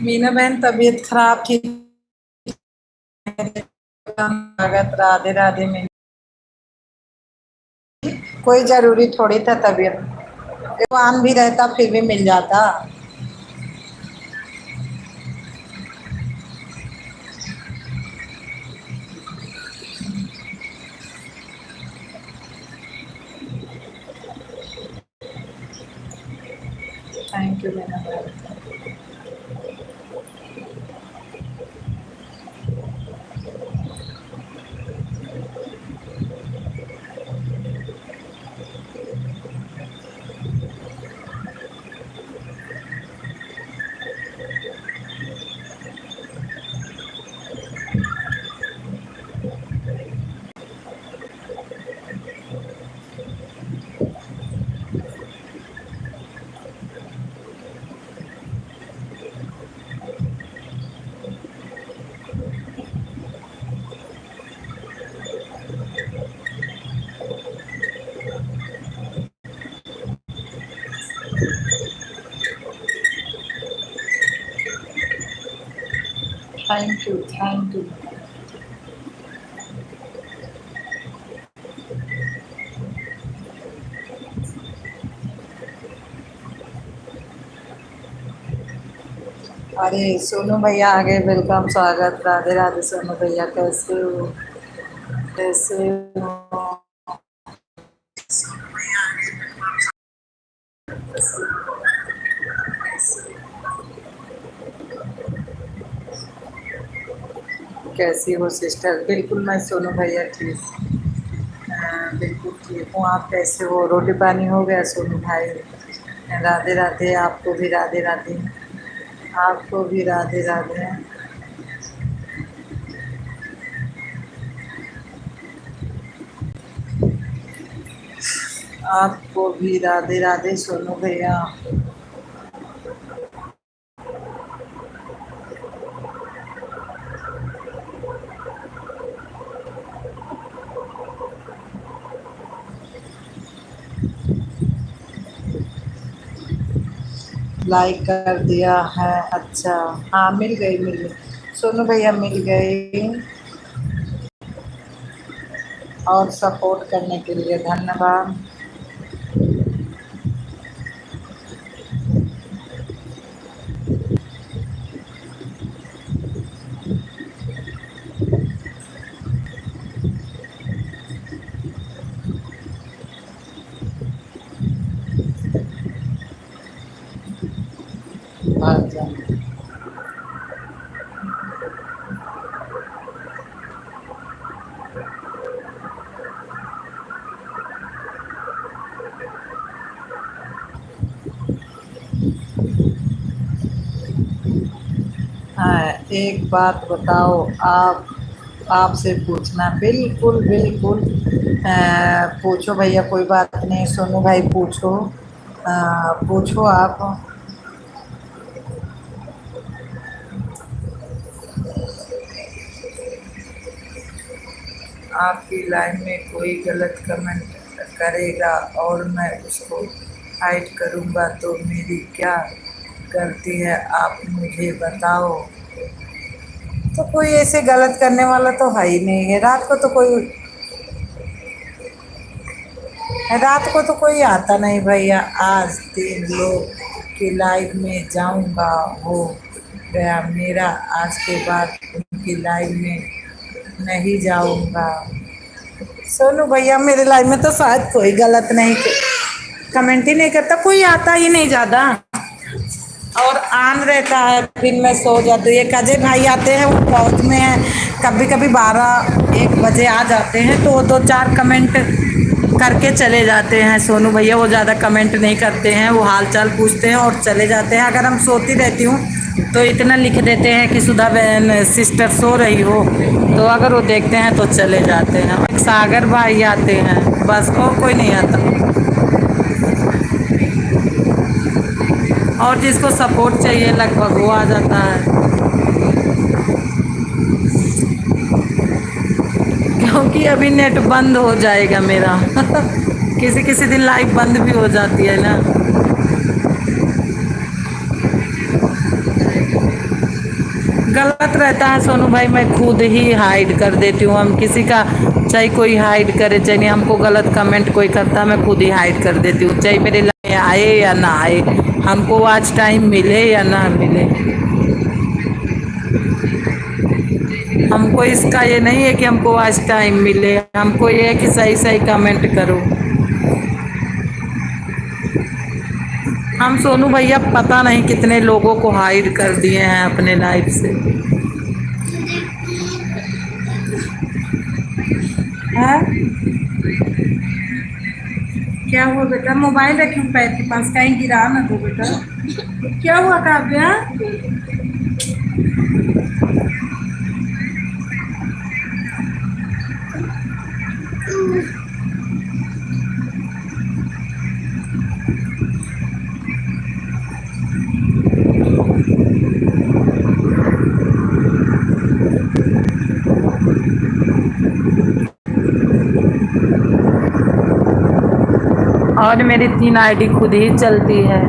मीना बहन तबीयत खराब थी। स्वागत राधे राधे में कोई जरूरी थोड़ी था तबीयत दुकान भी रहता फिर भी मिल जाता। थैंक यू मीना बहन। Thank you thank you. अरे सोनू भैया आ गए, वेलकम स्वागत राधे राधे। सोनू भैया कैसे हो? कैसे हो? कैसी हो सिस्टर? बिल्कुल मैं सोनू भैया ठीक। बिल्कुल ठीक हूँ। आप कैसे हो? रोटी पानी हो गया सोनू भाई? राधे राधे। आपको भी राधे राधे। आपको भी राधे राधे। आपको भी राधे राधे सोनू भैया। लाइक कर दिया है? अच्छा। हाँ मिल गई मिल गई सोनू भैया, मिल गई। और सपोर्ट करने के लिए धन्यवाद। भाग जाए। हाँ, एक बात बताओ आप, आपसे पूछना। बिल्कुल बिल्कुल। पूछो भैया, कोई बात नहीं। सोनू भाई पूछो। पूछो आप। आपकी लाइन में कोई गलत कमेंट करेगा और मैं उसको हाइड करूँगा तो मेरी क्या गलती है आप मुझे बताओ। तो कोई ऐसे गलत करने वाला तो है ही नहीं है। रात को तो कोई आता नहीं भैया। आज 3 लोग की लाइव में जाऊंगा, हो गया मेरा। आज के बाद उनकी लाइव में नहीं जाऊंगा। सोनू भैया मेरे लाइव में तो शायद कोई गलत नहीं कमेंट ही नहीं करता, कोई आता ही नहीं ज़्यादा। और ऑन रहता है, फिर मैं सो जाती हूँ। एक अजय भाई आते हैं, वो फौज में है। कभी कभी 12-1 बजे आ जाते हैं तो वो 2-4 कमेंट करके चले जाते हैं। सोनू भैया वो ज़्यादा कमेंट नहीं करते हैं, वो हाल चाल पूछते हैं और चले जाते हैं। अगर हम सोती रहती हूँ तो इतना लिख देते हैं कि सुधा बहन सिस्टर सो रही हो, तो अगर वो देखते हैं तो चले जाते हैं। एक सागर भाई आते हैं, बस और कोई नहीं आता। और जिसको सपोर्ट चाहिए लगभग वो आ जाता है। क्योंकि अभी नेट बंद हो जाएगा मेरा किसी किसी दिन लाइव बंद भी हो जाती है ना। गलत रहता है सोनू भाई, मैं खुद ही हाइड कर देती हूँ। हम किसी का, चाहे कोई हाइड करे चाहे नहीं, हमको गलत कमेंट कोई करता है मैं खुद ही हाइड कर देती हूँ, चाहे मेरे लाइन आए या ना आए, हमको आज टाइम मिले या ना मिले। हमको इसका ये नहीं है कि हमको आज टाइम मिले, हमको ये है कि सही सही कमेंट करो। हम सोनू भैया पता नहीं कितने लोगों को हाइड कर दिए हैं अपने लाइफ से। है क्या हुआ बेटा? मोबाइल रखी हूँ पैर के पास, कहीं गिरा ना दो बेटा। क्या हुआ काव्या? और मेरी 3 आईडी खुद ही चलती है।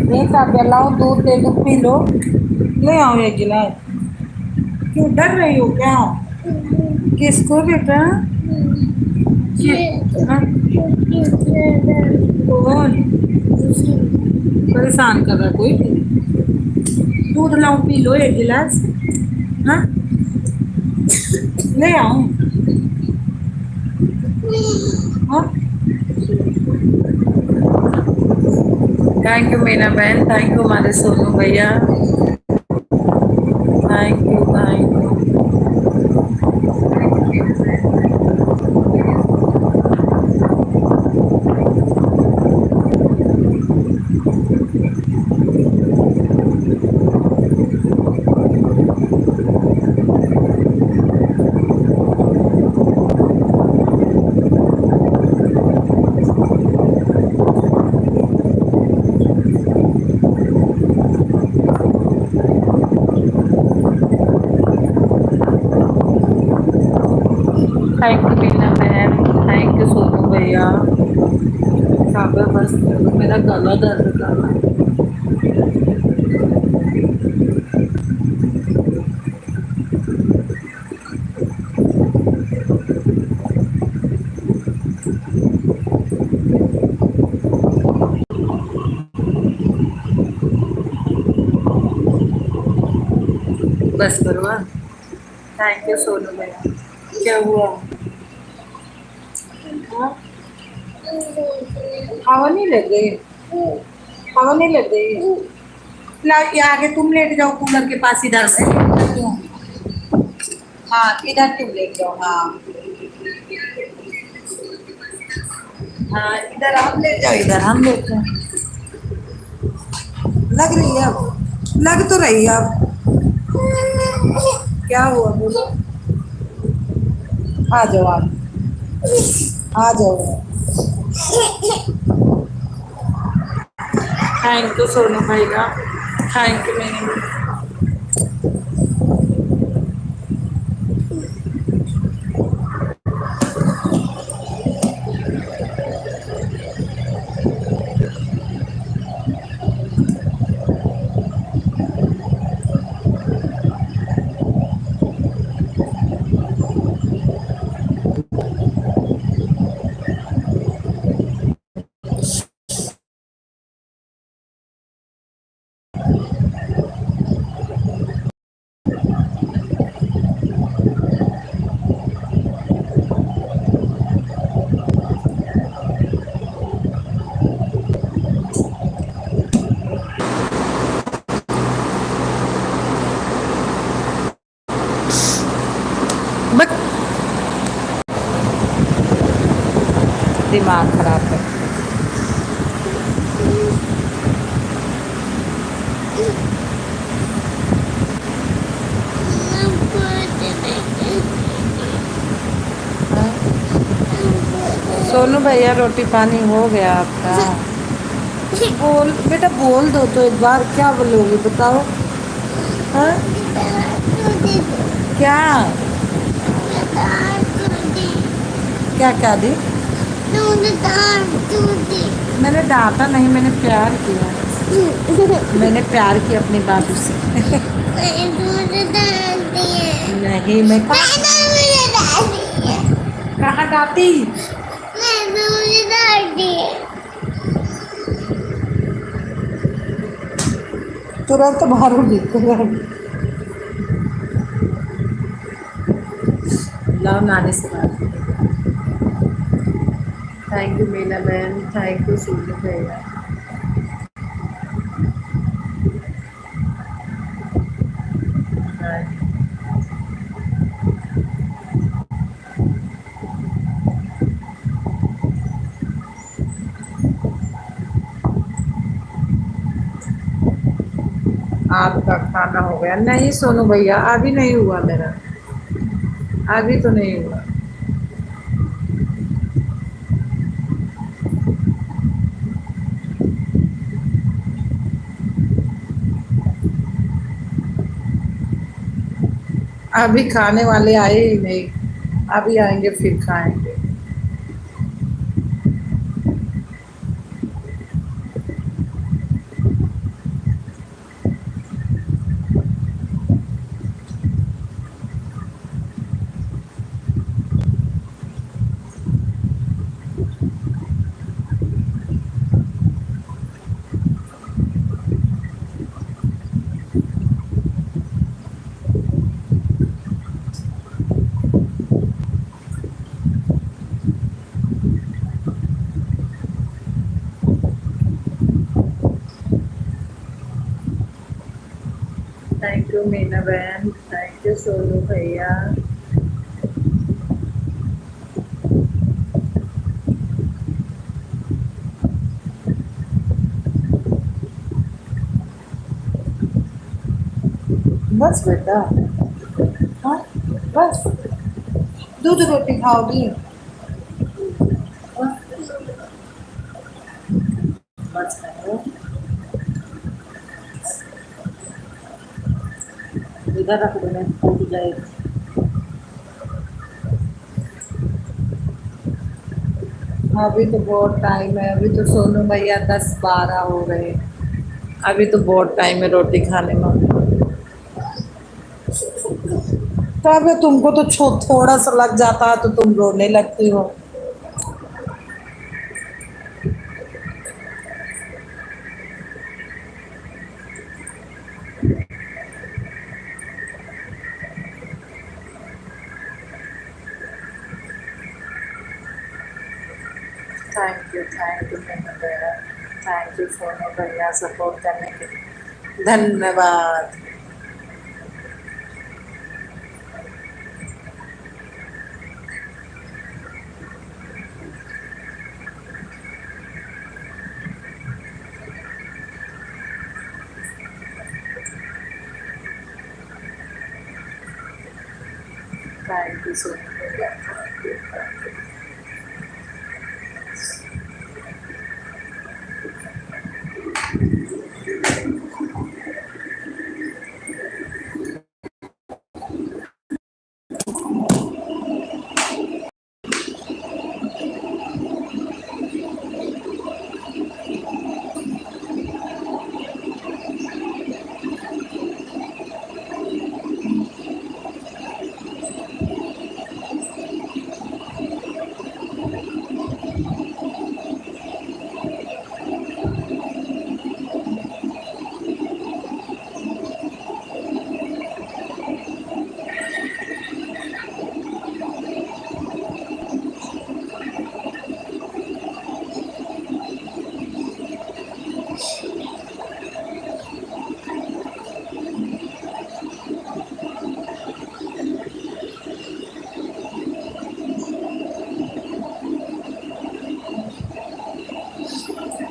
नहीं काव्या, लाओ दूध दे दो, पी लो। ले आओ एक गिलास। क्यों डर रही हो क्या? किसको बेटा? हाँ? कौन परेशान कर रहा है कोई? दूध लाओ, पी लो एक गिलास। हाँ, ले आओ। हाँ, थैंक यू मीना बहन, थैंक यू हमारे सोनू भैया, thank you thank you. Thank you Meena बहन, थैंक यू सोनू भैया। काव्या बस मेरा गला दर्द कर रहा है। बस करवा। थैंक यू सोनू भैया। क्या हुआ? हाँ? हवा नहीं लग गई? हवा नहीं लग गई? ये आगे तुम लेट जाओ कूलर के पास, इधर से क्यों? हाँ इधर तुम लेट जाओ। हाँ हाँ, इधर आप लेट जाओ, इधर हम लेट जाओ। लग रही है अब? लग तो रही है अब। क्या हुआ बोलो? आ जाओ आ जाओ। थैंक यू सोनू भैया, थैंक यू मेरे। बट दिमाग खराब है। सोनू भैया रोटी पानी हो गया आपका? बोल बेटा, बोल दो तो एक बार, क्या बोलोगे बताओ? हाँ? क्या? क्या क्या दी? मैंने डांटा नहीं, मैंने प्यार किया। मैंने प्यार किया अपनी बाबू से। नहीं, मैं कहाँ डांटी? तुरंत मारूंगी तुरंत। लाओ नानी से बात। थैंक यू मीना बहन, थैंक यू सूर्य भैया। आपका खाना हो गया? नहीं सोनू भैया, अभी नहीं हुआ मेरा, अभी तो नहीं हुआ। अभी खाने वाले आए ही नहीं, अभी आएंगे फिर खाएंगे। थैंक यू मीना बहन, थैंक यू सोनू भैया। बस बेटा, हाँ बस, दूध रोटी खाओगी? हाँ, बस खाओ। इधर रख देना, टूट जाएगी। अभी तो बहुत टाइम है, अभी तो सोनू भैया 10-12 हो गए। अभी तो बहुत टाइम है रोटी खाने में। तब तुमको तो थोड़ा सा लग जाता है तो तुम रोने लगती हो। थैंक यू मीना बहन, थैंक यू सोनू भैया सपोर्ट करने के लिए, धन्यवाद। थैंक यू सोनू भैया, thank you, thank you.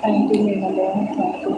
Thank you Meena बहन, thank you.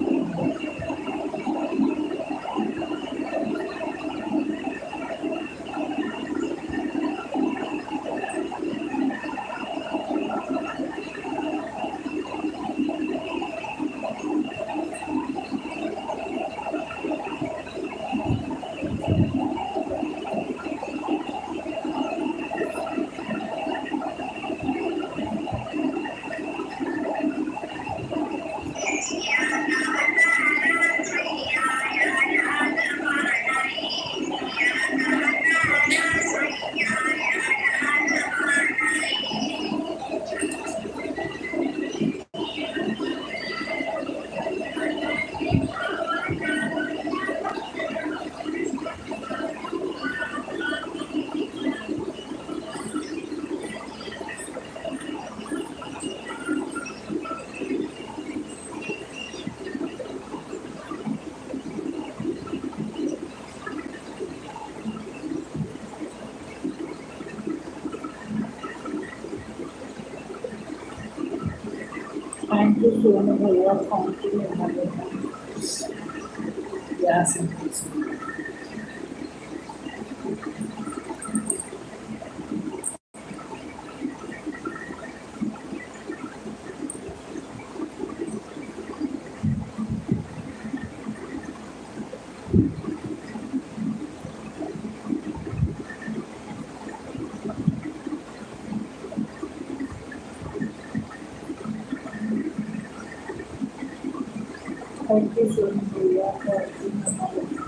Thank you Sonu भैया, थैंक यू मीना बहन। क्या सिंपल। थैंक यू सोनू भैया, थैंक यू मीना बहन।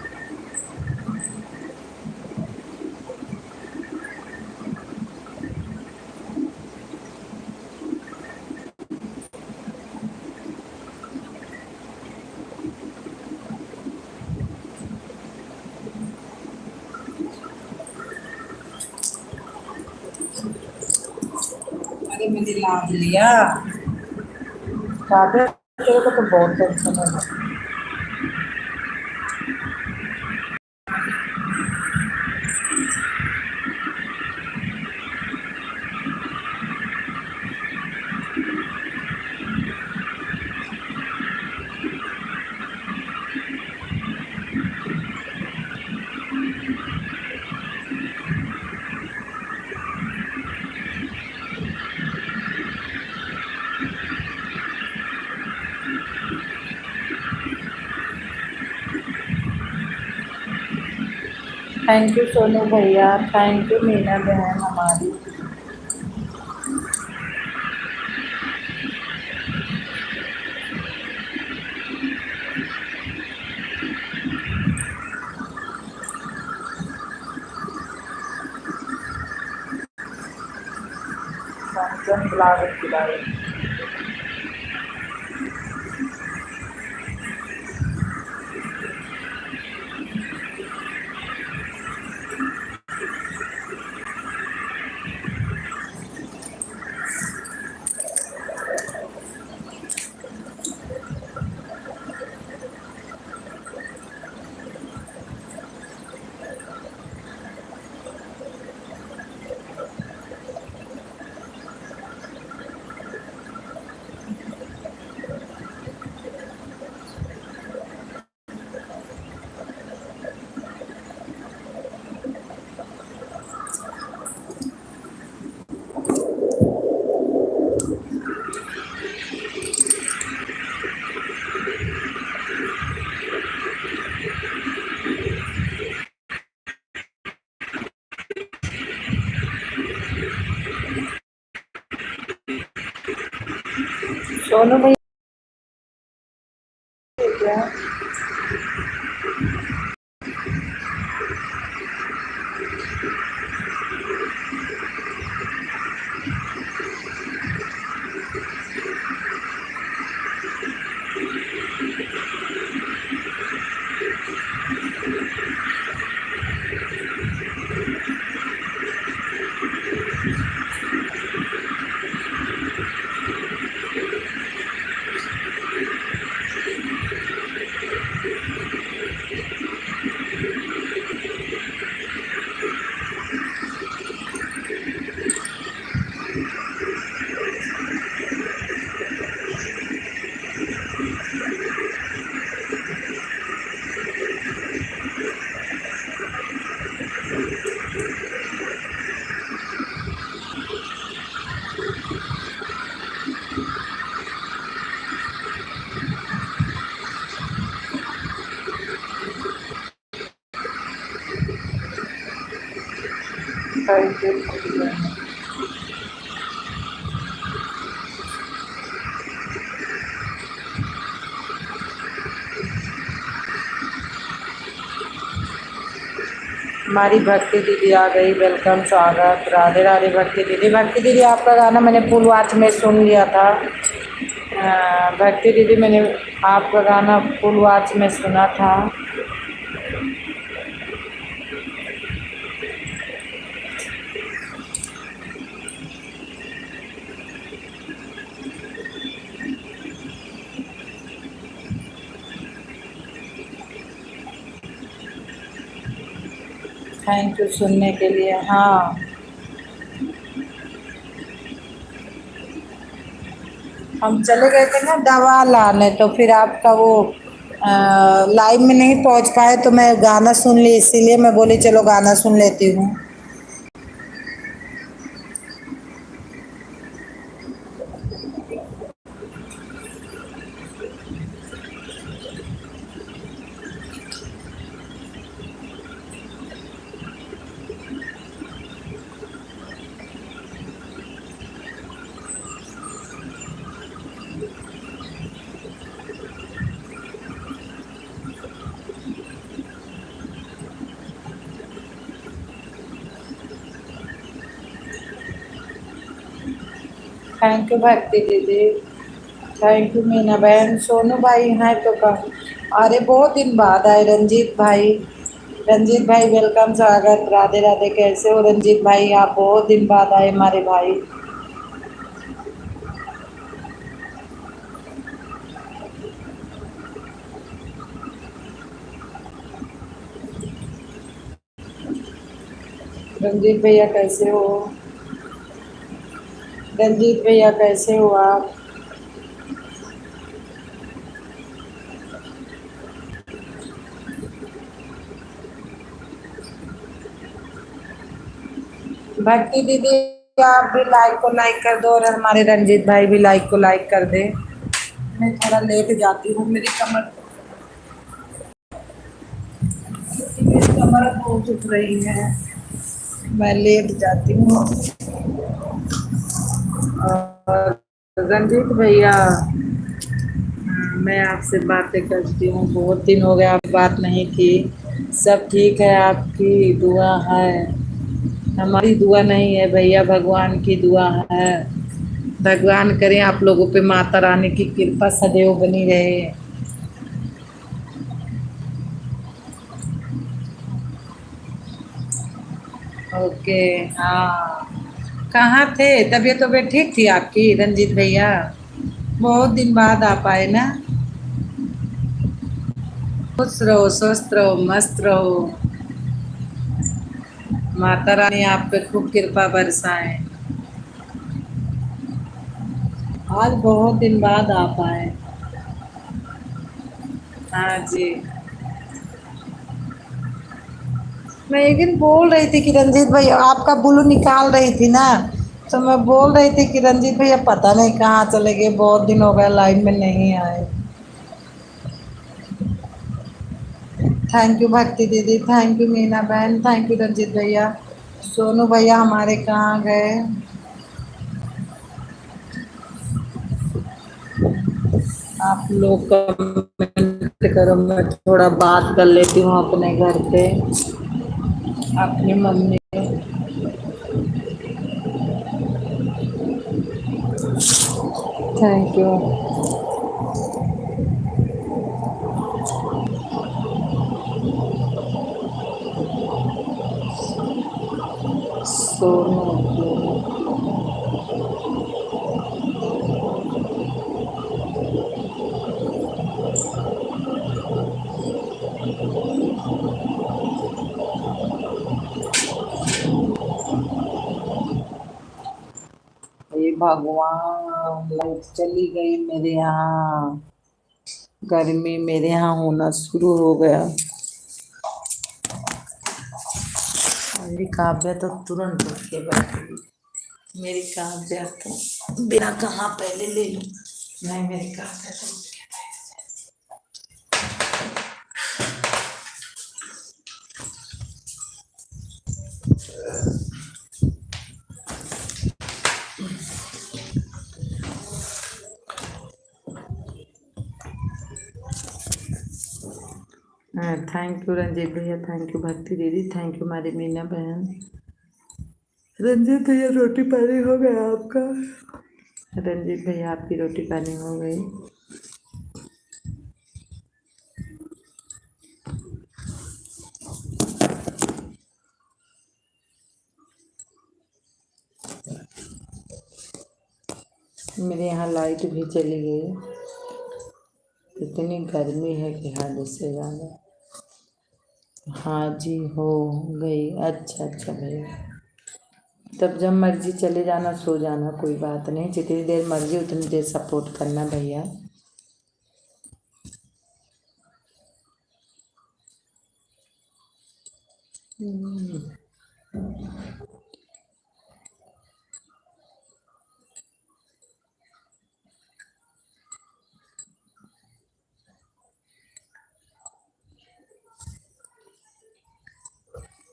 अरे मैंने लाभ लिया। राधे, तेरे को तो बहुत टेंशन है। थैंक यू सोनू भैया, थैंक यू मीना बहन हमारी। कंचन ब्लावर खिलाए। सोनू भैया, थैंक यू। हमारी भक्ति दीदी आ गई, वेलकम, स्वागत, राधे राधे भक्ति दीदी। भक्ति दीदी आपका गाना मैंने फुल वॉच में सुन लिया था। भक्ति दीदी मैंने आपका गाना फुल वॉच में सुना था। थैंक यू सुनने के लिए। हाँ हम चले गए थे ना दवा लाने, तो फिर आपका वो लाइव में नहीं पहुंच पाए, तो मैं गाना सुन ली, इसीलिए मैं बोली चलो गाना सुन लेती हूँ। थैंक यू भक्ति दीदी, थैंक यू मीना बहन। सोनू भाई हैं तो कहा, अरे बहुत दिन बाद आए रंजीत भाई। रंजीत भाई वेलकम, स्वागत, राधे राधे। कैसे हो रंजीत भाई? आप बहुत दिन बाद आए हमारे भाई। रंजीत भैया कैसे हो? रंजीत भैया कैसे हो आप? भक्ति दीदी, आप भी लाइक को लाइक कर दो, और हमारे रंजीत भाई भी लाइक को लाइक कर दे। मैं थोड़ा लेट जाती हूँ, मेरी कमर बहुत दुख रही है, मैं लेट जाती हूँ। और रंजीत भैया, मैं आपसे बातें करती हूँ, बहुत दिन हो गया आप बात नहीं की। सब ठीक है? आपकी दुआ है, हमारी दुआ नहीं है भैया, भगवान की दुआ है। भगवान करें आप लोगों पे माता रानी की कृपा सदैव बनी रहे। ओके। हाँ, कहाँ थे? तबीयत तबीयत ठीक थी आपकी रंजीत भैया? बहुत दिन बाद आ पाए ना। खुश रहो, स्वस्थ रहो, मस्त रहो, माता रानी आप पे खूब कृपा बरसाए। आज बहुत दिन बाद आ पाए। हाँ जी। मैं एक दिन बोल रही थी कि रंजीत भैया आपका ब्लू निकाल रही थी ना, तो मैं बोल रही थी कि रंजीत भैया पता नहीं कहाँ चले गए, बहुत दिन हो गए लाइव में नहीं आए। थैंक यू भक्ति दीदी, थैंक यू मीना बहन, थैंक यू रंजीत भैया। सोनू भैया हमारे कहाँ गए? आप लोग कमेंट करो, मैं थोड़ा बात कर लेती हूँ अपने घर पे, अपनी मम्मी। Thank you. सोनू, हे भगवान, लाइट चली गई मेरे यहाँ, गर्मी मेरे यहाँ होना शुरू हो गया। मेरी काव्या तो तुरंत उठ के बैठी, मेरी काव्या तो बिना कहा पहले ले लूं। नहीं, मेरी काव्या तो उठ के बैठ। थैंक यू रंजीत भैया, थैंक यू भक्ति दीदी, थैंक यू हमारी मीना बहन। रंजीत भैया रोटी पानी हो गया आपका? रंजीत भैया आपकी रोटी पानी हो गई? मेरे यहाँ लाइट भी चली गई, इतनी गर्मी है कि हद से ज़्यादा। हाँ जी, हो गई। अच्छा अच्छा भैया, तब जब मर्जी चले जाना, सो जाना, कोई बात नहीं। जितनी देर मर्जी उतनी देर सपोर्ट करना भैया।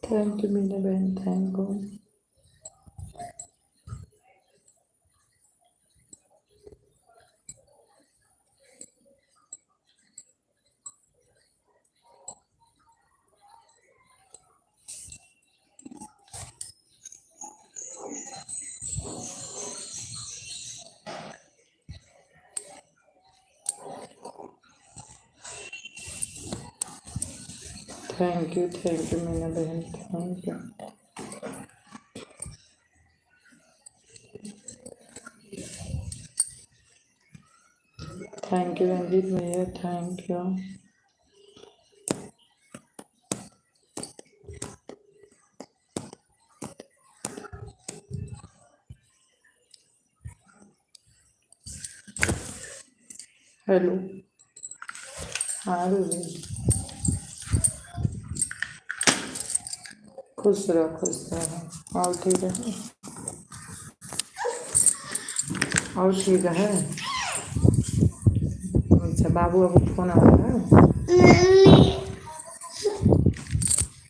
थैंक यू मीना बहन, thank you. Thank you Meena बहन, thank you. Thank you Ranjeet भैया, थैंक यू। हेलो, हाँ रूबी, खुश रहो, खुश रहो। और ठीक है, और ठीक है। अच्छा, बाबू अब फोन आ रहा है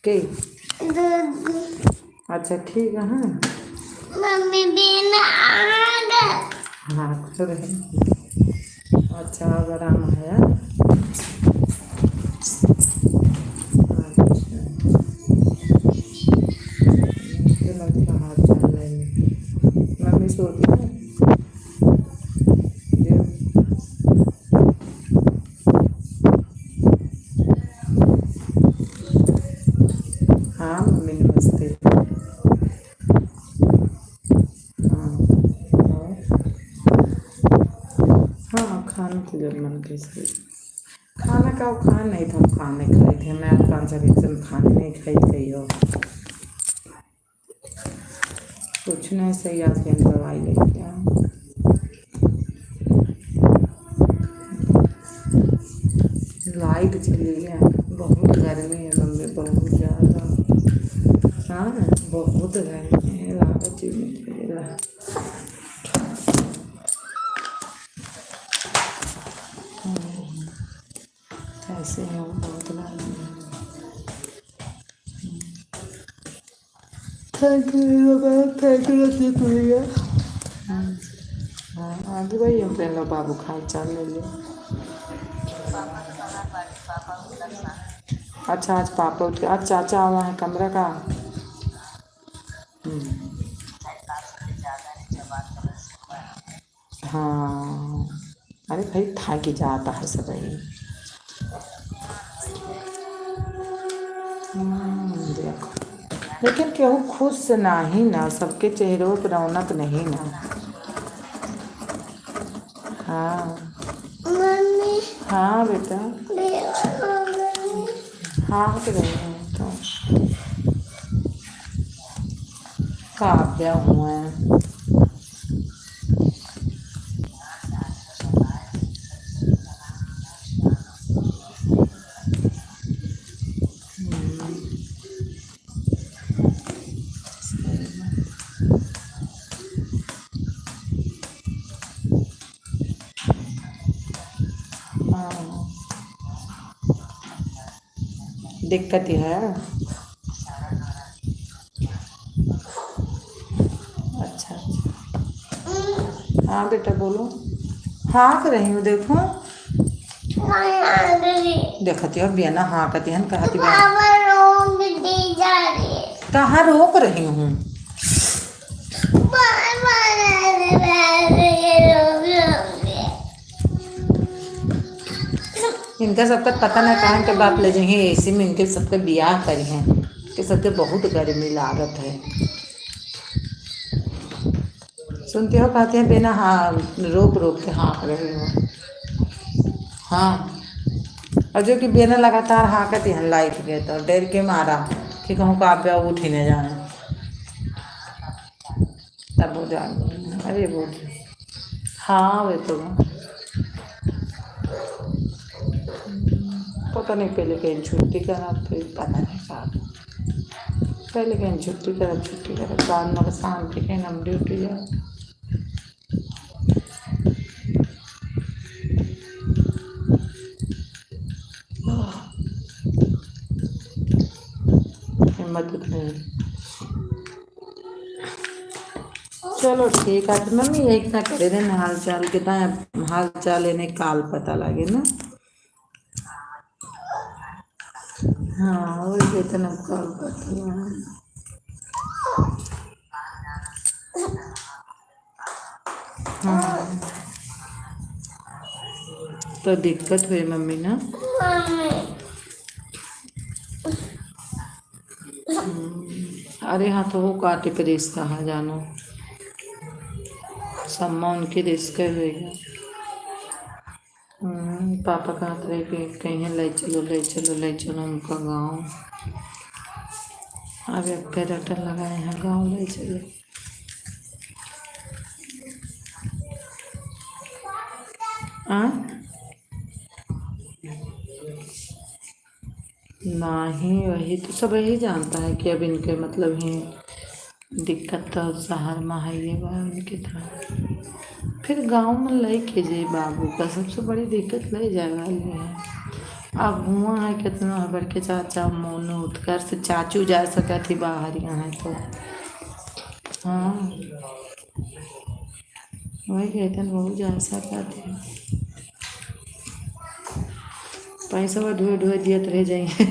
के? अच्छा ठीक है। हाँ मम्मी भी हाँ, खुश रहे। अच्छा, अब आराम है। हाथ चल रहे, मम्मी सोती है। हाँ मम्मी नमस्ते। हाँ खाना तो जब मन कैसे खाना का खाना नहीं था, हम खाने खाए थे। मैं 5 दिन खाने नहीं खाई गई हो। कुछ नहीं, सही आज के दवाई लेके आओ। लाइट चली है, बहुत गर्मी है मम्मी, बहुत ज़्यादा। हाँ बहुत गर्मी है, लागत ऐसे है, बहुत गर्मी है। थैंक यू रंजीत भैया। हाँ आगे भाई, हम पहले लो बाबू खाए चाल ले लिया। अच्छा आज पापा उठ के, आज चाचा आवा है कमरा का। हाँ अरे भाई थक जाता है सब ही। देखो, लेकिन केहू खुश नहीं ना, सबके चेहरों पर रौनक नहीं ना। हाँ मम्मी हाँ बेटा, हाँ तो रहे हैं तो काव्या हुआ है। हाँ दिक्कत ही है। अच्छा हाँ बेटा बोलो। हाँ कर रही हूँ, देखो देखती हो बियाना, हाँ कहती है, कहती कहाँ रोक रही हूँ। इनका सबका पता ना कहाँ के बाप ले जाएंगे एसी में, इनके सबके ब्याह करी हैं कि सबके बहुत गर्मी लागत है। सुनते हो, कहते हैं बिना हाँ रोक रोक के हाँ रहे हो। हाँ और जो कि बिना लगातार हाँ कहती हैं लाइट के, तो डर के मारा कि कहूँ काव्या उठ ही न जाए। अब वो जान अरे वो हाँ वे तो पता नहीं पहले कहीं छुट्टी करा फिर पता नहीं साहब पहले कहीं छुट्टी करा बाद में शाम के कहीं हम ड्यूटी जाए हिम्मत नहीं चलो ठीक है तो मम्मी एक ना करे देना हाल चाल कितना हाल चाल लेने काल पता लगे ना हाँ वही वेतन काल पता हाँ तो दिक्कत हुई मम्मी ना अरे हाँ तो वो काटे पे रिस्क कहाँ जानो सम्मा उनकी रिस्क रहेगा पापा कहते रहे कि कहीं ले चलो उनका गाँव अब एक पर्यटन लगाए हैं गाँव ले चले नहीं वही तो सब यही जानता है कि अब इनके मतलब ही दिक्कत तो शहर में है ये बा उनकी तरह फिर गांव में ले के जे बाबू का सबसे बड़ी दिक्कत ले जाएगा ये है अब हुआ है कितना हबर के चाचा मोनू उत्कर से चाचू जा सका थी बाहर यहाँ तो हाँ वही कहते बहुत जा सका थे पैसा ढोए ढोए दियत रह जाएंगे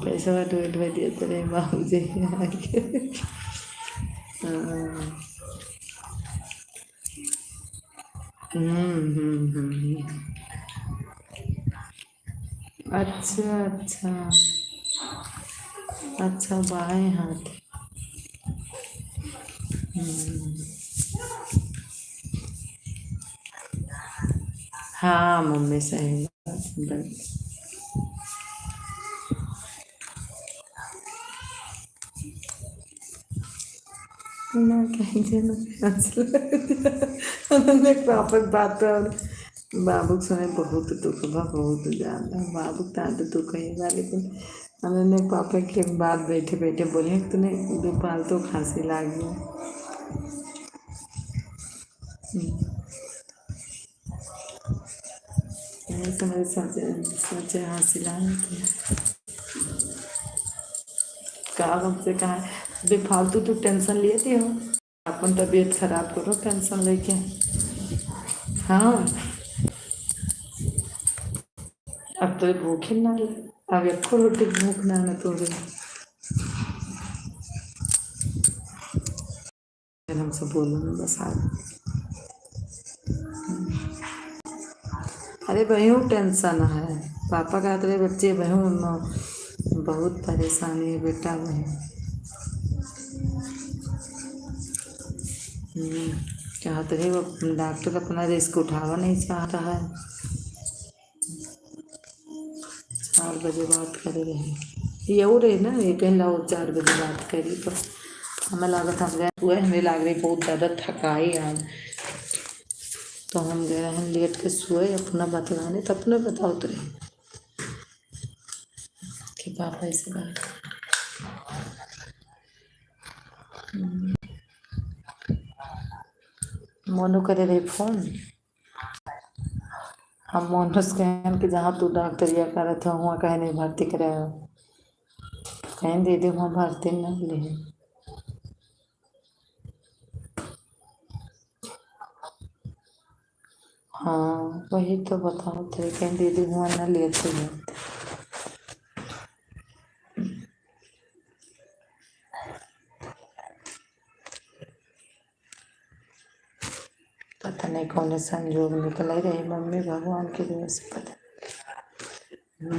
पैसा ढोए ढोए दियत रहे बाबू जी अच्छा अच्छा अच्छा बाएं हाथ हाँ मम्मी सही बात ना कहीं जेल उन्होंने वापस बात पर बाबू सुने बहुत दुख बा बहुत ज़्यादा बाबू तो दुख है लेकिन उन्होंने पापा के बाद बैठे बैठे बोले तूने दोपहर तो खांसी लागी समझ सोचे हंसी लाए कहा हमसे कहा बेफालतू तो टेंशन लिए थे हो अपन तबीयत खराब करो टेंशन लेके हाँ अब तो भूख ही ना अब एक रोटी भूख ना न तो हमसे बोलो बस अरे बहू टेंशन है पापा कहते रहे बच्चे बहू बहुत परेशानी है बेटा बहू चाहते रहे वो डॉक्टर अपना रिस्क उठावा नहीं चाहता है 4 बजे बात करे रहे ये रहे ना ये कहीं लाओ 4 बजे बात करी तो हमें लगा था हुए हमें लग रही बहुत ज़्यादा थकाई आज तो हम गए हैं लेट के सोए अपना बतलाने तो अपने बताओ तो कि पापा ऐसे बात मोनू करे रही फोन हम मोनू से कहें कि जहाँ तू डॉक्टरिया करे था वहाँ कहीं नहीं भर्ती कराया कहीं दे दे वहाँ भर्ती न ले हाँ वही तो बताओ थे कहीं दे दे वहाँ न लेते हैं पता नहीं कौन संजोग निकल ही रही मम्मी भगवान की दुआ से पता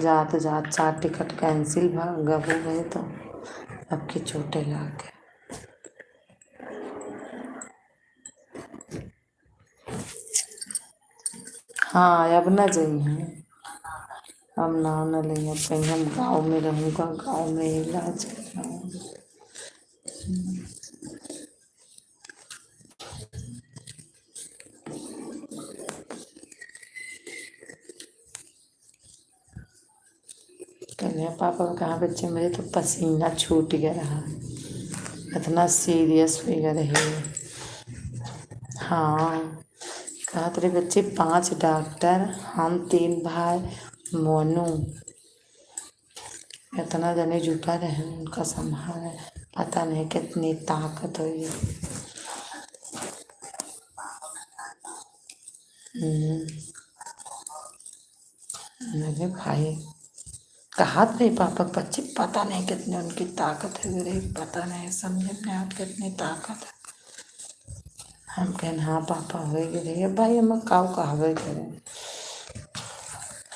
जात जात 4 टिकट कैंसिल गबू गए तो अब की चोटें लाग गए हाँ अब न जाइए अब ना न लेंगे कहीं हम गाँव में रहूँगा गाँव में इलाज कराऊँगा कहने पापा को कहा बच्चे मेरे तो पसीना छूट गया रहा, इतना सीरियस हो गया रहे। हाँ कहा तेरे बच्चे 5 डॉक्टर, हम 3 भाई, मोनू, इतना जने जुटा रहे उनका संभाल, पता नहीं कितनी ताकत हुई। मेरे भाई कहा थे पापा के बच्चे, पता नहीं कितने उनकी ताकत है मेरे, पता नहीं समझ में आप कितनी ताकत है। हम कहन हाँ पापा हो गए भाई, हम काव कहवे करें,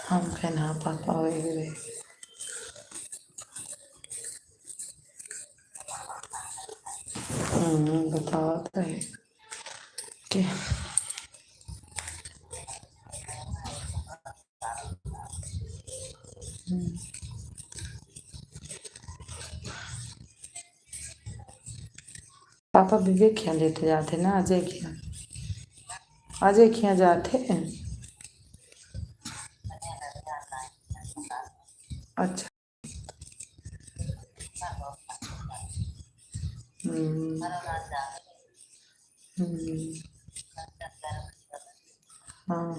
हम कहन हाँ पापा हो गए। बताओ तो है कि पापा विवेक यहाँ लेते जाते ना, अजय के यहाँ जाते हैं। अच्छा हाँ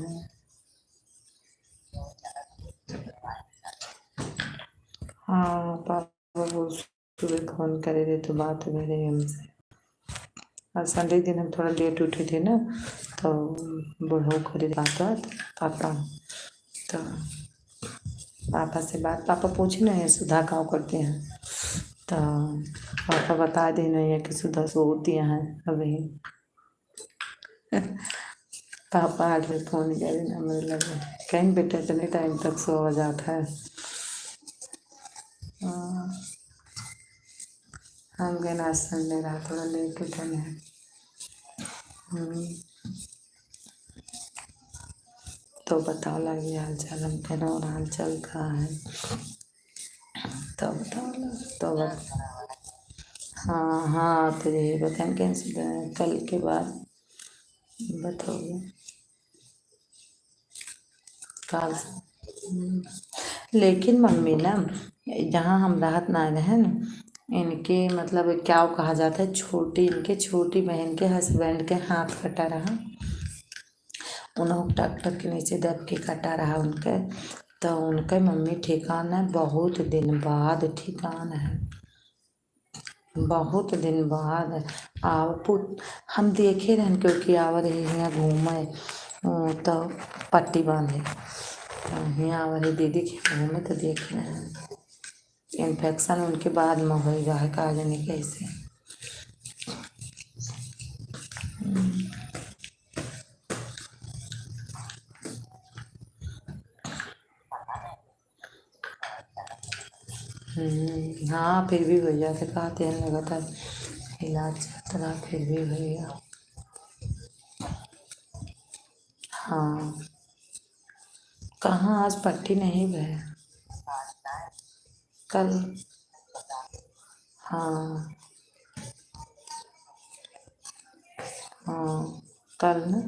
हाँ पापा वो सुबह फोन करे थे तो बात हुई रही हमसे। और संडे दिन हम थोड़ा लेट उठे थे ना, तो बुढ़ो खरीद बात पापा, तो पापा से बात, पापा पूछे नहीं है सुधा काव करते हैं, तो पापा बता दे नहीं है कि सुधा सोती हैं अभी। पापा आज भी फोन करे ना, मेरे लगे कहीं बेटा इतने टाइम तक सो जाता है। हम गए आज संडे रहा, थोड़ा लेट उठे हैं। तो बताओ लगी हाल चाल, हम कहना और हाल चाल कहाँ है, तो बताओ तो हाँ हाँ तो यही बताएं कैंसिल कल के बाद बताओगे कल से। लेकिन मम्मी ना, जहाँ हम राहत ना रहे ना, इनके मतलब क्या कहा जाता है, इनके छोटी बहन के हस्बैंड के हाथ कटा रहा, उन्होंने डॉक्टर के नीचे दब के कटा रहा उनके, तो उनके मम्मी ठिकान है, बहुत दिन बाद ठिकान है, बहुत दिन बाद हम देखे रहन क्योंकि आव रही यहाँ घूमे, तो पट्टी बांधे, तो यहाँ आव रही दीदी के घूमे तो देखे रहे इन्फेक्शन उनके बाद में हो गया है, कहा जाने कैसे। हाँ फिर भी भैया से कहते हैं लगातार इलाज चलता रहा, फिर भी भैया हाँ कहाँ आज पट्टी नहीं भैया, कल हाँ हाँ कल ना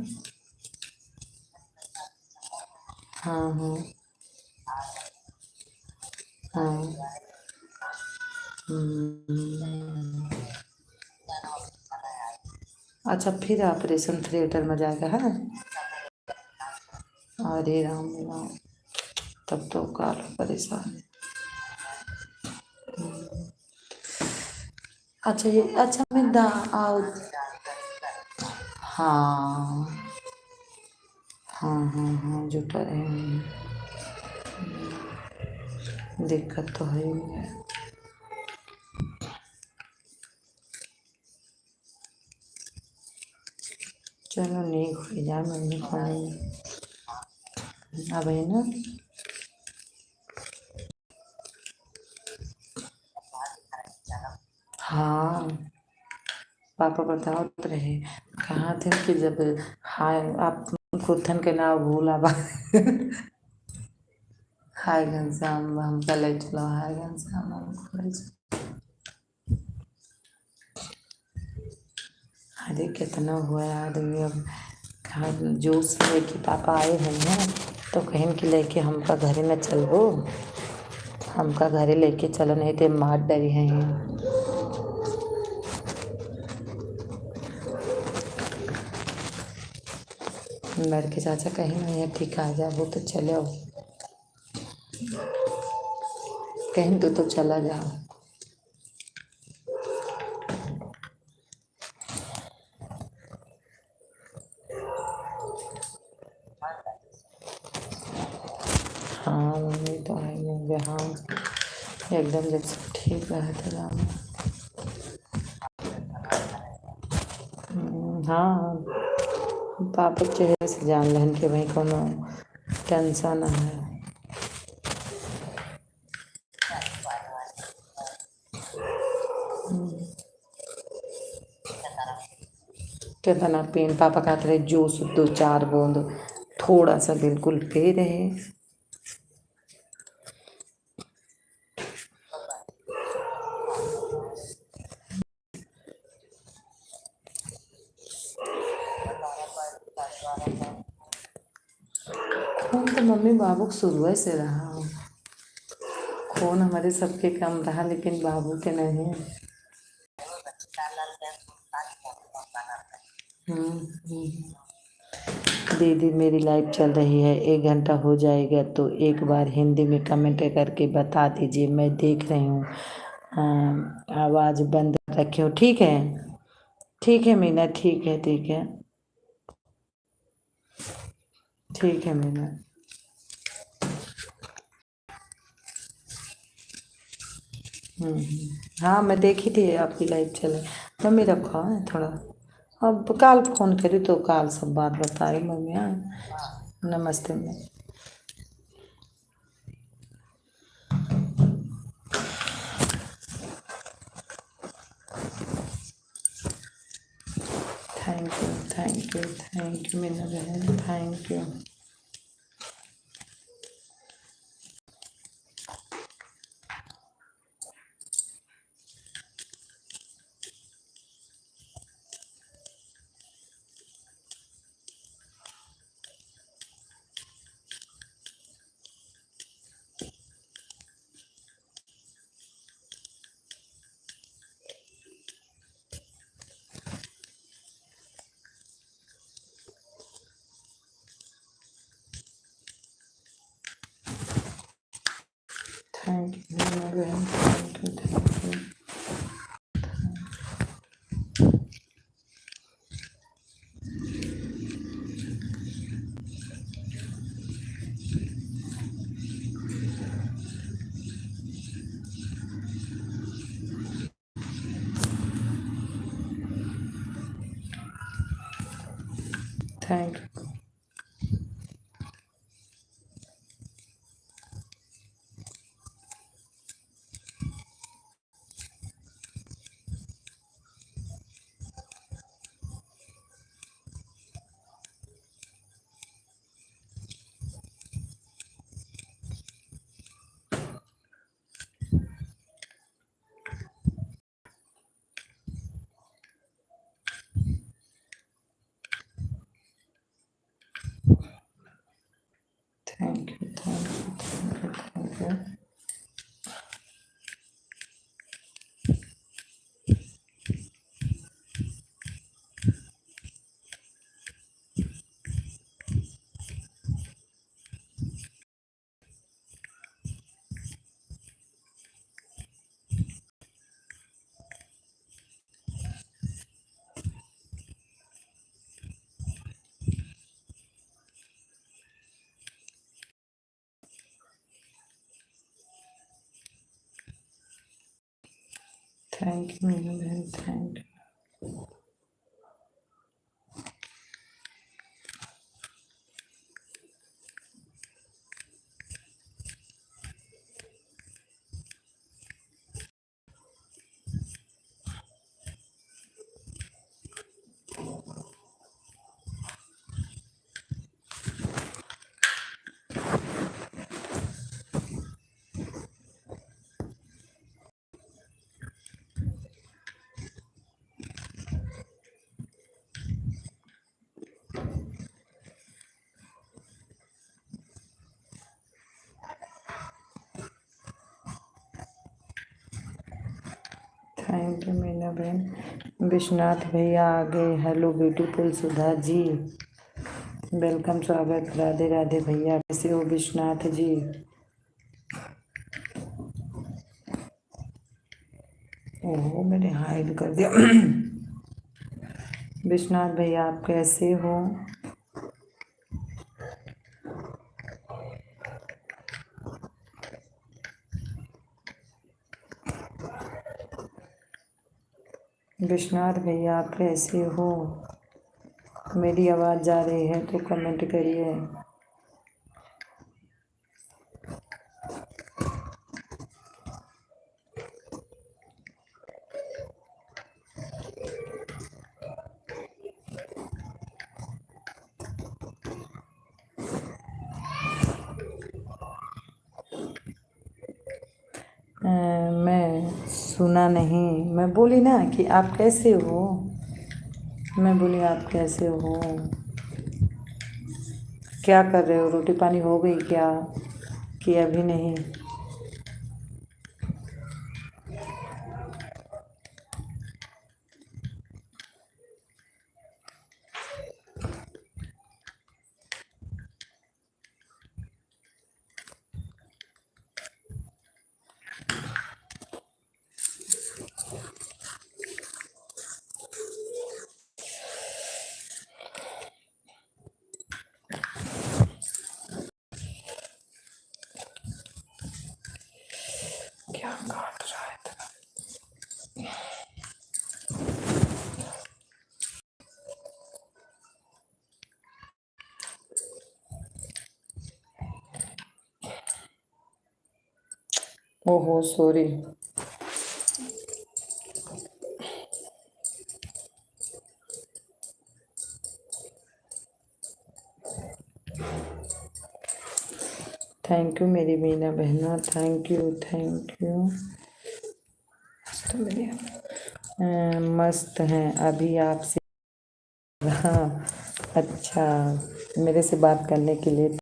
हाँ हाँ हाँ अच्छा फिर ऑपरेशन थिएटर में जाएगा है। अरे राम राम, तब तो काल परेशान। अच्छा ये अच्छा मैं दा आओ हाँ हाँ हाँ हाँ जुटा रहे हैं, दिक्कत तो है ही है। चलो नहीं खुल जाए, मम्मी को नहीं अब है ना। हाँ पापा बताओ तो रहे, कहाँ थे कि जब हाय आप खुदन के नाम भूला बा हाय घनश्याम हम कल चलो, हाय घनश्याम हम कॉलेज अरे कितना हुआ है आदमी अब कहाँ जोश लेके पापा आए हैं ना तो कहीं कि लेके हमका घरे न चलबो हमका घरे लेके चलो नहीं तो मार डरी हैं लड़के चाचा कहीं नहीं है ठीक आ जाओ तो चलो कहीं तो चला जाओ हाँ मम्मी तो आई होंगे हाँ एकदम जब सब ठीक रहा था हाँ पापा के चेहरे से जान लेन के भाई कोनो टेंशन है कितना पेन पापा कहते रहे जूस 2-4 बूंद थोड़ा सा बिल्कुल पे रहे खून तो मम्मी बाबू को शुरू से रहा खून हमारे सबके कम रहा लेकिन बाबू के नहीं दीदी मेरी लाइव चल रही है 1 घंटा हो जाएगा तो एक बार हिंदी में कमेंट करके बता दीजिए मैं देख रही हूँ आवाज़ बंद रखे हो ठीक है मीना ठीक है मीना हाँ मैं देखी थी आपकी लाइव चले मम्मी रखो है थोड़ा अब काल फोन करी तो काल सब बात बताई मम्मी हाँ नमस्ते मम्मी थैंक यू मीना बहन थैंक यू मीना बहन thank you thank you thank you Meena बहन thank you thank you Meena बहन। विश्वनाथ भैया आ गए। Hello beautiful Sudha ji, welcome, स्वागत। राधे राधे भैया, कैसे हो विश्वनाथ जी? ओहो मैंने हाइड कर दिया। विश्वनाथ भैया आप कैसे हो? विश्वनाथ भैया आप कैसे हो? मेरी आवाज़ जा रही है तो कमेंट करिए। मैं सुना नहीं, मैं बोली ना कि आप कैसे हो, मैं बोली आप कैसे हो, क्या कर रहे हो, रोटी पानी हो गई क्या कि अभी नहीं? क्या काट रहा है इतना? ओहो सॉरी। थैंक यू मेरी मीना बहना, थैंक यू थैंक यू। तो मेरी मस्त हैं अभी आपसे। हाँ अच्छा, मेरे से बात करने के लिए।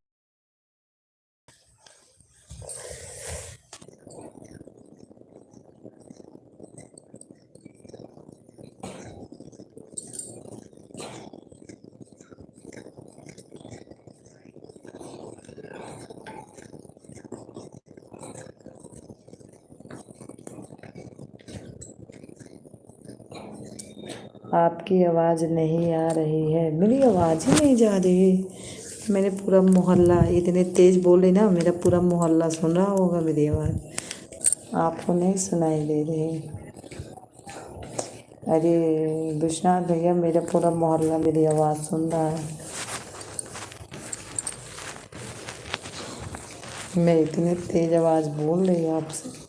आपकी आवाज़ नहीं आ रही है। मेरी आवाज़ ही नहीं जा रही। मैंने पूरा मोहल्ला इतने तेज़ बोले ना, मेरा पूरा मोहल्ला सुन रहा होगा मेरी आवाज़, आपको नहीं सुनाई दे रही? अरे विश्वनाथ भैया, मेरा पूरा मोहल्ला मेरी आवाज़ सुन रहा है। मैं इतने तेज़ आवाज़ बोल रही हूँ आपसे।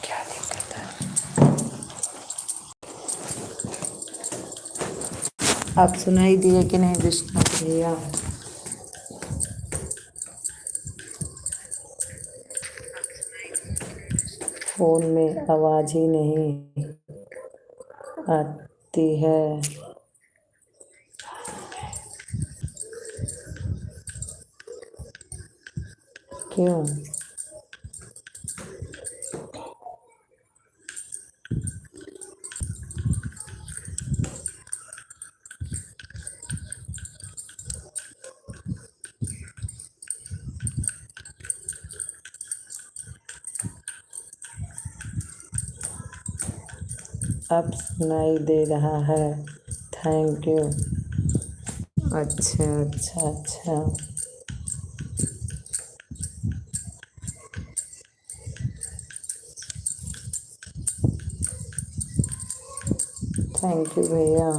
क्या दिक्कत है? आप सुनाई दिए कि नहीं विश्वनाथ भैया? फ़ोन में आवाज़ ही नहीं आती है। क्यों? अब सुनाई दे रहा है। Thank you. अच्छा अच्छा अच्छा। थैंक यू भैया।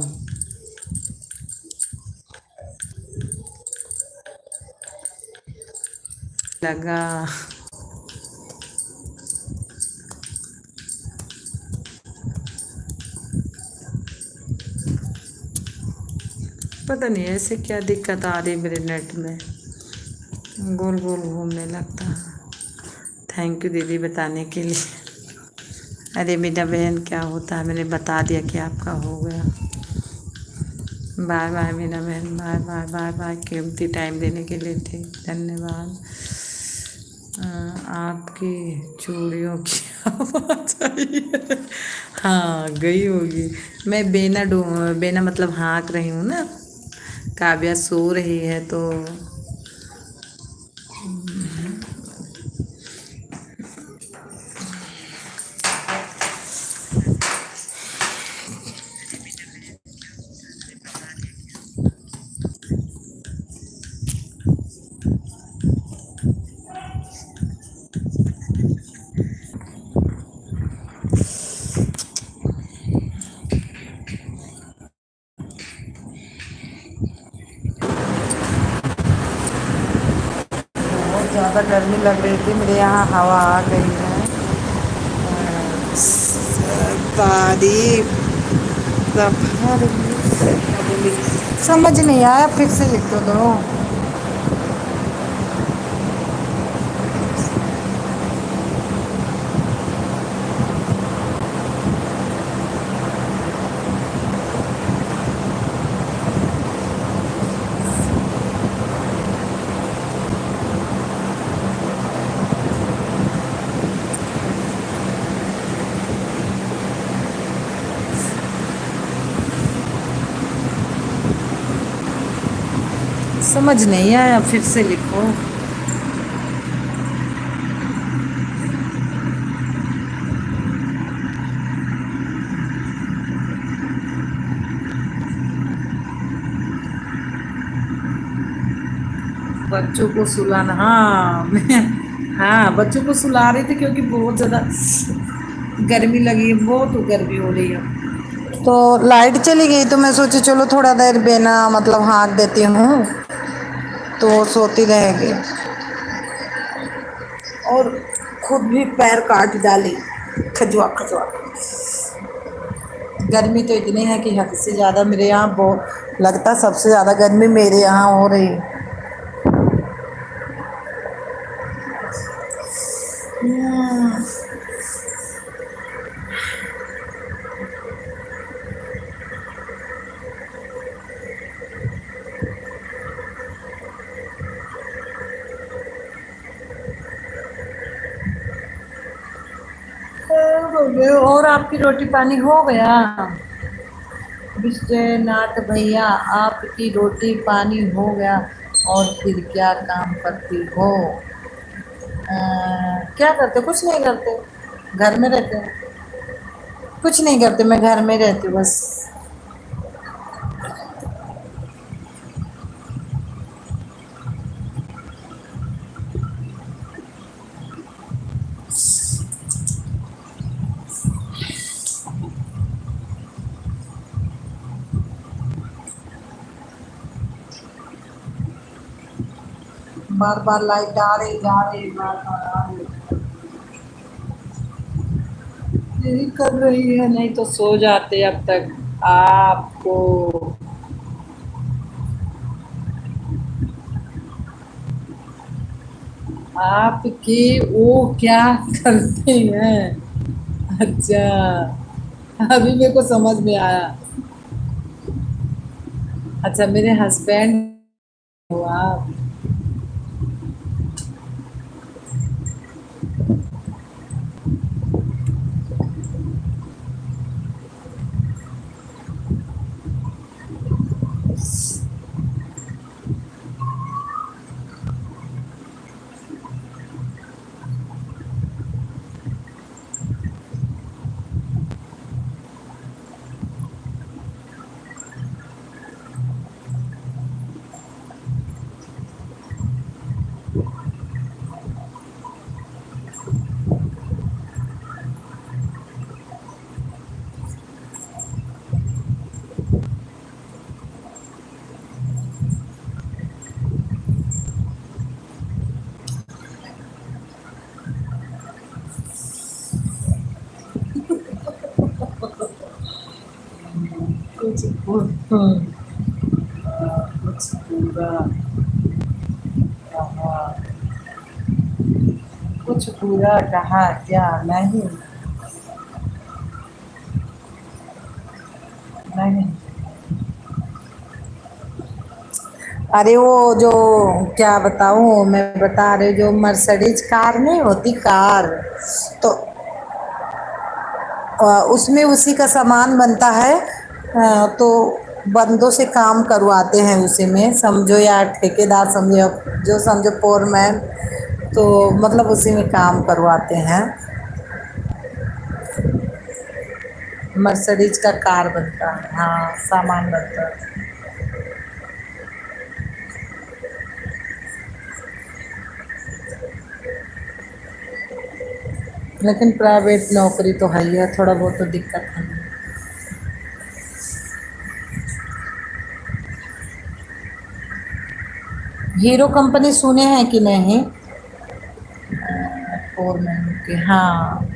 लगा पता नहीं ऐसे क्या दिक्कत आ रही मेरे नेट में, गोल गोल घूमने लगता है। थैंक यू दीदी बताने के लिए। अरे मेरा बहन क्या होता है, मैंने बता दिया कि आपका हो गया। बाय बाय मेरा बहन, बाय बाय बाय बाय, कीमती टाइम देने के लिए थी, धन्यवाद। आपकी चूड़ियों की आवाज़ आई है। हाँ गई होगी। मैं बेना मतलब हाँक रही हूँ ना, काव्या सो रही है तो। बहुत ज़्यादा गर्मी लग रही थी, मेरे यहाँ हवा आ गई है। तारीफ समझ नहीं आया, फिर से लिख दो। समझ नहीं आया, फिर से लिखो। बच्चों को सुलाना, हाँ मैं, हाँ बच्चों को सुला रही थी क्योंकि बहुत ज़्यादा गर्मी लगी है, बहुत गर्मी हो रही है। तो लाइट चली गई तो मैं सोची चलो थोड़ा देर बेना मतलब हाँक देती हूँ तो वो सोती रहेगी। और खुद भी पैर काट डाली, खजवा खजवा। गर्मी तो इतनी है कि हद से ज़्यादा, मेरे यहाँ बहुत लगता सबसे ज़्यादा गर्मी मेरे यहाँ हो रही है। और आपकी रोटी पानी हो गया? विश्वनाथ भैया आपकी रोटी पानी हो गया? और फिर क्या काम करती हो? क्या करते? कुछ नहीं करते, घर में रहते हैं। कुछ नहीं करते, मैं घर में रहती हूँ बस। बार बार लाइट आ रही जा रही, बार बार आ रही। यही कर रही है, नहीं तो सो जाते अब तक। आपको आपके वो क्या करते हैं? अच्छा, अभी मेरे को समझ में आया। अच्छा, मेरे हस्बैंड हो आप? कुछ कुछ पूरा कहा, कुछ पूरा कहा क्या नहीं? अरे वो जो क्या बताऊं, मैं बता रही हूँ, जो मर्सिडीज कार नहीं होती कार, तो उसमें उसी का सामान बनता है। तो बंदों से काम करवाते हैं उसी में, समझो, या ठेकेदार समझो, या जो समझो फोरमैन, तो मतलब उसी में काम करवाते हैं। मर्सिडीज का कार बनता है, हाँ, सामान बनता है। लेकिन प्राइवेट नौकरी तो है ही है, थोड़ा बहुत तो दिक्कत है। हीरो कंपनी सुने हैं कि नहीं? फोरमैन के, हाँ।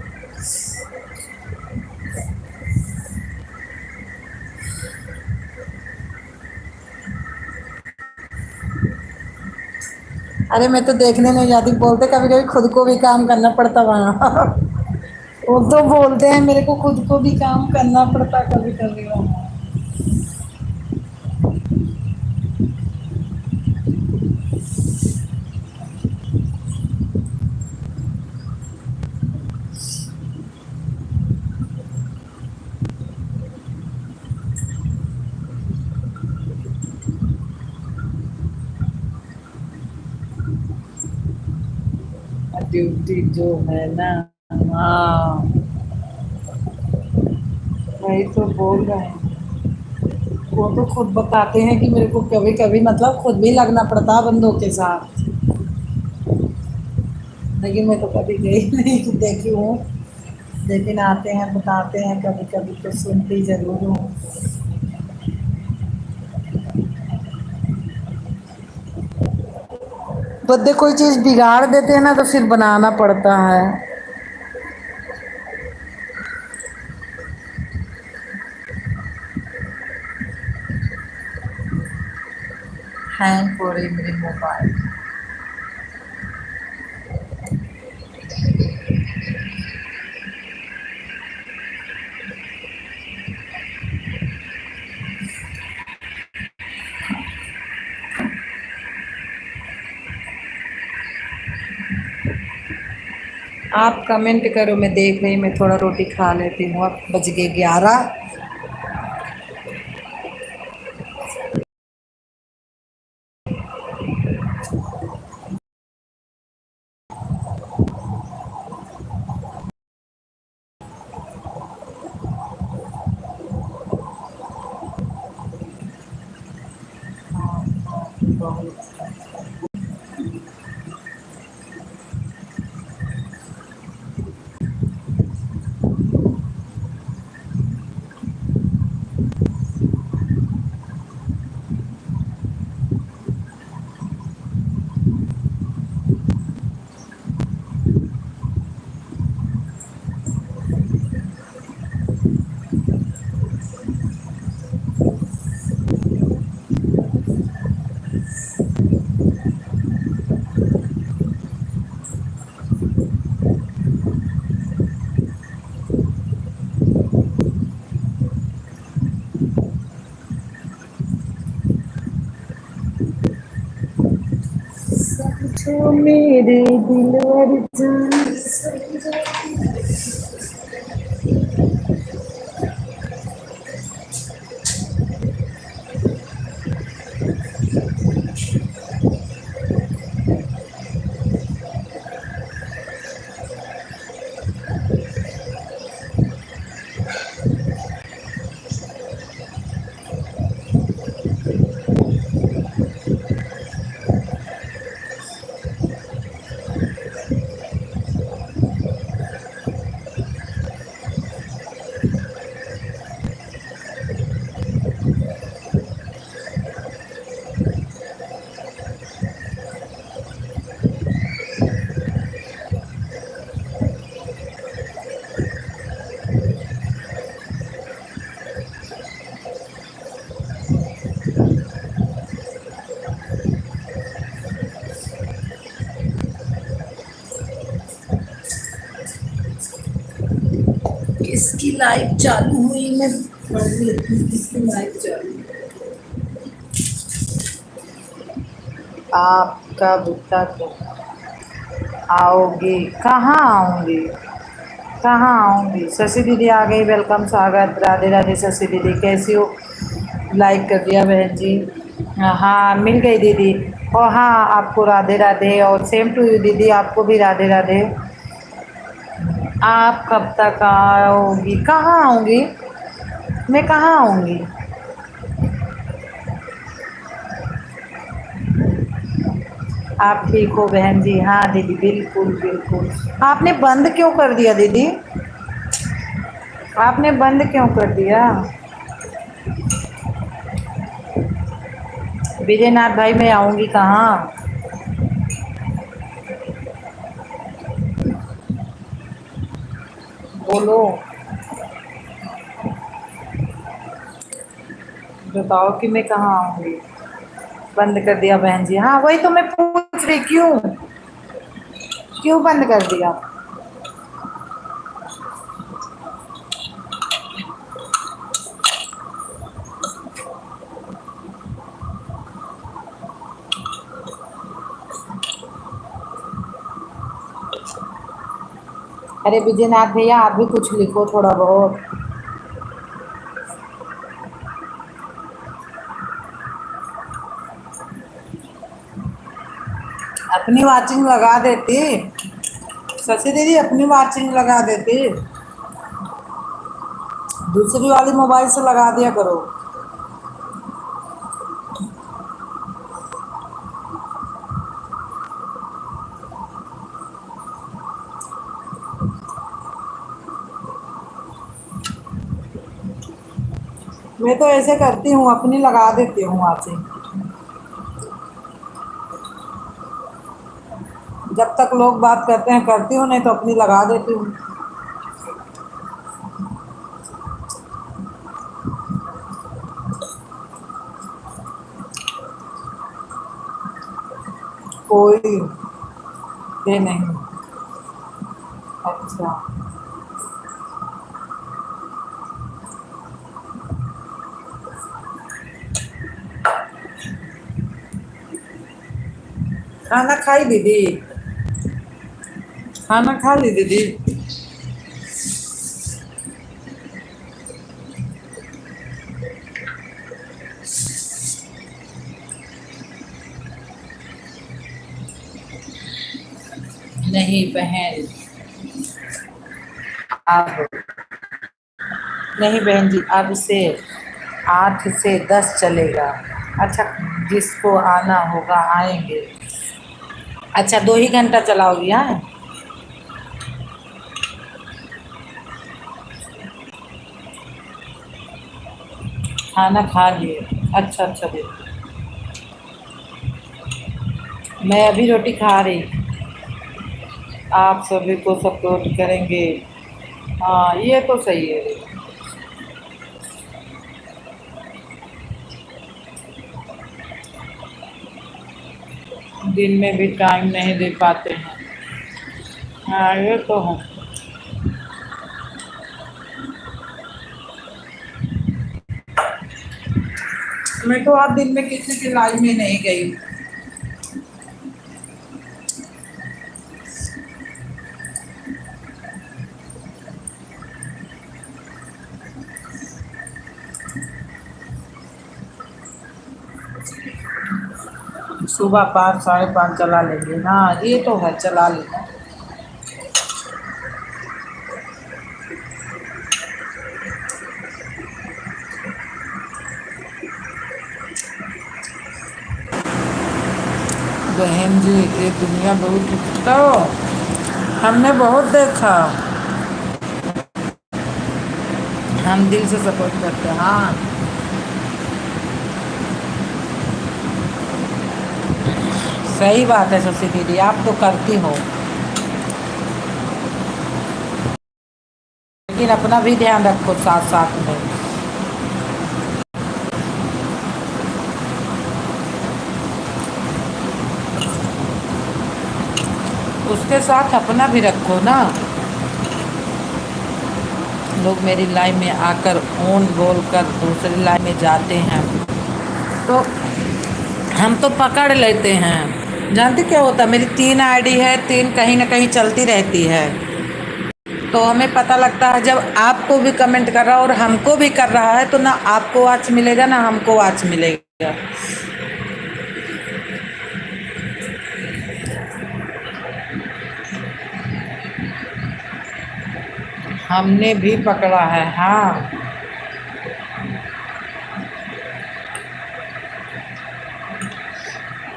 अरे मैं तो देखने नहीं जाती, बोलते कभी कभी खुद को भी काम करना पड़ता वहाँ। वो तो बोलते हैं मेरे को खुद को भी काम करना पड़ता कभी कभी वहाँ। ड्यूटी जो है ना, हाँ, वही तो बोल रहे हैं। वो तो खुद बताते हैं कि मेरे को कभी कभी मतलब खुद भी लगना पड़ता है बंदों के साथ, लेकिन मैं तो कभी गई नहीं कि देखी हूँ। लेकिन आते हैं बताते हैं, कभी कभी तो सुनती जरूर हूँ। बंदे कोई चीज़ बिगाड़ देते हैं ना, तो फिर बनाना पड़ता है। हैंग हो रही मेरी मोबाइल। आप कमेंट करो, मैं देख रही, मैं थोड़ा रोटी खा लेती हूँ, अब बज गए 11। समझो मेरे दिलवर जान, किसकी लाइव चालू हुई, मैं पढ़ लेती हूँ किसकी लाइव चालू। आप कब तक आओगी? कहाँ आऊँगी, कहाँ आऊँगी? शशि दीदी आ गई, वेलकम, स्वागत, राधे राधे। शशि दीदी कैसी हो? लाइक कर दिया बहन जी। हाँ मिल गई दीदी। और हाँ आपको राधे राधे, और सेम टू यू दीदी, आपको भी राधे राधे। आप कब तक आओगी? कहाँ आऊँगी? मैं कहाँ आऊँगी? आप ठीक हो बहन जी? हाँ दीदी बिल्कुल बिल्कुल। आपने बंद क्यों कर दिया दीदी? आपने बंद क्यों कर दिया? विजयनाथ भाई मैं आऊँगी कहाँ? बोलो, बताओ कि मैं कहाँ आऊँगी। बंद कर दिया बहन जी? हाँ वही तो मैं पूछ रही, क्यों क्यों बंद कर दिया? अरे विजयनाथ भैया आप भी कुछ लिखो थोड़ा बहुत। अपनी वाचिंग लगा देती शशि दीदी, अपनी वाचिंग लगा देती, दूसरी वाली मोबाइल से लगा दिया करो। मैं तो ऐसे करती हूँ, अपनी लगा देती हूँ वाचिंग। जब तक लोग बात करते हैं करती हूँ, नहीं तो अपनी लगा देती हूँ। कोई ये नहीं। अच्छा खाना खाई दीदी? खाना खा ली दीदी? नहीं बहन, अब नहीं बहन जी, अब से 8 से 10 चलेगा। अच्छा जिसको आना होगा आएंगे। अच्छा 2 ही घंटा चलाओगी? हाँ खाना खा लिए? अच्छा अच्छा दीदी, मैं अभी रोटी खा रही। आप सभी को सपोर्ट करेंगे। हाँ ये तो सही है। दिन में भी टाइम नहीं दे पाते हैं। हाँ ये तो है। मैं तो आज दिन में किसी की लाइव में नहीं गई। सुबह 5 5:30 चला लेंगे। हाँ ये तो है, चला लेंगे। बहन जी ये दुनिया बहुत, तो हमने बहुत देखा, हम दिल से सपोर्ट करते हैं। हाँ सही बात है शशि दीदी, आप तो करती हो, लेकिन अपना भी ध्यान रखो साथ साथ में। उसके साथ अपना भी रखो ना। लोग मेरी लाइफ में आकर ओन बोल कर दूसरी लाइफ में जाते हैं, तो हम तो पकड़ लेते हैं। जानते क्या होता है, मेरी 3 आईडी है, 3 कहीं ना कहीं चलती रहती है, तो हमें पता लगता है जब आपको भी कमेंट कर रहा है और हमको भी कर रहा है तो ना आपको वॉच मिलेगा ना हमको वॉच मिलेगा। हमने भी पकड़ा है, हाँ।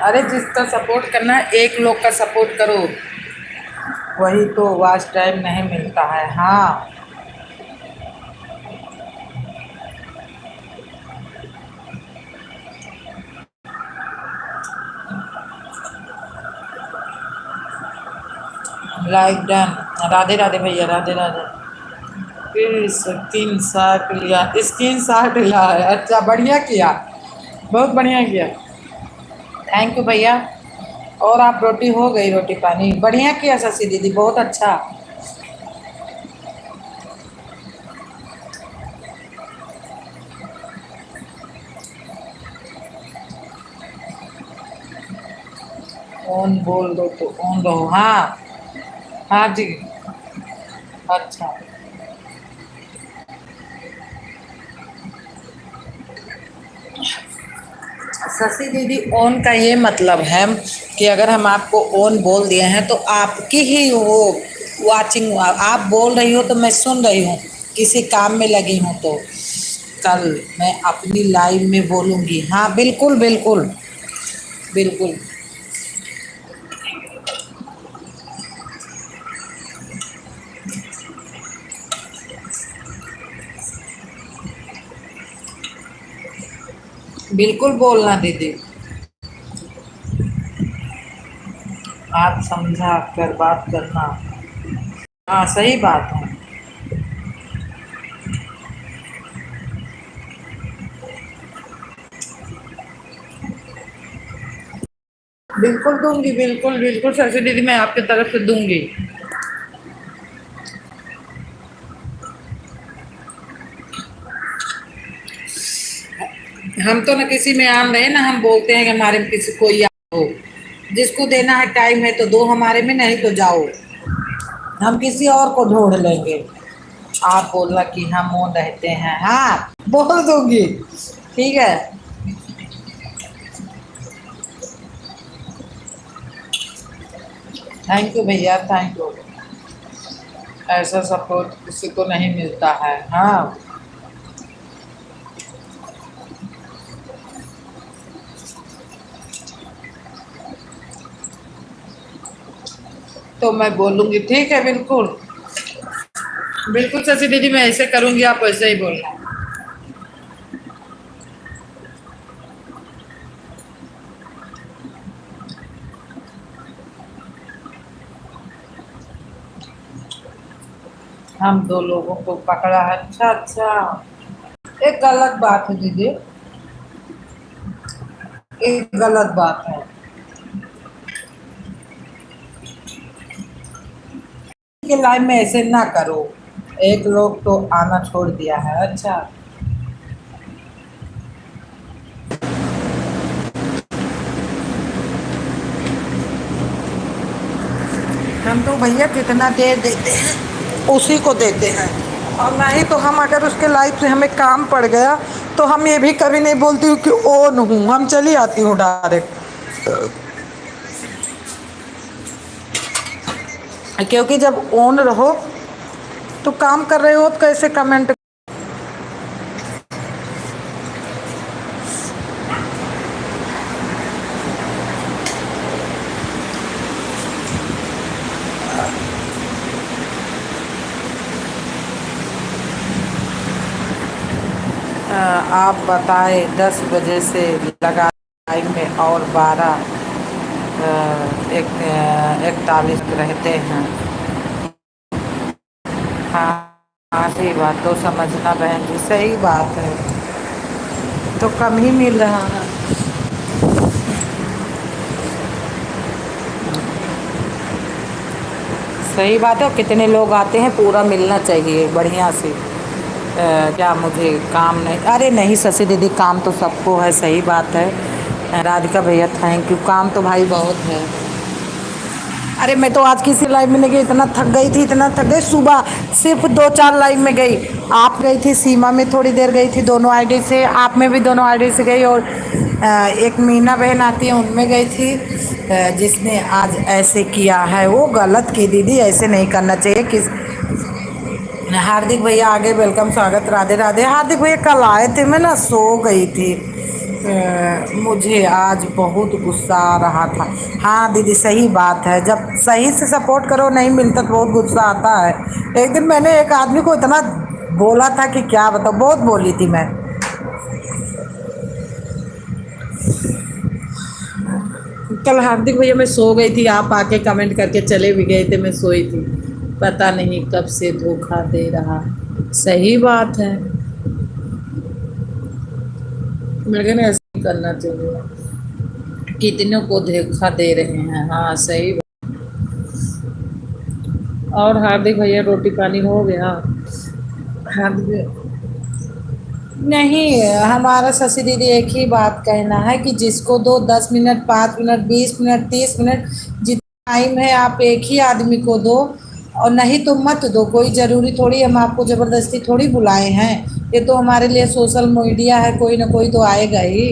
अरे जिसका सपोर्ट करना है, एक लोग का सपोर्ट करो, वही तो वॉच टाइम नहीं मिलता है, हाँ। Like done. राधे राधे भैया, राधे राधे। फिर स्क्रीन शॉट लिया, स्क्रीन शॉट लिया है, अच्छा बढ़िया किया, बहुत बढ़िया किया, थैंक यू भैया। और आप रोटी हो गई, रोटी पानी बढ़िया किया शशि दीदी, बहुत अच्छा। ऑन बोल दो तो ऑन रहो, हाँ हाँ जी। अच्छा शशि दीदी, ऑन का ये मतलब है कि अगर हम आपको ऑन बोल दिए हैं तो आपकी ही वो वाचिंग, आप बोल रही हो तो मैं सुन रही हूँ, किसी काम में लगी हूँ तो कल मैं अपनी लाइव में बोलूँगी, हाँ बिल्कुल बिल्कुल बिल्कुल। बिल्कुल बोलना दीदी, आप समझा कर बात करना, हाँ सही बात है। बिल्कुल दूंगी, बिल्कुल बिल्कुल शशि दीदी, मैं आपकी तरफ से दूंगी। हम तो न किसी में आन रहे ना, हम बोलते हैं कि हमारे में किसी कोई हो, जिसको देना है टाइम है तो दो हमारे में, नहीं तो जाओ, हम किसी और को ढूंढ लेंगे। आप बोलना कि हम वो रहते हैं, हाँ बोल दूंगी, ठीक है। थैंक यू भैया, थैंक यू। ऐसा सपोर्ट किसी को नहीं मिलता है, हाँ। तो मैं बोलूंगी, ठीक है, बिल्कुल बिल्कुल शशि दीदी, मैं ऐसे करूंगी, आप वैसे ही बोलना। हम 2 लोगों को पकड़ा है, अच्छा अच्छा। एक गलत बात है दीदी, एक गलत बात है कि लाइव में ऐसे ना करो, एक लोग तो आना छोड़ दिया है, अच्छा। हम तो भैया कितना देर देते हैं उसी को देते हैं, और नहीं तो हम अगर उसके लाइफ से हमें काम पड़ गया तो हम ये भी कभी नहीं बोलती हूँ कि ऑन हूँ, हम चली आती हूँ डायरेक्ट, क्योंकि जब ऑन रहो तो काम कर रहे हो तो कैसे कमेंट। आप बताए 10 बजे से लगा लाइव में और 12:41 रहते हैं, हाँ हाँ सही बात, तो समझना बहन जी, सही बात है, तो कम ही मिल रहा है। सही बात है, और कितने लोग आते हैं, पूरा मिलना चाहिए बढ़िया से। क्या मुझे काम नहीं, अरे नहीं शशि दीदी, काम तो सबको है, सही बात है, राधिका भैया थैंक यू। काम तो भाई बहुत है। अरे मैं तो आज किसी लाइव में नहीं गई, इतना थक गई थी, इतना थक गई। सुबह सिर्फ 2-4 लाइव में गई। आप गई थी, सीमा में थोड़ी देर गई थी, दोनों आईडी से। आप में भी दोनों आईडी से गई। और एक मीना बहन आती है, उनमें गई थी। जिसने आज ऐसे किया है वो गलत की दीदी, ऐसे नहीं करना चाहिए। किस हार्दिक भैया आगे वेलकम, स्वागत, राधे राधे। हार्दिक भैया कल आए थे, मैं ना सो गई थी। मुझे आज बहुत गुस्सा आ रहा था। हाँ दीदी सही बात है, जब सही से सपोर्ट करो नहीं मिलता तो बहुत गुस्सा आता है। एक दिन मैंने एक आदमी को इतना बोला था कि क्या बताओ, बहुत बोली थी मैं। कल हार्दिक भैया मैं सो गई थी, आप आके कमेंट करके चले भी गए थे, मैं सोई थी। पता नहीं कब से धोखा दे रहा। सही बात है, मेरे को ऐसे नहीं करना चाहिए। कितनों को धोखा दे रहे हैं। हाँ सही बात। और हार्दिक भैया रोटी पानी हो गया? हार्दिक नहीं, हमारा शशि दीदी एक ही बात कहना है कि जिसको दो 10 मिनट, 5 मिनट, 20 मिनट, 30 मिनट, जितना टाइम है आप एक ही आदमी को दो, और नहीं तो मत दो। कोई ज़रूरी थोड़ी हम आपको ज़बरदस्ती थोड़ी बुलाए हैं। ये तो हमारे लिए सोशल मीडिया है, कोई ना कोई तो आएगा ही।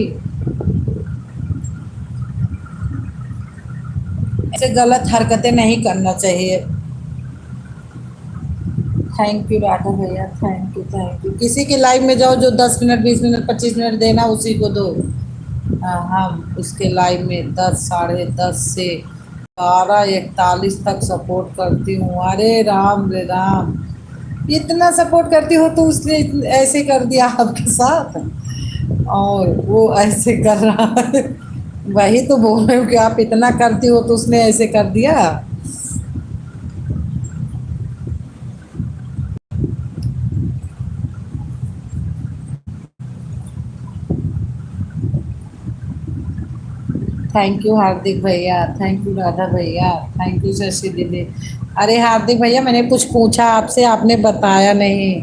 ऐसे गलत हरकतें नहीं करना चाहिए। थैंक यू राधा भैया, थैंक यू थैंक यू। किसी की लाइव में जाओ जो 10 मिनट, 20 मिनट, 25 मिनट देना, उसी को दो। हम उसके लाइव में 10, साढ़े 10 से 12:41 तक सपोर्ट करती हूँ। अरे राम रे राम, इतना सपोर्ट करती हो तो उसने ऐसे कर दिया आपके साथ, और वो ऐसे कर रहा है। वही तो बोल रही हूँ कि आप इतना करती हो तो उसने ऐसे कर दिया। थैंक यू हार्दिक भैया, थैंक यू राधा भैया, थैंक यू शशि दीदी। अरे हार्दिक भैया मैंने कुछ पूछा आपसे, आपने बताया नहीं।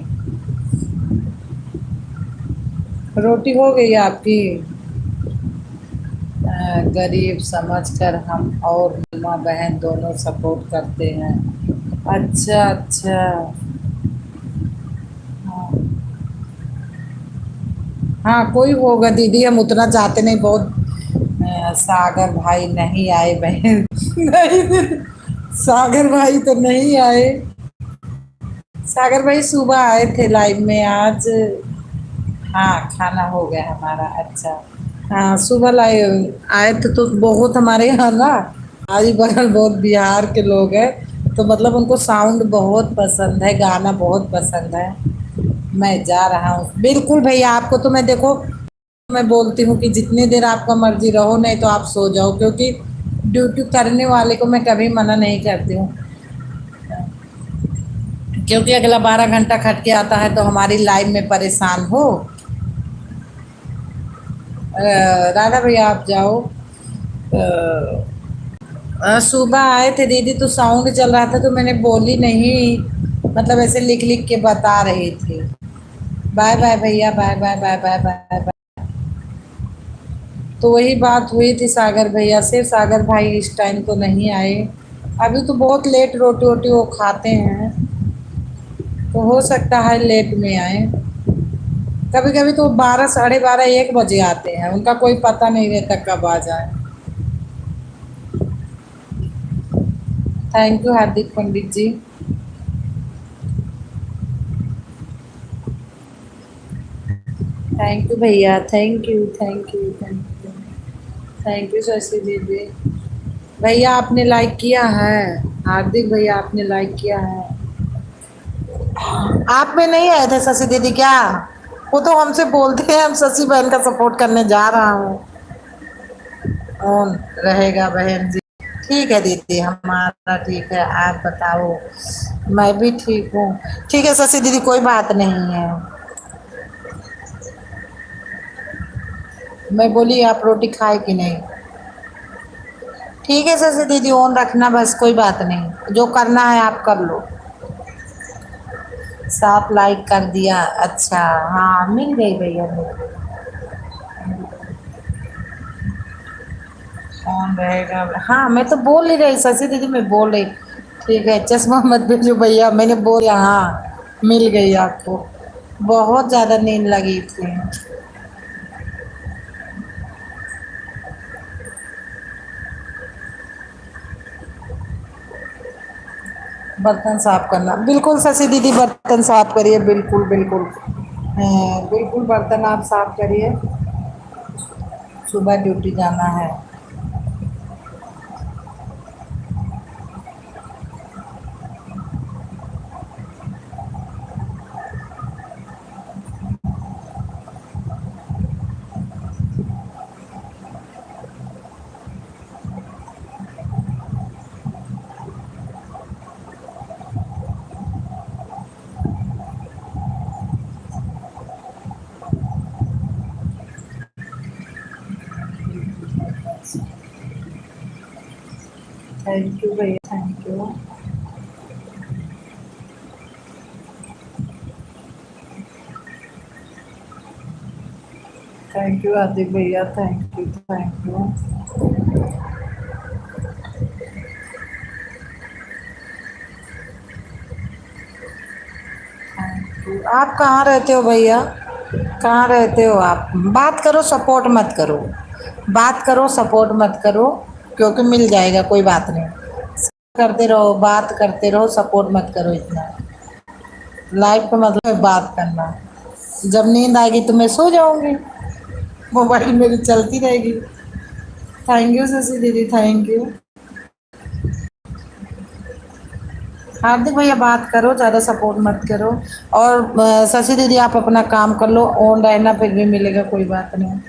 रोटी हो गई आपकी? गरीब समझकर हम और माँ बहन दोनों सपोर्ट करते हैं। अच्छा अच्छा। हाँ हाँ, कोई होगा दीदी, हम उतना चाहते नहीं। बहुत सागर भाई नहीं आए बहन। नहीं, सागर भाई तो नहीं आए। सागर भाई सुबह आए थे लाइव में आज। हाँ खाना हो गया हमारा। अच्छा हाँ, सुबह लाइव आए थे तो बहुत हमारे यहाँ ना हमारी बगल बहुत बिहार के लोग हैं, तो मतलब उनको साउंड बहुत पसंद है, गाना बहुत पसंद है। मैं जा रहा हूँ बिल्कुल भैया। आपको तो मैं देखो, मैं बोलती हूँ कि जितनी देर आपका मर्जी रहो, नहीं तो आप सो जाओ, क्योंकि ड्यूटी करने वाले को मैं कभी मना नहीं करती हूँ। क्योंकि अगला 12 घंटा खट के आता है तो हमारी लाइफ में परेशान हो। राधा भैया आप जाओ। सुबह आए थे दीदी तो साउंड चल रहा था तो मैंने बोली नहीं, मतलब ऐसे लिख लिख के बता रही थी। बाय बाय भैया, bye bye bye bye bye bye. तो वही बात हुई थी सागर भैया से। सागर भाई इस टाइम तो नहीं आए, अभी तो बहुत लेट रोटी वोटी वो खाते हैं, तो हो सकता है लेट में आए। कभी कभी तो 12, साढ़े 12, 1 बजे आते हैं, उनका कोई पता नहीं रहता कब आ जाए। Thank you Hardik Pandit ji. Thank you भैया, thank you thank you thank you. Thank you Shashi दीदी। भैया आपने लाइक किया है? हार्दिक भैया आपने लाइक किया है? आप में नहीं आए थे शशि दीदी क्या? वो तो हमसे बोलते हैं हम शशि बहन का सपोर्ट करने जा रहा हूँ। कौन रहेगा बहन जी? ठीक है दीदी, हमारा ठीक है, आप बताओ। मैं भी ठीक हूँ। ठीक है शशि दीदी, कोई बात नहीं है। मैं बोली आप रोटी खाए कि नहीं? ठीक है शशि दीदी, ऑन रखना बस, कोई बात नहीं, जो करना है आप कर लो। 7 लाइक कर दिया, अच्छा हाँ मिल गई भैया, मिल गई। कौन रहेगा। हाँ मैं तो बोल ही रही शशि दीदी, मैं बोल रही ठीक है चश्मा मत भेजो भैया, मैंने बोल हाँ मिल गई आपको। बहुत ज़्यादा नींद लगी थी। बर्तन साफ करना बिल्कुल शशि दीदी, बर्तन साफ करिए बिल्कुल बिल्कुल। बिल्कुल बर्तन आप साफ करिए, सुबह ड्यूटी जाना है। थैंक यू भैया, thank you. Thank you Aditya भैया, थैंक यू थैंक यू। आप कहाँ रहते हो भैया, कहाँ रहते हो आप? बात करो सपोर्ट मत करो, बात करो सपोर्ट मत करो, क्योंकि मिल जाएगा कोई बात नहीं। करते रहो, बात करते रहो, सपोर्ट मत करो इतना। लाइफ का मतलब है बात करना। जब नींद आएगी तो मैं सो जाऊंगी, मोबाइल मेरी चलती रहेगी। थैंक यू शशि दीदी, थैंक यू। हार्दिक भैया बात करो, ज़्यादा सपोर्ट मत करो। और शशि दीदी आप अपना काम कर लो, ऑन रहना, फिर भी मिलेगा कोई बात नहीं।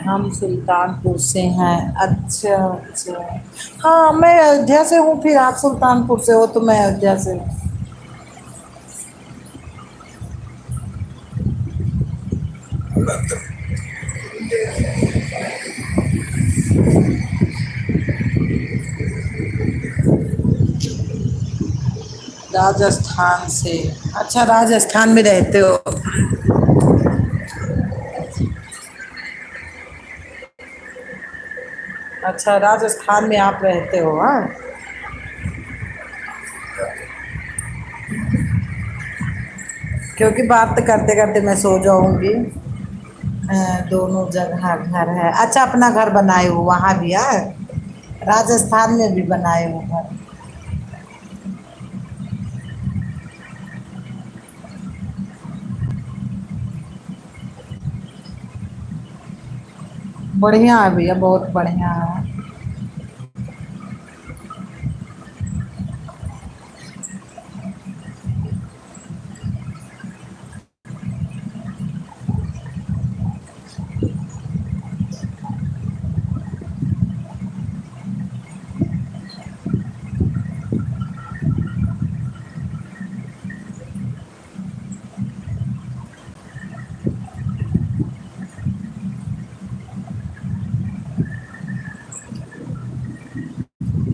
हम सुल्तानपुर से हैं। अच्छा अच्छा। हाँ मैं अयोध्या से हूँ, फिर आप सुल्तानपुर से हो तो मैं अयोध्या से हूँ। राजस्थान से। अच्छा राजस्थान में रहते हो। अच्छा राजस्थान में आप रहते हो, हाँ। क्योंकि बात करते करते मैं सो जाऊंगी। दोनों जगह घर है। अच्छा अपना घर बनाए हो वहाँ भी है, राजस्थान में भी बनाए हो घर। बढ़िया है भैया, बहुत बढ़िया है।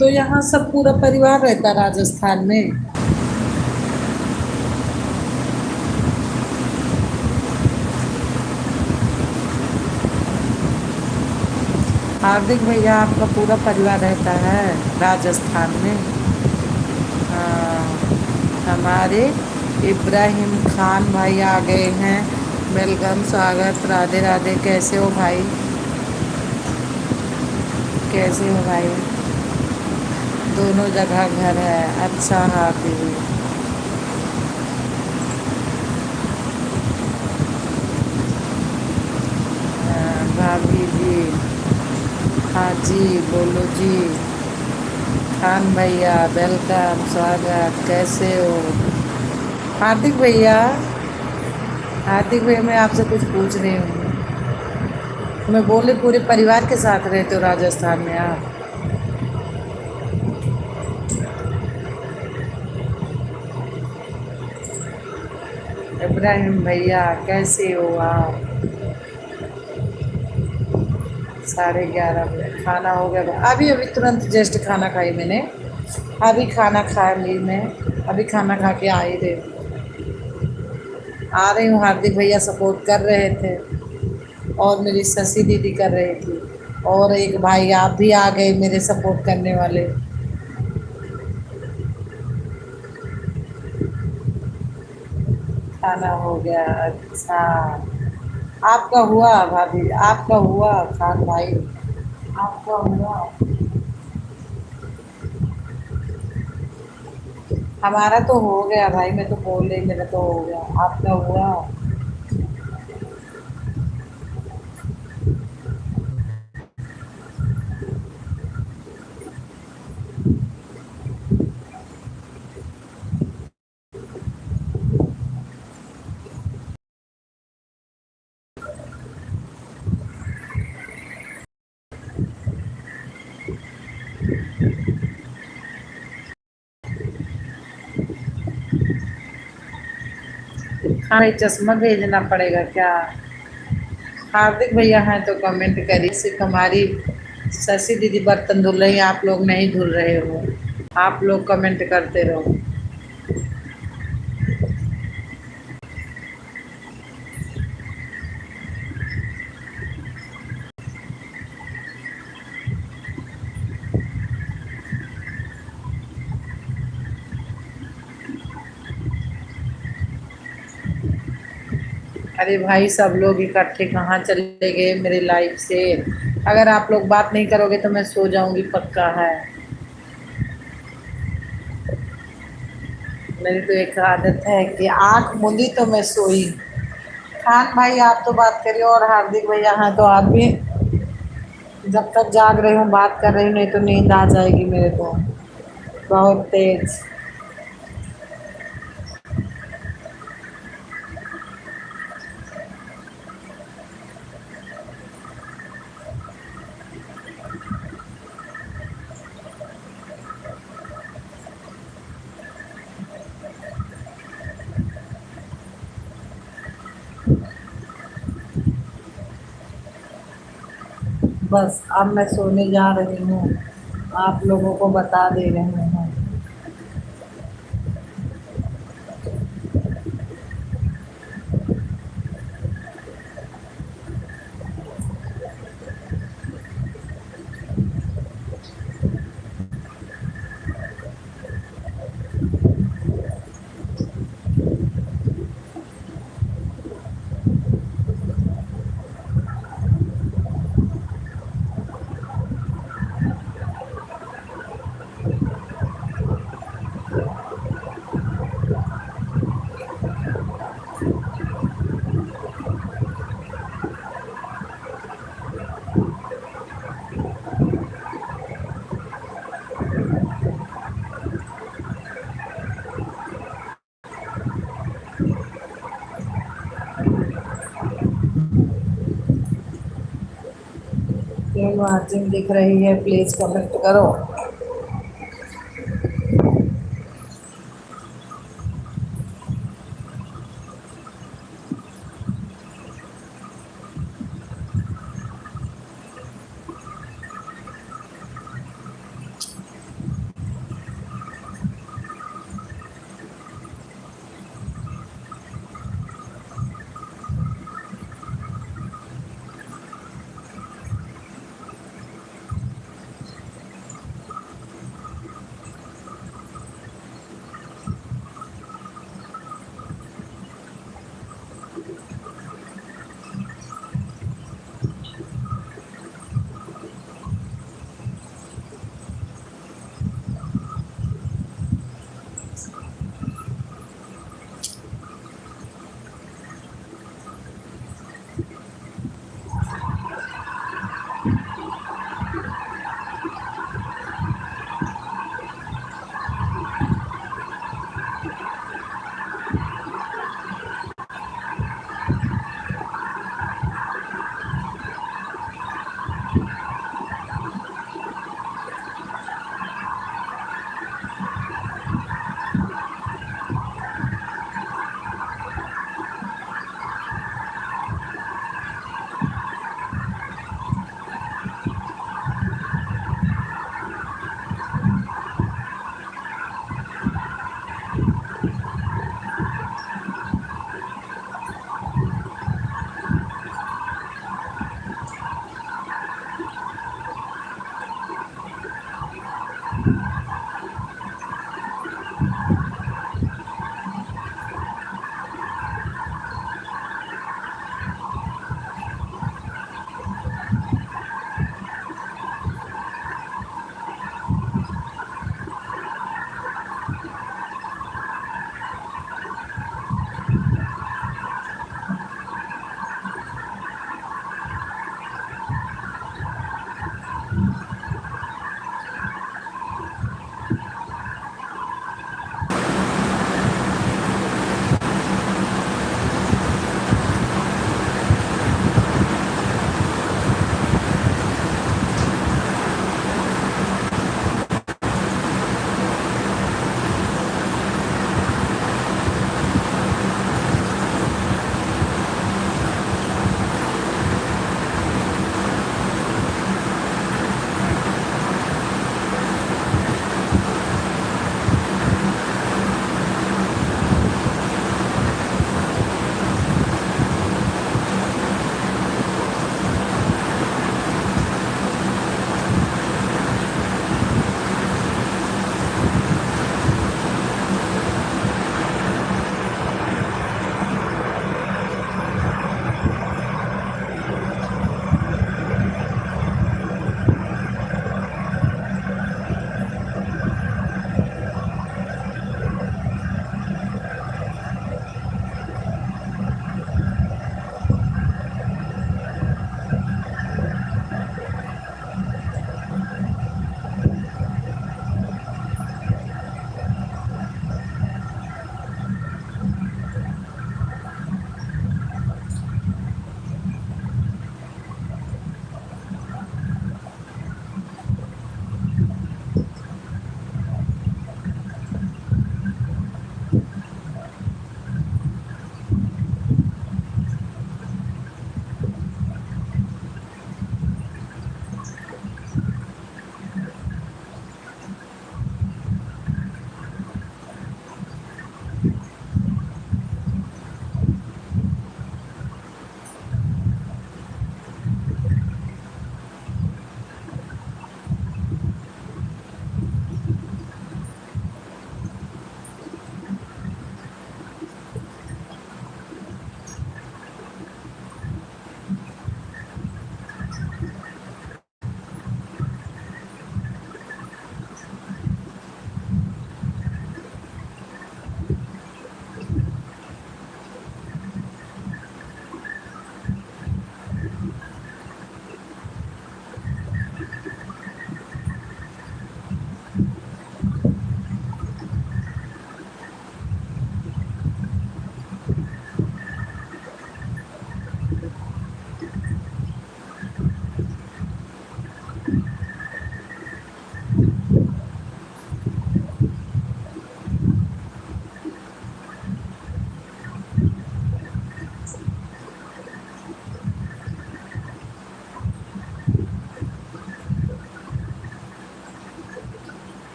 तो यहाँ सब पूरा परिवार रहता है राजस्थान में। हार्दिक भैया आपका पूरा परिवार रहता है राजस्थान में। हाँ, हमारे इब्राहिम खान भाई आ गए हैं। वेलकम, स्वागत, राधे राधे। कैसे हो भाई, कैसे हो भाई? दोनों जगह घर है। अच्छा हार्दिक। भाभी जी, हाँ जी बोलो जी। खान भैया वेलकम, स्वागत, कैसे हो? हार्दिक भैया, हार्दिक भैया मैं आपसे कुछ पूछ रही हूँ। मैं बोले पूरे परिवार के साथ रहते हो राजस्थान में आप? इब्राहिम भैया कैसे हो आप? 11:30 खाना हो गया? अभी अभी तुरंत जस्ट खाना खाई मैंने। अभी खाना खा ली मैं। अभी खाना खा के आ ही रही आ रही हूँ। हार्दिक भैया सपोर्ट कर रहे थे और मेरी शशि दीदी कर रही थी और एक भाई आप भी आ गए मेरे सपोर्ट करने वाले। खाना हो गया? अच्छा, आपका हुआ भाभी? आपका हुआ खान भाई? आपका हुआ? हमारा तो हो गया भाई, मैं तो बोल रही मेरा तो हो गया। आपका हुआ? हाँ, चश्मा भेजना पड़ेगा क्या? हार्दिक भैया हैं तो कमेंट करिए। सिर्फ हमारी शशि दीदी बर्तन धुल रही हैं, आप लोग नहीं धुल रहे हो। आप लोग कमेंट करते रहो। अरे भाई, सब लोग इकट्ठे कहाँ चले गए मेरे लाइफ से? अगर आप लोग बात नहीं करोगे तो मैं सो जाऊंगी, पक्का है। मेरी तो एक आदत है कि आंख मूंदी तो मैं सोई। खान भाई आप तो बात करिए और हार्दिक भैया हैं तो आप भी जब तक जाग रही हूँ बात कर रही हूँ, नहीं तो नींद आ जाएगी मेरे को बहुत तेज। बस अब मैं सोने जा रही हूँ, आप लोगों को बता दे रही हूँ। क्यों वाचिंग दिख रही है? प्लीज कमेंट करो।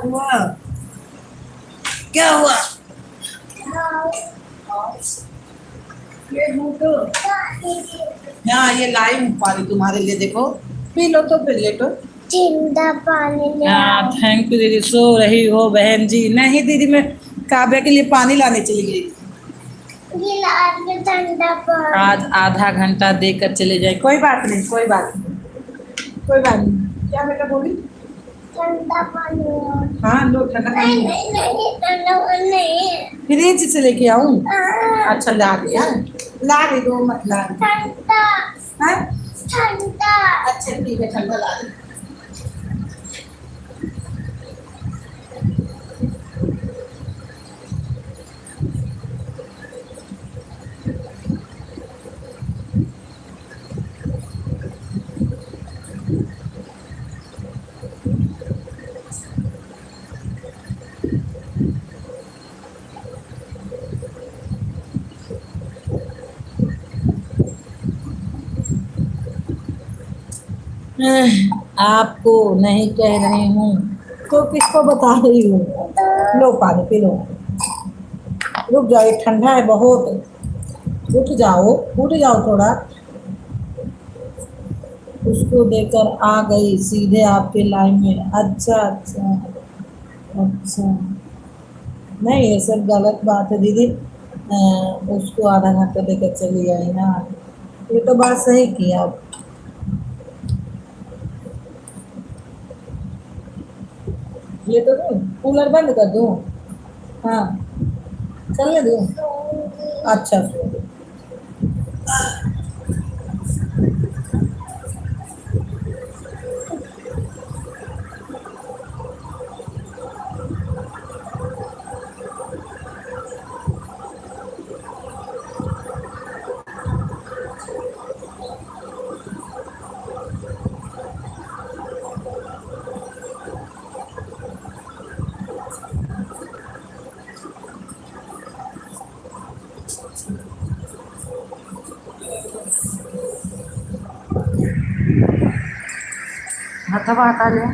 हुआ? क्या हुआ? ये हूँ तो हाँ, ये लाई हूँ पानी तुम्हारे लिए, देखो पी लो तो फिर लेटो। ठंडा पानी ले हाँ आओ। थैंक यू दीदी, सो रही हो बहन जी? नहीं दीदी, मैं काव्या के लिए पानी लाने चली गई। गिलास में ठंडा पानी। आज आधा घंटा देकर चले जाए, कोई बात नहीं, कोई बात नहीं, कोई बात नहीं। क्या बेटा बोली? ठंडा पानी ले आओ। हाँ लो ठंडा नहीं पानी। नहीं नहीं, ठंडा पानी नहीं है। फ्रिज से लेके आऊं? हाँ, अच्छा ला दिया, ला रही दो, मत ला रही। ठंडा हाँ? ठंडा। अच्छा ठीक है, ठंडा ला रही। आपको नहीं कह रही हूँ तो किसको बता रही हूँ? लो पानी पी लो। रुक जाओ, ये ठंडा है बहुत। उठ जाओ थोड़ा। उसको देकर आ गई सीधे आपके लाइन में। अच्छा अच्छा अच्छा, नहीं ये सब गलत बात है दीदी। उसको आधा घंटा देकर चली आई ना, ये तो बात सही की आप। ये तो दूँ, कूलर बंद कर दूँ? हाँ चलने दूँ? अच्छा सो। हथवा हटा लिया।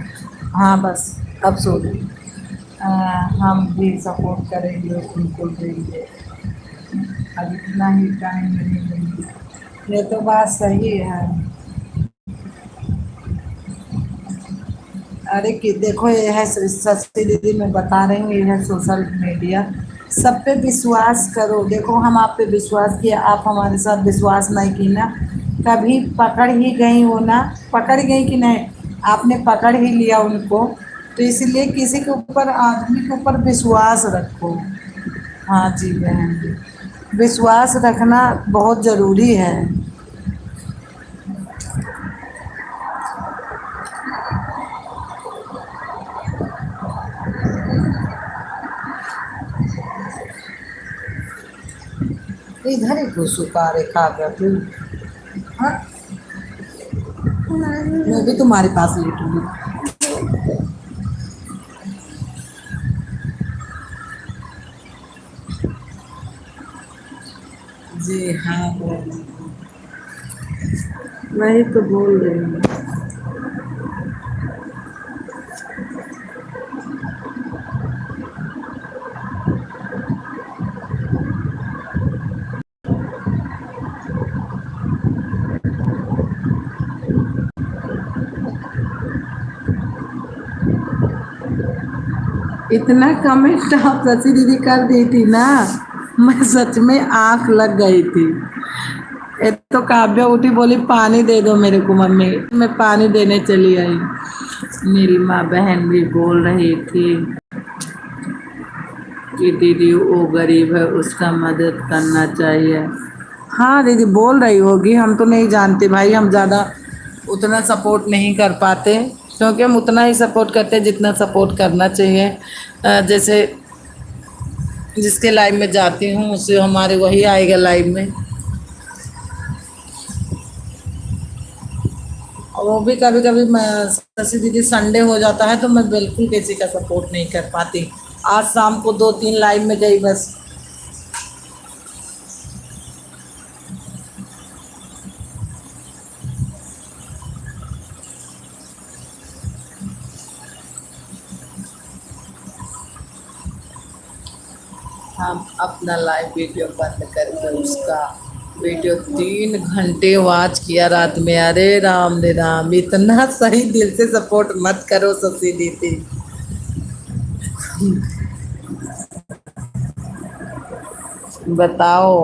हाँ बस, अब सो गई। हम भी सपोर्ट करेंगे, बिल्कुल देंगे। अब इतना ही टाइम नहीं देंगे, ये तो बात सही है। अरे कि देखो, ये है सस्ती दीदी, मैं बता रही हूँ, ये है सोशल मीडिया। सब पे विश्वास करो। देखो हम आप पे विश्वास किया, आप हमारे साथ विश्वास नहीं की ना, कभी पकड़ ही गई हो ना। पकड़ गई कि नहीं? आपने पकड़ ही लिया उनको, तो इसलिए किसी के ऊपर, आदमी के ऊपर विश्वास रखो। हाँ जी बहन जी, विश्वास रखना बहुत ज़रूरी है। इधर ही घुसू का रेखा कर तू। हाँ, मैं भी तुम्हारे पास लेटूंगी। जी हाँ बहन जी, वही तो बोल रही हूँ। इतना कमेंट आप शशि दीदी कर दी थी ना, मैं सच में आंख लग गई थी। एक तो काव्या उठी, बोली पानी दे दो मेरे को मम्मी, मैं पानी देने चली आई। मेरी माँ बहन भी बोल रही थी कि दीदी वो गरीब है, उसका मदद करना चाहिए। हाँ दीदी बोल रही होगी, हम तो नहीं जानते भाई, हम ज़्यादा उतना सपोर्ट नहीं कर पाते, क्योंकि हम उतना ही सपोर्ट करते हैं जितना सपोर्ट करना चाहिए। जैसे जिसके लाइव में जाती हूँ उससे हमारे वही आएगा लाइव में। और वो भी कभी कभी मैं, शशि दीदी संडे हो जाता है तो मैं बिल्कुल किसी का सपोर्ट नहीं कर पाती। आज शाम को 2-3 लाइव में गई बस। हम अपना लाइव वीडियो बंद करके उसका वीडियो 3 घंटे वॉच किया रात में। अरे राम रे राम, इतना सही दिल से सपोर्ट मत करो शशि दीदी। बताओ।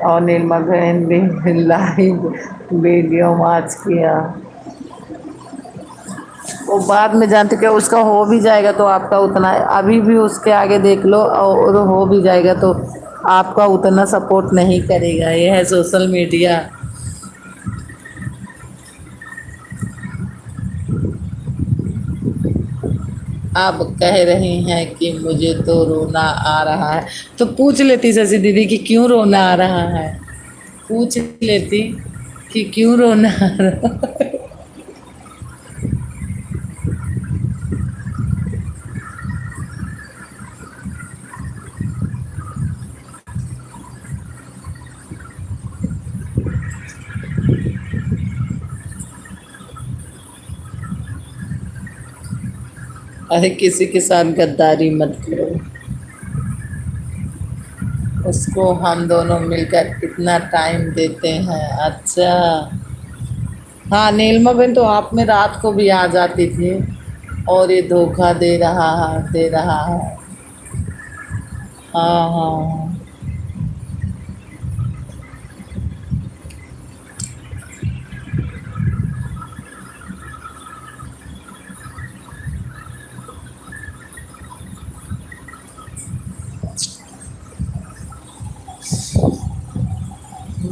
और नीलमा बहन भी लाइव वीडियो वॉच किया। वो बाद में जानते क्या, उसका हो भी जाएगा तो आपका उतना, अभी भी उसके आगे देख लो और हो भी जाएगा तो आपका उतना सपोर्ट नहीं करेगा। ये है सोशल मीडिया। आप कह रही हैं कि मुझे तो रोना आ रहा है, तो पूछ लेती शशि दीदी कि क्यों रोना आ रहा है। पूछ लेती कि क्यों रोना आ रहा है। अरे किसी के साथ गद्दारी मत करो। उसको हम दोनों मिलकर कितना टाइम देते हैं। अच्छा। हाँ नीलमा बहन, तो आप में रात को भी आ जाती थी और ये धोखा दे रहा है, दे रहा है। हाँ हाँ।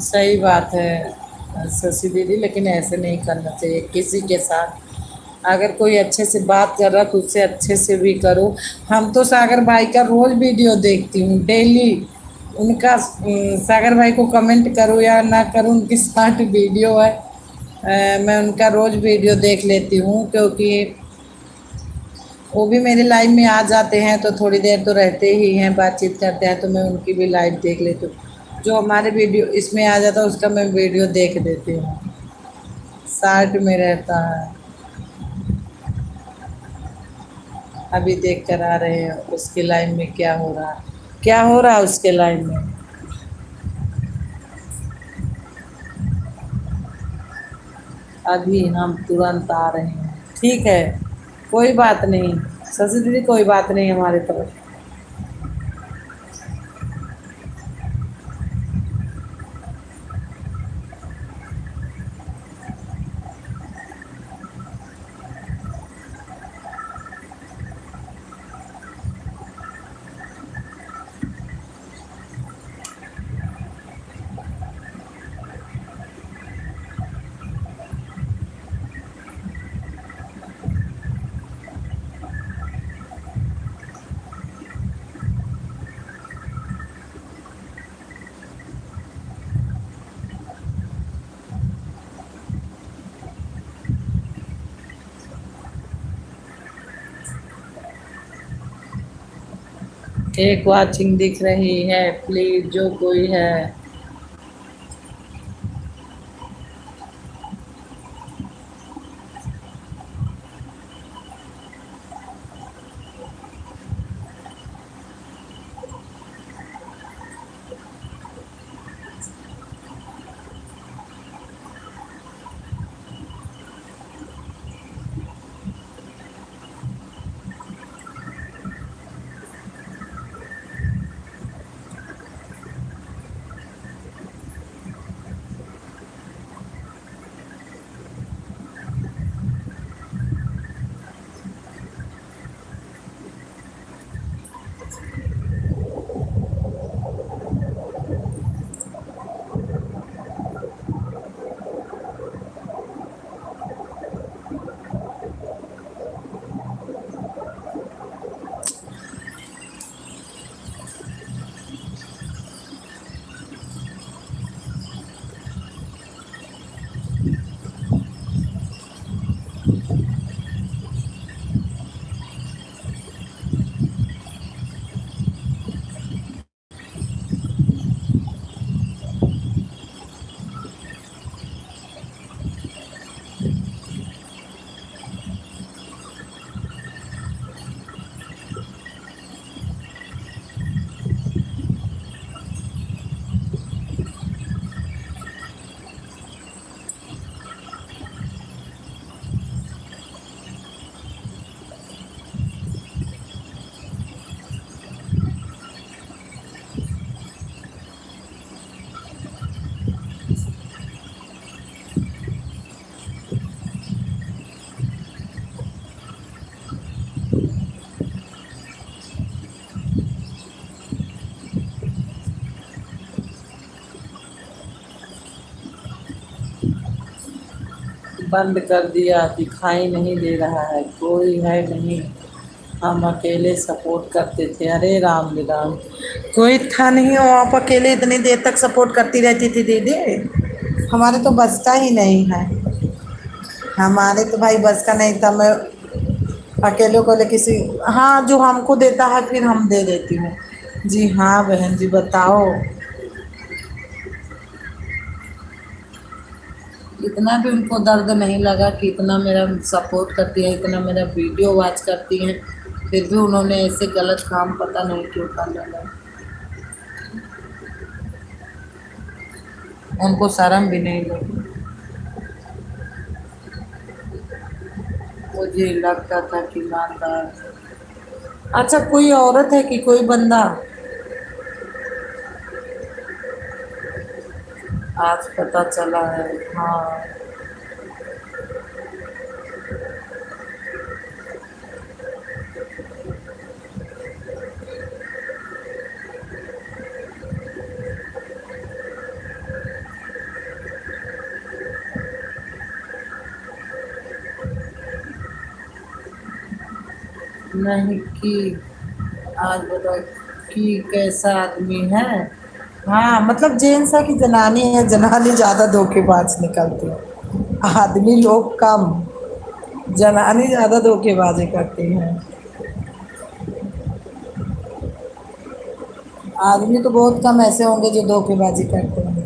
सही बात है शशि दीदी, लेकिन ऐसे नहीं करना चाहिए किसी के साथ। अगर कोई अच्छे से बात कर रहा तो उससे अच्छे से भी करो। हम तो सागर भाई का रोज वीडियो देखती हूँ, डेली उनका। सागर भाई को कमेंट करूँ या ना करूँ, उनकी 60 वीडियो है। मैं उनका रोज वीडियो देख लेती हूँ, क्योंकि वो भी मेरे लाइव में आ जाते हैं तो थोड़ी देर तो रहते ही हैं, बातचीत करते हैं, तो मैं उनकी भी लाइव देख लेती हूँ। जो हमारे वीडियो इसमें आ जाता है उसका मैं वीडियो देख देती हूँ, 60 में रहता है। अभी देख कर आ रहे हैं उसके लाइव में क्या हो रहा है, क्या हो रहा है उसके लाइव में। अभी हम तुरंत आ रहे हैं। ठीक है, कोई बात नहीं शशि दीदी, कोई बात नहीं हमारे तरफ। एक वॉचिंग दिख रही है, प्लीज जो कोई है। बंद कर दिया, दिखाई नहीं दे रहा है, कोई है नहीं, हम अकेले सपोर्ट करते थे। अरे राम रे राम, कोई था नहीं और आप अकेले इतनी देर तक सपोर्ट करती रहती थी दीदी। हमारे तो बस का ही नहीं है, हमारे तो भाई बस का नहीं था। मैं अकेले को ले किसी, हाँ जो हमको देता है फिर हम दे देती हूँ। जी हाँ बहन जी बताओ। इतना भी उनको दर्द नहीं लगा कि इतना मेरा सपोर्ट करती है, इतना मेरा वीडियो वॉच करती हैं, फिर भी उन्होंने ऐसे गलत काम पता नहीं क्यों कर डाला। उनको शर्म भी नहीं लगी। मुझे लगता था कि ईमानदार। अच्छा कोई औरत है कि कोई बंदा? आज पता चला है। हाँ नहीं कि आज बताओ कि कैसा आदमी है। हाँ मतलब जेंट्स है कि जनानी है, जनानी ज़्यादा धोखेबाज निकलती है, आदमी लोग कम, जनानी ज़्यादा धोखेबाजी करती है। आदमी तो बहुत कम ऐसे होंगे जो धोखेबाजी करते हैं।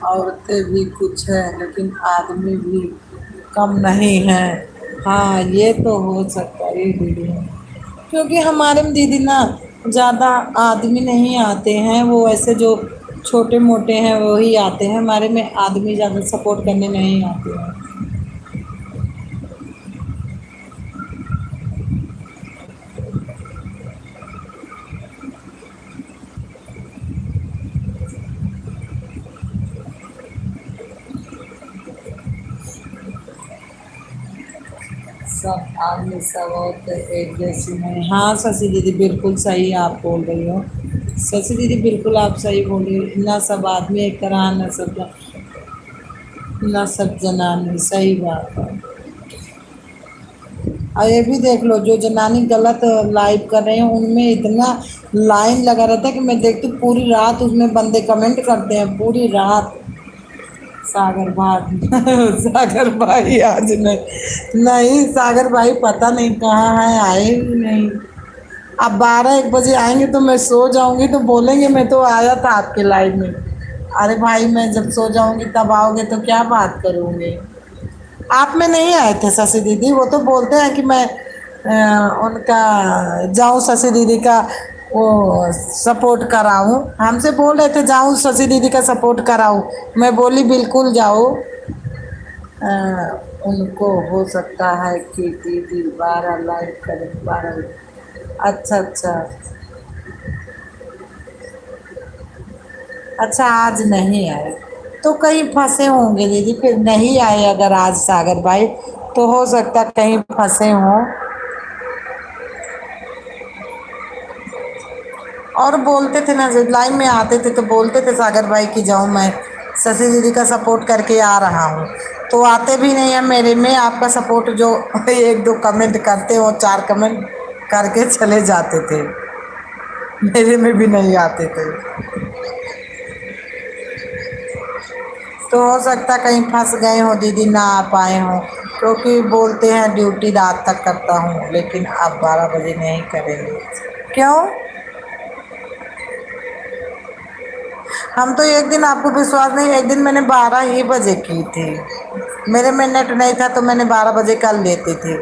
औरतें भी कुछ है लेकिन आदमी भी कम नहीं है। हाँ ये तो हो सकता है ये दीदी है, क्योंकि हमारे में दीदी ना ज़्यादा आदमी नहीं आते हैं, वो ऐसे जो छोटे मोटे हैं वही आते हैं, हमारे में आदमी ज़्यादा सपोर्ट करने नहीं आते हैं। सब आदमी सब औरतें एक जैसी नहीं। हाँ शशि दीदी बिल्कुल सही आप बोल रही हो, शशि दीदी बिल्कुल आप सही बोल रही हो, ना सब आदमी एक तरह, ना सब जनानी, सही बात है। और ये भी देख लो जो जनानी गलत लाइव कर रहे हैं उनमें इतना लाइन लगा रहता है कि मैं देखती हूँ पूरी रात उसमें बंदे कमेंट करते हैं पूरी रात। सागर भाई सागर भाई आज नहीं, नहीं सागर भाई पता नहीं कहाँ है, आए ही नहीं। अब 12-1 बजे आएंगे तो मैं सो जाऊंगी तो बोलेंगे मैं तो आया था आपके लाइव में। अरे भाई मैं जब सो जाऊंगी तब आओगे तो क्या बात करूँगी। आप में नहीं आए थे शशि दीदी, वो तो बोलते हैं कि मैं उनका जाऊं शशि दीदी का वो सपोर्ट कराऊं, हमसे बोल रहे थे जाऊं शशि दीदी का सपोर्ट कराऊं, मैं बोली बिल्कुल जाओ। अ, उनको हो सकता है कि दीदी 12 लाइक करें, 12। अच्छा अच्छा। अच्छा आज नहीं आए तो कहीं फंसे होंगे दीदी, फिर नहीं आए अगर आज सागर भाई तो हो सकता कहीं फंसे हों। और बोलते थे ना जब लाइन में आते थे तो बोलते थे सागर भाई की जाऊँ मैं शशि दीदी का सपोर्ट करके आ रहा हूँ, तो आते भी नहीं है मेरे में आपका सपोर्ट जो 1-2 कमेंट करते हो, 4 कमेंट करके चले जाते थे, मेरे में भी नहीं आते थे। तो हो सकता कहीं फंस गए हो दीदी, ना आ पाए हो, क्योंकि बोलते हैं ड्यूटी रात तक करता हूँ लेकिन आप 12 बजे नहीं करेंगे। क्यों? हम तो एक दिन, आपको विश्वास नहीं, एक दिन मैंने 12 ही बजे की थी, मेरे में नेट नहीं था तो मैंने 12 बजे कर लेती थी।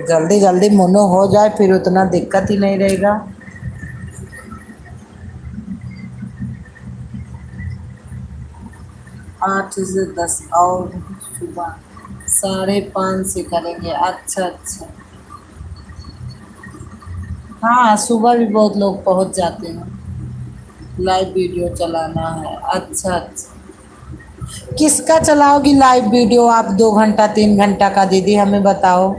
जल्दी जल्दी मोनो हो जाए फिर उतना दिक्कत ही नहीं रहेगा। 8 से 10 और सुबह 5:30 से करेंगे। अच्छा अच्छा। हाँ सुबह भी बहुत लोग पहुंच जाते हैं। लाइव वीडियो चलाना है। अच्छा अच्छा। किसका चलाओगी लाइव वीडियो आप 2 घंटा 3 घंटा का दीदी हमें बताओ।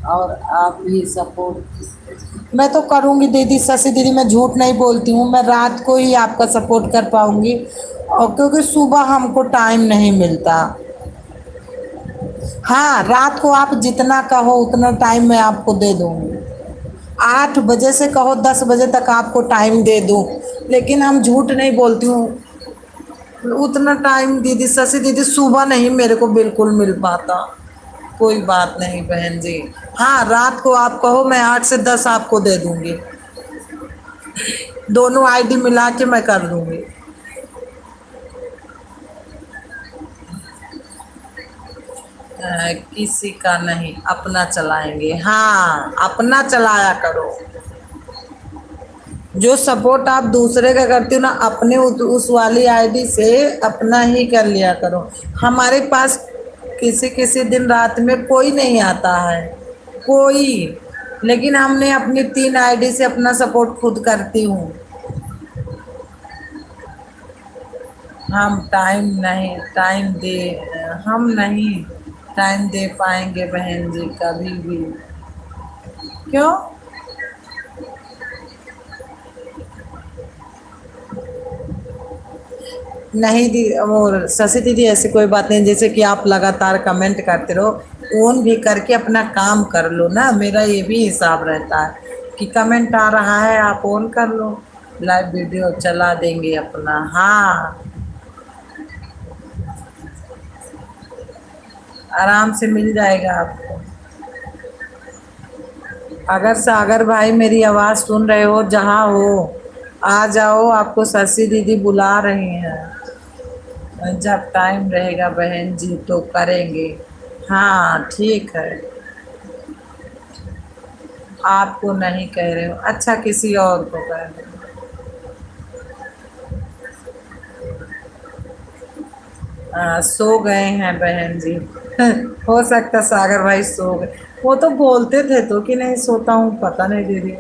और आप भी सपोर्ट। मैं तो करूँगी दीदी, शशि दीदी मैं झूठ नहीं बोलती हूँ, मैं रात को ही आपका सपोर्ट कर पाऊँगी और क्योंकि सुबह हमको टाइम नहीं मिलता। हाँ रात को आप जितना कहो उतना टाइम मैं आपको दे दूँगी। 8 बजे से कहो 10 बजे तक आपको टाइम दे दूँ, लेकिन हम झूठ नहीं बोलती हूँ। उतना टाइम दीदी शशि दीदी सुबह नहीं मेरे को बिल्कुल मिल पाता। कोई बात नहीं बहन जी। हाँ रात को आप कहो मैं 8 से 10 आपको दे दूंगी। दोनों आईडी मिला के मैं कर दूंगी। किसी का नहीं, अपना चलाएंगे। हाँ अपना चलाया करो। जो सपोर्ट आप दूसरे का करती हो ना, अपने उस वाली आईडी से अपना ही कर लिया करो। हमारे पास किसी किसी दिन रात में कोई नहीं आता है, कोई। लेकिन हमने अपनी 3 आईडी से अपना सपोर्ट खुद करती हूँ। हम टाइम दे हम नहीं टाइम दे पाएंगे बहन जी कभी भी। क्यों? नहीं दी और शशि दीदी ऐसी कोई बात नहीं, जैसे कि आप लगातार कमेंट करते रहो ऑन भी करके अपना काम कर लो ना। मेरा ये भी हिसाब रहता है कि कमेंट आ रहा है आप ऑन कर लो, लाइव वीडियो चला देंगे अपना। हाँ आराम से मिल जाएगा आपको। अगर सागर भाई मेरी आवाज़ सुन रहे हो, जहाँ हो आ जाओ, आपको शशि दीदी बुला रही हैं। जब टाइम रहेगा बहन जी तो करेंगे। हाँ ठीक है। आपको नहीं कह रहे हो, अच्छा किसी और को कह रहे हो। सो गए हैं बहन जी। हो सकता सागर भाई सो गए। वो तो बोलते थे तो कि नहीं सोता हूँ, पता नहीं दीदी।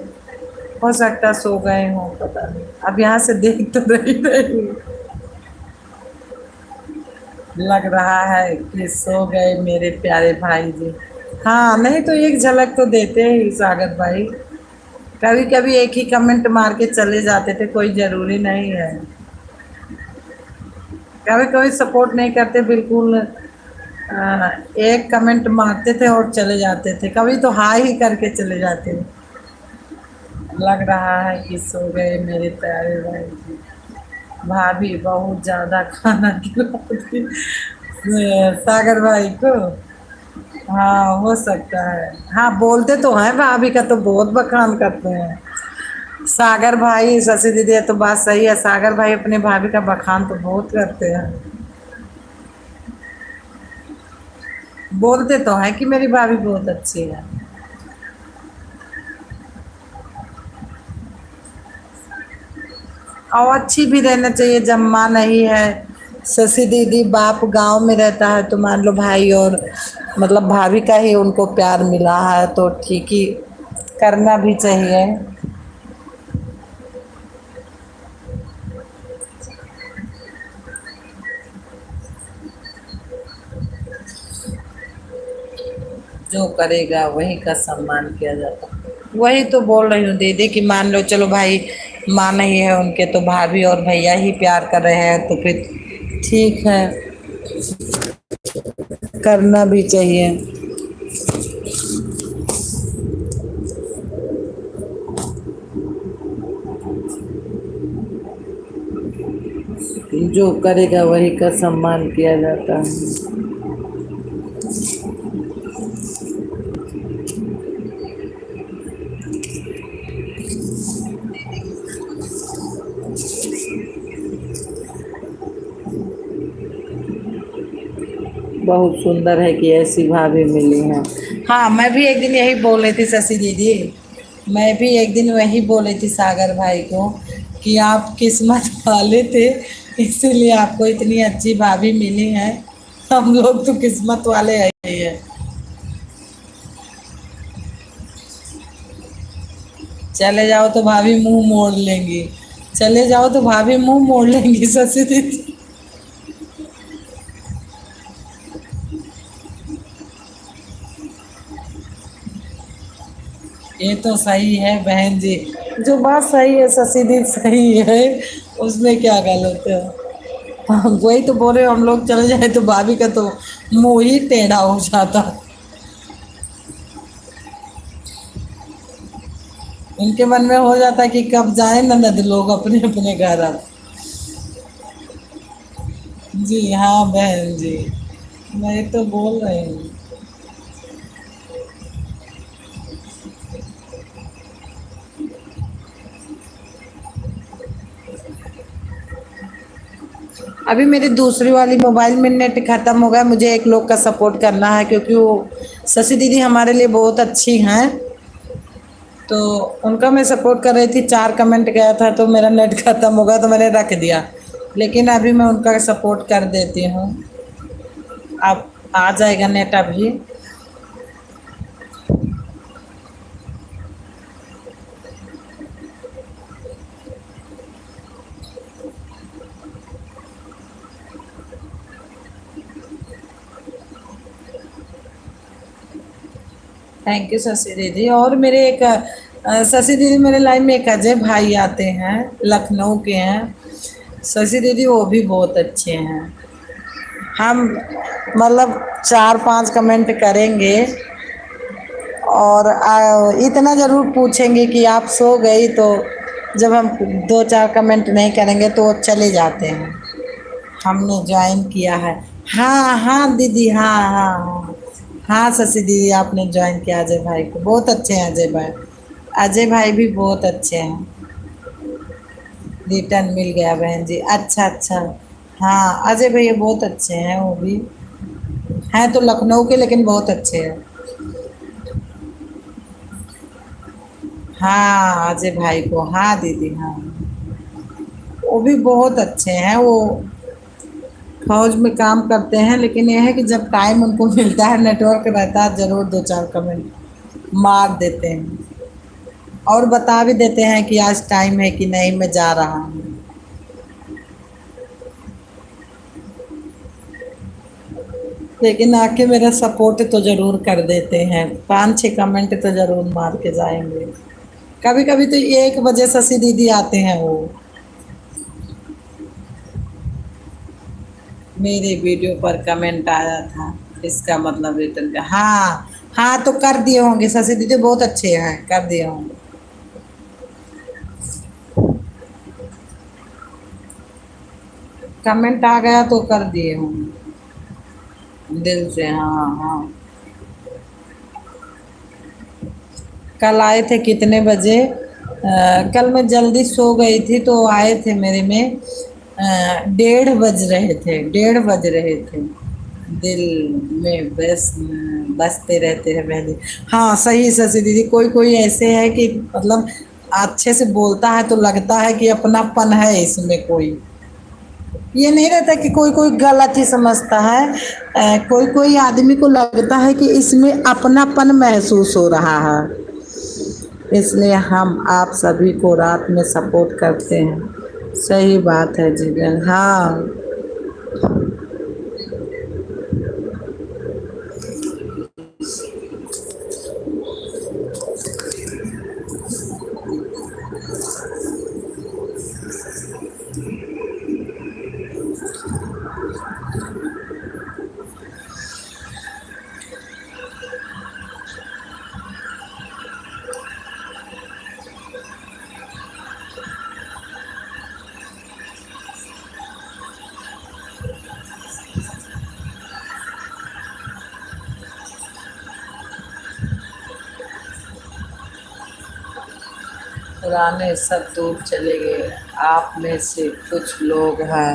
हो सकता सो गए हो, पता नहीं। अब यहाँ से देख तो रही लग रहा है कि सो गए मेरे प्यारे भाई जी। हाँ नहीं तो एक झलक तो देते ही सागर भाई। कभी कभी एक ही कमेंट मार के चले जाते थे, कोई ज़रूरी नहीं है। कभी कभी सपोर्ट नहीं करते बिल्कुल। एक कमेंट मारते थे और चले जाते थे, कभी तो हाय ही करके चले जाते थे। लग रहा है कि सो गए मेरे प्यारे भाई जी। भाभी बहुत ज़्यादा खाना खिलाती सागर भाई को। हाँ हो सकता है। हाँ बोलते तो हैं, भाभी का तो बहुत बखान करते हैं सागर भाई। शशि दीदी ये तो बात सही है, सागर भाई अपने भाभी का बखान तो बहुत करते हैं। बोलते तो हैं कि मेरी भाभी बहुत अच्छी है। और अच्छी भी रहना चाहिए। जब माँ नहीं है, शशि दीदी बाप गांव में रहता है तो मान लो भाई और मतलब भाभी का ही उनको प्यार मिला है तो ठीक ही करना भी चाहिए। जो करेगा वही का सम्मान किया जाता। वही तो बोल रही हूँ दीदी कि मान लो चलो भाई माँ नहीं है उनके तो भाभी और भैया ही प्यार कर रहे हैं तो फिर ठीक है, करना भी चाहिए। जो करेगा वही का सम्मान किया जाता है। बहुत सुंदर है कि ऐसी भाभी मिली है। हाँ, मैं भी एक दिन यही बोल रही थी शशि दीदी, मैं भी एक दिन वही बोली थी सागर भाई को कि आप किस्मत वाले थे, इसीलिए आपको इतनी अच्छी भाभी मिली है। हम लोग तो किस्मत वाले है ही है। चले जाओ तो भाभी मुंह मोड़ लेंगी, चले जाओ तो भाभी मुंह मोड़ लेंगी शशि दीदी। ये तो सही है बहन जी, जो बात सही है शशि दीदी सही है, उसमें क्या गलत है। हाँ, वही तो बोले हम लोग चले जाए तो भाभी का तो मुंह ही टेढ़ा हो जाता। उनके मन में हो जाता कि कब जाए ननद लोग अपने अपने घर अब। जी हाँ बहन जी, मैं तो बोल रही हूँ। अभी मेरी दूसरी वाली मोबाइल में नेट ख़त्म हो गया, मुझे एक लोग का सपोर्ट करना है क्योंकि वो शशि दीदी हमारे लिए बहुत अच्छी हैं, तो उनका मैं सपोर्ट कर रही थी। 4 कमेंट गया था तो मेरा नेट ख़त्म हो गया तो मैंने रख दिया, लेकिन अभी मैं उनका सपोर्ट कर देती हूँ। अब आ जाएगा नेट अभी। थैंक यू शशि दीदी। और मेरे एक शशि दीदी मेरे लाइफ में एक अजय भाई आते हैं, लखनऊ के हैं शशि दीदी, वो भी बहुत अच्छे हैं। हम मतलब 4-5 कमेंट करेंगे और इतना ज़रूर पूछेंगे कि आप सो गई, तो जब हम 2-4 कमेंट नहीं करेंगे तो वो चले जाते हैं। हमने ज्वाइन किया है। हाँ हाँ दीदी, हाँ हाँ हाँ हाँ शशि दीदी, आपने ज्वाइन किया अजय भाई को, बहुत अच्छे हैं अजय भाई। अजय भाई भी बहुत अच्छे हैं। रिटर्न मिल गया बहन जी, अच्छा अच्छा। हाँ अजय भैया बहुत अच्छे हैं, वो भी हैं तो लखनऊ के लेकिन बहुत अच्छे हैं। हाँ अजय भाई को, हाँ दीदी हाँ, वो भी बहुत अच्छे हैं। वो फौज में काम करते हैं, लेकिन यह है कि जब टाइम उनको मिलता है, नेटवर्क रहता है, ज़रूर 2-4 कमेंट मार देते हैं और बता भी देते हैं कि आज टाइम है कि नहीं, मैं जा रहा हूँ। लेकिन आके मेरा सपोर्ट तो ज़रूर कर देते हैं, 5-6 कमेंट तो ज़रूर मार के जाएंगे। कभी कभी तो 1 बजे शशि दीदी आते हैं वो। मेरे वीडियो पर कमेंट आया था, इसका मतलब रिटर्न का, हाँ हाँ तो कर दिए होंगे शशि दीदी, बहुत अच्छे हैं, कर दिए होंगे। कमेंट आ गया तो कर दिए होंगे दिल से, हाँ हाँ। कल आए थे कितने बजे? कल मैं जल्दी सो गई थी तो आए थे मेरे में 1:30 बज रहे थे, 1:30 बज रहे थे। दिल में बसते रहते हैं मेहंदी। हाँ सही शशि दीदी, कोई कोई ऐसे है कि मतलब अच्छे से बोलता है तो लगता है कि अपनापन है इसमें, कोई ये नहीं रहता कि कोई कोई गलत ही समझता है। कोई कोई आदमी को लगता है कि इसमें अपनापन महसूस हो रहा है, इसलिए हम आप सभी को रात में सपोर्ट करते हैं। सही बात है जी बहन, हाँ। पुराने सब दूर चले गए, आप में से कुछ लोग हैं।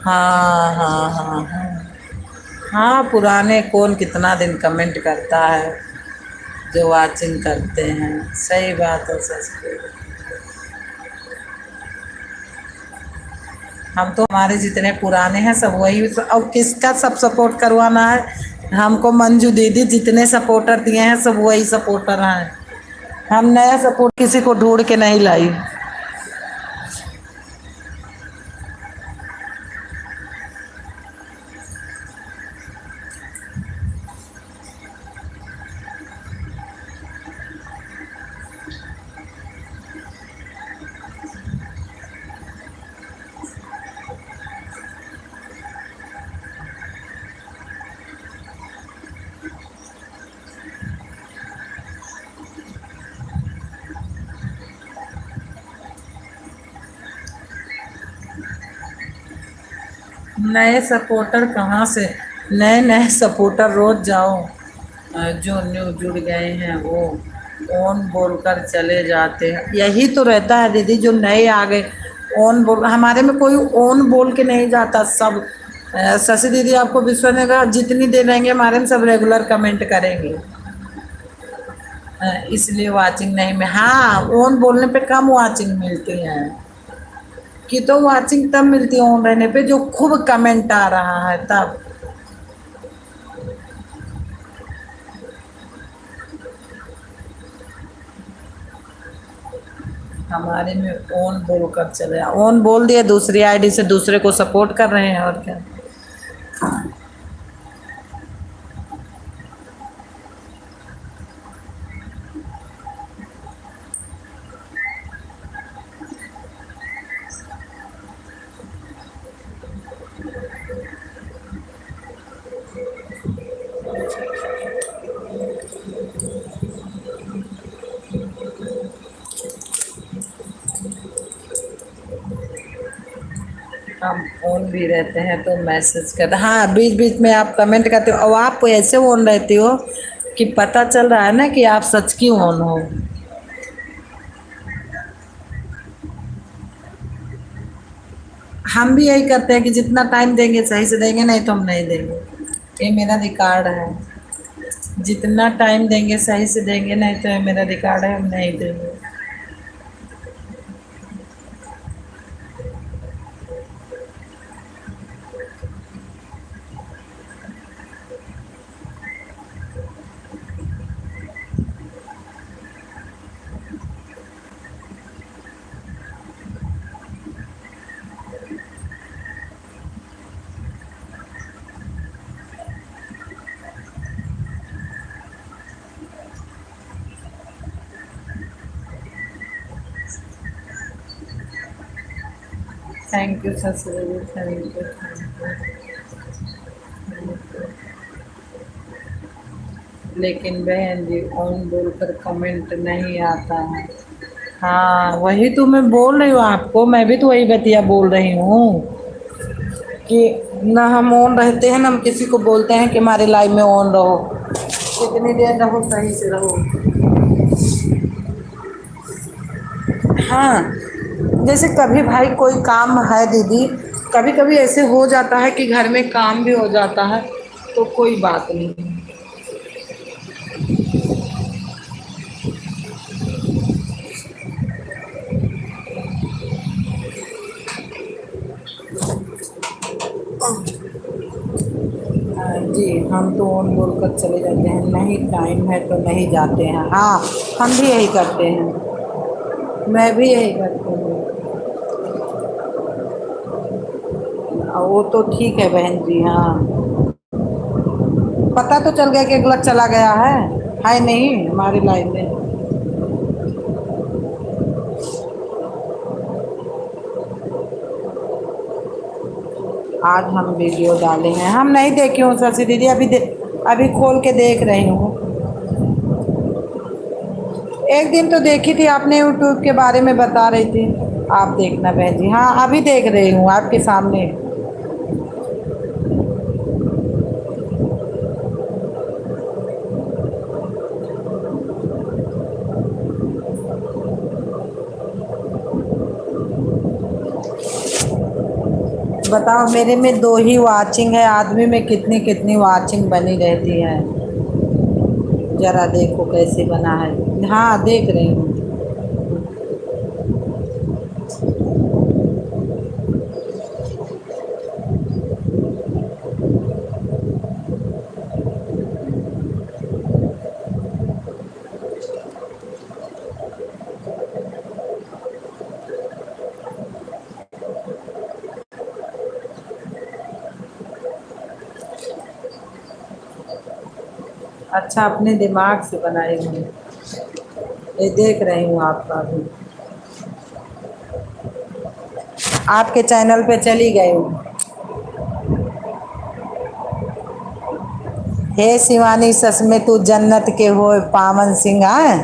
हाँ हाँ हाँ हाँ हाँ, पुराने कौन कितना दिन कमेंट करता है जो वाचिंग करते हैं। सही बात है सच। हम तो हमारे जितने पुराने हैं सब वही, अब किसका सब सपोर्ट करवाना है। हमको मंजू दीदी जितने सपोर्टर दिए हैं सब वही सपोर्टर हैं। हम नया सपोर्ट किसी को ढूंढ के नहीं लाई। नए सपोर्टर कहाँ से, नए नए सपोर्टर रोज जाओ। जो न्यू जुड़ गए हैं वो ओन बोलकर चले जाते हैं। यही तो रहता है दीदी, जो नए आ गए ओन बोल, हमारे में कोई ओन बोल के नहीं जाता सब। शशि दीदी आपको विश्वास नहीं होगा, जितनी देर रहेंगे हमारे में सब रेगुलर कमेंट करेंगे। इसलिए वाचिंग नहीं में, हाँ ओन बोलने पे कम वाचिंग मिलती है। कि तो वाचिंग तब मिलती है ऑन रहने पे जो खूब कमेंट आ रहा है तब। हमारे में ओन बोल कर चले, ओन बोल दिए दूसरी आईडी से दूसरे को सपोर्ट कर रहे हैं और क्या। हम ऑन भी रहते हैं तो मैसेज करते, हाँ बीच बीच में आप कमेंट करते हो और आप ऐसे ऑन रहती हो कि पता चल रहा है ना कि आप सच की ऑन हो। हम भी यही करते हैं कि जितना टाइम देंगे सही से देंगे, नहीं तो हम नहीं देंगे। ये मेरा रिकॉर्ड है, जितना टाइम देंगे सही से देंगे, नहीं तो ये मेरा रिकॉर्ड है, हम नहीं देंगे। थैंक यू ससुर, थैंक यू। लेकिन बहन जी ऑन बोलकर कमेंट नहीं आता है। हाँ वही तो मैं बोल रही हूँ आपको, मैं भी तो वही बतिया बोल रही हूँ कि ना हम ऑन रहते हैं ना हम किसी को बोलते हैं कि हमारे लाइव में ऑन रहो। कितनी देर रहो सही से रहो। हाँ जैसे कभी भाई कोई काम है दीदी, कभी कभी ऐसे हो जाता है कि घर में काम भी हो जाता है तो कोई बात नहीं। जी हम तो ऑन बोल कर चले जाते हैं, नहीं टाइम है तो नहीं जाते हैं। हाँ हम भी यही करते हैं, मैं भी यही करती हूँ। वो तो ठीक है बहन जी। हाँ पता तो चल गया कि अगला चला गया है नहीं हमारी लाइन में। आज हम वीडियो डाले हैं, हम नहीं देखी हूँ शशि दीदी, अभी खोल के देख रही हूँ। एक दिन तो देखी थी आपने, यूट्यूब के बारे में बता रही थी, आप देखना बहन जी। हाँ अभी देख रही हूँ आपके सामने। बताओ मेरे में 2 ही वॉचिंग है, आदमी में कितनी कितनी वॉचिंग बनी रहती है। जरा देखो कैसे बना है। हाँ देख रही हूँ। अच्छा अपने दिमाग से बनाई हूँ। ये देख रही हूँ आपका भी। आपके चैनल पे चली गई हूँ। हे शिवानी सस में तू जन्नत के हो पावन सिंह है।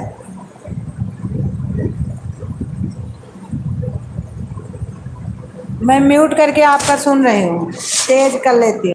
मैं म्यूट करके आपका सुन रही हूँ, तेज कर लेती हूँ।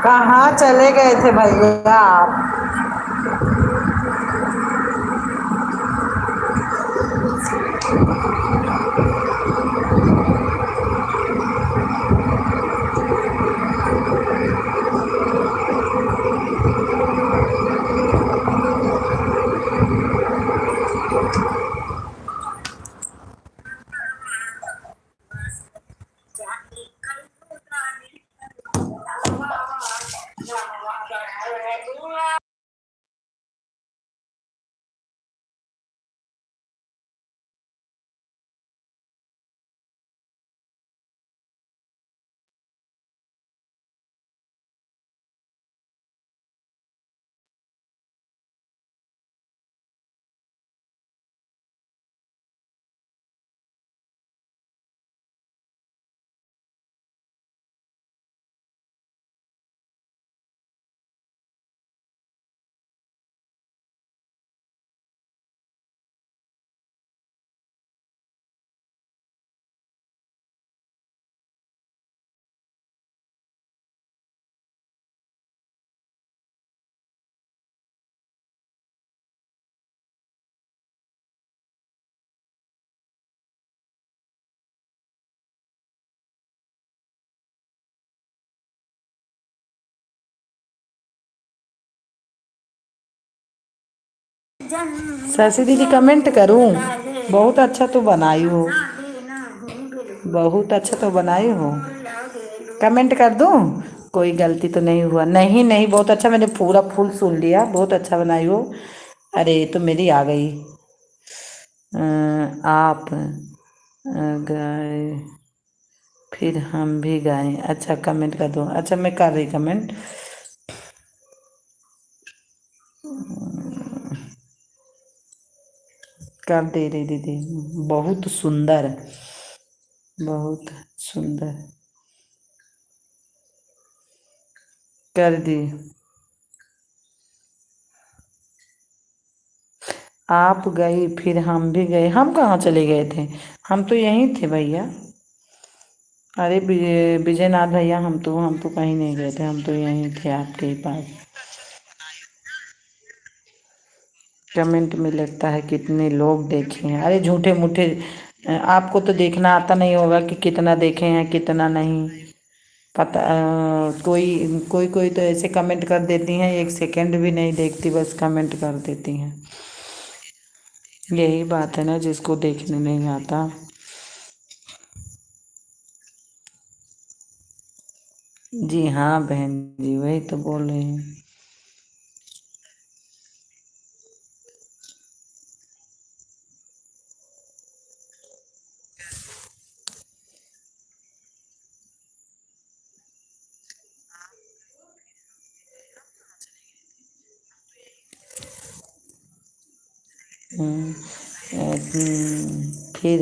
कहाँ चले गए थे भैया आप। शशि दीदी कमेंट करूं। बहुत अच्छा तो बनाई हो, बहुत अच्छा तो बनाई हो। कमेंट कर दूं? कोई गलती तो नहीं हुआ? नहीं नहीं, बहुत अच्छा, मैंने पूरा फुल सुन लिया, बहुत अच्छा बनाई हो। अरे ये तो मेरी आ गई। आप गाए फिर हम भी गाएं। अच्छा कमेंट कर दो। अच्छा मैं कर रही कमेंट। कर दे रही दीदी। बहुत सुंदर, बहुत सुंदर कर दी। आप गई फिर हम भी गए। हम कहाँ चले गए थे? हम तो यहीं थे भैया। अरे विजयनाथ भैया, हम तो कहीं नहीं गए थे, हम तो यहीं थे आपके ही पास। कमेंट में लगता है कितने लोग देखे हैं। अरे झूठे मूठे, आपको तो देखना आता नहीं होगा कि कितना देखे हैं कितना नहीं पता। कोई कोई कोई तो ऐसे कमेंट कर देती हैं, 1 सेकंड भी नहीं देखती, बस कमेंट कर देती हैं। यही बात है ना, जिसको देखने नहीं आता। जी हाँ बहन जी, वही तो बोल रही हूँ। हम्म, फिर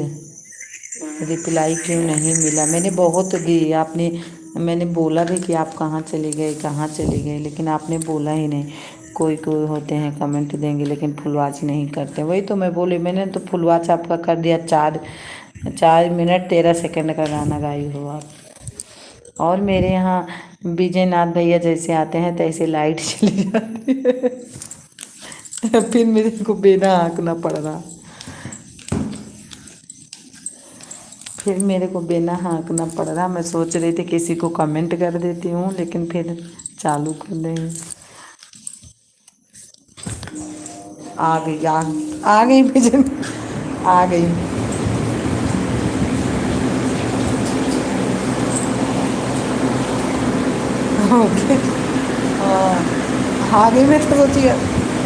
रिप्लाई क्यों नहीं मिला? मैंने बहुत दी आपने। मैंने बोला भी कि आप कहाँ चले गए, कहाँ चले गए, लेकिन आपने बोला ही नहीं। कोई कोई होते हैं कमेंट देंगे लेकिन फुल वॉच नहीं करते। वही तो मैं बोली, मैंने तो फुल वॉच आपका कर दिया। 4 मिनट 13 सेकंड का गाना गाई हो आप। और मेरे यहाँ विजयनाथ भैया जैसे आते हैं तैसे लाइट चली जाती है। फिर मेरे को बेना हाँकना पड़ रहा। फिर मेरे को बेना हाँकना पड़ रहा। मैं सोच रही थी किसी को कमेंट कर देती हूँ, लेकिन फिर चालू कर देंगे। आ गई, आ गई विजय, आ गई। ओके। हाँ, आ गई। मैं तो सोची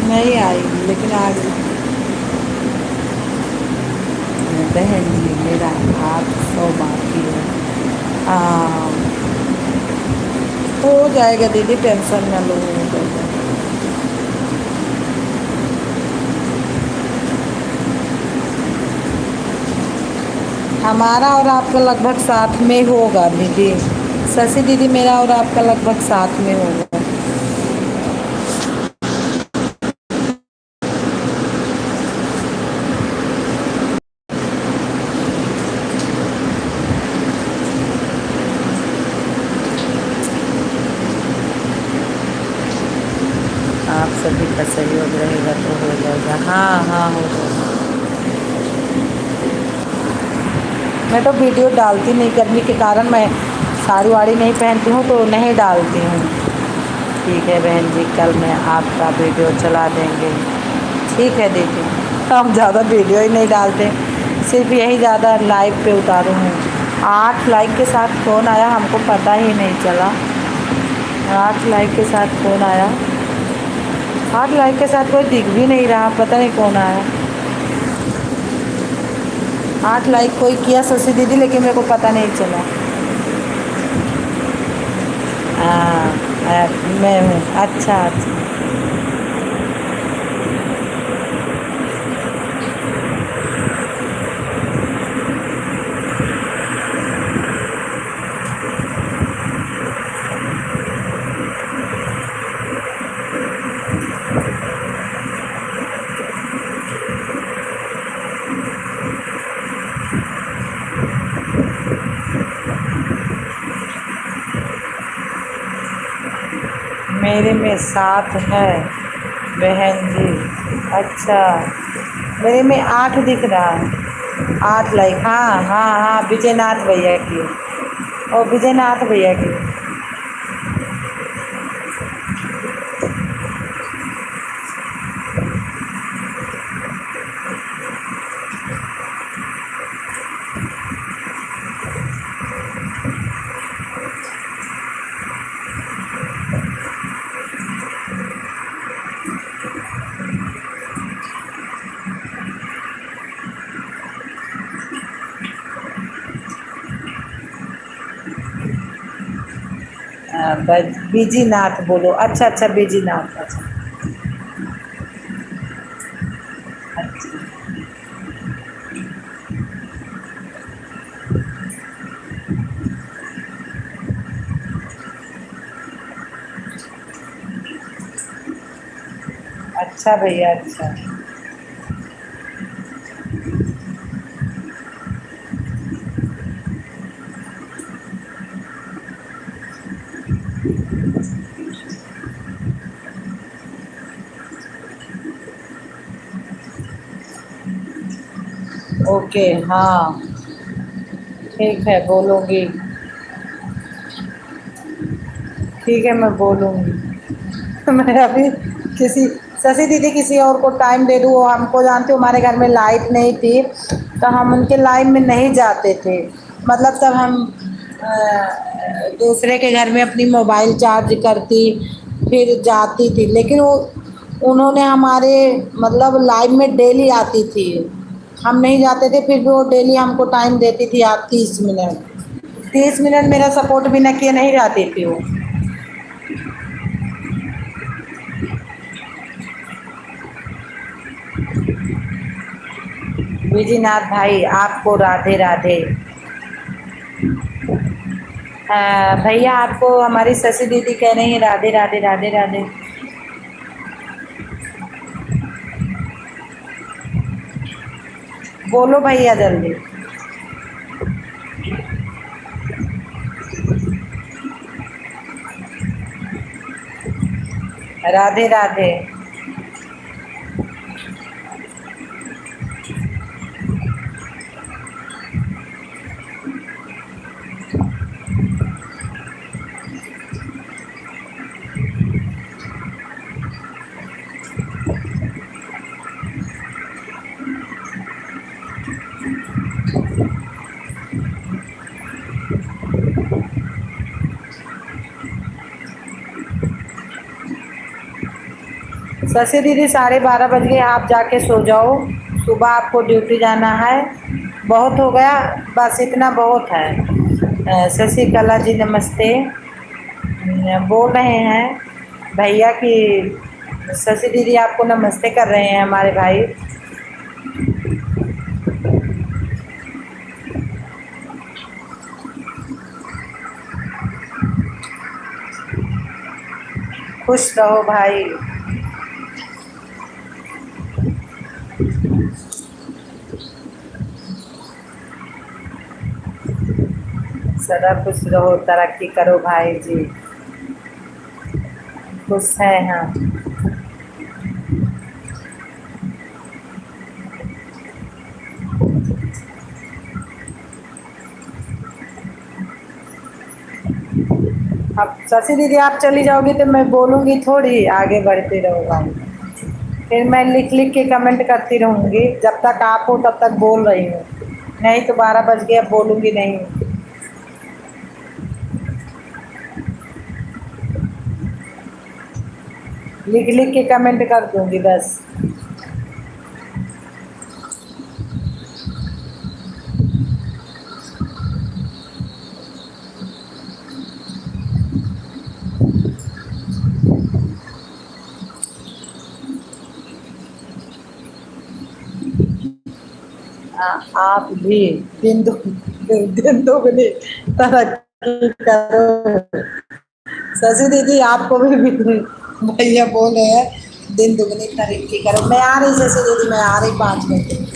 नहीं आई, लेकिन आ गई। बहन जी मेरा हाथ 100 बाकी है। हाँ हो जाएगा दीदी, टेंशन ना लो, हो जाएगा। हमारा और आपका लगभग साथ में होगा दीदी। शशि दीदी, मेरा और आपका लगभग साथ में होगा। आप सभी का सहयोग रहेगा तो हो जाएगा। हाँ हाँ हो जाएगा। मैं तो वीडियो डालती नहीं, गर्मी के कारण मैं साड़ी वाड़ी नहीं पहनती हूँ तो नहीं डालती हूँ। ठीक है बहन जी, कल मैं आपका वीडियो चला देंगे। ठीक है दीदी, हम ज़्यादा वीडियो ही नहीं डालते, सिर्फ यही ज़्यादा लाइव पे उतारू हूँ। 8 लाइक के साथ फ़ोन आया, हमको पता ही नहीं चला। 8 लाइक के साथ फ़ोन आया। 8 लाइक के साथ कोई दिख भी नहीं रहा, पता नहीं कौन आया। 8 लाइक कोई किया शशि दीदी, लेकिन मेरे को पता नहीं चला। हाँ मैं हूँ। अच्छा अच्छा। मेरे में 7 है बहन जी। अच्छा, मेरे में 8 दिख रहा है। 8 लाइक, हाँ हाँ हाँ, विजयनाथ भैया की। और विजयनाथ भैया की। बीजीनाथ बोलो। अच्छा अच्छा बीजीनाथ। अच्छा अच्छा अच्छा भैया अच्छा। ओके हाँ ठीक है बोलूँगी। ठीक है मैं बोलूँगी। मैं अभी किसी शशि दीदी किसी और को टाइम दे दूँ। वो हमको जानते हो हमारे घर में लाइट नहीं थी तो हम उनके लाइन में नहीं जाते थे। मतलब तब हम दूसरे के घर में अपनी मोबाइल चार्ज करती फिर जाती थी। लेकिन वो उन्होंने हमारे मतलब लाइव में डेली आती थी। हम नहीं जाते थे फिर भी वो डेली हमको टाइम देती थी। आप 30 मिनट 30 मिनट मेरा सपोर्ट बिना किए नहीं जाती थी वो। विजीनाथ भाई आपको राधे राधे। भैया आपको हमारी शशि दीदी कह रही हैं राधे राधे राधे राधे। बोलो भैया जल्दी। राधे राधे। शशि दीदी 12:30 बज गए। आप जाके सो जाओ। सुबह आपको ड्यूटी जाना है। बहुत हो गया बस इतना बहुत है। शशि कला जी नमस्ते। बोल रहे हैं भैया कि शशि दीदी आपको नमस्ते कर रहे हैं हमारे भाई। खुश रहो भाई। सदा खुश रहो तरक्की करो भाई जी। खुश है हाँ। अब शशि दीदी आप चली जाओगी तो मैं बोलूँगी थोड़ी आगे बढ़ते रहो भाई। फिर मैं लिख लिख के कमेंट करती रहूँगी जब तक आप हो तब तक बोल रही हूँ। नहीं तो 12 बज गए अब बोलूँगी नहीं। लिख लिख के कमेंट कर दूँगी बस। आप भी दिन दुगनी तरक्की करो। शशि दीदी आपको भी भैया बोल रहे हैं दिन दुगनी तरक्की करो। मैं आ रही शशि दीदी मैं आ रही 5 मिनट।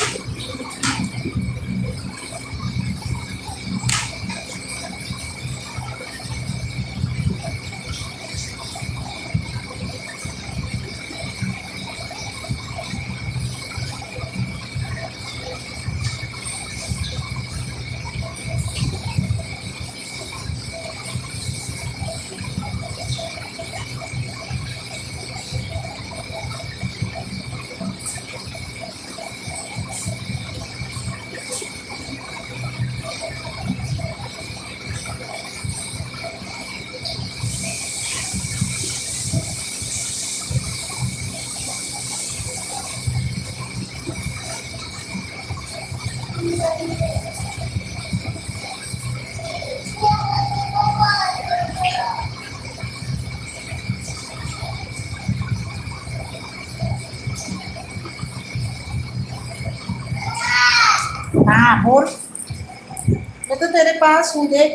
मैं तो तेरे पास हूँ, देख।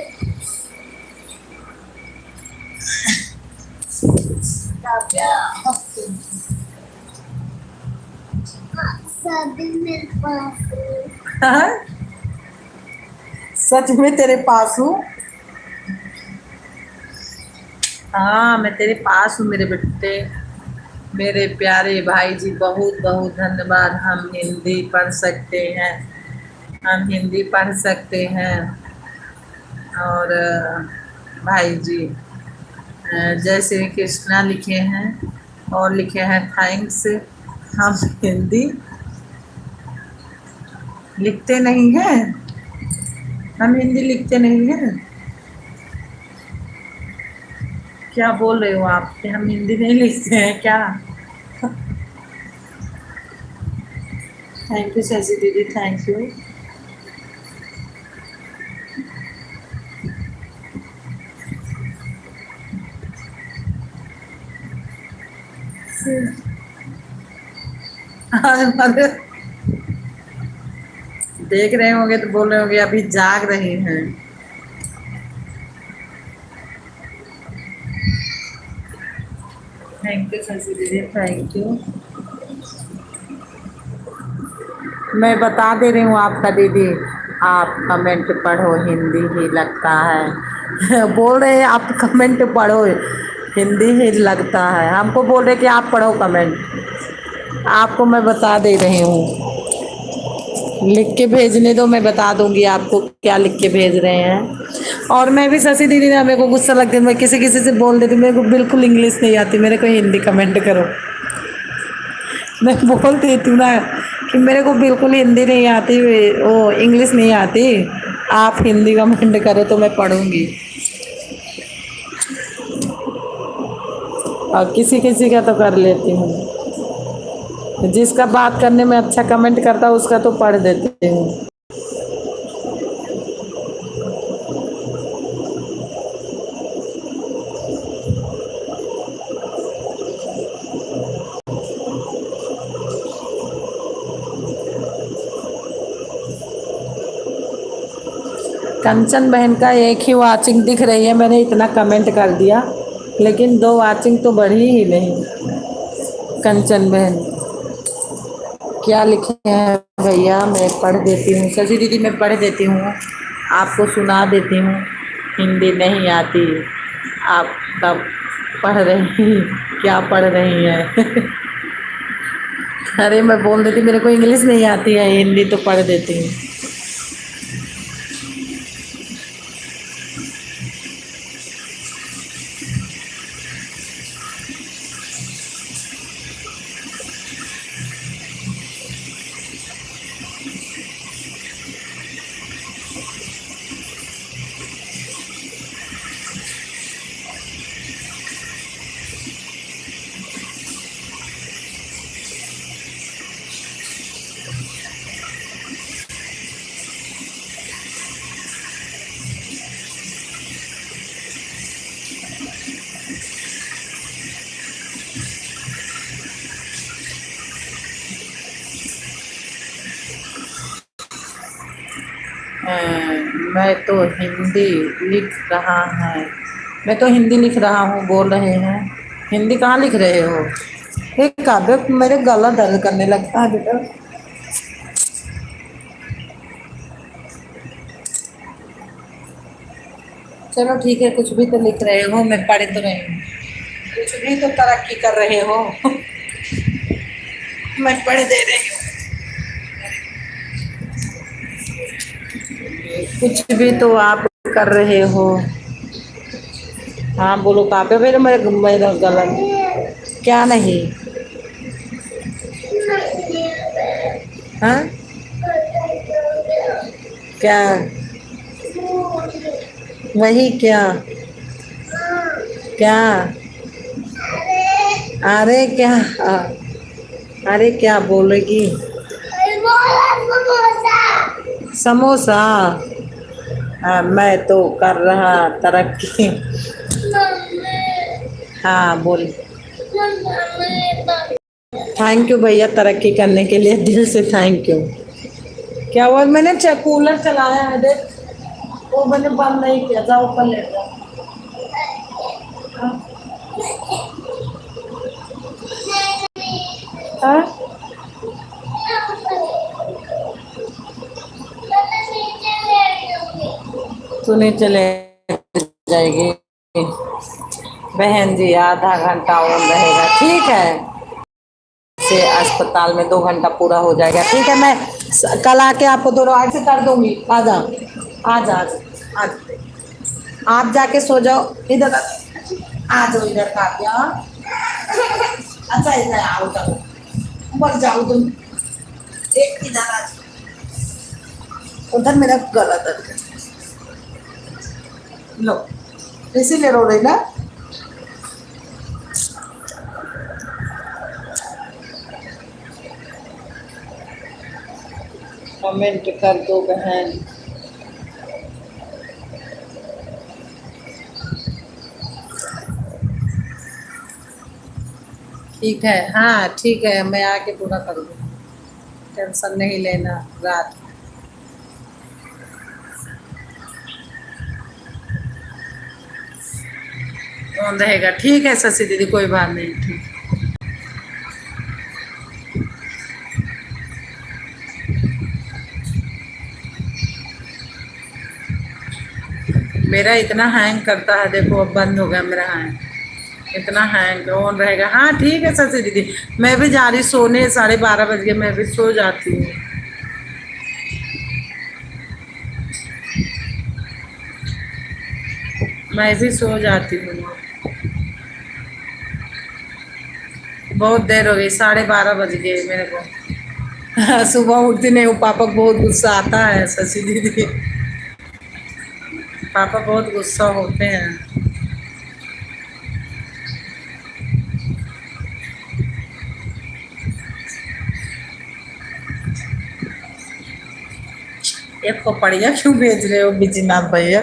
काव्या, सभी मेरे पास है। हाँ? सच में तेरे पास हूँ। हाँ, मैं तेरे पास हूँ मेरे बेटे। मेरे प्यारे भाई जी, बहुत बहुत धन्यवाद। हम हिंदी पढ़ सकते हैं, हम हिंदी पढ़ सकते हैं। और भाई जी जय श्री कृष्णा लिखे हैं और लिखे हैं थैंक्स। हम हिंदी लिखते नहीं हैं, हम हिंदी लिखते नहीं हैं। क्या बोल रहे हो आप कि हम हिंदी नहीं लिखते हैं क्या? थैंक यू शशि दीदी, थैंक यू। अरे देख रहे होंगे तो बोल रहे होंगे अभी जाग रही हैं। थैंक यू शशि दीदी, थैंक यू। मैं बता दे रही हूँ आपका दीदी, आप कमेंट पढ़ो, हिंदी ही लगता है। बोल रहे हैं आप कमेंट पढ़ो, हिंदी ही लगता है। हमको बोल रहे कि आप पढ़ो कमेंट। आपको मैं बता दे रही हूँ, लिख के भेजने दो, मैं बता दूंगी आपको क्या लिख के भेज रहे हैं। और मैं भी शशि दीदी ने, मेरे को गुस्सा लगता है, मैं किसी किसी से बोल देती हूँ मेरे को बिल्कुल इंग्लिश नहीं आती, मेरे को हिंदी कमेंट करो। मैं बोल देती हूँ ना कि मेरे को बिल्कुल हिंदी नहीं आती, वो इंग्लिश नहीं आती, आप हिंदी कमेंट करो तो मैं पढ़ूंगी। और किसी किसी का तो कर लेती हूँ, जिसका बात करने में अच्छा कमेंट करता उसका तो पढ़ देती हूँ। कंचन बहन का एक ही वाचिंग दिख रही है, मैंने इतना कमेंट कर दिया, लेकिन 2 वाचिंग तो बढ़ी ही नहीं। कंचन बहन क्या लिखे हैं भैया, मैं पढ़ देती हूँ। शशि दीदी मैं पढ़ देती हूँ, आपको सुना देती हूँ। हिंदी नहीं आती, आप कब पढ़ रही, क्या पढ़ रही हैं? अरे मैं बोल देती मेरे को इंग्लिश नहीं आती है, हिंदी तो पढ़ देती हूँ। मैं तो हिंदी लिख रहा है, मैं तो हिंदी लिख रहा हूँ, बोल रहे हैं हिंदी कहाँ लिख रहे हो? एक काव्य मेरे गला दर्द करने लगता है बेटा। चलो ठीक है, कुछ भी तो लिख रहे हो, मैं पढ़ तो रही हूँ। कुछ भी तो तरक्की कर रहे हो। मैं पढ़ दे रही हूँ, कुछ भी तो आप कर रहे हो। हाँ बोलो काव्य, मेरा गला क्या नहीं? हाँ क्या? वही क्या? क्या? अरे क्या? अरे क्या बोलेगी? समोसा। मैं तो कर रहा तरक्की। हाँ बोल। थैंक यू भैया, तरक्की करने के लिए दिल से थैंक यू। क्या हुआ? मैंने कूलर चलाया है, देख वो मैंने बंद नहीं किया, जाओ ऊपर लेट जाओ। हाँ? हाँ? तू नीचे ले जाएगी बहन जी, आधा घंटा और रहेगा, ठीक है। से अस्पताल में 2 घंटा पूरा हो जाएगा, ठीक है। मैं कल आके आपको दोनों आज से कर दूंगी। आ जा, आ जा, आज आप जाके सो जाओ। इधर आ जाओ, इधर का दिया। अच्छा इधर आओ, जाओ ऊपर जाओ तुम। एक इधर आ जाओ। उधर मेरा गला दर्द है। लो, इसीलिए रो रही ना। कमेंट कर दो बहन। ठीक है, हाँ ठीक है, मैं आके पूरा कर दूँगी, टेंशन नहीं लेना। रात कौन रहेगा, ठीक है शशि दीदी, कोई बात नहीं, ठीक। मेरा इतना हैंग करता है, देखो अब बंद हो गया मेरा हैंग। इतना हैंग ऑन रहेगा। हाँ ठीक है शशि दीदी, मैं भी जा रही सोने, 12:30 बज गए, मैं भी सो जाती हूँ। मैं भी सो जाती हूँ। बहुत देर हो गई, 12:30 बज गए मेरे को। सुबह उठती नहीं हूँ, पापा को बहुत गुस्सा आता है शशि दीदी। पापा बहुत गुस्सा होते हैं। ये पपड़िया क्यों भेज रहे हो बिजनाथ भैया?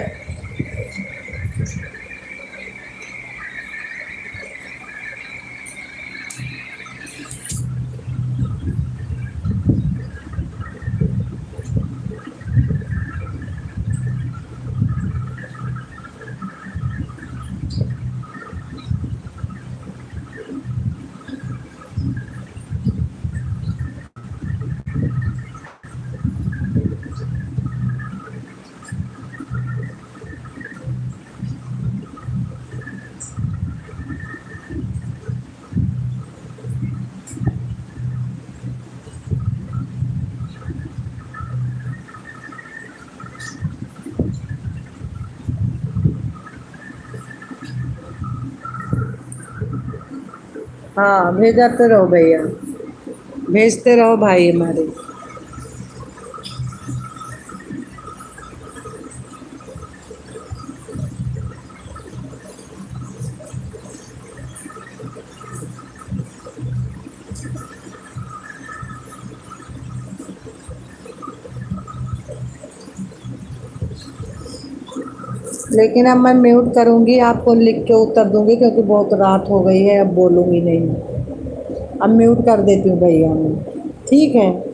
हाँ भेजाते रहो भैया, भेजते रहो भाई हमारे। लेकिन अब मैं म्यूट करूंगी, आपको लिख के उत्तर दूंगी, क्योंकि बहुत रात हो गई है, अब बोलूंगी नहीं। अब म्यूट कर देती हूँ भैया मैं, ठीक है।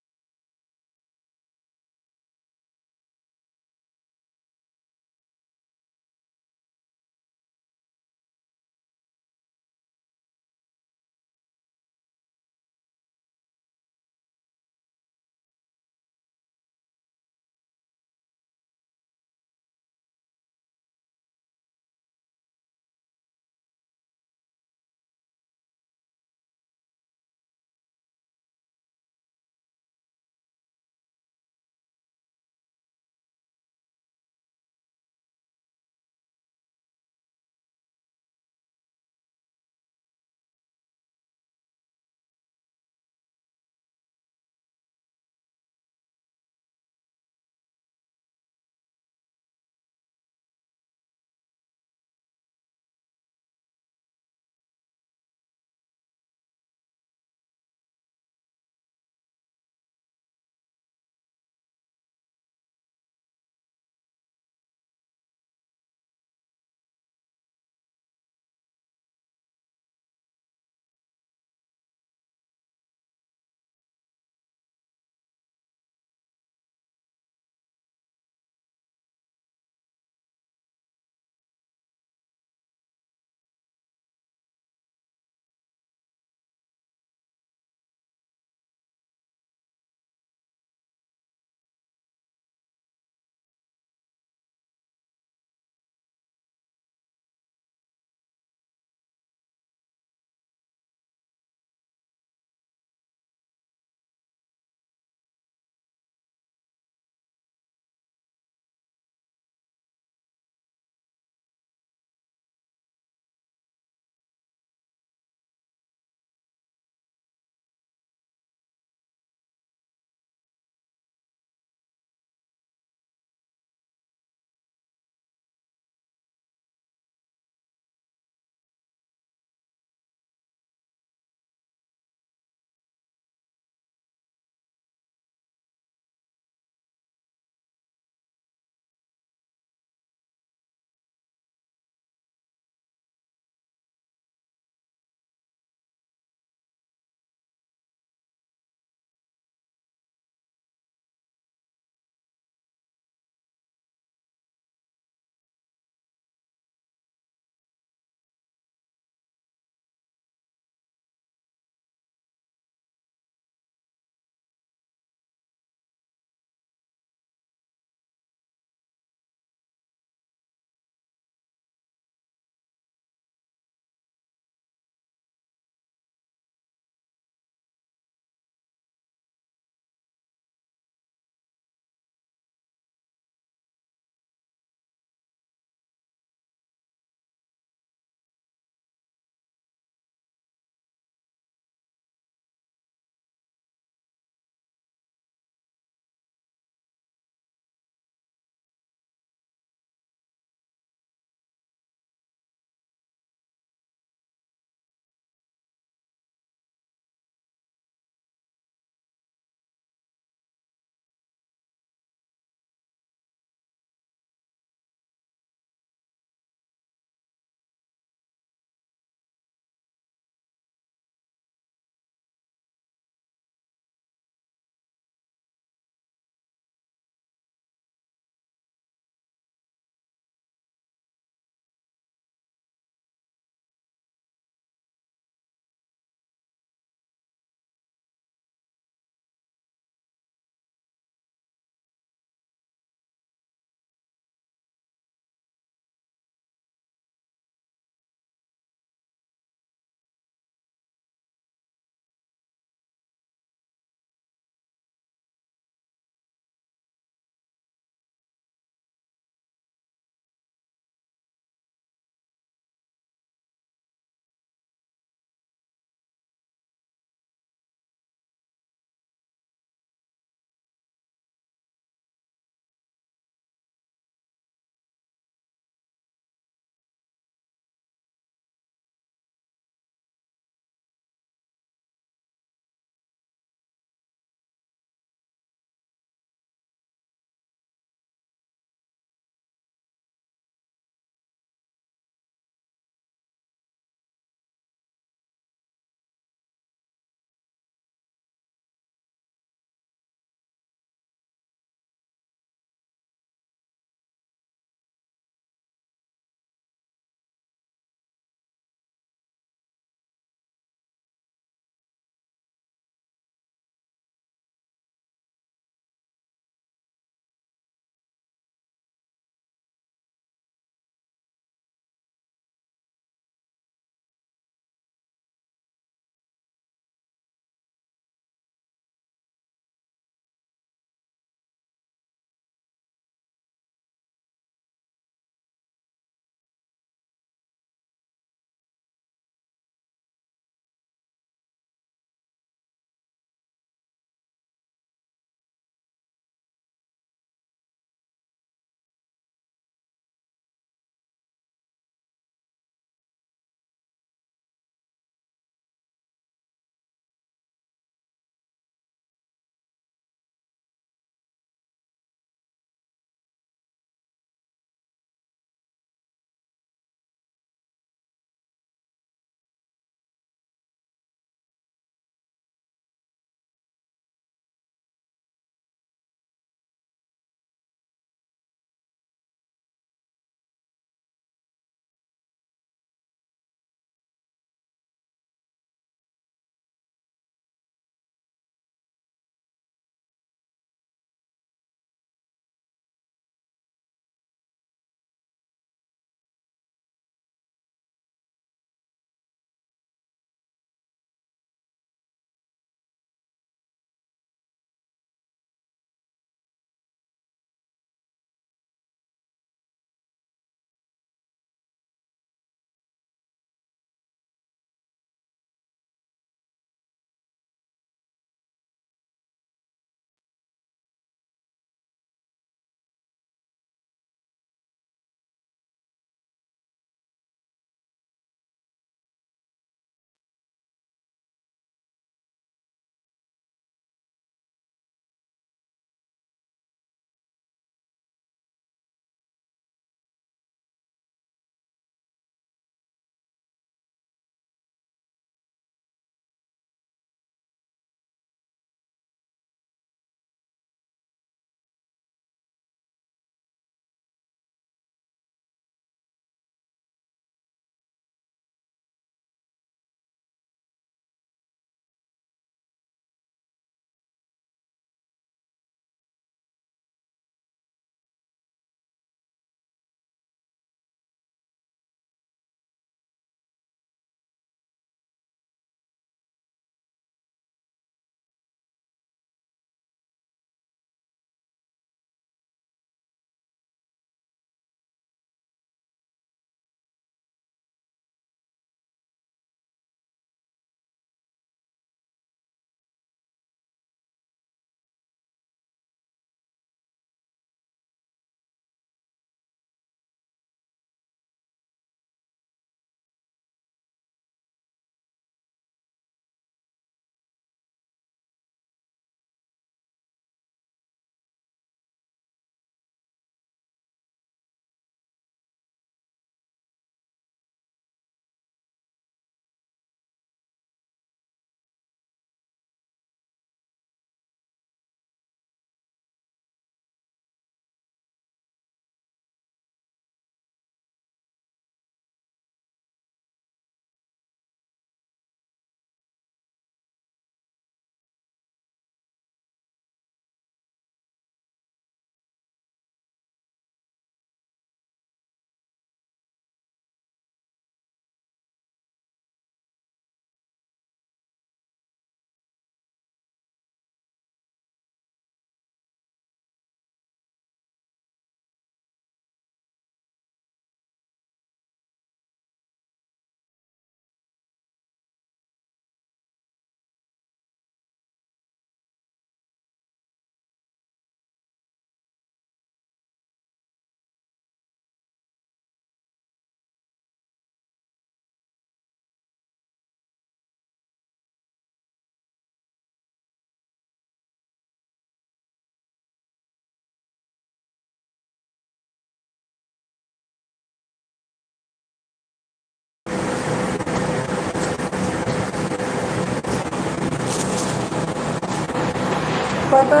पता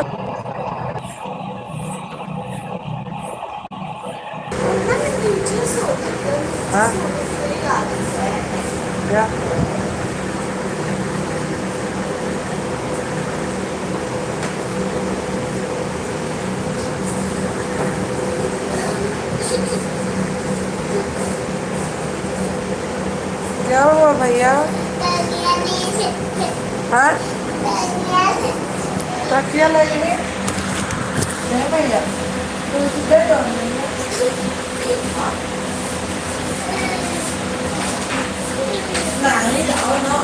हाँ क्या क्या हुआ भैया? हाँ तकिया लगी नहीं भैया तो दे दो नहीं जाओ ना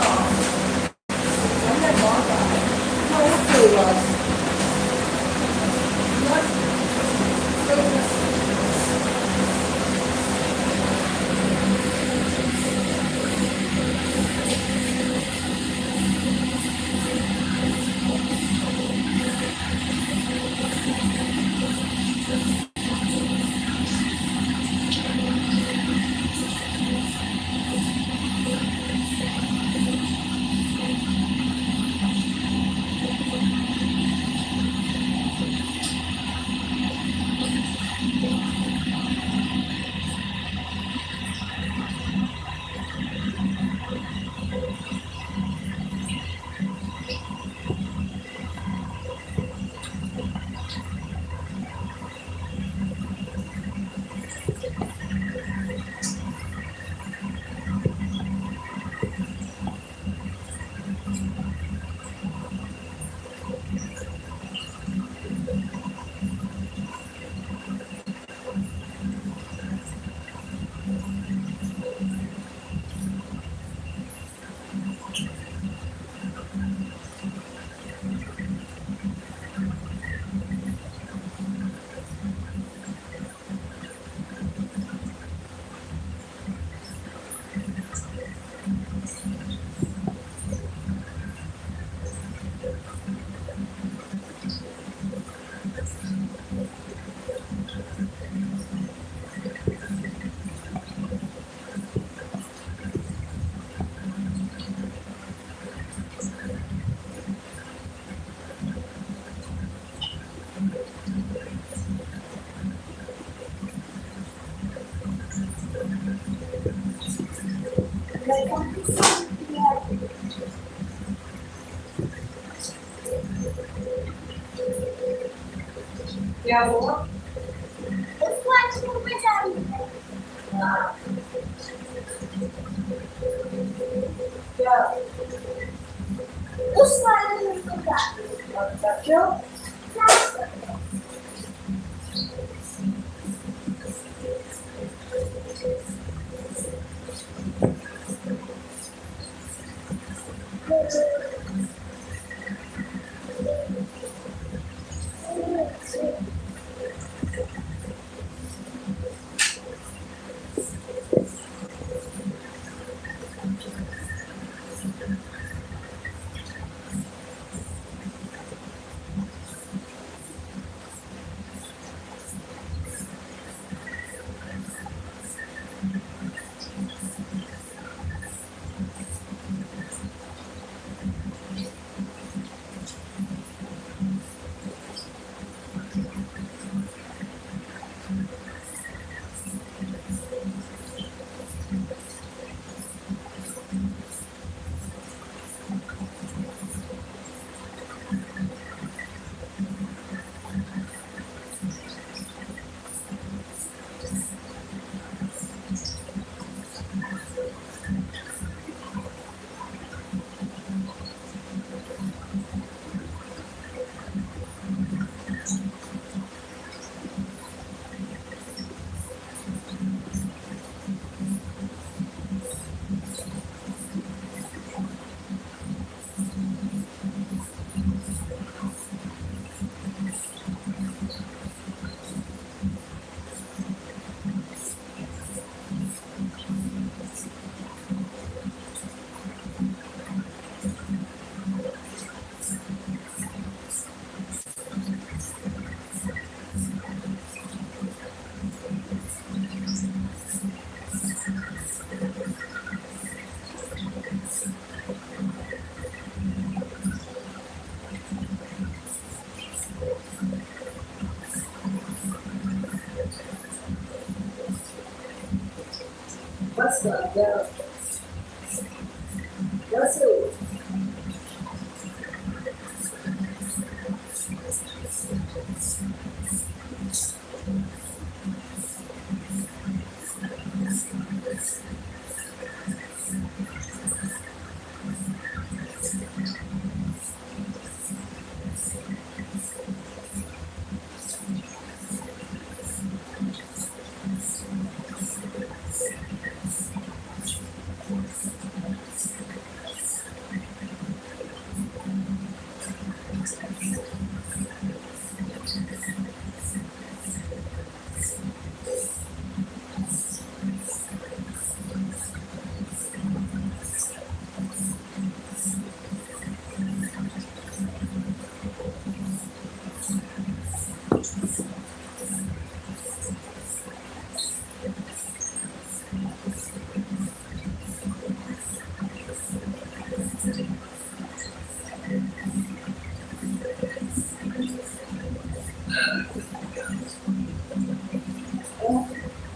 क्या हुआ? उसको आज रूम में जाना है। क्या उस वाले रूम को जाना है। क्यों?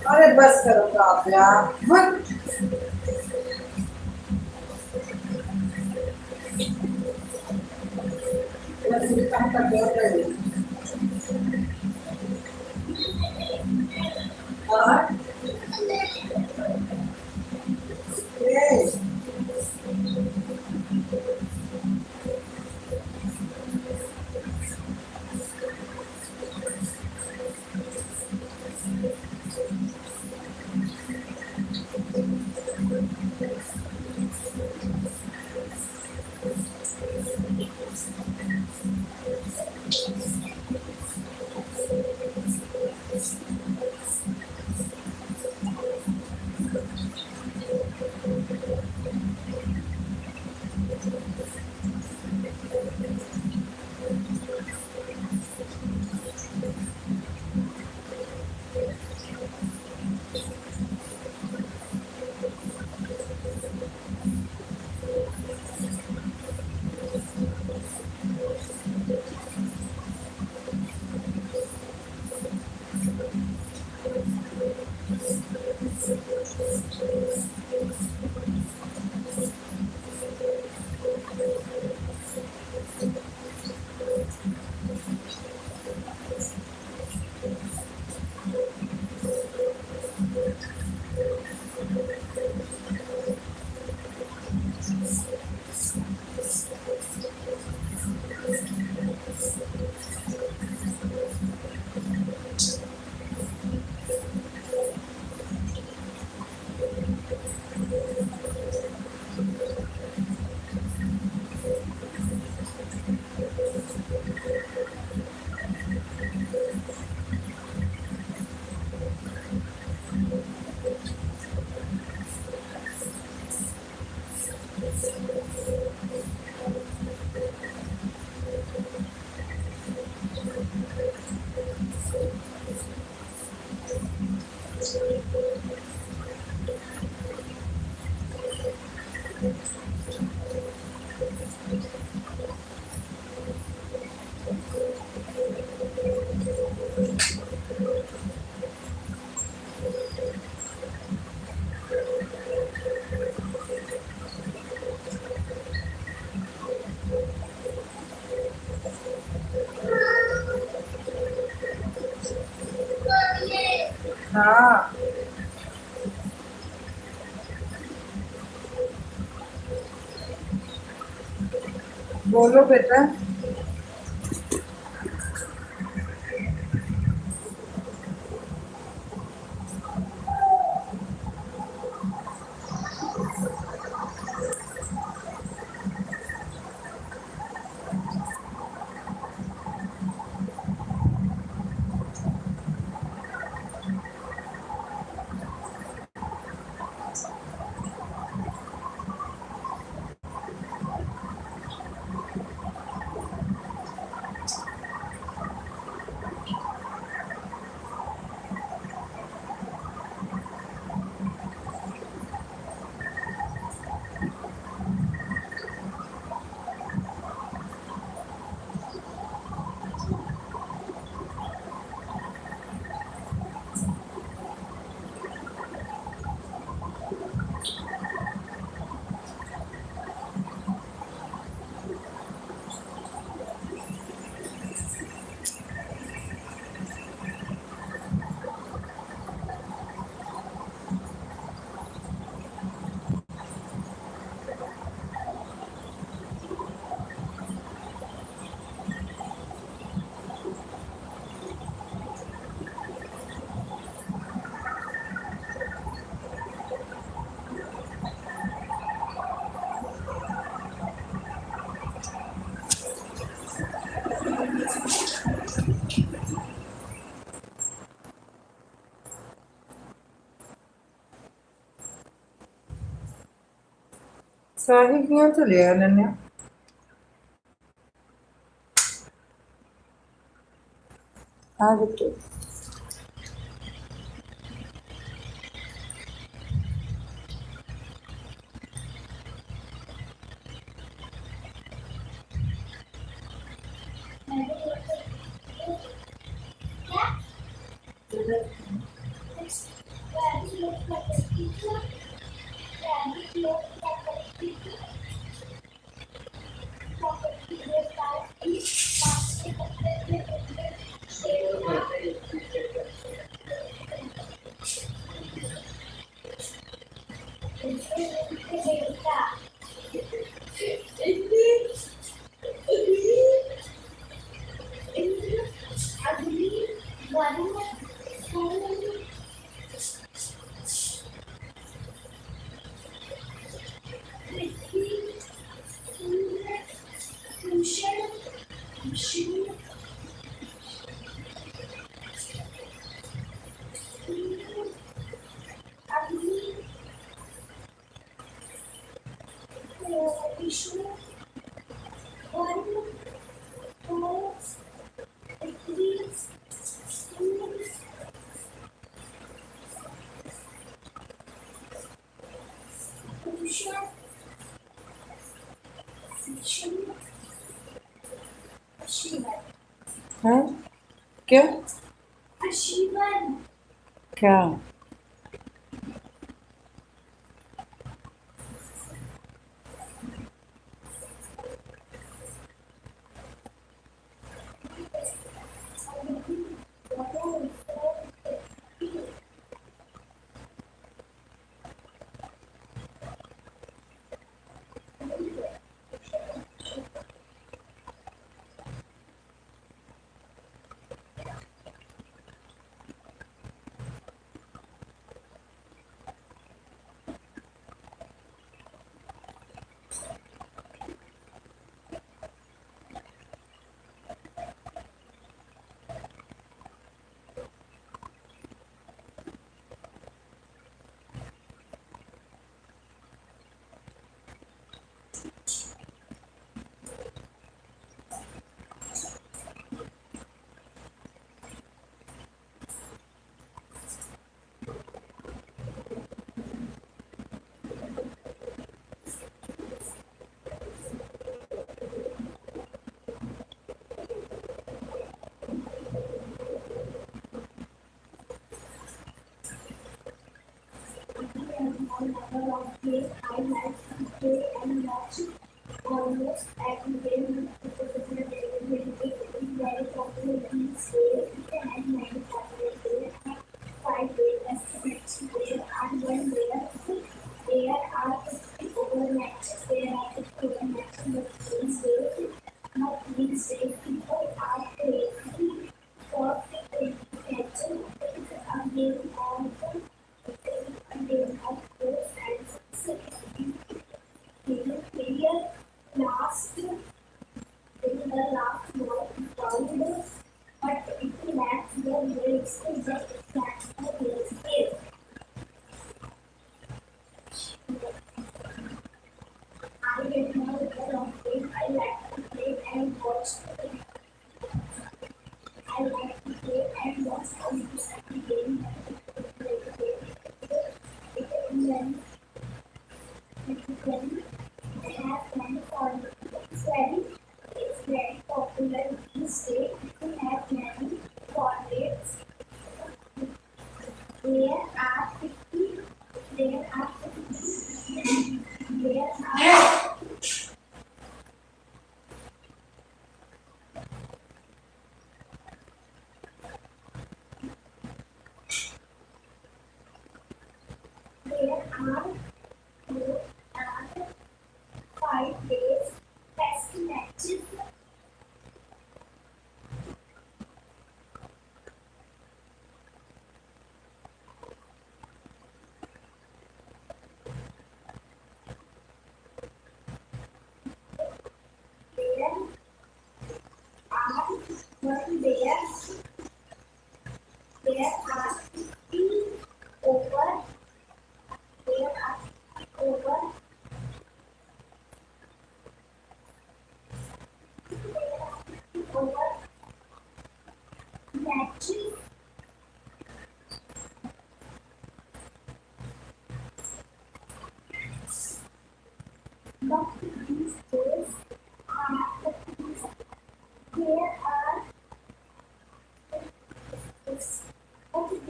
अरे बस करो काव्या मत कहाँ तक गए थे? और ये हाँ बोलो बेटा शाही क्यों चले अनन्या? हाँ बेटे। हाँ क्या क्या?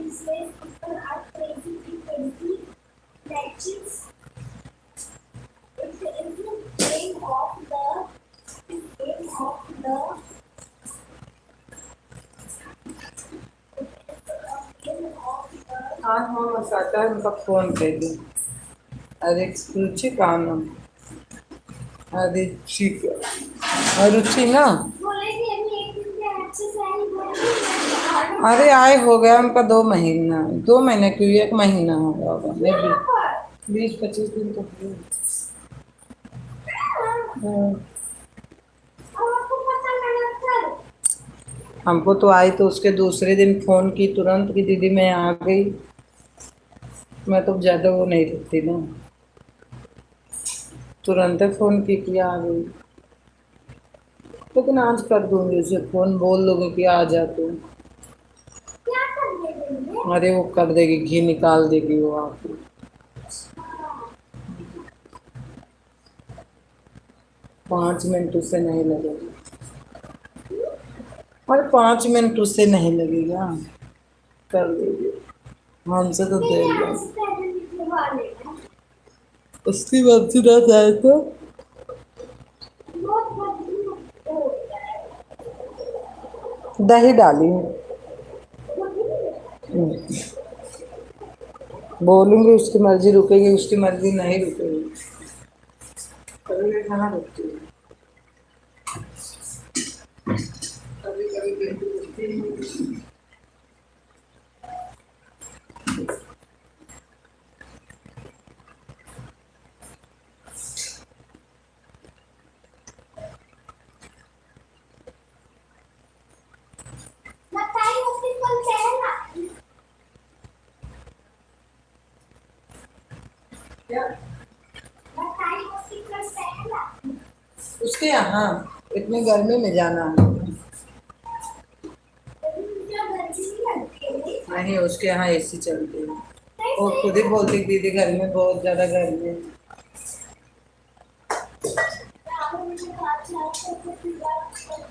these days people are crazy frequently lectures. It is the game of the हाँ हाँ मसाता है उनका फोन पे दी अरे रुचि का नाम अरे रुचि ना बोले कि अभी एक दिन के अच्छे से आई बोले अरे आए हो गया उनका 2 महीना 2 महीने क्यों 1 महीना हो गया होगा नहीं 20-25 दिन तो हुए। हाँ, और आपको पता लगा कल हमको तो आई तो उसके दूसरे दिन फोन की तुरंत की दीदी मैं आ गई मैं तो ज्यादा वो नहीं रखती ना तुरंत फोन की किया आ गई लेकिन आज कर दूंगी उसे फोन बोल दोगे कि आ जा तू क्या कर देंगे अरे वो कर देगी घी निकाल देगी वो आके 5 मिनट उससे नहीं लगेगा अरे 5 मिनट उससे नहीं लगेगा कर देगी हमसे तो नहीं देगा आज पहले निकलवा लेना उसकी मर्जी ना जाए तो बहुत बदबू हो दही डाली हूँ बोलूंगी उसकी मर्जी रुकेगी उसकी मर्जी नहीं रुकेगी कभी कहाँ रुकती है कभी कभी बिल्कुल रुकती ही नहीं। बताइए उसकी कल पहला क्या बताइए उसकी कल पहला उसके यहाँ इतनी गर्मी में जाना है मुझे गर्मी नहीं लगती है नहीं उसके यहाँ एसी चलती है वो खुद ही बोलती दीदी घर में बहुत ज्यादा गर्मी है मुझे बात चाहिए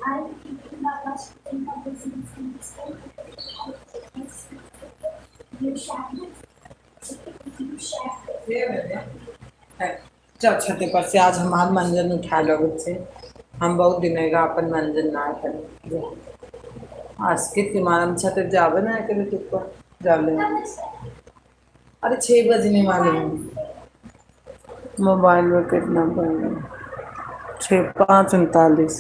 I'm keeping my last thing of business in this You share You share चल छते पर से आज हमार मंजन उठा लो बच्चे हम बहुत दिन होगा अपन मंजन ना करें आज कितनी मालूम छते जावे ना करे तू पर जावे अरे 6 बजने वाले हैं मोबाइल में कितना बज 6:05:39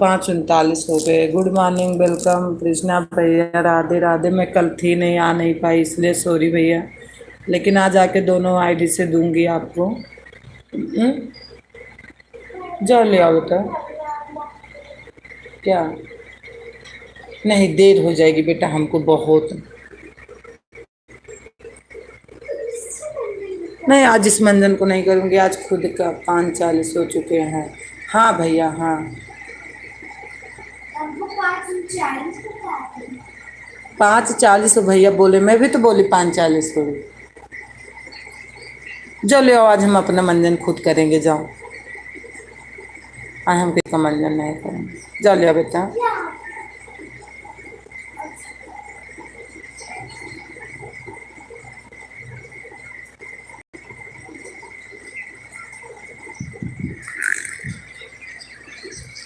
5:39 हो गए गुड मॉर्निंग वेलकम कृष्णा भैया राधे राधे मैं कल थी नहीं आ नहीं पाई इसलिए सॉरी भैया लेकिन आज आके दोनों आईडी से दूंगी आपको। जाओ ले आओ बेटा। क्या? नहीं, देर हो जाएगी बेटा हमको बहुत। नहीं, आज इस मंजन को नहीं करूँगी, आज खुद का 5:40 हो चुके हैं। हाँ भैया हाँ। हमको 5:40 को आते हैं। 5:40 भैया बोले, मैं भी तो बोली 5:40 हो। जो ले आओ, आज हम अपना मंजन खुद करेंगे, जाओ। आज हम किसी का मंजन नहीं करेंगे, जाओ ले आओ बेटा।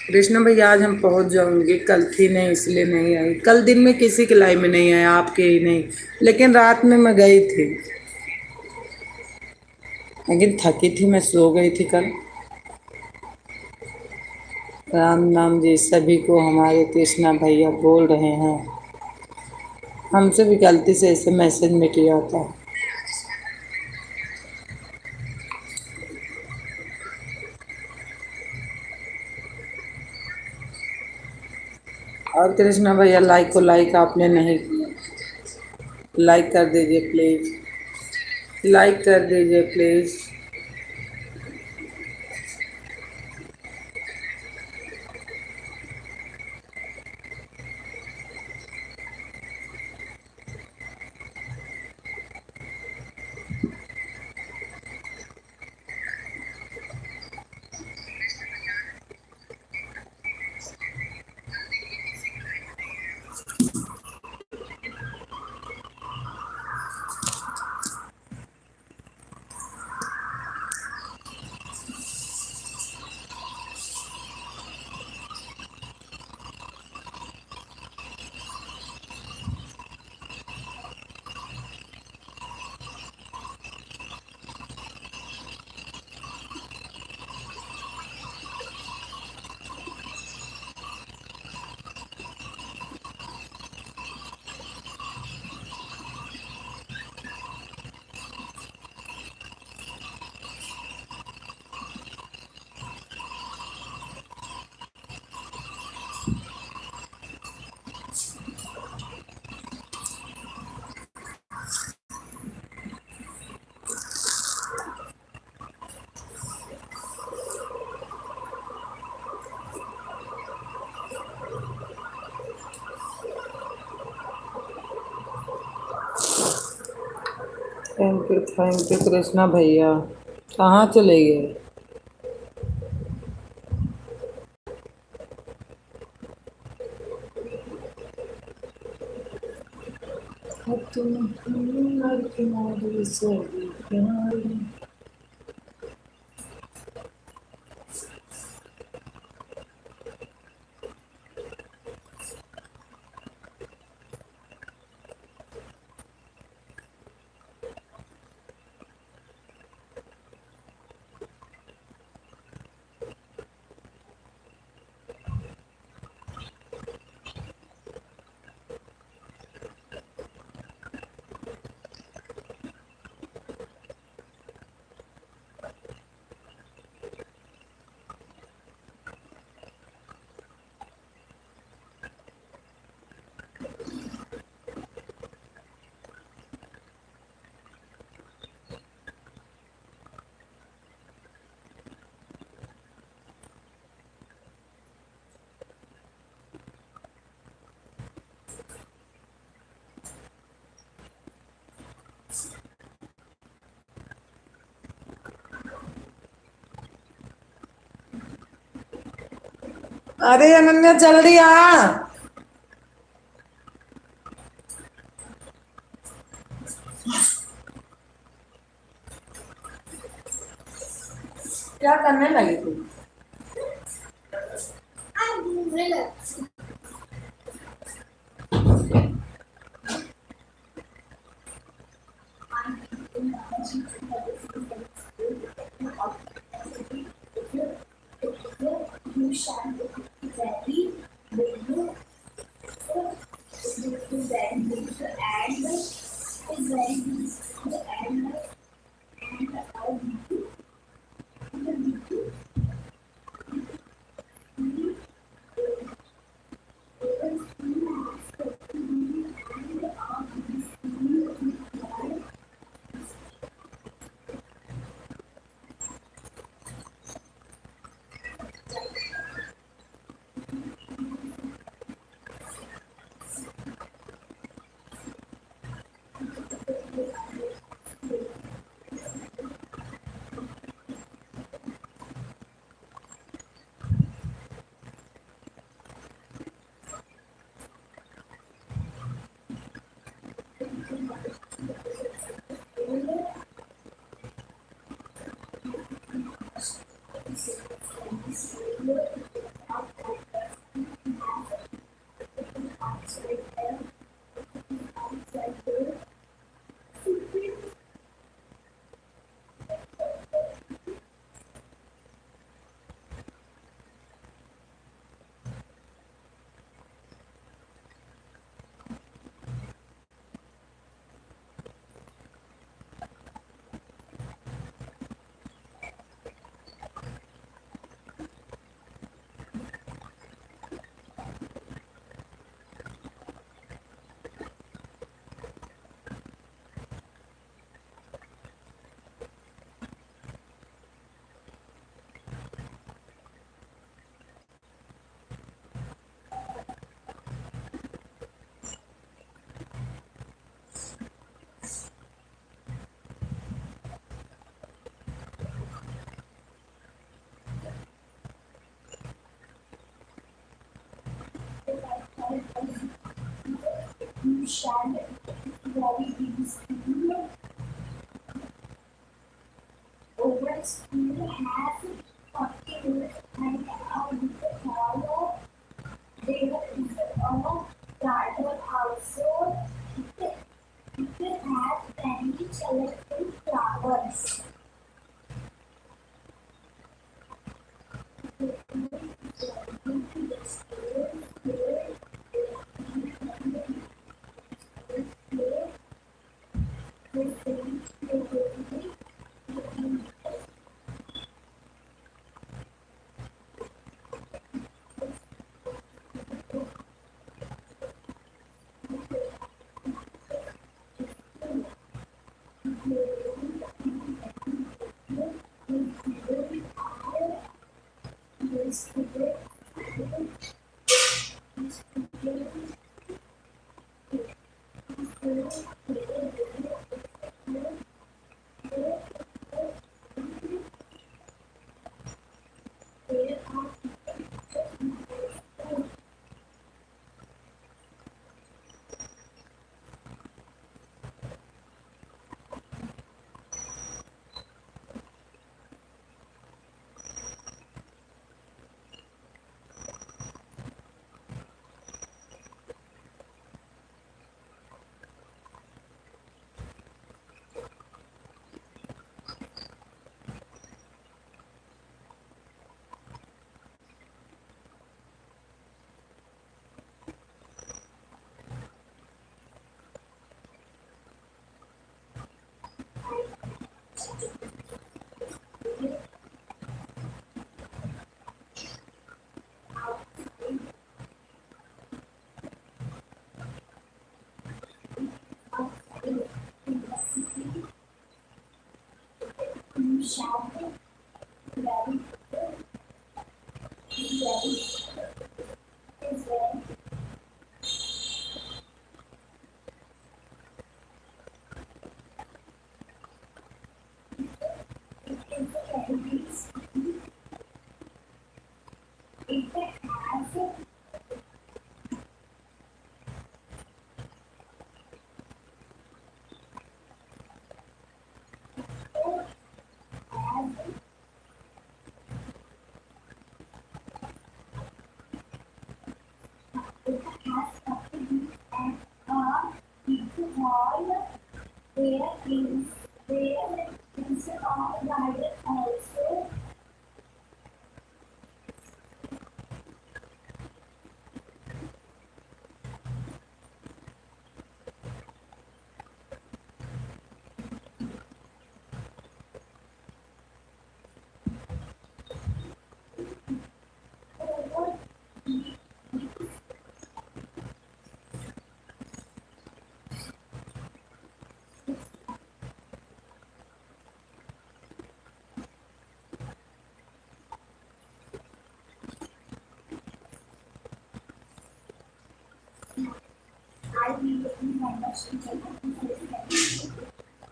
कृष्णा भैया आज हम पहुंच जाऊंगे, कल थी नहीं इसलिए नहीं आई। कल दिन में किसी के लाइव में नहीं आया, आपके ही नहीं, लेकिन रात में मैं गई थी, लेकिन थकी थी, मैं सो गई थी कल। राम नाम जी सभी को हमारे कृष्णा भैया बोल रहे हैं, हमसे भी गलती से ऐसे मैसेज में किया था। और कृष्णा भैया लाइक को लाइक आपने नहीं किया, लाइक कर दीजिए प्लीज़, लाइक कर दीजिए प्लीज़। थैंक यू कृष्णा भैया। कहाँ चले गए? अरे अनन्या जल्दी आ। क्या करने लगी तू? I'm relaxed. You shall be very big. Is very big and is very big. You shall very big school. Over school has 40 minutes and a little hall. There is a garden also. It has many colorful flowers. You shall very is very is very it has has properties and a big hall. There is a garden also.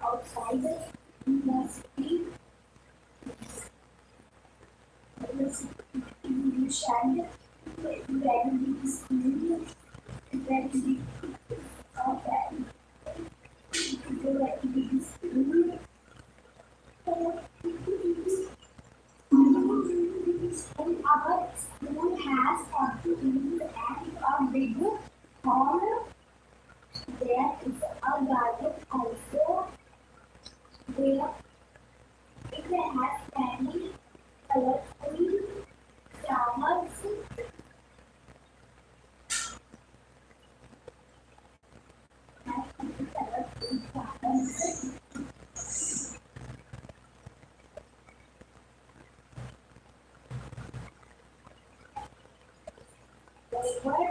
outside the city, you shall very school, very big school. And our school has 40 rooms and a big hall. There is a garden also. There it has many colorful flowers. Over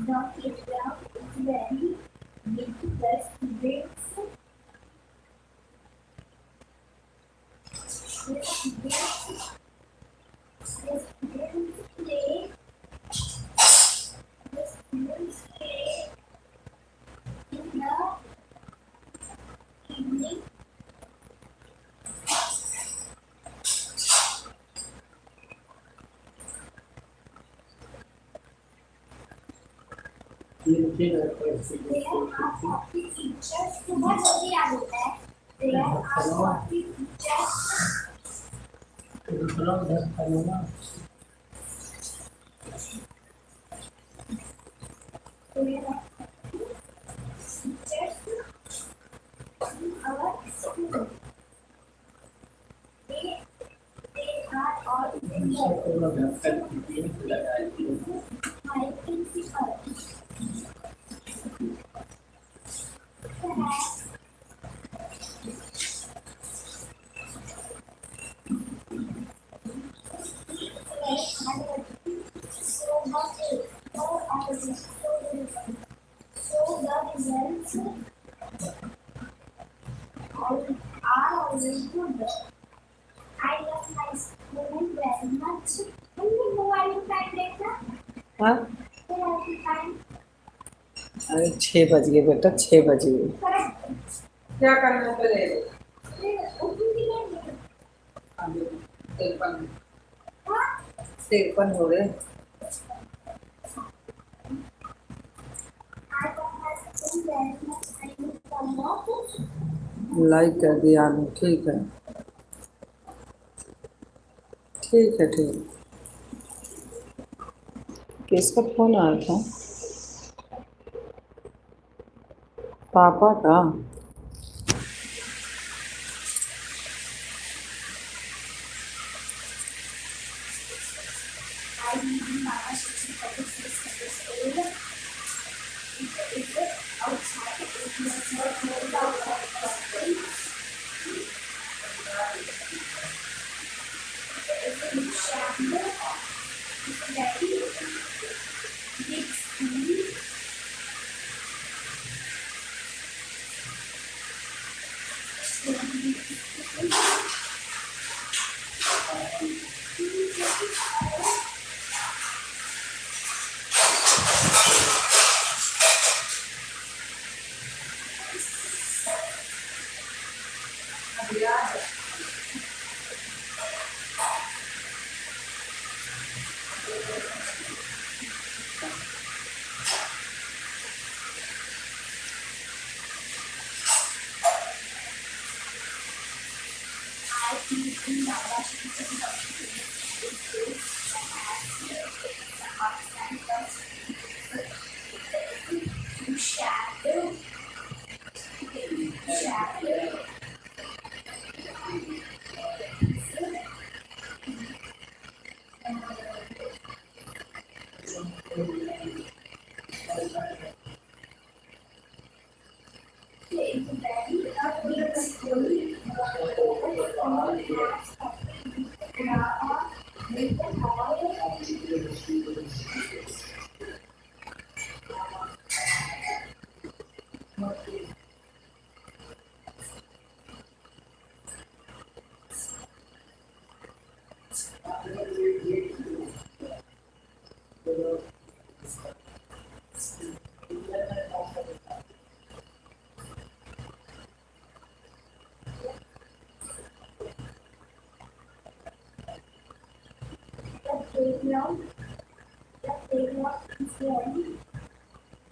the playground is very big plus students. The students play. The students play in the evening. There are 40 teachers. सुबह जल्दी आ जाता है. There are 40 teachers. There are teachers in our school. They are all in my principal. So the results are always good. I love my school very much. When you go, are you time later? हाँ When are you time? अरे 6 बज गए बेटा, 6 बज गए. Correct. क्या करना पड़ेगा? तिरपन हो रहे. लाइक कर दिया आपने. ठीक है, ठीक है, ठीक. किसका फोन आया था? पापा का. playground. The playground is very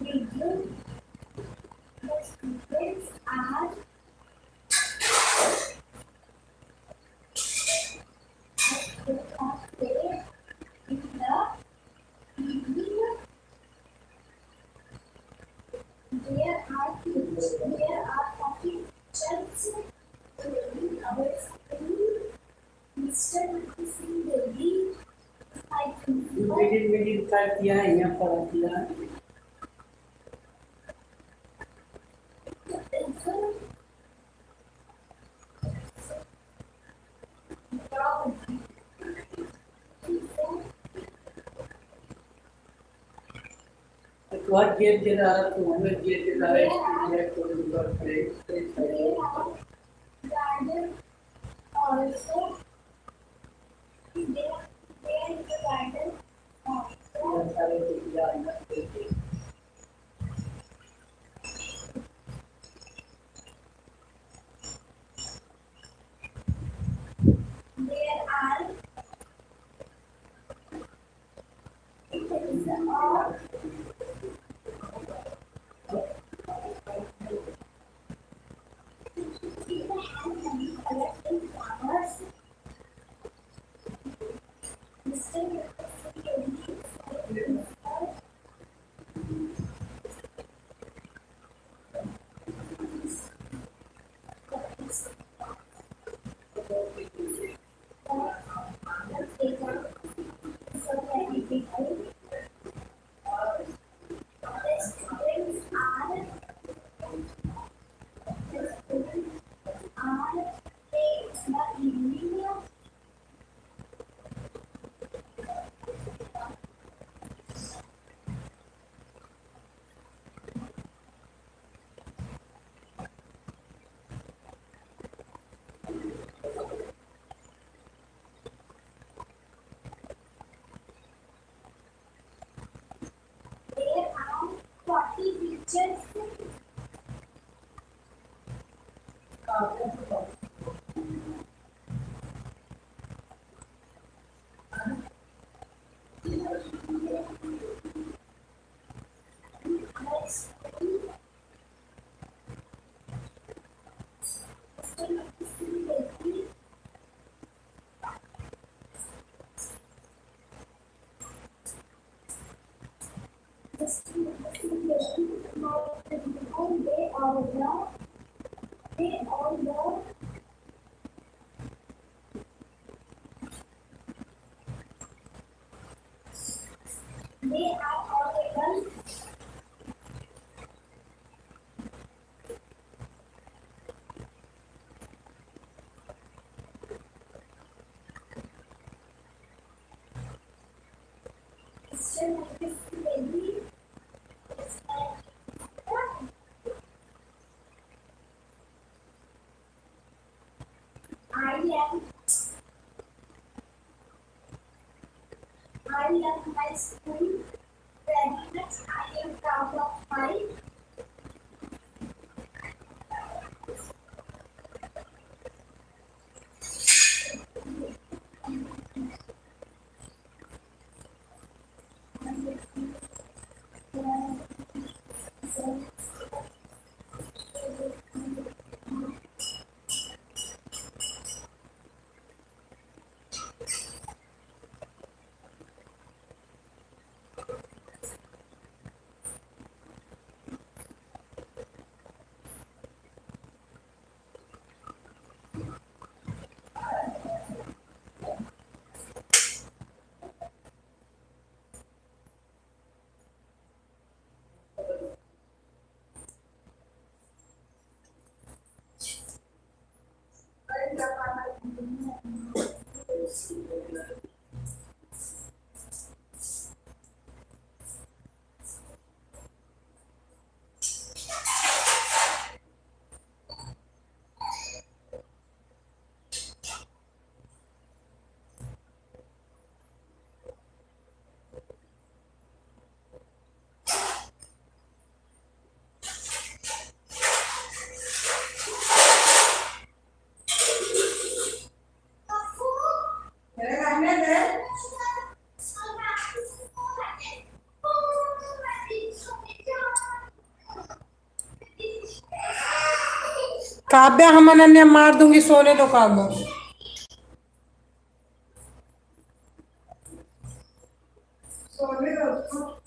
big. The students are they are play in the evening. There are 40 teachers in our school. Mr. Singh Reddy, my principal. Medium कर दिया है यहाँ पर दिया तो आज गेट के रहा तो हमें गेट के रहा है तो Garden also. There is a garden also. There are there is a collecting flowers. Mr. There are 40 teachers. Next, they all know they are all able. Still, this baby is like I love my school very much. I am proud of my Kavya हम अनन्या मार दूंगी, सोने दो काव्या। सोने दो उसको।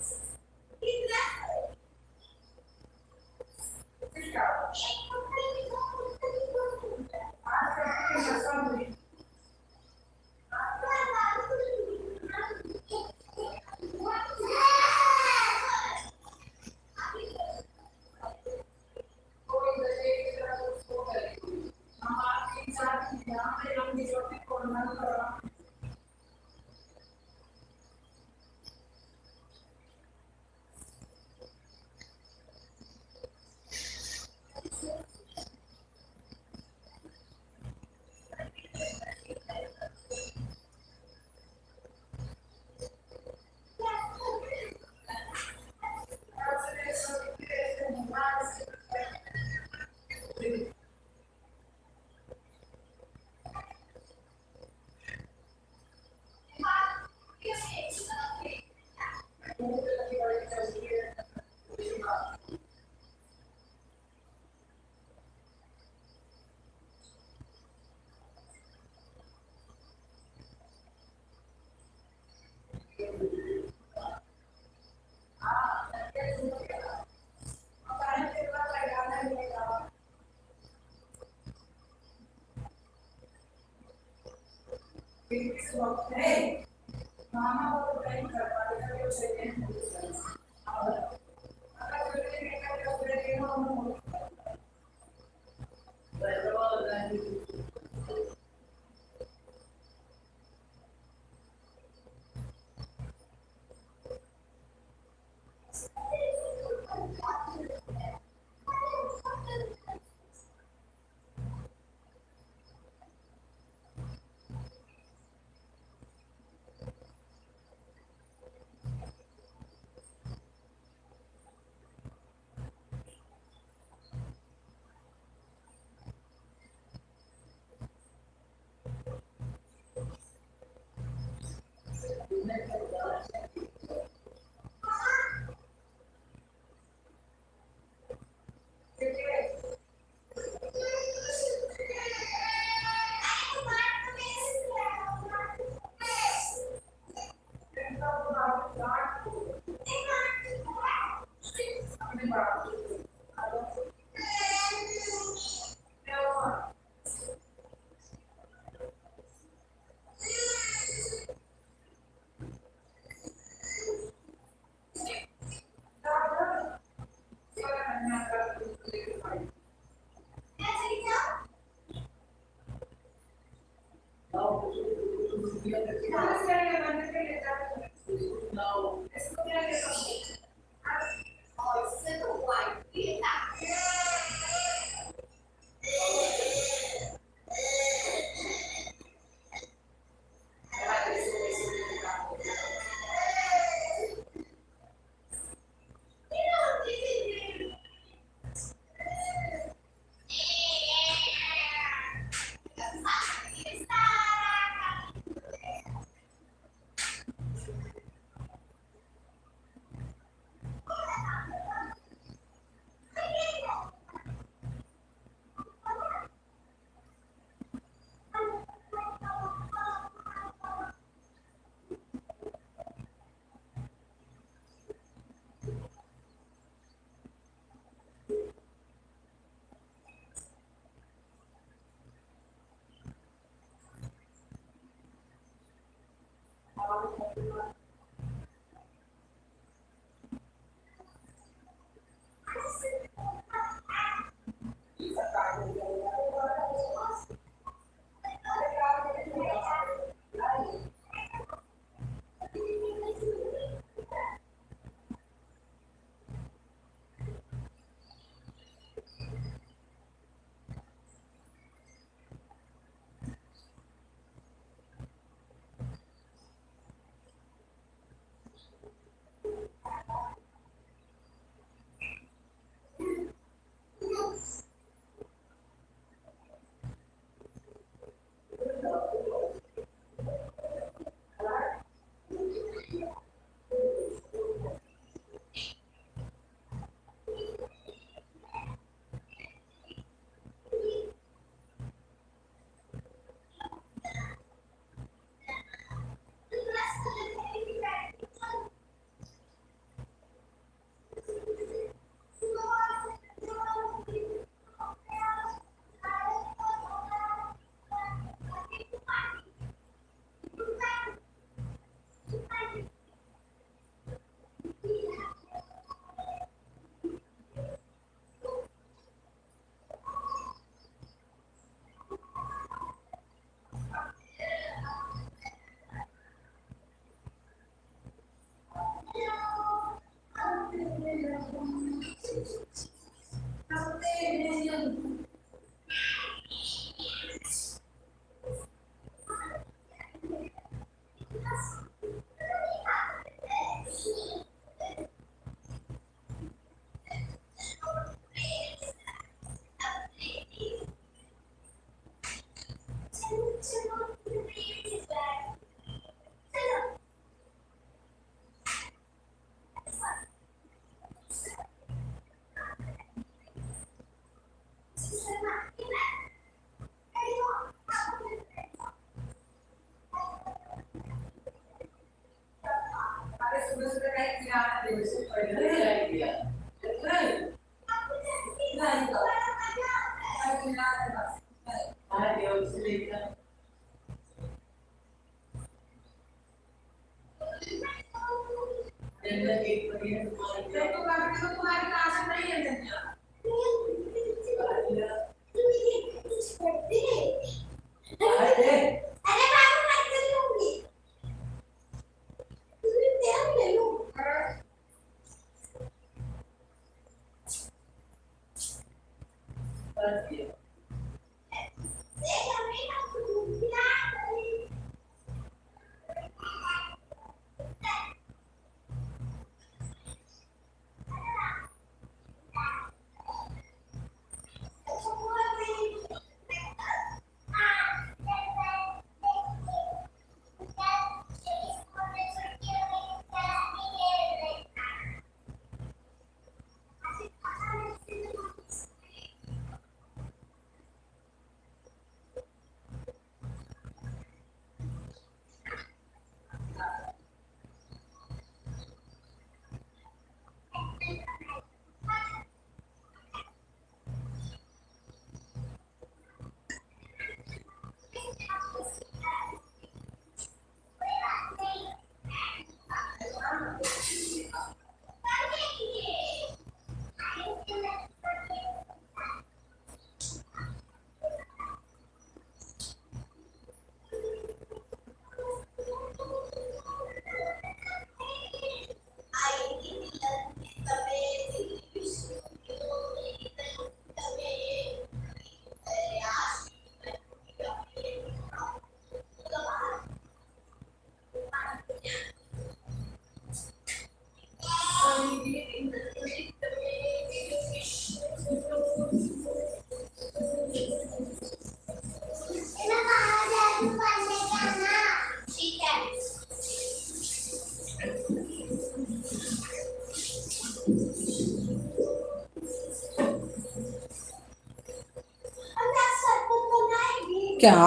क्या?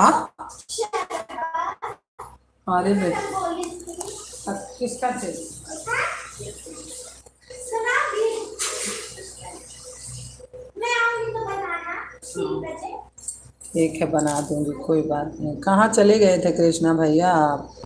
अरे किसका चाहिए? ठीक है, बना दूंगी, कोई बात नहीं। कहाँ चले गए थे कृष्णा भैया आप?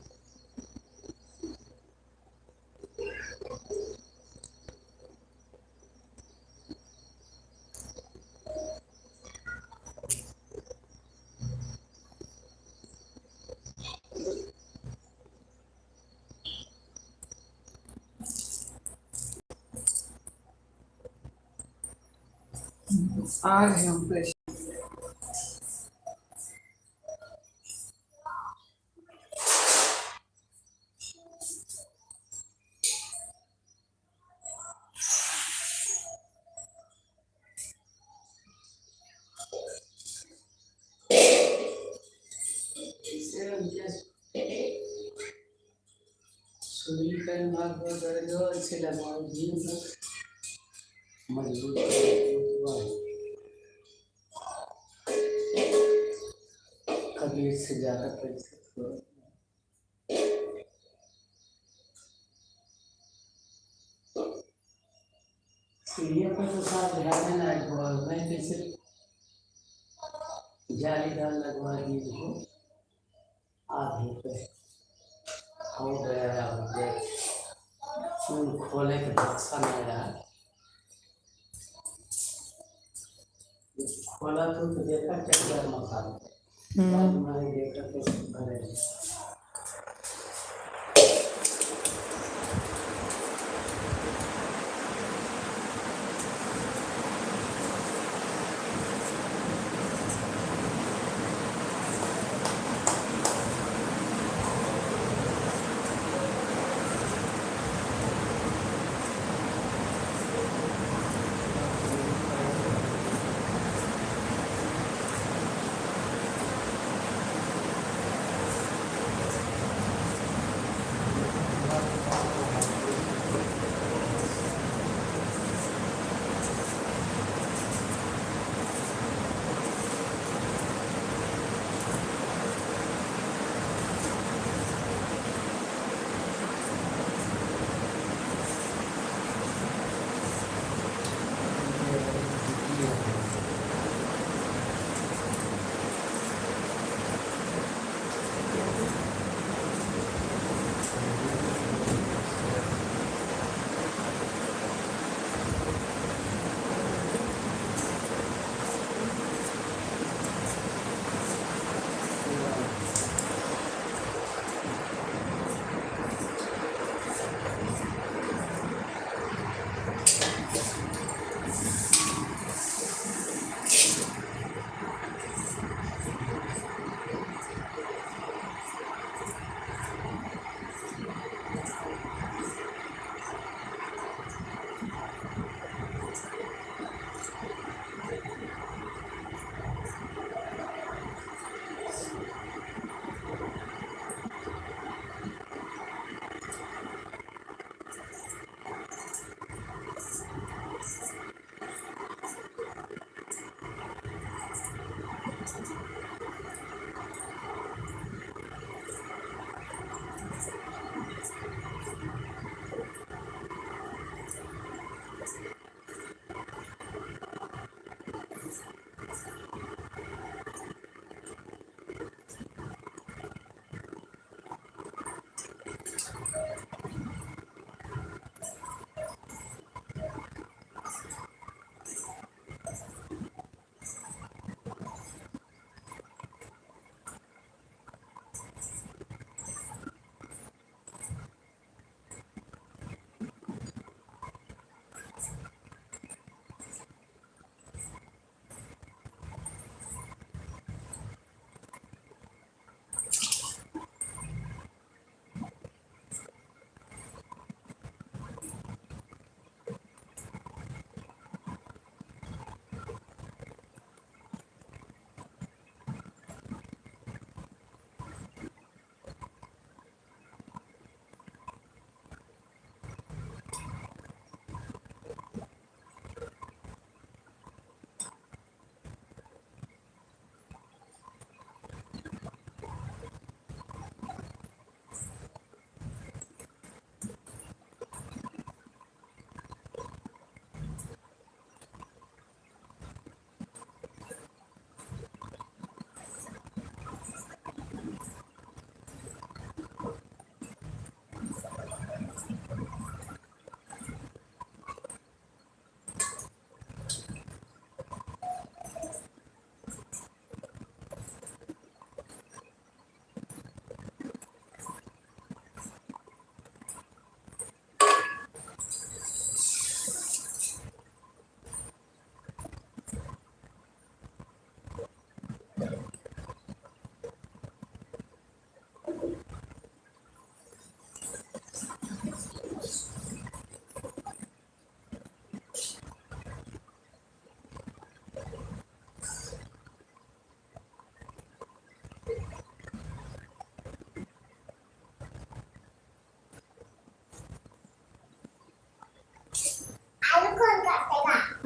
आ गए हम कृष्ण। कभी इससे ज्यादा पैसे सीढ़ियों पर तो साफ ध्यान ना, मैं कैसे जालीदार लगवा दी इसको आधे पे हो गया। फूल खोले के बक्सा नहीं रहा, खोला तो देखा चक्कर मसाला मैंने देखा कैसे भरे।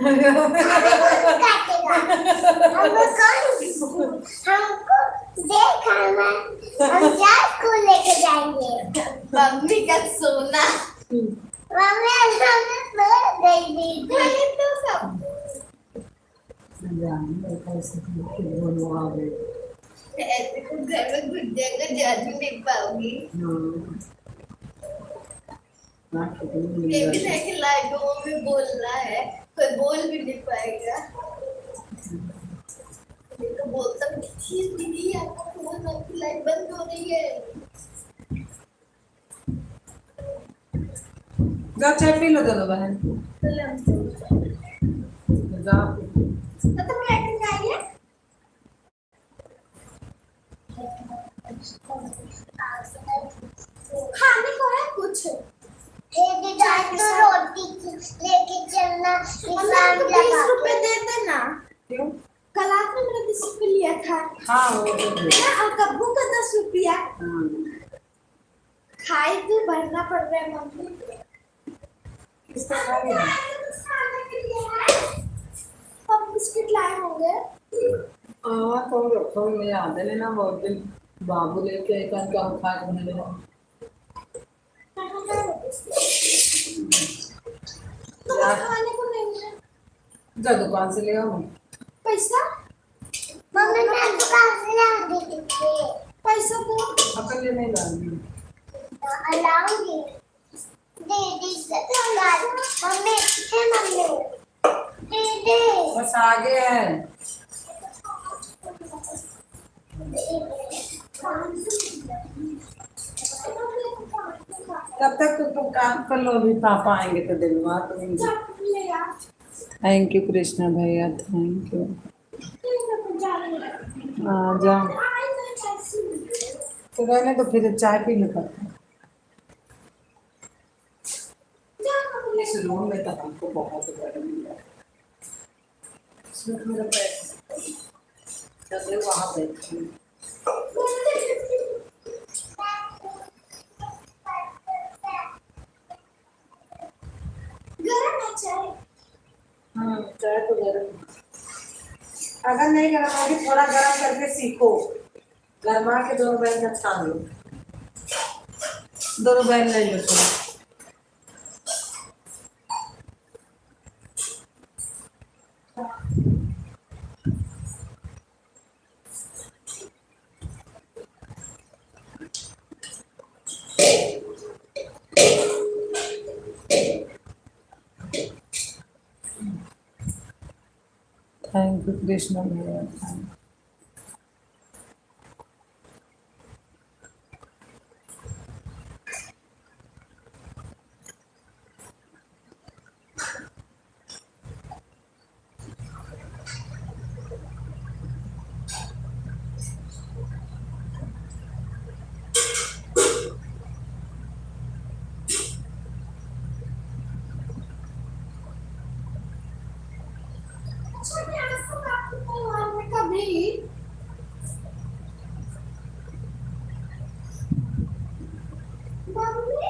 काटेगा हमको देखना हम जा स्कूल लेके जाएंगे मम्मी का सोना मम्मी हमें तो दे दी खाली तो सब ऐसे तो घर में घुस जाएगा जा भी नहीं पाओगी ये भी है कि लाइटों में बोलना है कोई बोल भी नहीं पाएगा ये तो बोलता हूँ दीदी आपका फोन आपकी लाइट बंद हो रही है जाओ चाय पी लो दोनों बहन चलो हम जाओ तो तुम लेकर जाइए खाने को है कुछ दीदी जाए तो रोटी लेके चलना मम्मी को 20 रुपए दे देना क्यों कल आपने मेरा 20 रुपए लिया था हाँ वो तो दे। ना और कब्बू का 10 रुपया हाँ खाए तो भरना पड़ रहा है मम्मी किसका खाएगा हम बिस्किट लाए होंगे हाँ तो रखो मैं याद है लेना बहुत दिन बाबू लेके एक का खा के मैंने तो यार। खाने को नहीं है जा दुकान से ले आओ पैसा मम्मी मैं दुकान से ला देती पैसा दो अपन ले नहीं लाऊंगी लाऊंगी दीदी से मम्मी है मम्मी दीदी बस आगे है तब तक तो तुम काम कर लो अभी पापा आएंगे तो दिलवा दूंगी थैंक यू कृष्णा भैया थैंक यू हाँ जाओ तो रहने तो फिर चाय पी लो करते इस रूम में तो हमको बहुत गर्म है इसमें मेरा पैर चले वहाँ बैठी हूँ। गरम है चाय हाँ चाय तो गर्म है। अगर नहीं गर्म होगी थोड़ा गर्म करके सीखो गरमा के दोनों बहन का छान लो दोनों बहन ले लो थोड़ा थैंक यू कृष्णा भैया अच्छा क्या सब आपके परिवार में कभी मम्मी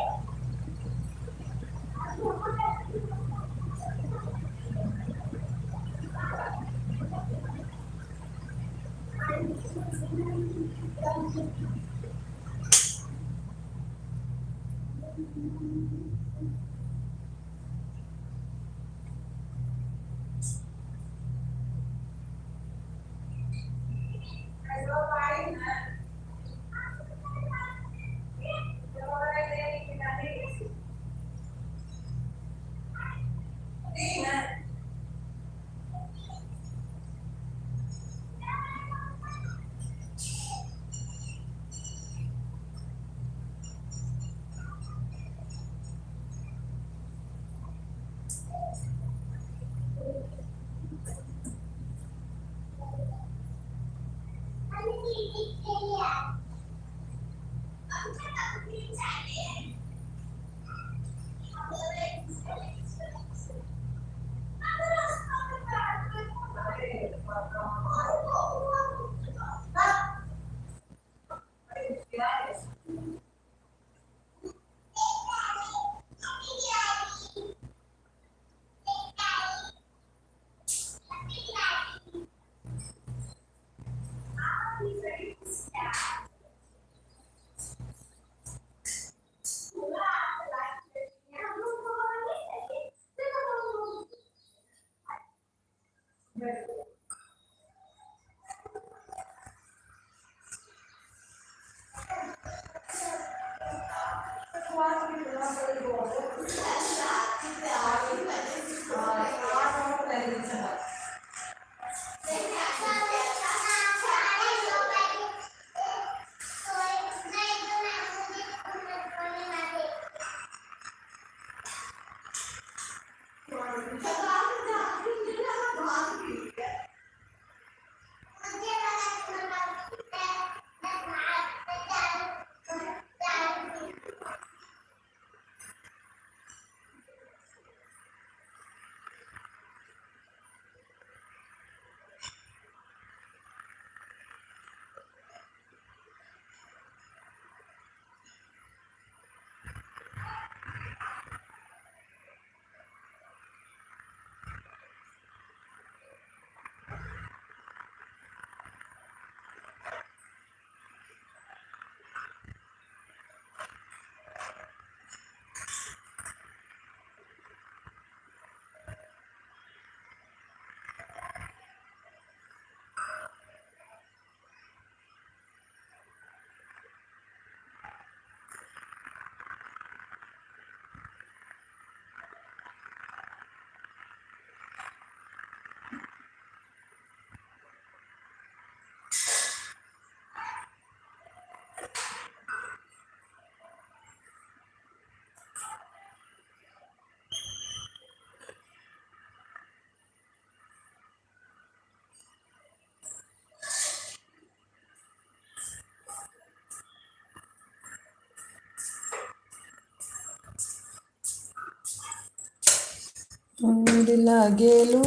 नूर लागेलू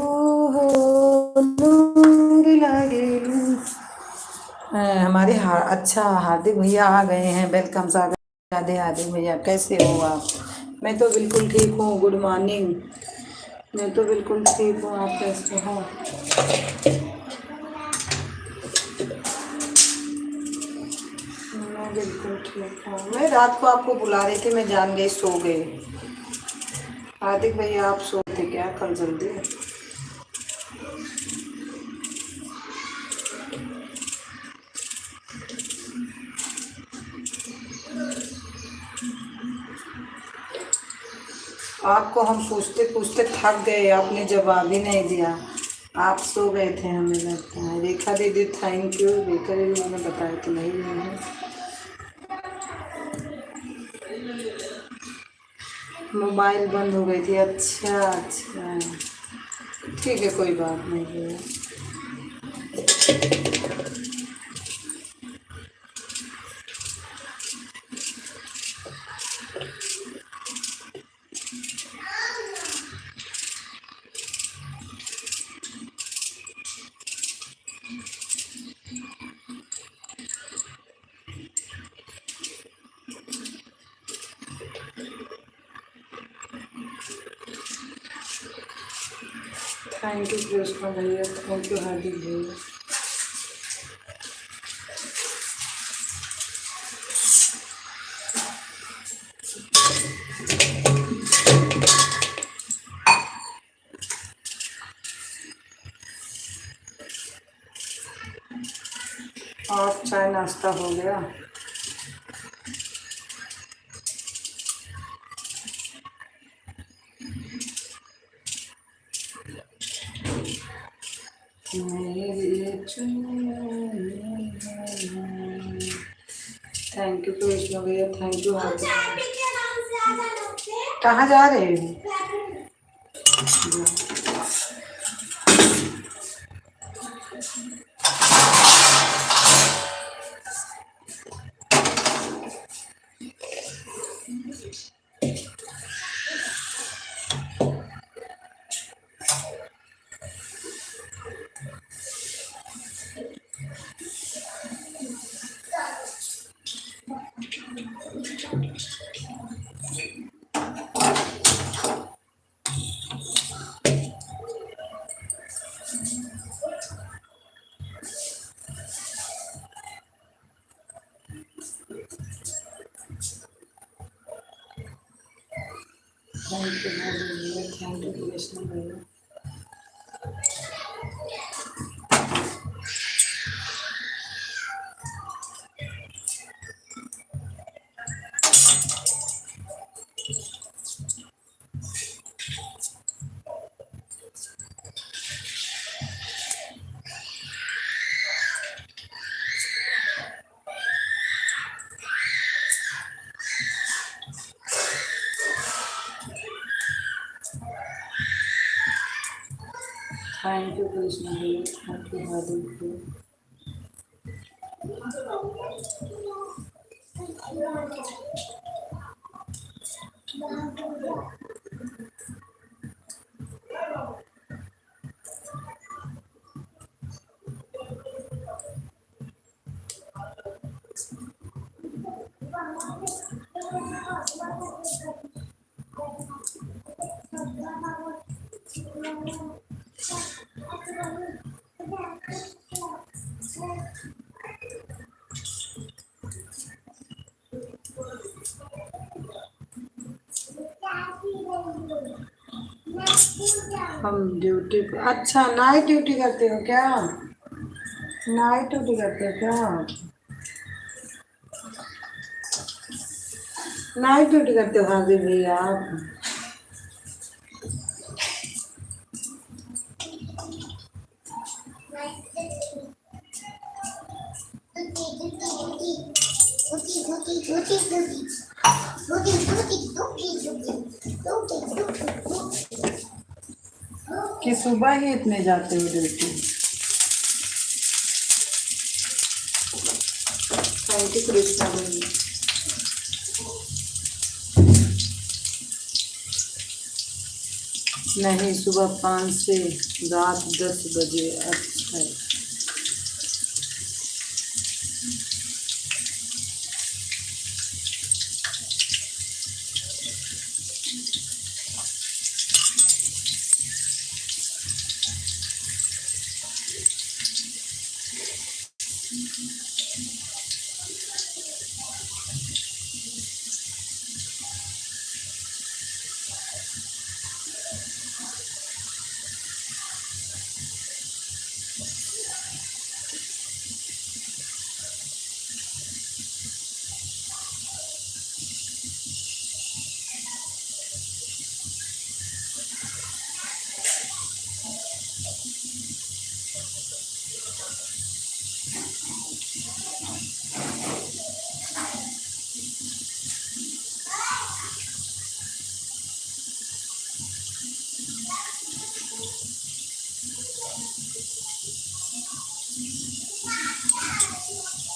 हो, नूर लागेलू। हमारे अच्छा हार्दिक भैया आ गए हैं। वेलकम सागर। राधे हार्दिक भैया, कैसे हो आप? मैं तो बिल्कुल ठीक हूँ। Good morning. मैं तो बिल्कुल ठीक हूँ, आप कैसे हो? मैं बिल्कुल ठीक हूँ। मैं रात को आपको बुला रही थी, मैं जान गई सो गई। हार्दिक भैया आप सोते क्या कल जल्दी? आपको हम पूछते पूछते थक गए, आपने जवाब ही नहीं दिया। आप सो गए थे हमें लगता है। रेखा दीदी थैंक यू। रेखा दीदी ने बताया तो नहीं है। मोबाइल बंद हो गई थी। अच्छा अच्छा, ठीक है, कोई बात नहीं है। थैंक यू कृष्णा भैया, थैंक यू हार्दिक भैया। और चाय नाश्ता हो गया? थैंक यू कृष्णा भैया, थैंक यू हार्दिक। कहाँ जा रहे हैं? थैंक यू हार्दिक भैया, थैंक यू कृष्णा भैया। थैंक यू कृष्णा भैया, थैंक यू हार्दिक। हम ड्यूटी, अच्छा नाइट ड्यूटी करते हो क्या? नाइट ड्यूटी करते हो क्या? नाइट ड्यूटी करते हो हाजिर भैया आप? कि सुबह ही इतने जाते हो ड्यूटी? थैंक यू कृष्णा भैया। नहीं, सुबह 5 से रात 10 बजे। अच्छा,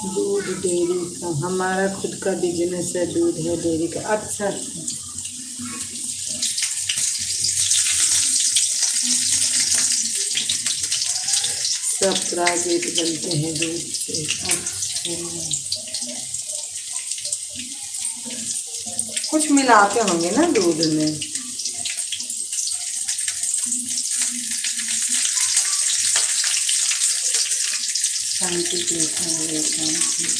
दूध डेयरी का हमारा खुद का बिजनेस है, दूध है डेयरी का। अच्छा अच्छा, सब प्राइवेट बनते हैं दूध से। अच्छा, कुछ मिलाते होंगे ना दूध में। Thank you thank you.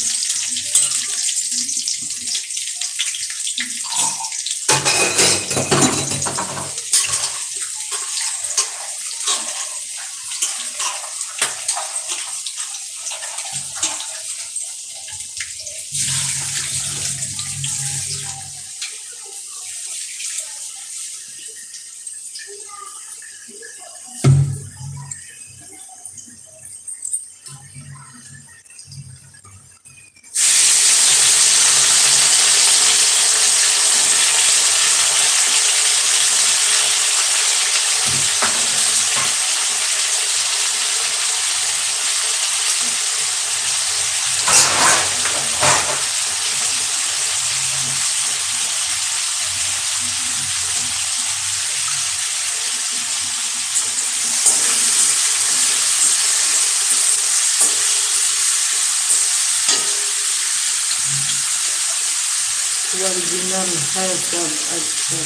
Original है सब। अच्छा,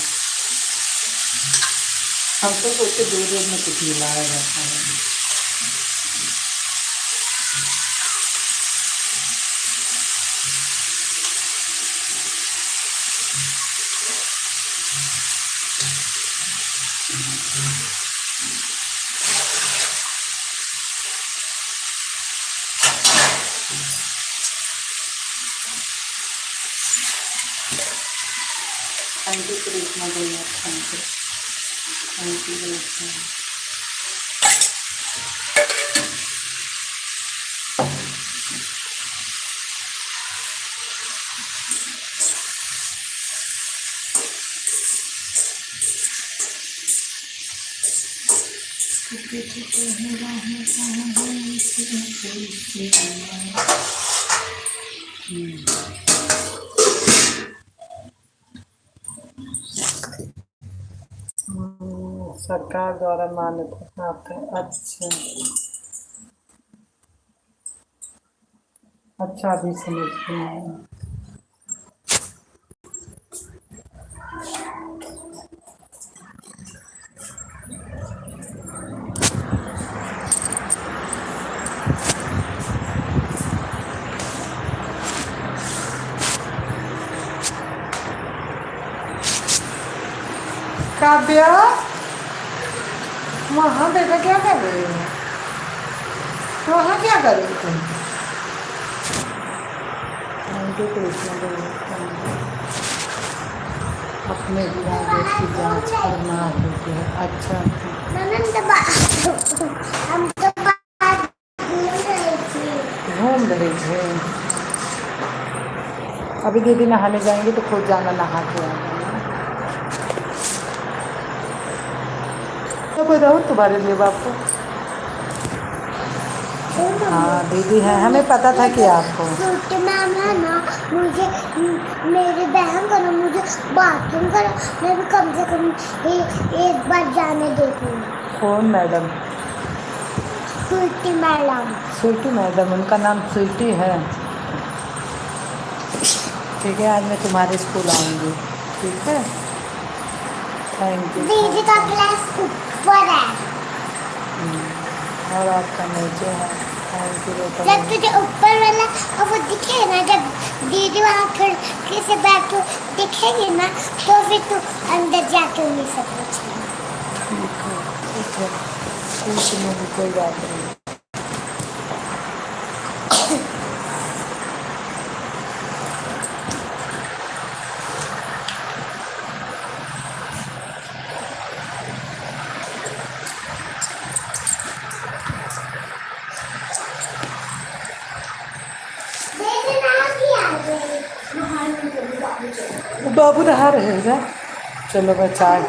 हम तो सोचते दूध में कुछ मिलाया जाता है। थैंक यू कृष्णा भैया, थैंक यू थैंक यू। ठीक है, ठीक सरकार द्वारा मान्यता प्राप्त है। अच्छा अच्छा, अभी समझ गई। काव्या, वहाँ बेटा क्या कर रही है? वहाँ क्या कर रही तुम? अपने इरादे की जांच करना होती है। अच्छा हम तो बाहर घूम रहे थे। घूम रहे थे। अभी दीदी नहाने जाएंगे तो खुद जाना नहा के आना। तो कोई रहूँ तुम्हारे लिए बापू। हाँ दीदी है, हमें पता था कि आपको। छोटे मैम है ना, मुझे मेरी बहन को ना मुझे बाथरूम का मैं भी कम से कम एक बार जाने देती हूँ। कौन madam? Sweety madam. Sweety madam, उनका नाम स्वीटी है। ठीक है, आज मैं तुम्हारे स्कूल आऊँगी। ठीक है, थैंक यू। दीदी का क्लास ऊपर है और आपका नीचे है। थैंक यू बेटा। जब तुझे ऊपर वाला और वो दिखे ना, जब दीदी वहाँ खिड़की से बैठ दिखेगी ना, तो फिर तू अंदर जाके उन्हीं से पूछना। ठीक है ठीक है, पूछ लूँगी, कोई बात नहीं। बाबू नहा रहे हैं। चलो मैं चाय।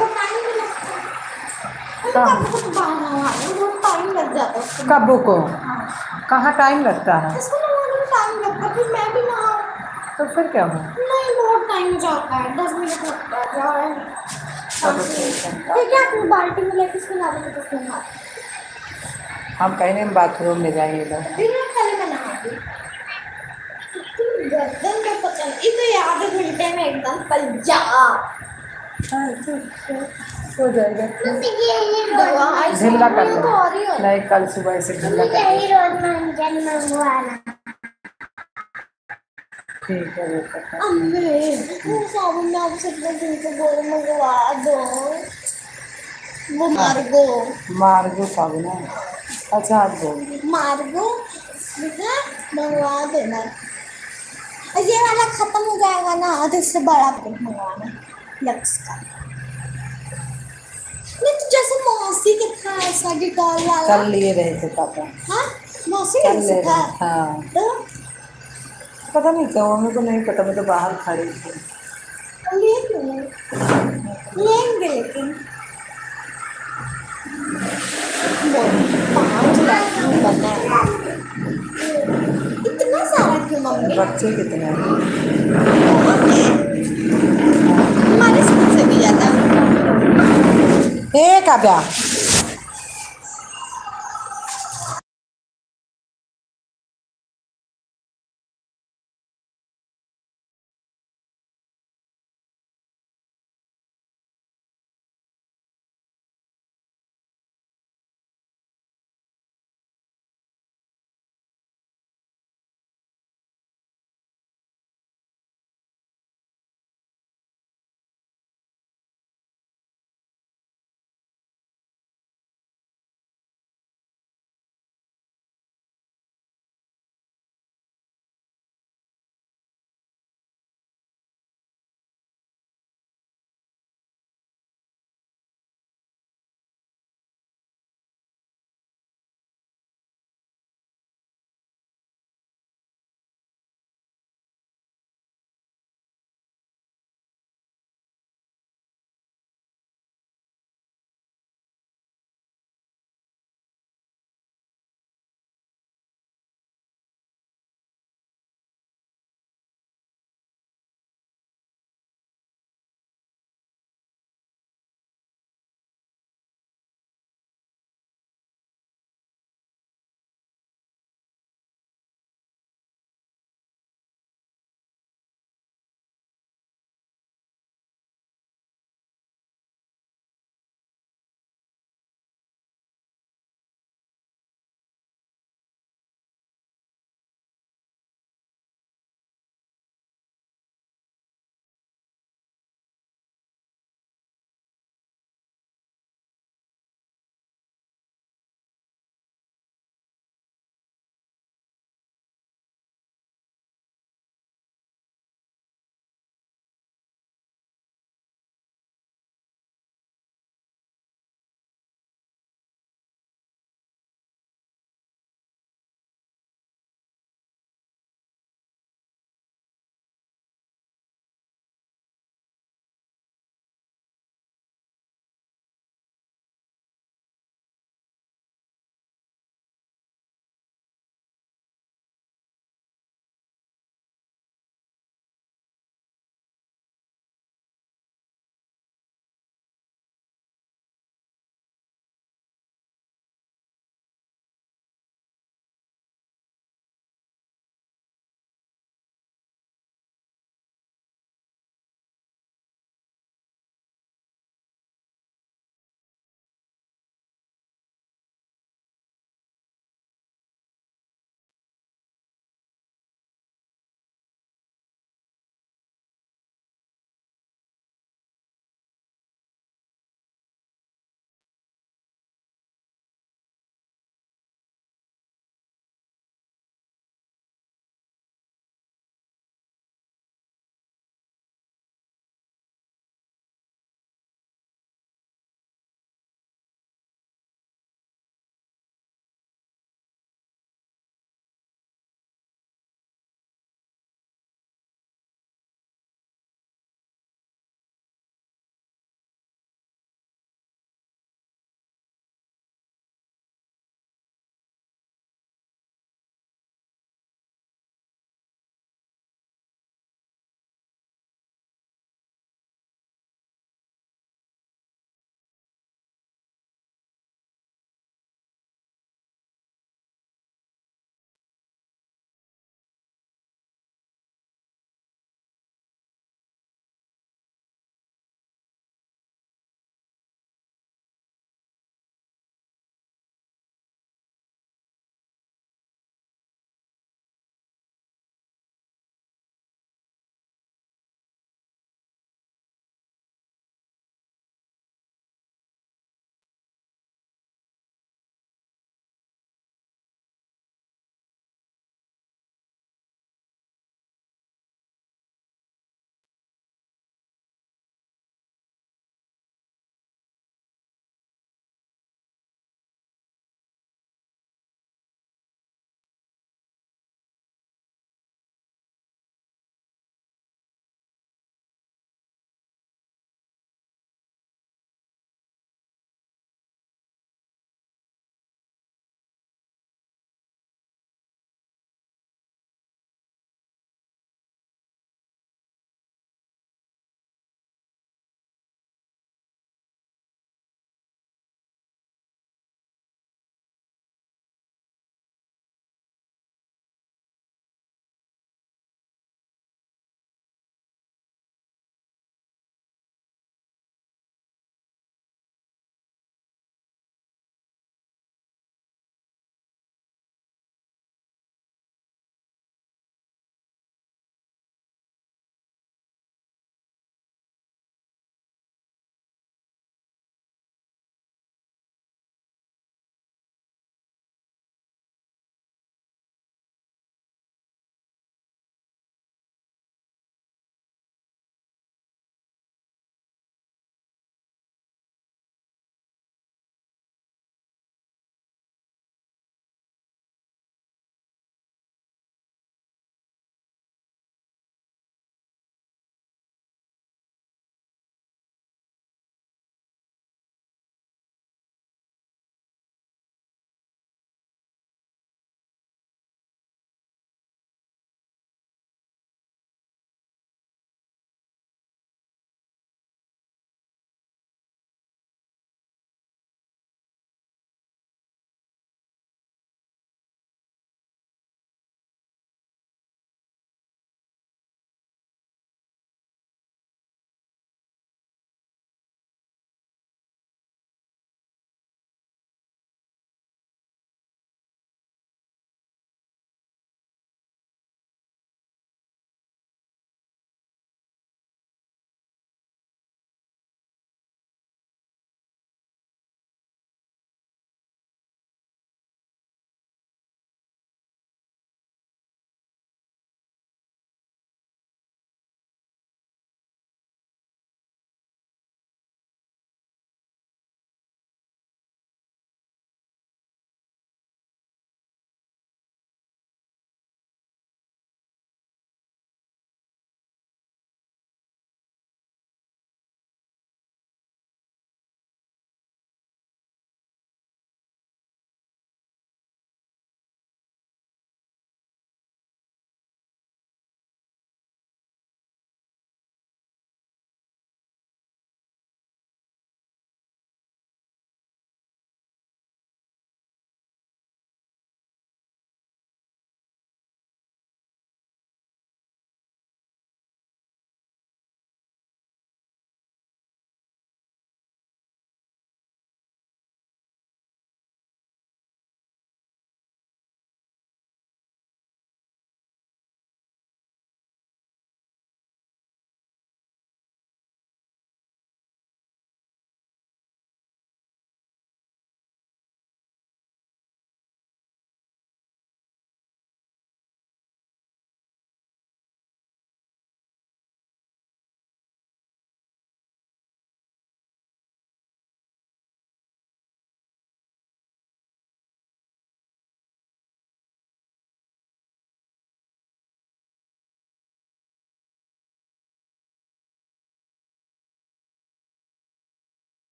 टाइम लग जाता है कब्बू को कहाँ टाइम लगता है? टाइम लगता है, फिर मैं भी नहाऊं। तो फिर क्या हुआ? नहीं, बहुत टाइम जाता है, 10 मिनट लगता है। चलो ठीक है। फिर क्या करूं, बाल्टी में लेके इसको डाल के तो नहा। हम कहीं बाथरूम में जाएंगे लोग। बिना पहले मैं नहाती। गर्दन का पता नहीं, तो आधे घंटे में एकदम पंजाब हो जाएगा। ढीला कर लो। नहीं, कल सुबह से ढीला कर यही रोज मंजन मंगवाना। ठीक है बेटा। अम्मी, वो साबुन में आप कितने दिन से बोल मंगवा दो, वो मार्गो साबुन है। अच्छा आप बोल। मार्गो बेटा मंगवा देना। ये वाला खत्म हो जाएगा ना, तो इससे बड़ा पैकेट मंगवाना लक्स का। नहीं तो जैसे मौसी के था ऐसा डिटॉल वाला। कल लिए रहे थे पापा। हाँ, मौसी कल के ले था। रहे। हाँ, तो पता नहीं क्या हुआ, मेरे को नहीं पता, मैं तो बाहर खड़ी थी। लेंगे लेकिन 5 लाख बनना है। इतना सारा क्यों मम्मी? बच्चे कितने हैं? हमारे स्कूल से भी ज्यादा। ए काव्या।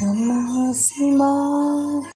नमः शिवाय।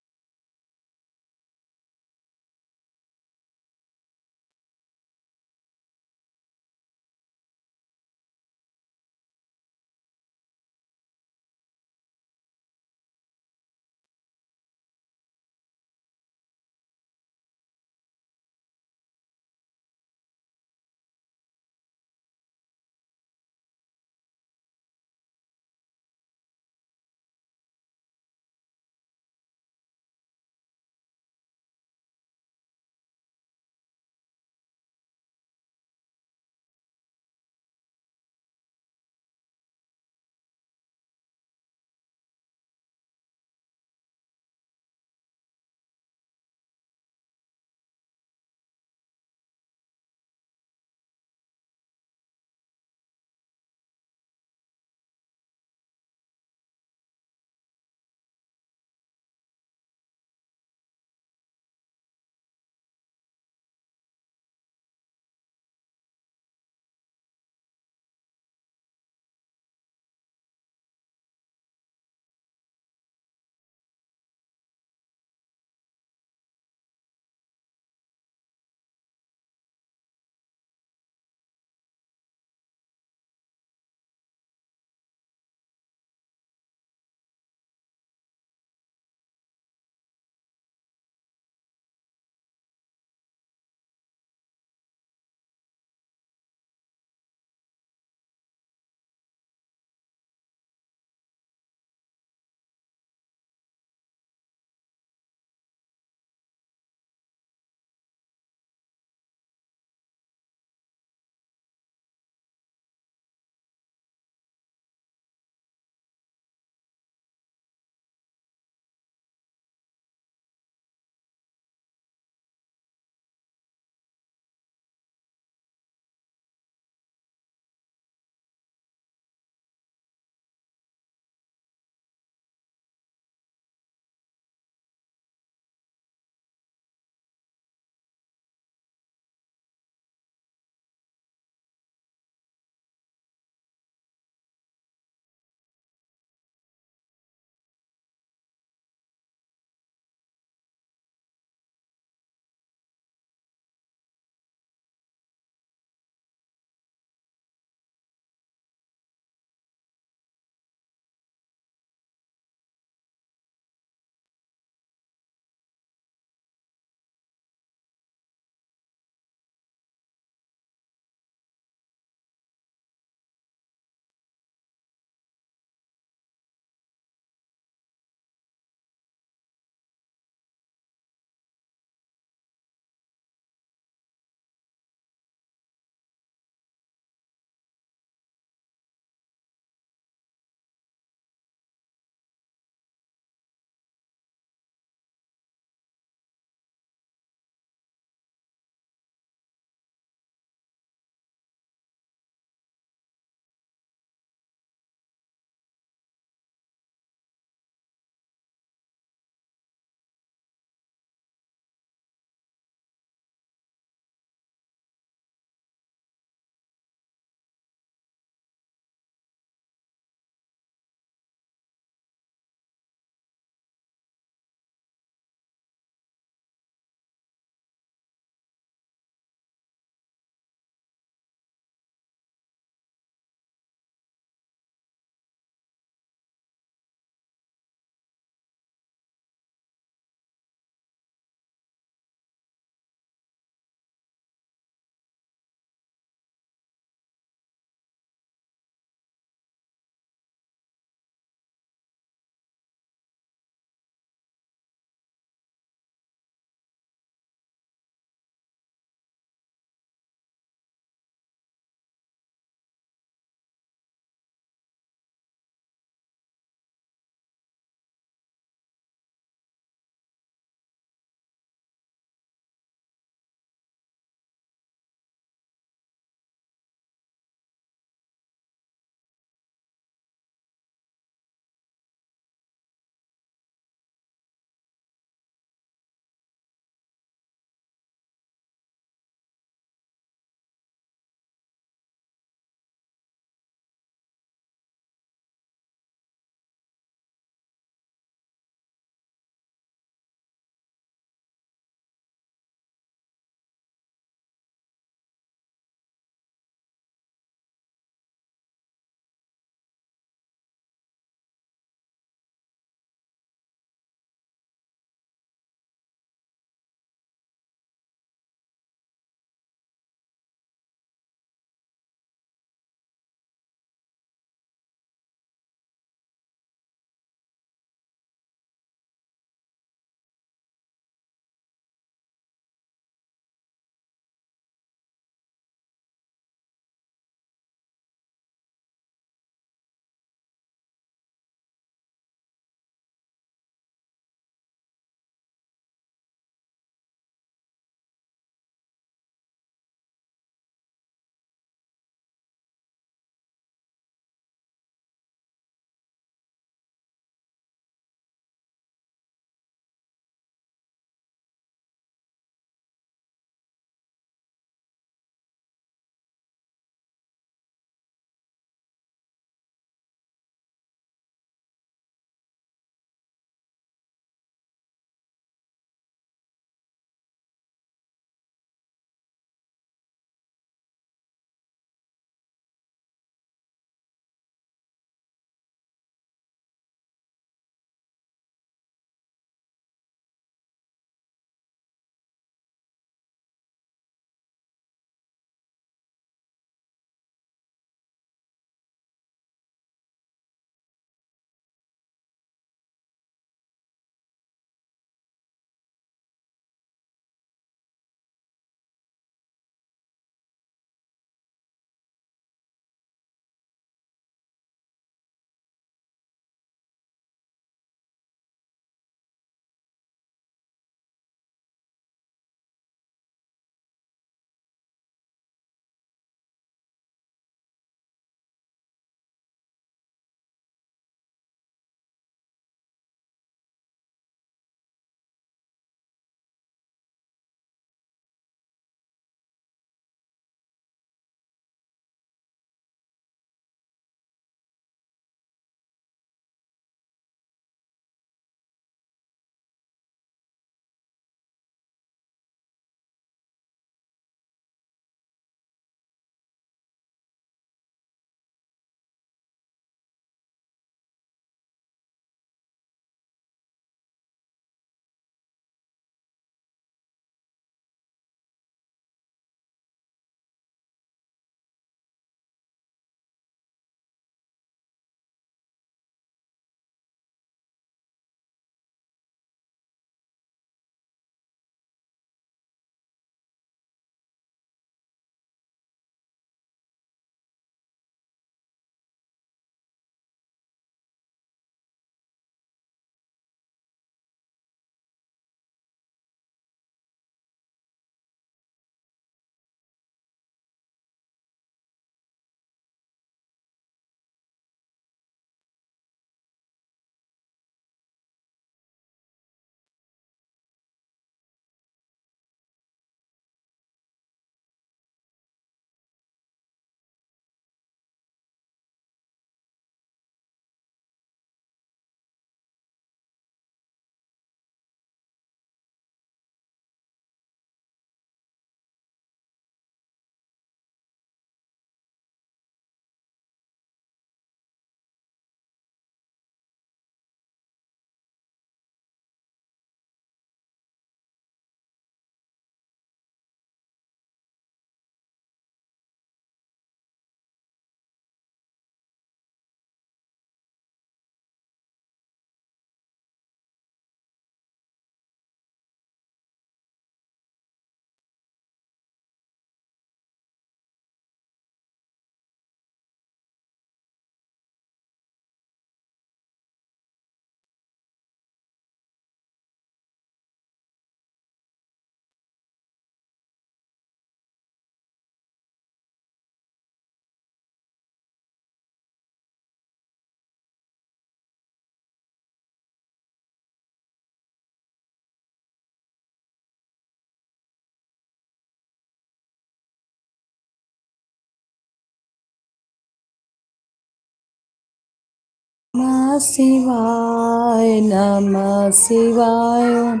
शिवाय नमः शिवाय ओम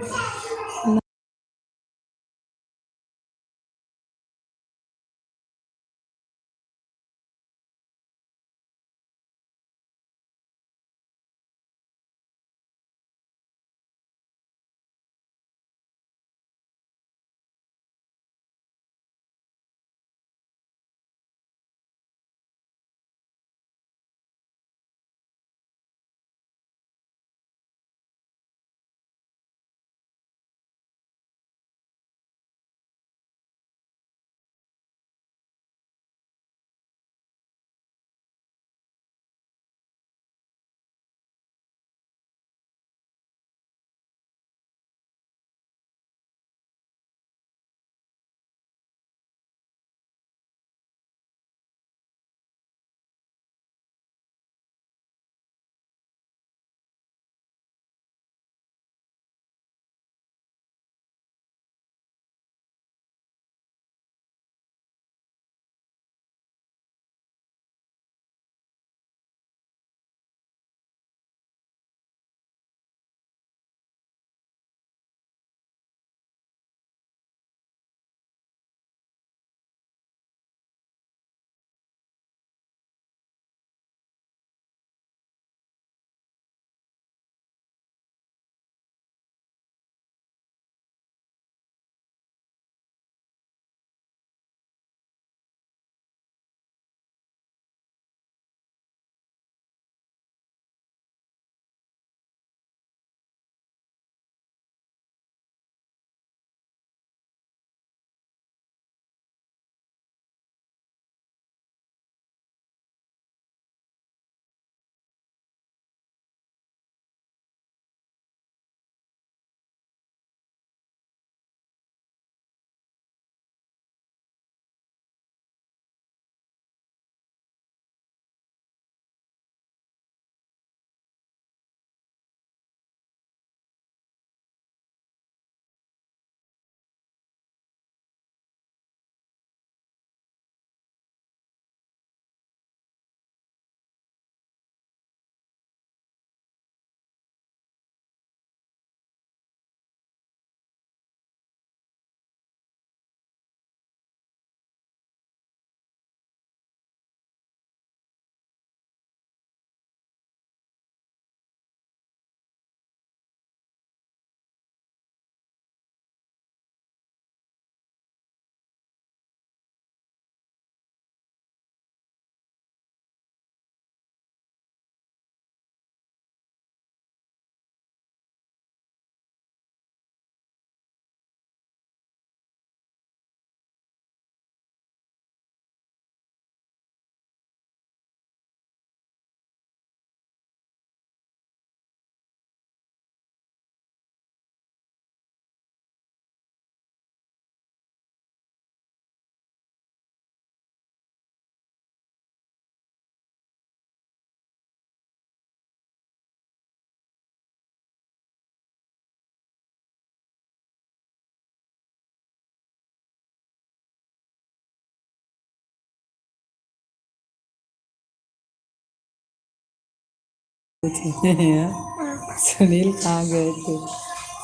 सुनील कहाँ गए थे?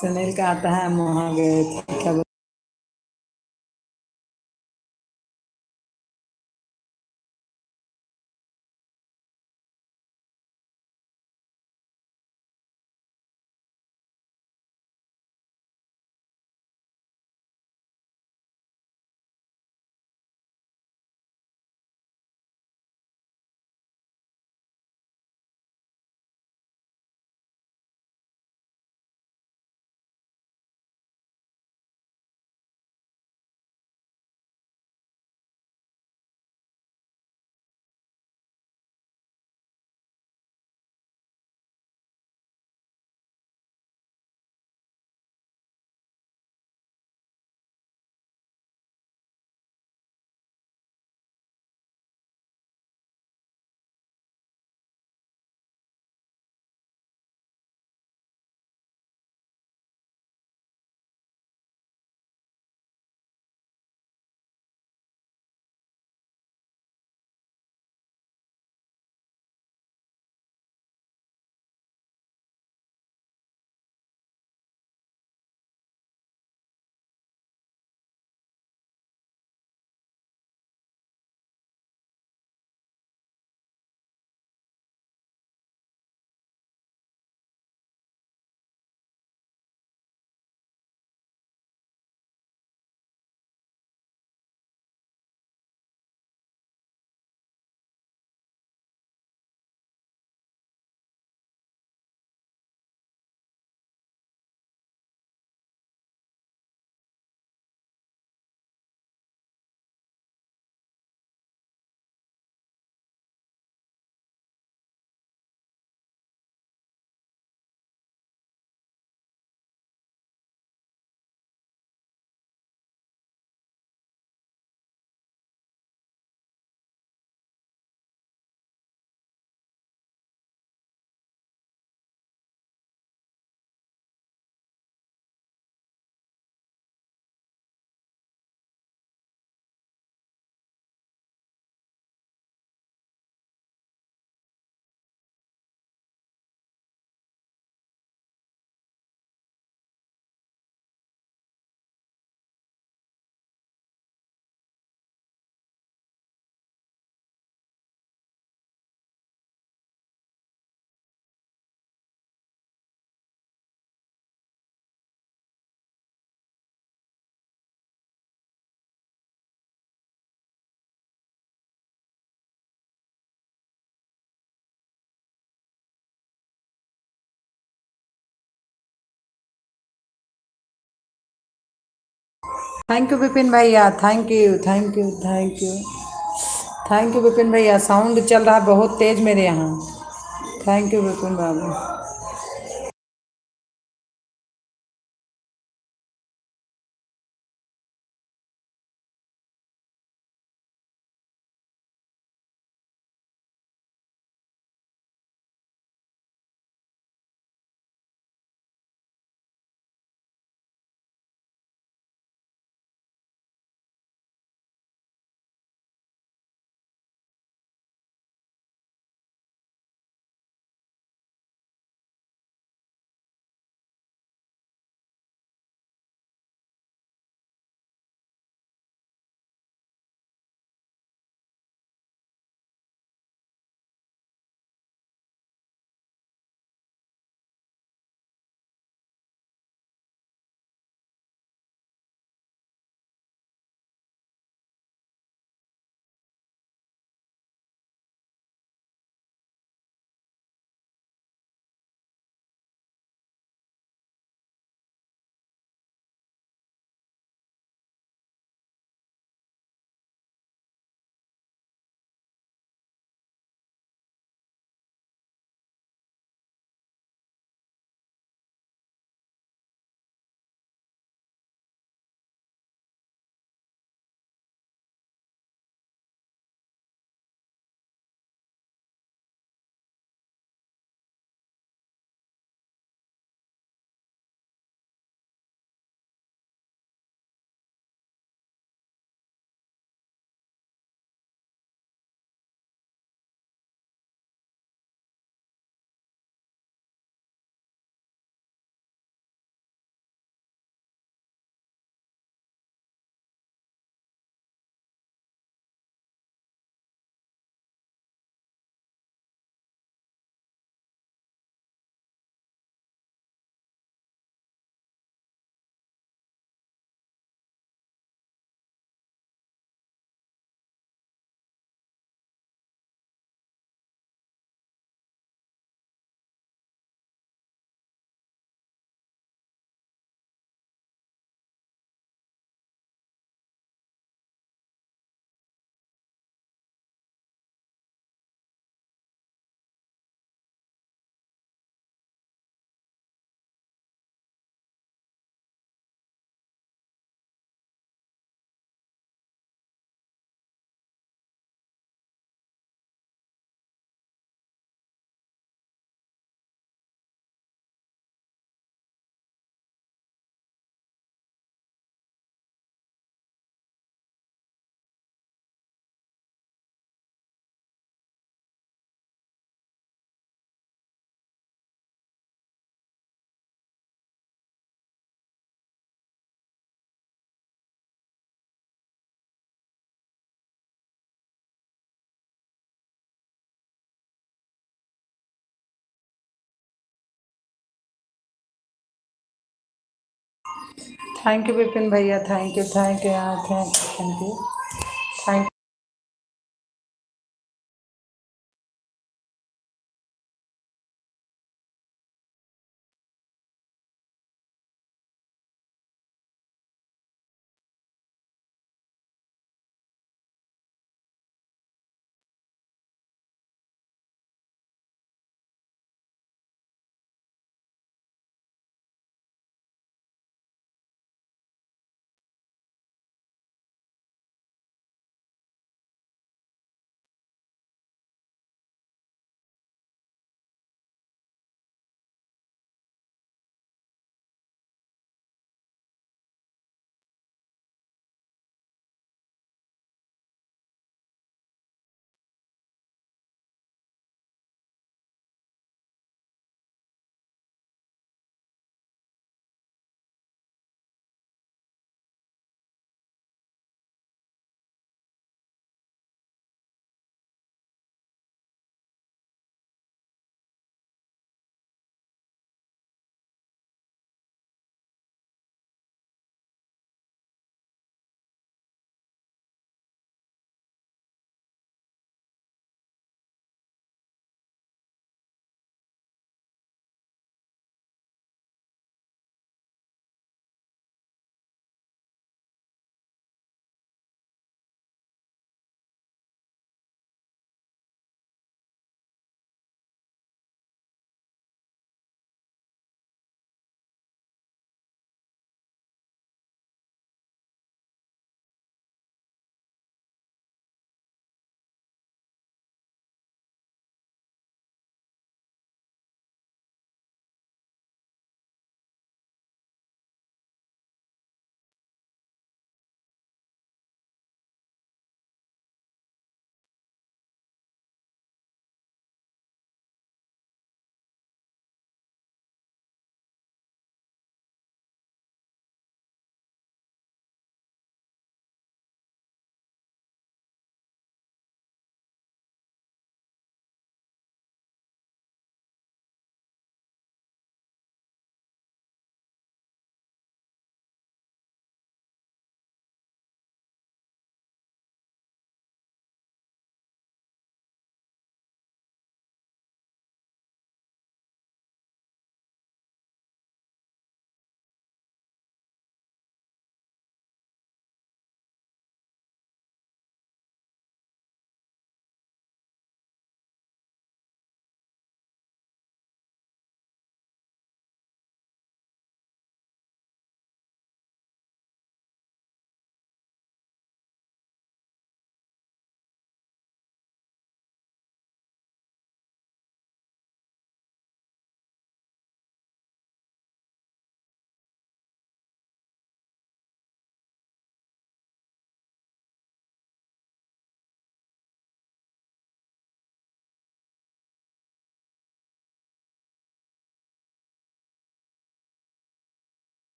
सुनील का आता है, हम वहाँ गए थे, क्या थैंक यू विपिन भैया, thank you, thank you, thank you, thank you Vipin भैया। साउंड चल रहा है बहुत तेज मेरे यहाँ। थैंक यू विपिन बाबू। थैंक यू विपिन भैया, thank you, thank you, thank you, thank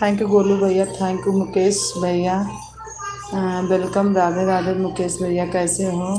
thank you Golu भैया, थैंक यू मुकेश भैया, वेलकम, राधे राधे मुकेश भैया, कैसे हो?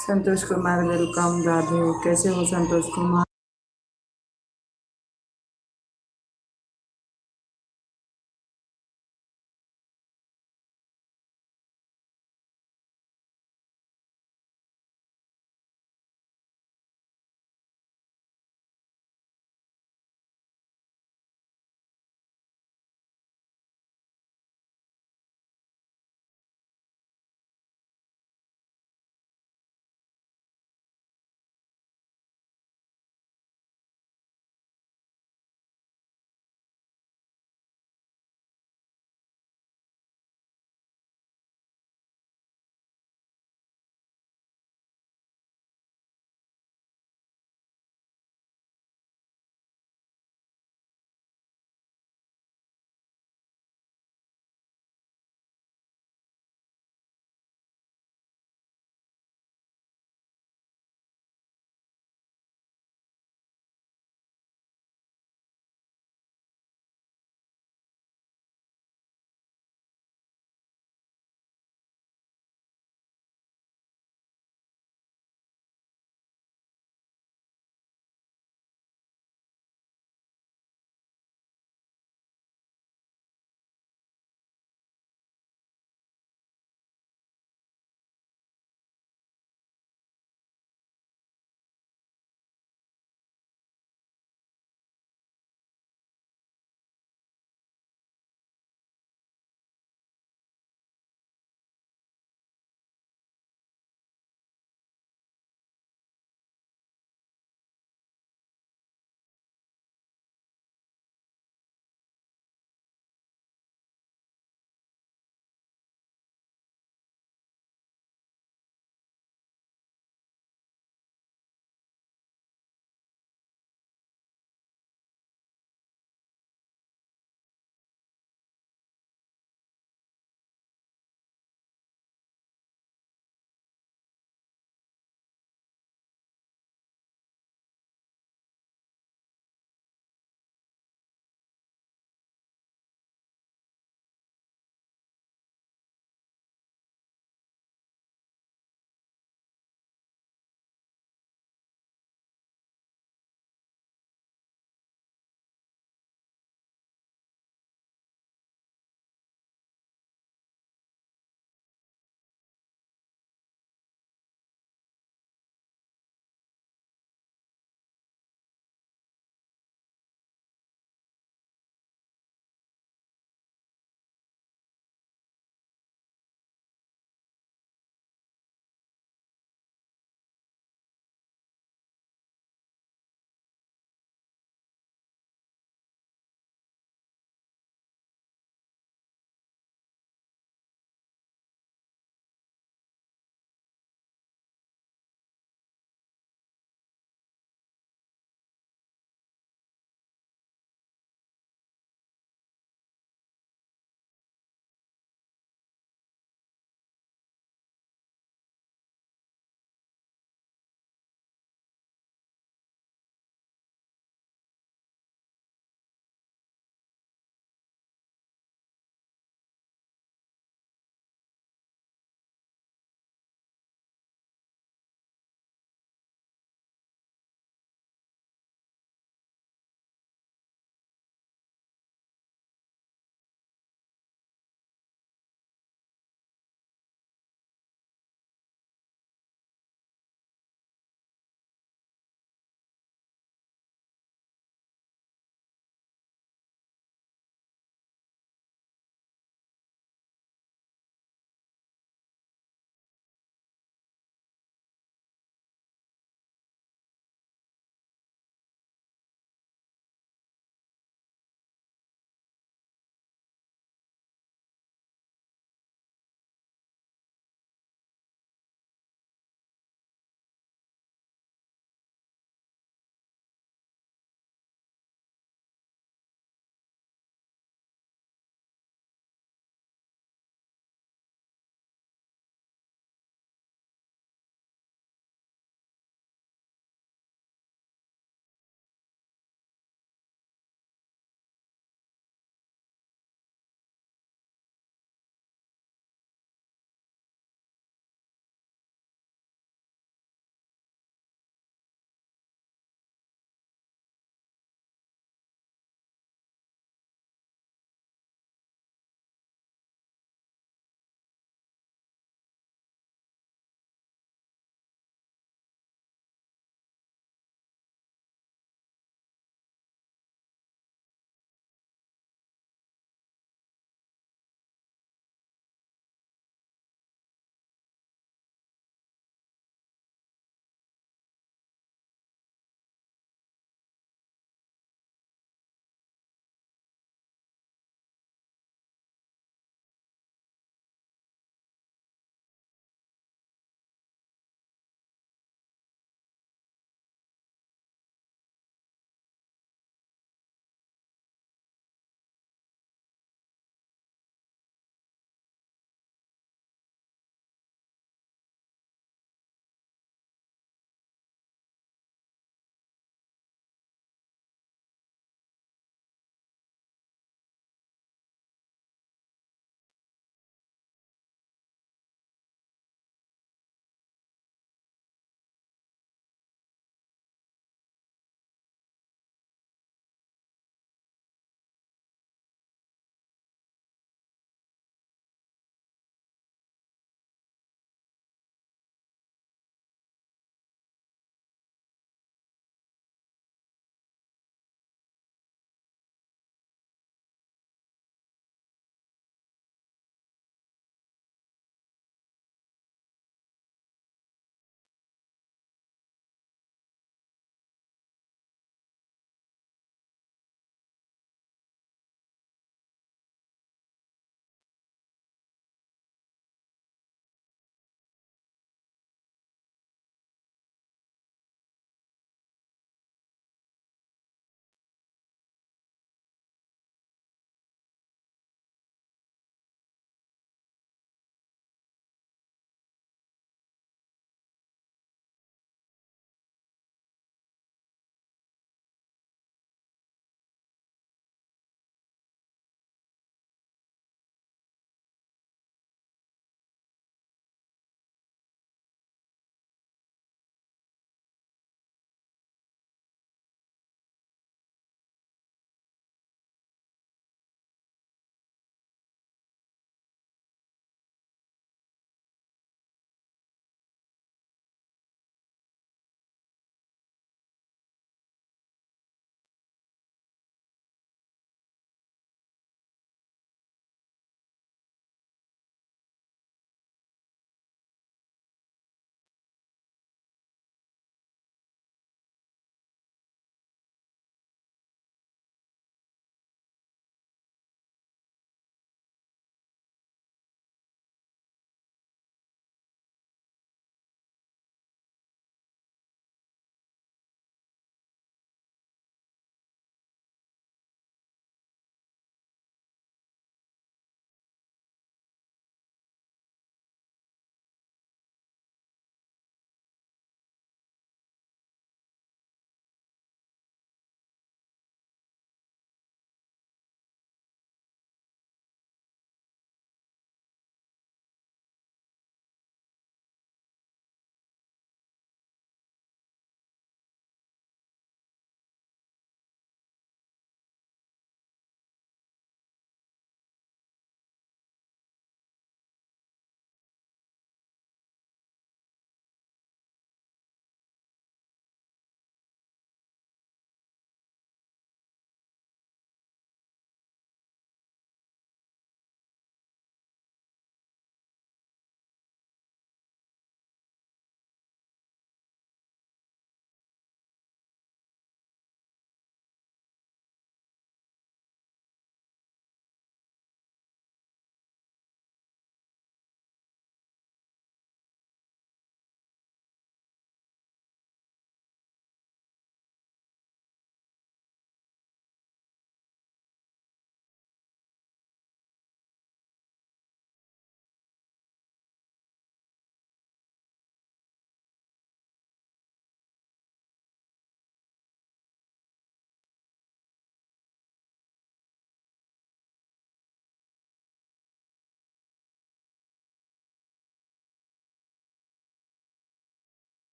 संतोष कुमार वेलकम। राधे, कैसे हो संतोष कुमार?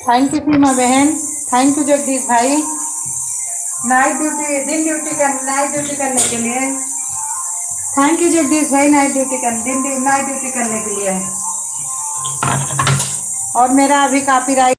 थैंक यू सीमा बहन, थैंक यू जगदीश भाई, नाइट ड्यूटी करने के लिए। थैंक यू जगदीश भाई, नाइट ड्यूटी करने के लिए। और मेरा अभी कॉपीराइट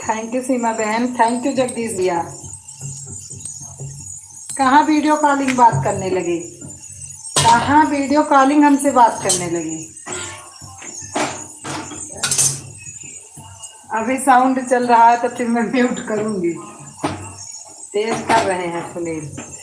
थैंक यू सीमा बहन, थैंक यू जगदीश भैया। कहाँ वीडियो कॉलिंग बात करने लगे, कहाँ वीडियो कॉलिंग हमसे बात करने लगे। अभी साउंड चल रहा है तो फिर मैं म्यूट करूंगी। तेज कर रहे हैं सुनील।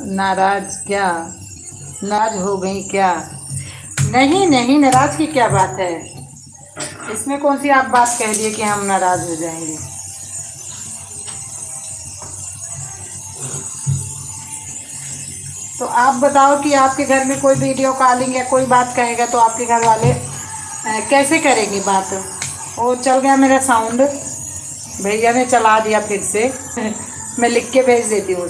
नाराज क्या, नाराज हो गई क्या? नहीं नहीं, नाराज की क्या बात है, इसमें कौन सी आप बात कह दिए कि हम नाराज हो जाएंगे। तो आप बताओ कि आपके घर में कोई वीडियो कॉलिंग या कोई बात कहेगा तो आपके घर वाले कैसे करेंगे बात? वो चल गया मेरा साउंड, भैया ने चला दिया फिर से। मैं लिख के भेज देती हूँ।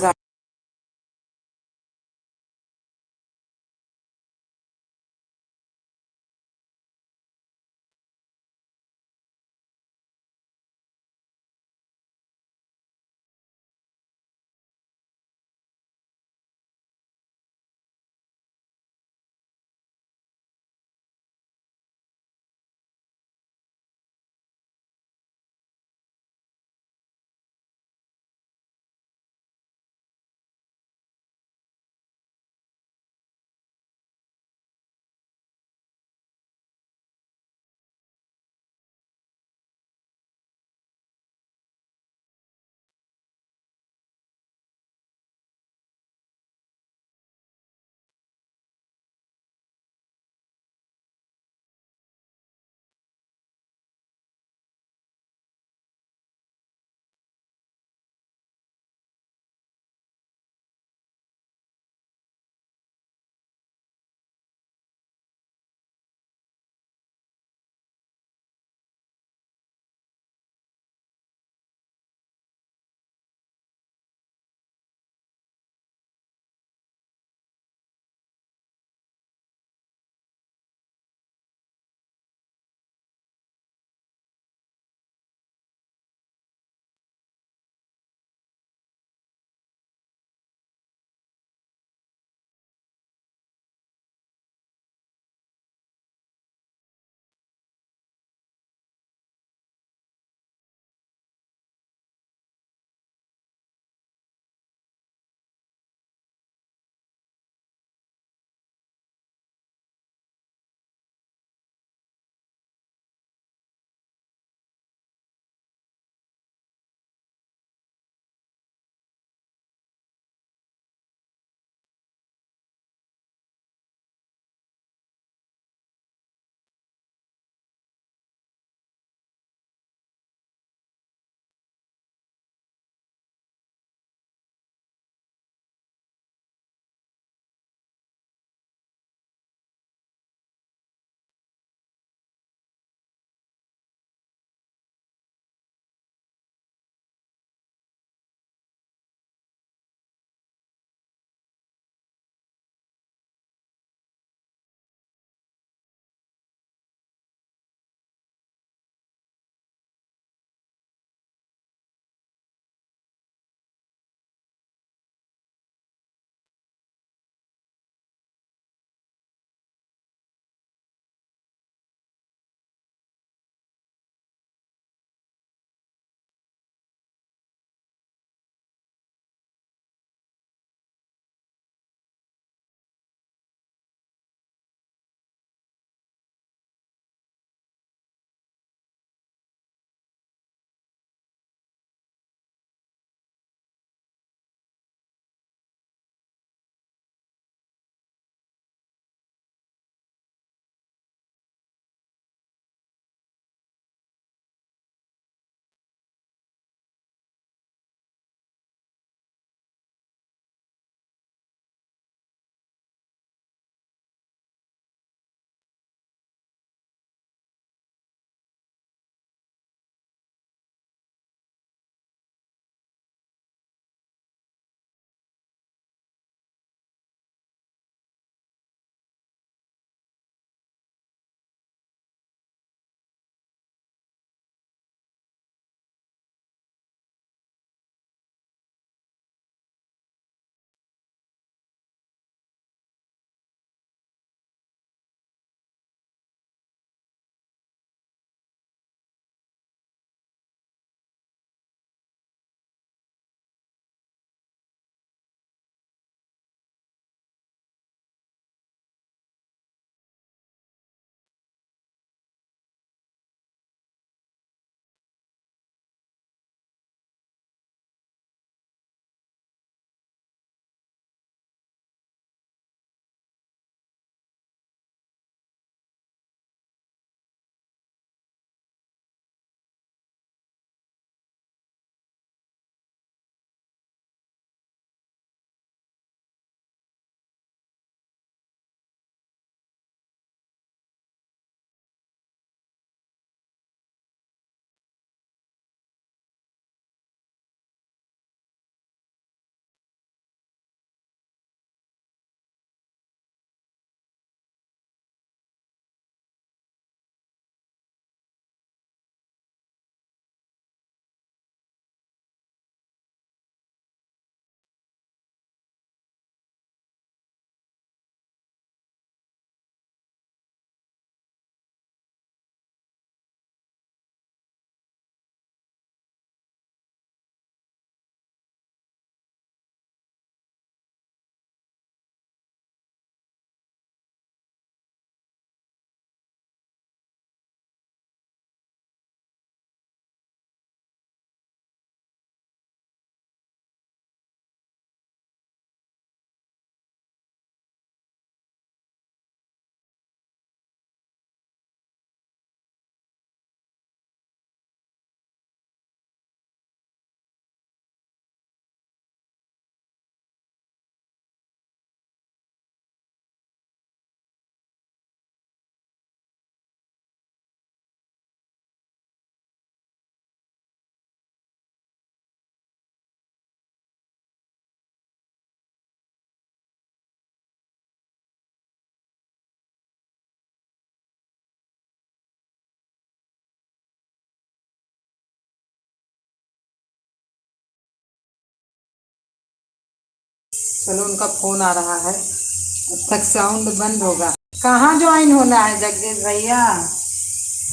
चलो उनका फोन आ रहा है, तब तक साउंड बंद होगा। कहाँ ज्वाइन होना है जगदीश भैया,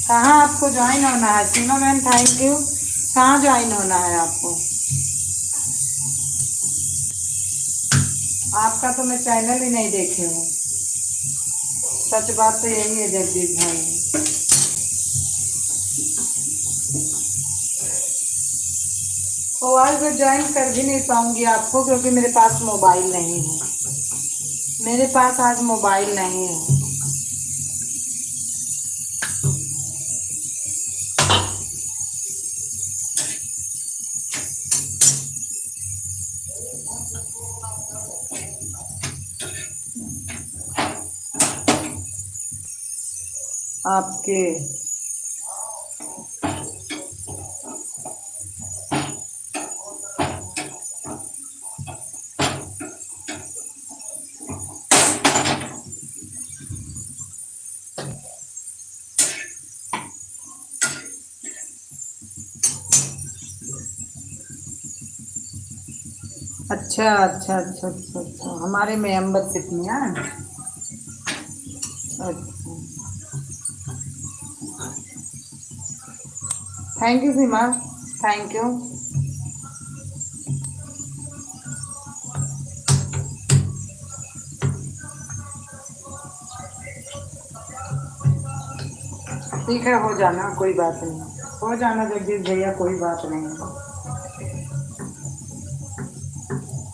कहाँ आपको ज्वाइन होना है? सीमा मैम थैंक यू। कहाँ ज्वाइन होना है आपको? आपका तो मैं चैनल ही नहीं देखे हूँ। सच बात तो यही है जगदीश भाई। तो आज मैं ज्वाइन कर भी नहीं पाऊंगी आपको, क्योंकि मेरे पास मोबाइल नहीं है। मेरे पास आज मोबाइल नहीं है। आपके अच्छा अच्छा अच्छा अच्छा अच्छा, हमारे मेंबरशिप में है। अच्छा, thank you Seema, thank you. ठीक है, हो जाना, कोई बात नहीं, हो जाना जगदीश भैया, कोई बात नहीं,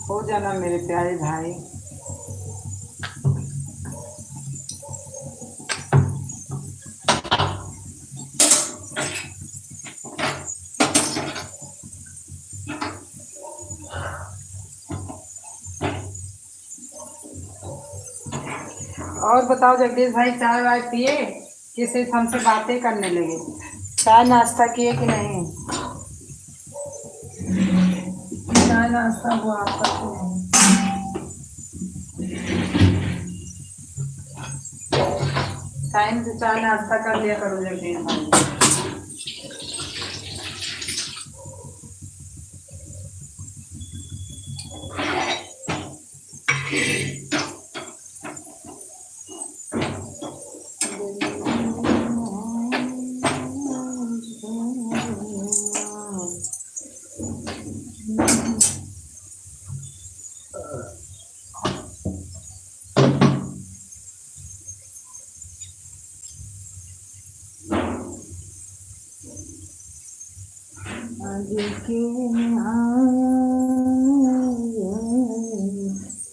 हो जाना मेरे प्यारे भाई। और बताओ जगदीश भाई, चाय वाय पिए कि सिर्फ हमसे बातें करने लगे? चाय नाश्ता किए कि नहीं? चाय नाश्ता हुआ आपका कि नहीं? टाइम से चाय नाश्ता कर लिया करो जगदीश भाई।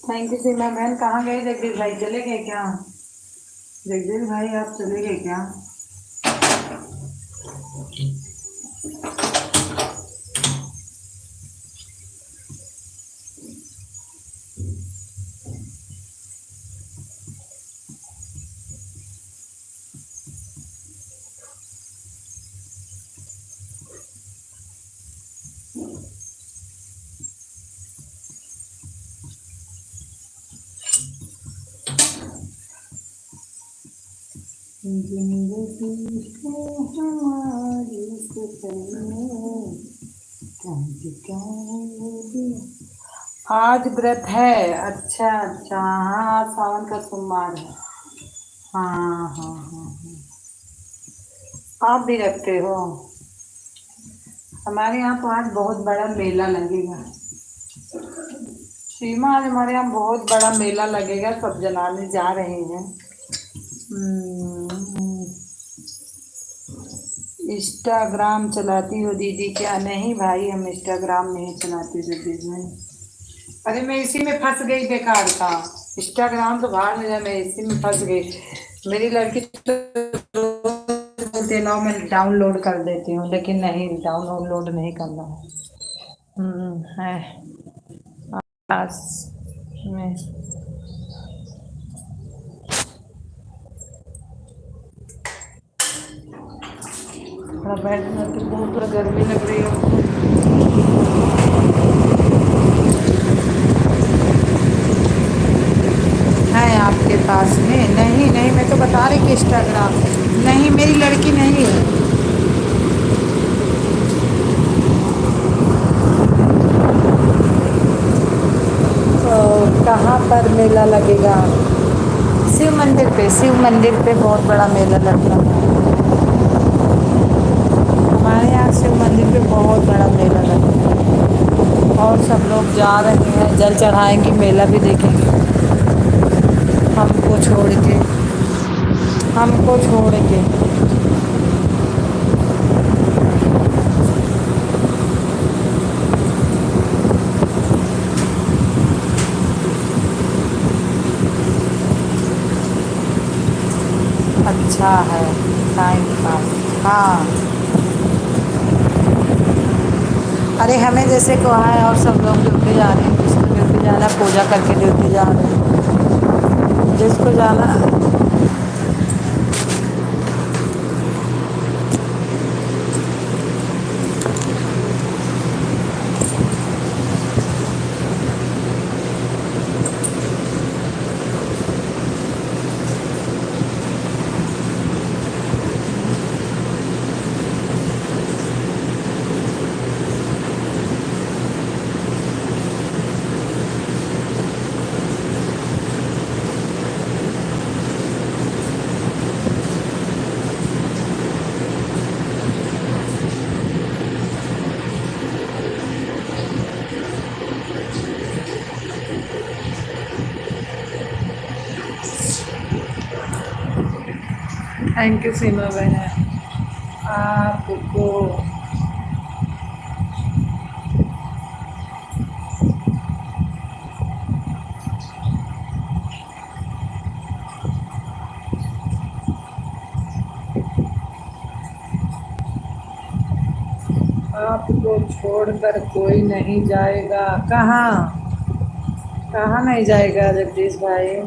थैंक यू सीमा बहन। कहाँ गए जगदीश भाई, चले गए क्या? जगदीश भाई आप चले गए क्या? जिंदगी है हमारी आज व्रत है। अच्छा अच्छा, हाँ सावन का सोमवार है। हाँ हाँ हाँ हाँ, आप भी रखते हो? हमारे यहाँ तो आज बहुत बड़ा मेला लगेगा। सीमा, आज हमारे यहाँ बहुत बड़ा मेला लगेगा, सब जलाने जा रहे हैं। इंस्टाग्राम चलाती हो दीदी क्या? नहीं भाई, हम इंस्टाग्राम नहीं चलाती जगदीश भाई। अरे मैं इसी में फंस गई बेकार का। इंस्टाग्राम तो बाहर में, मैं इसी में फंस गई। मेरी लड़की तो बोलती लाओ मैं डाउनलोड कर देती हूँ, लेकिन नहीं, डाउनलोड नहीं करना है पास में। थोड़ा बैठना तो बहुत गर्मी लग रही है। है आपके पास में? नहीं नहीं, मैं तो बता रही कि इंस्टाग्राम नहीं, मेरी लड़की नहीं है। तो पर मेला लगेगा? शिव मंदिर पे बहुत बड़ा मेला लगता है। हमारे यहाँ शिव मंदिर पे बहुत बड़ा मेला लगता है और सब लोग जा रहे हैं, जल चढ़ाएंगे, मेला भी देखेंगे। हमको छोड़ के अच्छा है टाइम पास। हाँ, अरे हमें जैसे को है और सब लोग ड्यूटी जा रहे हैं, जिसको ड्यूटी जाना पूजा करके ड्यूटी जा रहे हैं, जिसको जाना। थैंक यू सीमा बहन, आपको आपको छोड़कर कोई नहीं जाएगा। कहाँ कहाँ नहीं जाएगा जगदीश भाई?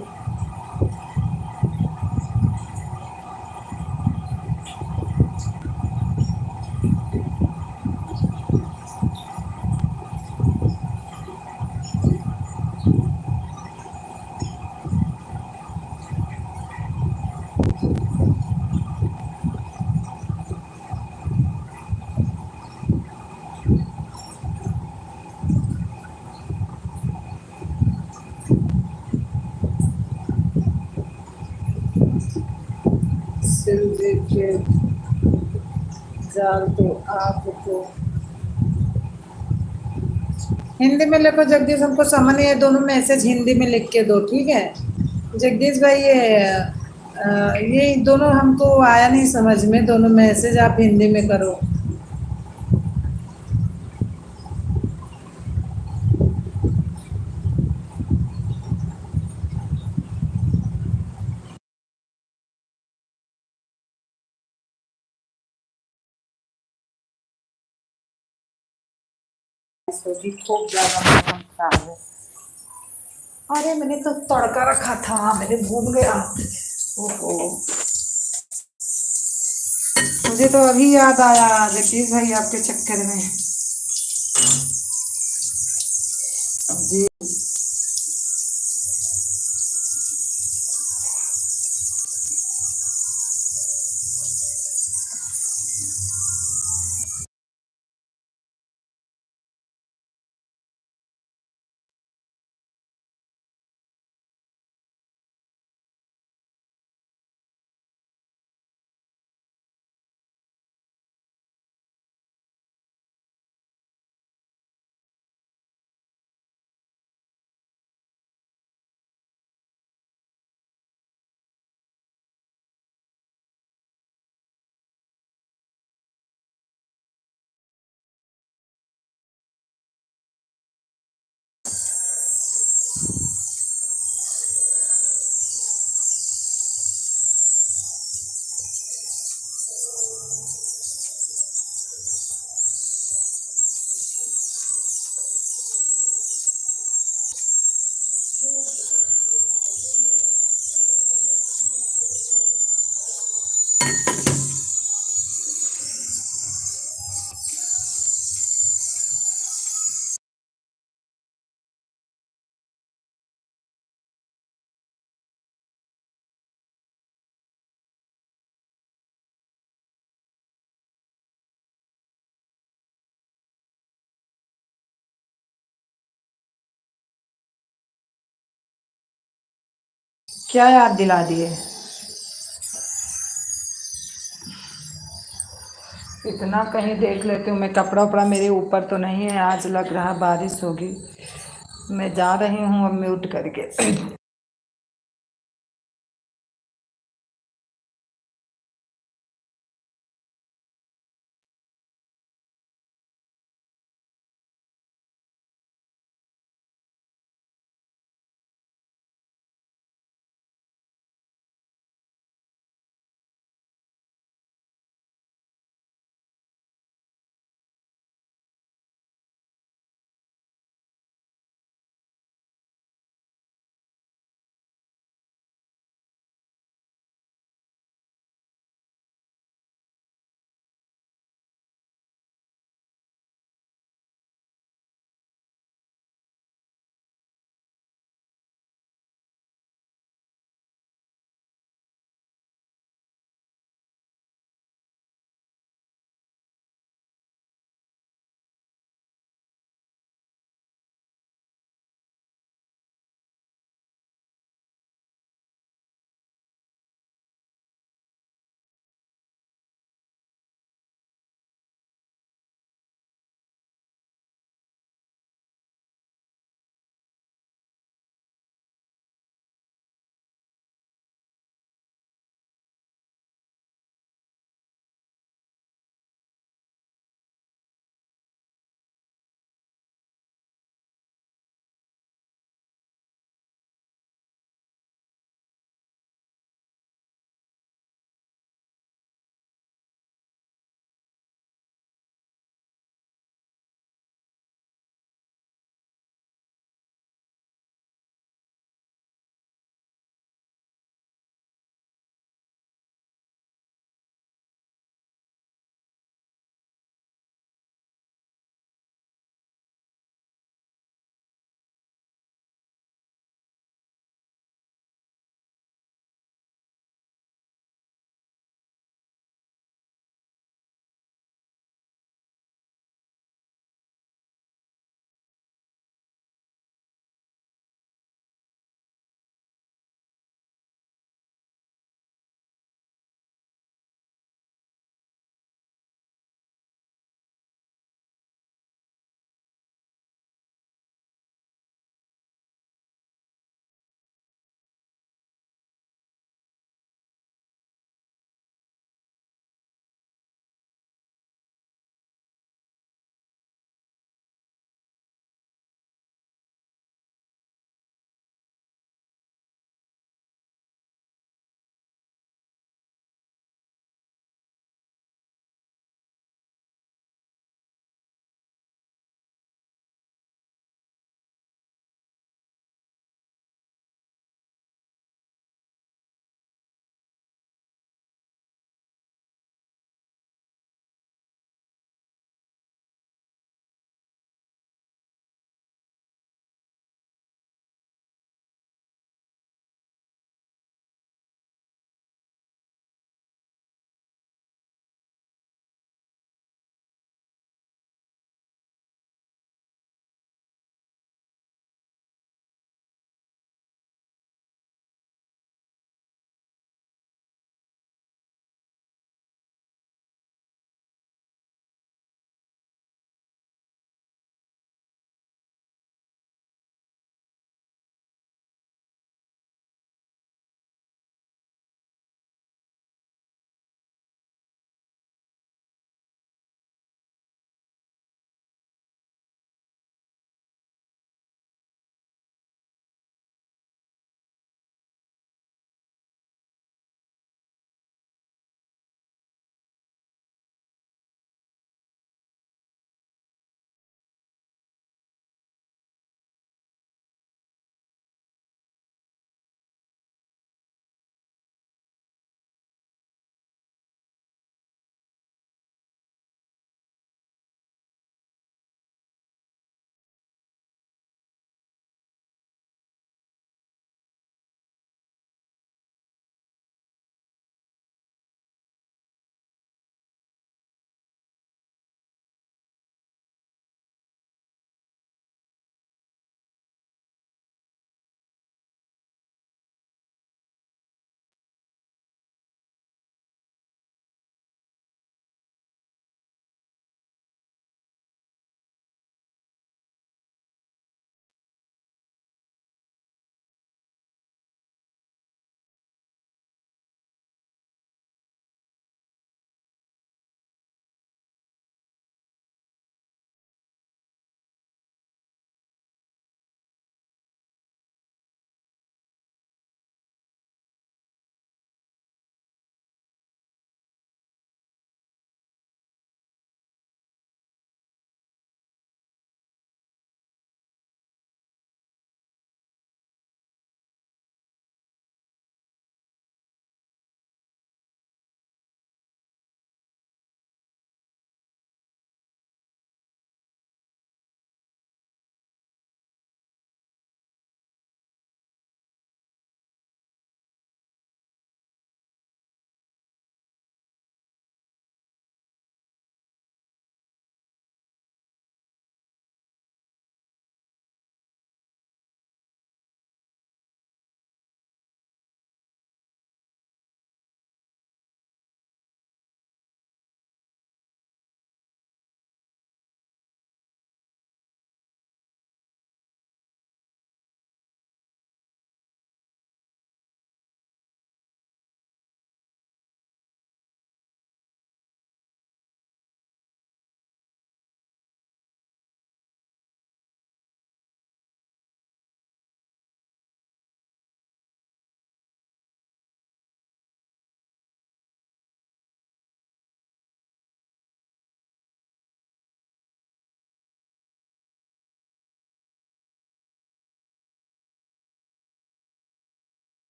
शिव जी के जाल तो आपको हिंदी में लिखो जगदीश, हमको समझ नहीं है, दोनों मैसेज हिंदी में लिख के दो, ठीक है जगदीश भाई? ये दोनों हमको आया नहीं समझ में, दोनों मैसेज आप हिंदी में करो। भी खूब ज़्यादा मौसम खराब है। अरे मैंने तो तड़का रखा था, मैंने भूल गया। ओहो, मुझे तो अभी याद आया जगदीश भाई आपके चक्कर में। जी। क्या याद दिला दिए? इतना कहीं देख लेती हूँ मैं, कपड़ा उपड़ा मेरे ऊपर तो नहीं है, आज लग रहा बारिश होगी। मैं जा रही हूँ अब म्यूट करके।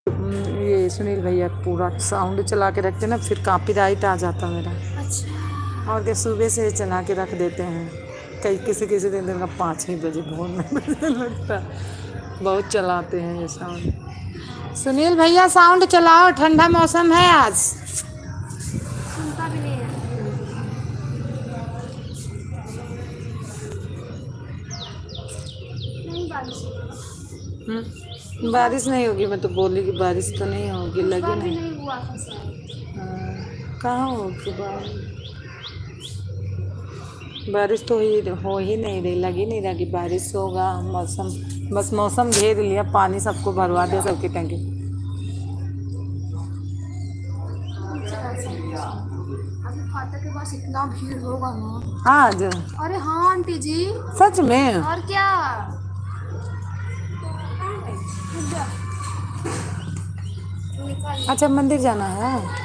ये सुनील भैया पूरा साउंड चला के रखते ना, फिर कॉपीराइट आ जाता मेरा। अच्छा और क्या, सुबह से चला के रख देते हैं, कई किसी किसी दिन का 5 ही बजे भोर में बजने लगता है। बहुत चलाते हैं ये साउंड। सुनील भैया साउंड चलाओ, ठंडा मौसम है आज। सुनता भी नहीं है। नहीं बारिश बारिश नहीं होगी, मैं तो बोली कि बारिश तो नहीं होगी, लगी बार भी नहीं। नहीं हुआ था शायद। हाँ, कहाँ होगी बारिश तो हो ही नहीं रही, लग ही नहीं रहा कि बारिश होगा। मौसम, बस मौसम घेर लिया, पानी सबको भरवा दिया, सबकी टंकी। अभी फाटक के पास इतना भीड़ होगा ना। आज अरे हाँ आंटी जी, सच में? और क्या। अच्छा, मंदिर जाना है।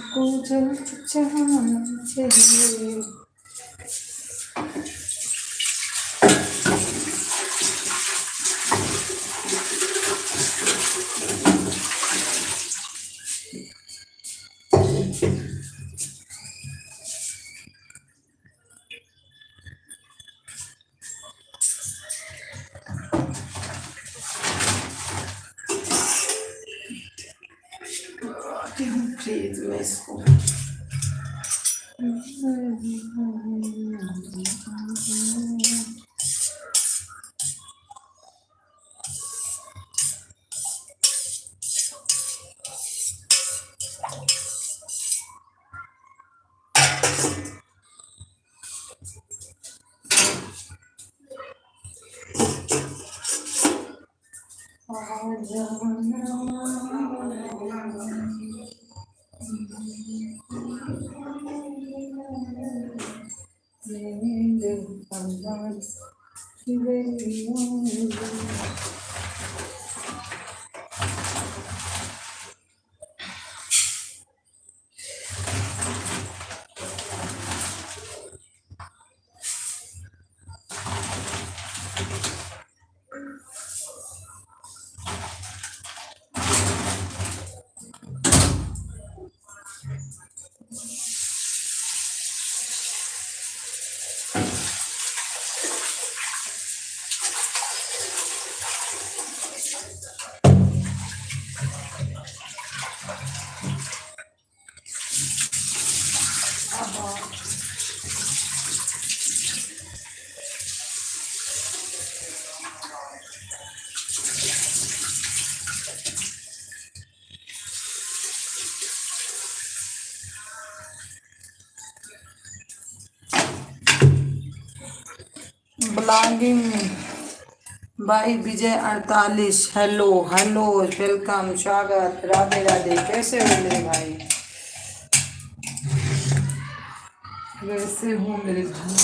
को जल चाहिए। फ्रीज में इसको ब्लॉगिंग भाई विजय 48। हेलो हेलो, वेलकम, स्वागत, राधे राधे। कैसे हो मेरे भाई? कैसे हो मेरे भाई?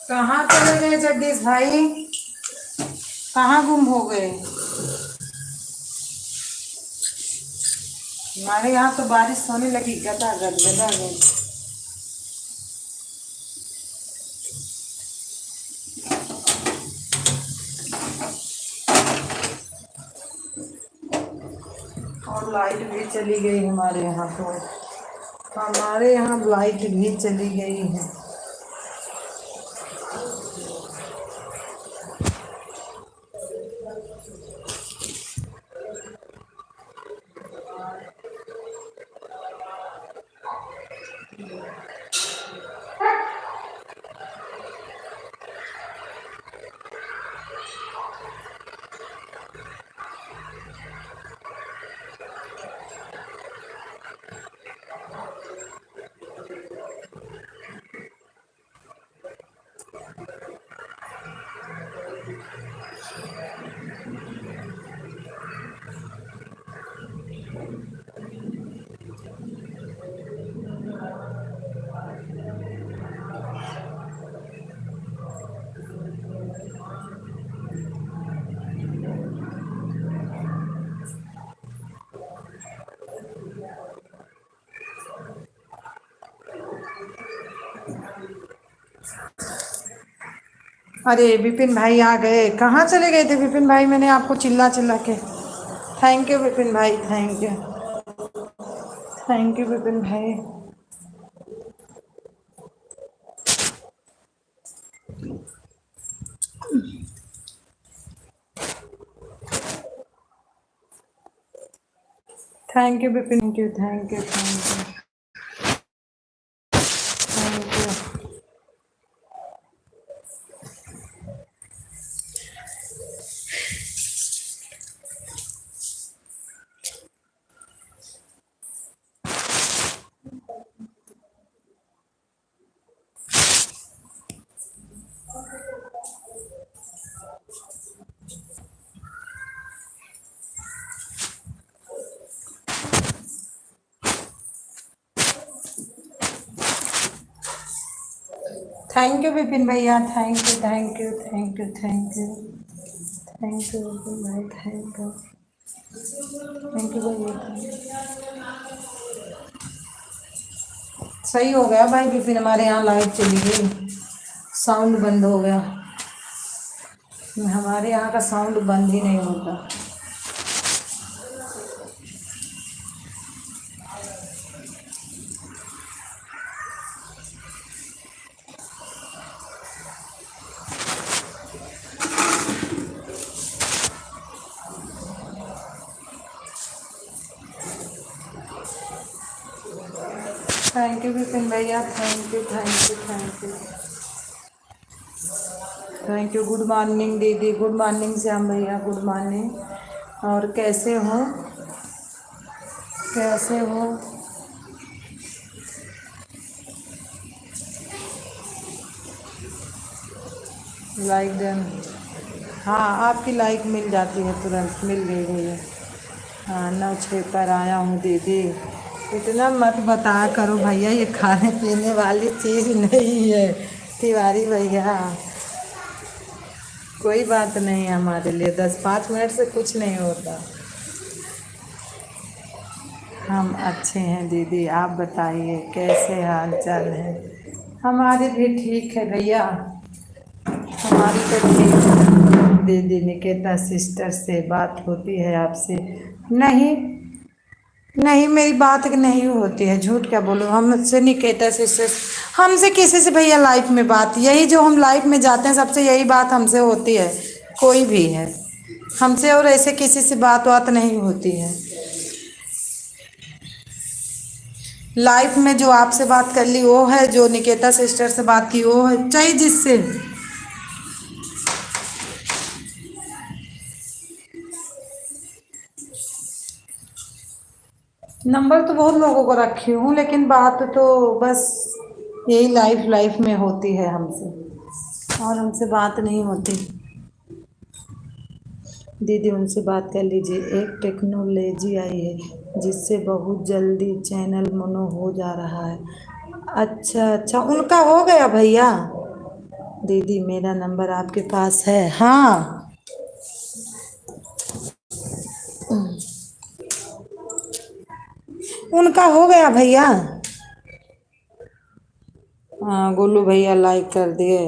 कहाँ चले गए जगदीश भाई? कहाँ गुम हो गए? हमारे यहाँ तो बारिश होने लगी, गदा गद गदा गद। और लाइट भी चली गई हमारे यहाँ तो। हमारे यहाँ लाइट भी चली गई है। अरे विपिन भाई आ गए, कहाँ चले गए थे विपिन भाई? मैंने आपको चिल्ला चिल्ला के। थैंक यू विपिन भाई, thank you, thank you Vipin भाई। Thank you Vipin, thank you, thank you, thank you, thank you. Thank you Vipin भैया, thank you, thank you, thank you, thank you, thank you Vipin भाई, थैंक यू, थैंक यू भैया। सही हो गया भाई विपिन, हमारे यहाँ लाइट चली गई, साउंड बंद हो गया। हमारे यहाँ का साउंड बंद ही नहीं होता। थैंक यू विपिन भैया, thank you, thank you, thank you, thank you. Good morning दीदी, गुड मॉर्निंग श्याम भैया, गुड मॉर्निंग। और कैसे हो, कैसे हो? Like them. हाँ, आपकी लाइक मिल जाती है तुरंत, मिल गई भैया। हाँ, 9-6 पर आया हूँ दीदी। इतना मत बताया करो भैया, ये खाने पीने वाली चीज़ नहीं है तिवारी भैया। कोई बात नहीं है हमारे लिए, 10-5 मिनट से कुछ नहीं होता। हम अच्छे हैं दीदी, आप बताइए कैसे हाल चाल है? हमारे भी ठीक है भैया, हमारी तो ठीक है। दीदी निकेता सिस्टर से बात होती है आपसे? नहीं, नहीं मेरी बात नहीं होती है, झूठ क्या बोलूँ। हमसे निकेता सिस्टर, हमसे किसी से भैया लाइफ में बात, यही जो हम लाइफ में जाते हैं सबसे यही बात हमसे होती है, कोई भी है हमसे, और ऐसे किसी से बात नहीं होती है। लाइफ में जो आपसे बात कर ली वो है, जो निकेता सिस्टर से बात की वो है, चाहे जिससे। नंबर तो बहुत लोगों को रखी हूँ, लेकिन बात तो बस यही लाइफ में होती है हमसे, और हमसे बात नहीं होती। दीदी उनसे बात कर लीजिए, एक टेक्नोलॉजी आई है जिससे बहुत जल्दी चैनल मोनो हो जा रहा है। अच्छा अच्छा, उनका हो गया भैया? दीदी मेरा नंबर आपके पास है? हाँ, उनका हो गया भैया। हाँ, गोलू भैया लाइक कर दिए।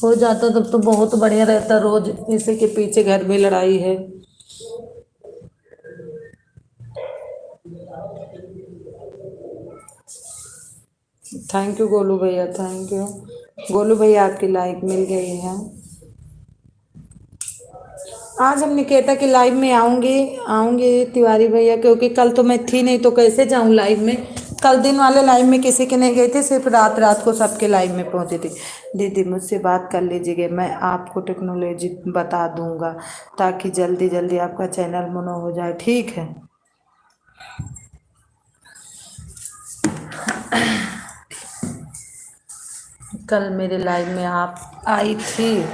हो जाता तब तो बहुत बढ़िया रहता, रोज इसी के पीछे घर में लड़ाई है। थैंक यू गोलू भैया, थैंक यू गोलू भैया, आपकी लाइक मिल गई है। आज हम निकेता की लाइव में आऊँगी तिवारी भैया, क्योंकि कल तो मैं थी नहीं तो कैसे जाऊँ लाइव में। कल दिन वाले लाइव में किसी के नहीं गई थी, सिर्फ रात को सबके लाइव में पहुँची थी। दीदी मुझसे बात कर लीजिएगा, मैं आपको टेक्नोलॉजी बता दूँगा ताकि जल्दी जल्दी आपका चैनल मोनो हो जाए, ठीक है? कल मेरे लाइव में आप आई थी?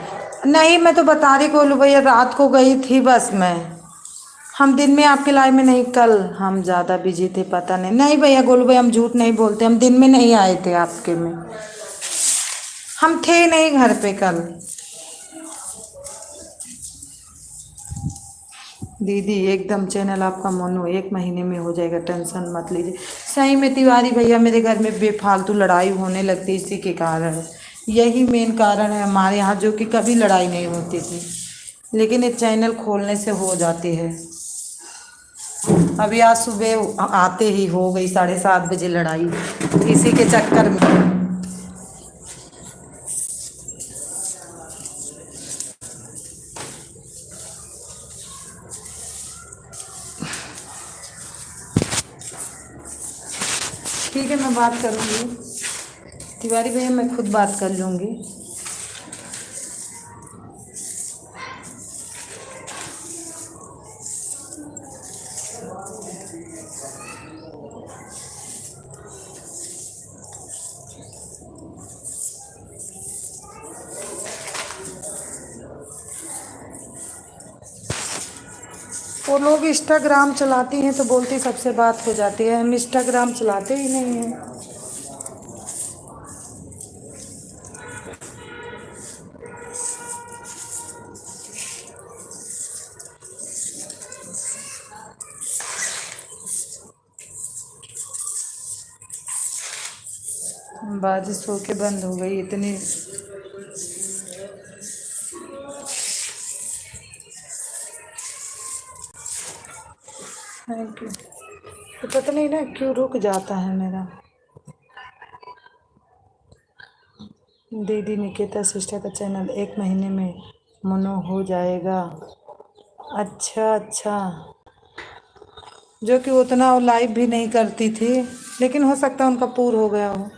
नहीं, मैं तो बता रही गोलू भैया, रात को गई थी बस मैं। हम दिन में आपके लाइव में नहीं, कल हम ज़्यादा बिजी थे, पता नहीं। नहीं भैया गोलू भैया, हम झूठ नहीं बोलते, हम दिन में नहीं आए थे आपके में, हम थे नहीं घर पे कल। दीदी एकदम चैनल आपका मोनू 1 महीने में हो जाएगा, टेंशन मत लीजिए। सही में तिवारी भैया मेरे घर में बेफालतू लड़ाई होने लगती इसी के कारण, यही मेन कारण है हमारे यहाँ, जो कि कभी लड़ाई नहीं होती थी, लेकिन ये चैनल खोलने से हो जाती है। अभी आज सुबह आते ही हो गई 7:30 बजे लड़ाई इसी के चक्कर में। ठीक है, मैं बात करूँगी तिवारी भैया, मैं खुद बात कर लूँगी। वो लोग इंस्टाग्राम चलाती हैं तो बोलती सबसे बात हो जाती है, हम इंस्टाग्राम चलाते ही नहीं हैं। बारिश होके बंद हो गई इतनी। Thank you. तो पता नहीं ना क्यों रुक जाता है मेरा। दीदी निकिता सिस्टर का चैनल 1 महीने में मोनो हो जाएगा। अच्छा अच्छा, जो कि उतना वो लाइव भी नहीं करती थी, लेकिन हो सकता है उनका पूर हो गया हो।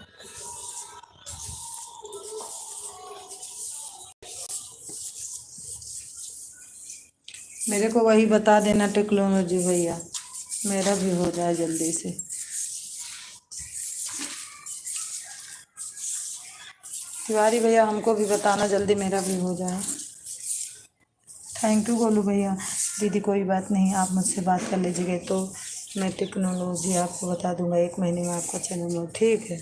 मेरे को वही बता देना टेक्नोलॉजी भैया, मेरा भी हो जाए जल्दी से। तिवारी भैया हमको भी बताना जल्दी, मेरा भी हो जाए। थैंक यू गोलू भैया। दीदी कोई बात नहीं, आप मुझसे बात कर लीजिएगा तो मैं टेक्नोलॉजी आपको बता दूंगा, 1 महीने में आपका चैनल हो, ठीक है।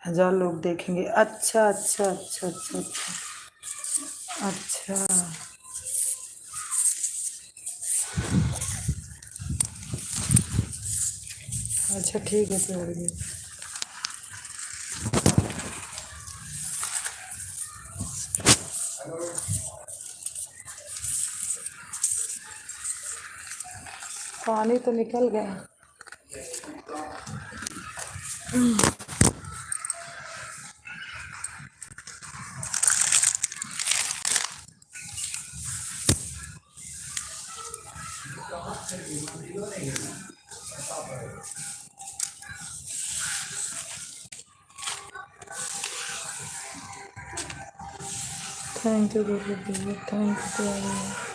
हजार लोग देखेंगे। अच्छा अच्छा अच्छा अच्छा अच्छा अच्छा। अच्छा ठीक है तिवारी भैया। पानी तो निकल गया। थैंक यू गोलू भैया, थैंक यू तिवारी भैया।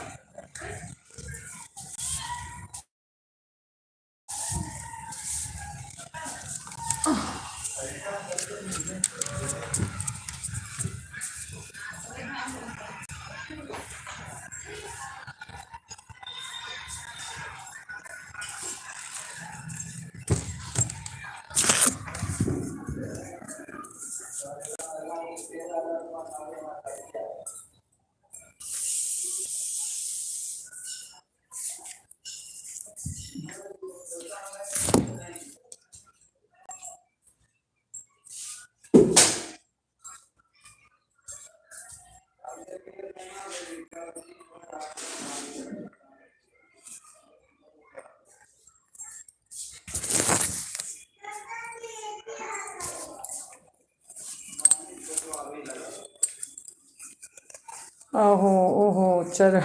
ओहो ओहो, चल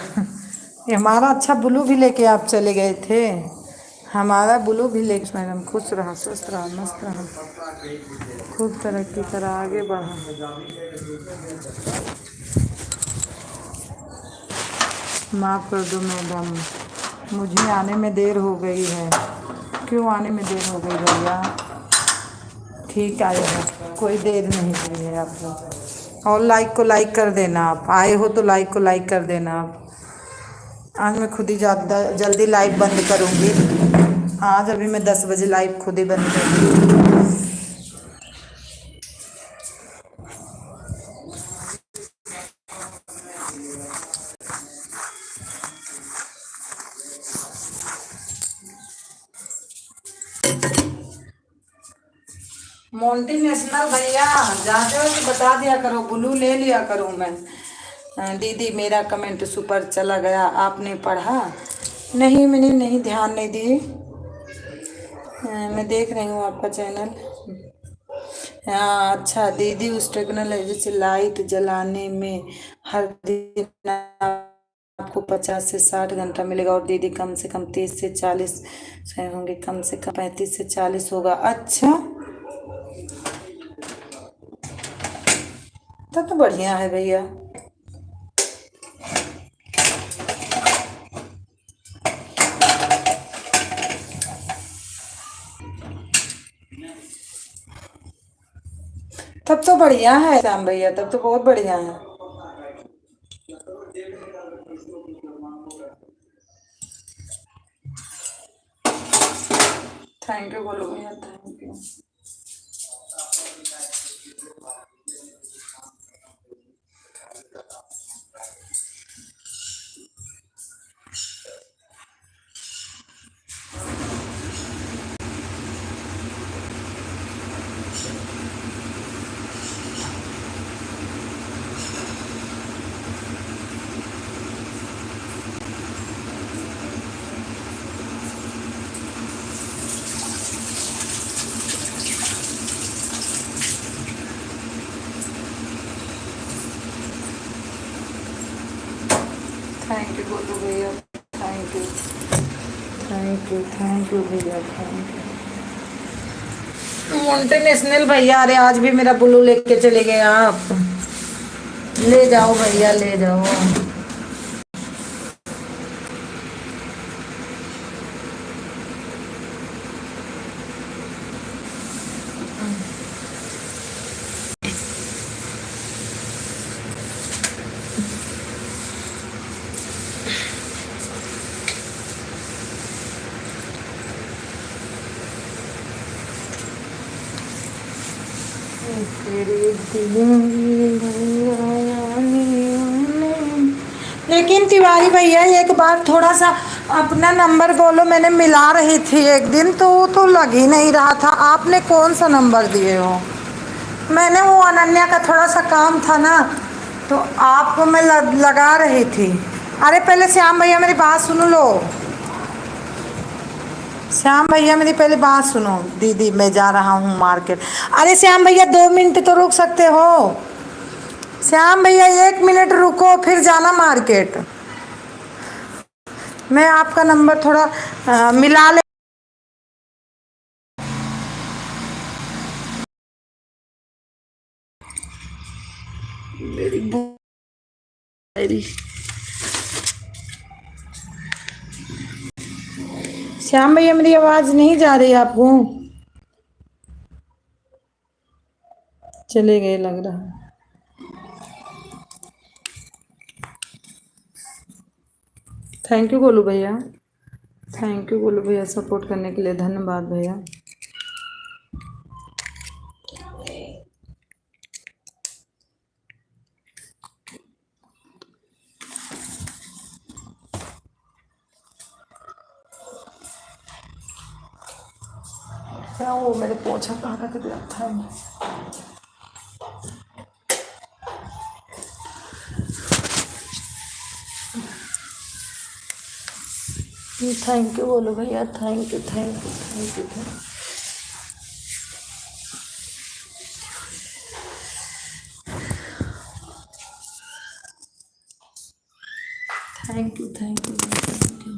ये हमारा अच्छा ब्लू भी लेके आप चले गए थे, हमारा ब्लू भी लेके। मैडम खुश रहा, स्वस्थ रहा, मस्त रहा, खूब तरक्की करा, आगे बढ़ा। माफ़ कर दो मैडम, मुझे आने में देर हो गई है। क्यों आने में देर हो गई भैया? ठीक आए हो, कोई देर नहीं हुई है आप लोग। और लाइक को लाइक कर देना, आप आए हो तो लाइक को लाइक कर देना आप। आज मैं खुद ही ज़्यादा जल्दी लाइव बंद करूँगी। आज अभी मैं 10 बजे लाइव खुद ही बंद करूँगी। मोंटी नेशनल भैया जाते हो तो बता दिया करो, ब्लू ले लिया करो। मैं दीदी मेरा कमेंट सुपर चला गया, आपने पढ़ा? नहीं, मैंने नहीं, ध्यान नहीं दी। मैं देख रही हूँ आपका चैनल। हाँ अच्छा दीदी, उस टेक्नोलॉजी से लाइट जलाने में हर दिन आपको 50 से 60 घंटा मिलेगा, और दीदी कम से कम 30 से 40 से होंगे, कम से कम 35 से 40 होगा। अच्छा तब तो बढ़िया है भैया। तब तो बढ़िया है श्याम भैया, तब तो बहुत बढ़िया है। थैंक यू बोलो भैया, थैंक यू। थैंक यू बोलो भैया, thank you, thank you, thank you भैया, थैंक यू। मोंटे नेशनल भैया, अरे आज भी मेरा ब्लू लेके चले गए आप। ले जाओ भैया, ले जाओ। लेकिन तिवारी भैया एक बार थोड़ा सा अपना नंबर बोलो, मैंने मिला रही थी एक दिन तो वो तो लग ही नहीं रहा था। आपने कौन सा नंबर दिए हो? मैंने वो अनन्या का थोड़ा सा काम था ना, तो आपको मैं लगा रही थी। अरे पहले श्याम भैया मेरी बात सुनो लो, श्याम भैया मेरी पहले बात सुनो। दीदी मैं जा रहा हूँ मार्केट। अरे श्याम भैया 2 मिनट तो रुक सकते हो? श्याम भैया 1 मिनट रुको, फिर जाना मार्केट। मैं आपका नंबर थोड़ा मिला ले। श्याम भैया मेरी आवाज नहीं जा रही आपको? चले गए लग रहा है। थैंक यू गोलू भैया, थैंक यू गोलू भैया, सपोर्ट करने के लिए धन्यवाद भैया। क्या वो मेरे पोछा कहाँ रख दिया था? थैंक यू बोलो भैया, thank you, thank you, thank you, thank you, thank you, thank you.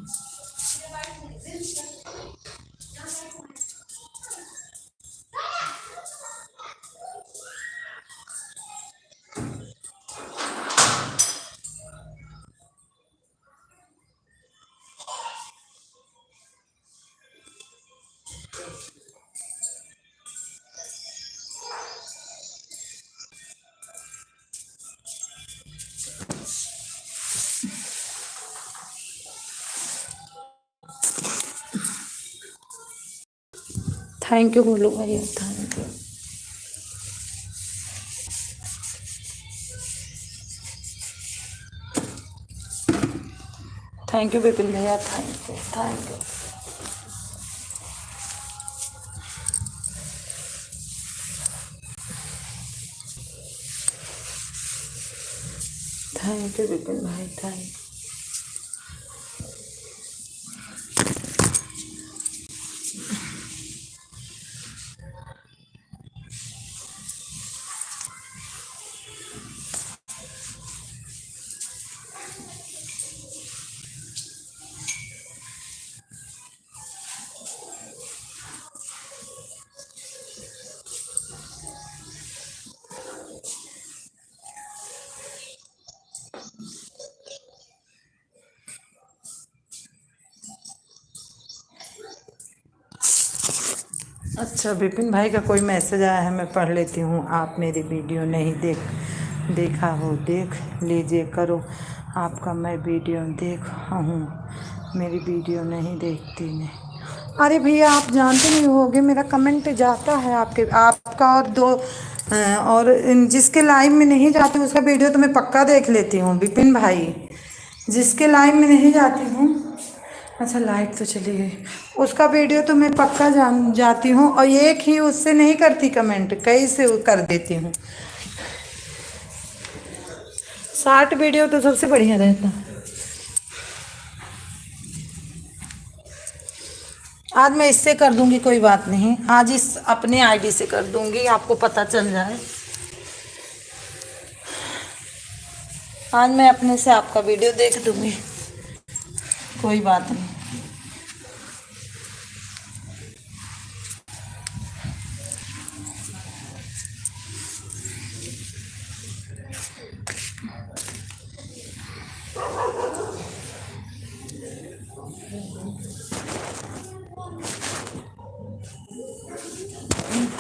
Thank you बोलो भैया, thank you. Thank you Vipin भैया, thank you, thank you. Thank you Vipin भाई, थैंक यू। अच्छा, विपिन भाई का कोई मैसेज आया है, मैं पढ़ लेती हूँ। आप मेरी वीडियो नहीं देखा हो, देख लीजिए करो। आपका मैं वीडियो देखा हूँ, मेरी वीडियो नहीं देखती ने। अरे भैया, आप जानते नहीं होगे, मेरा कमेंट जाता है आपका और और जिसके लाइव में नहीं जाती उसका वीडियो तो मैं पक्का देख लेती हूँ विपिन भाई। जिसके लाइव में नहीं जाती हूँ, अच्छा लाइट तो चली गई, उसका वीडियो तो मैं पक्का जान जाती हूँ, और एक ही उससे नहीं करती कमेंट, कई से कर देती हूँ। शॉर्ट वीडियो तो सबसे बढ़िया रहता है। आज मैं इससे कर दूंगी, कोई बात नहीं, आज इस अपने आईडी से कर दूंगी, आपको पता चल जाए। आज मैं अपने से आपका वीडियो देख दूंगी, कोई बात नहीं।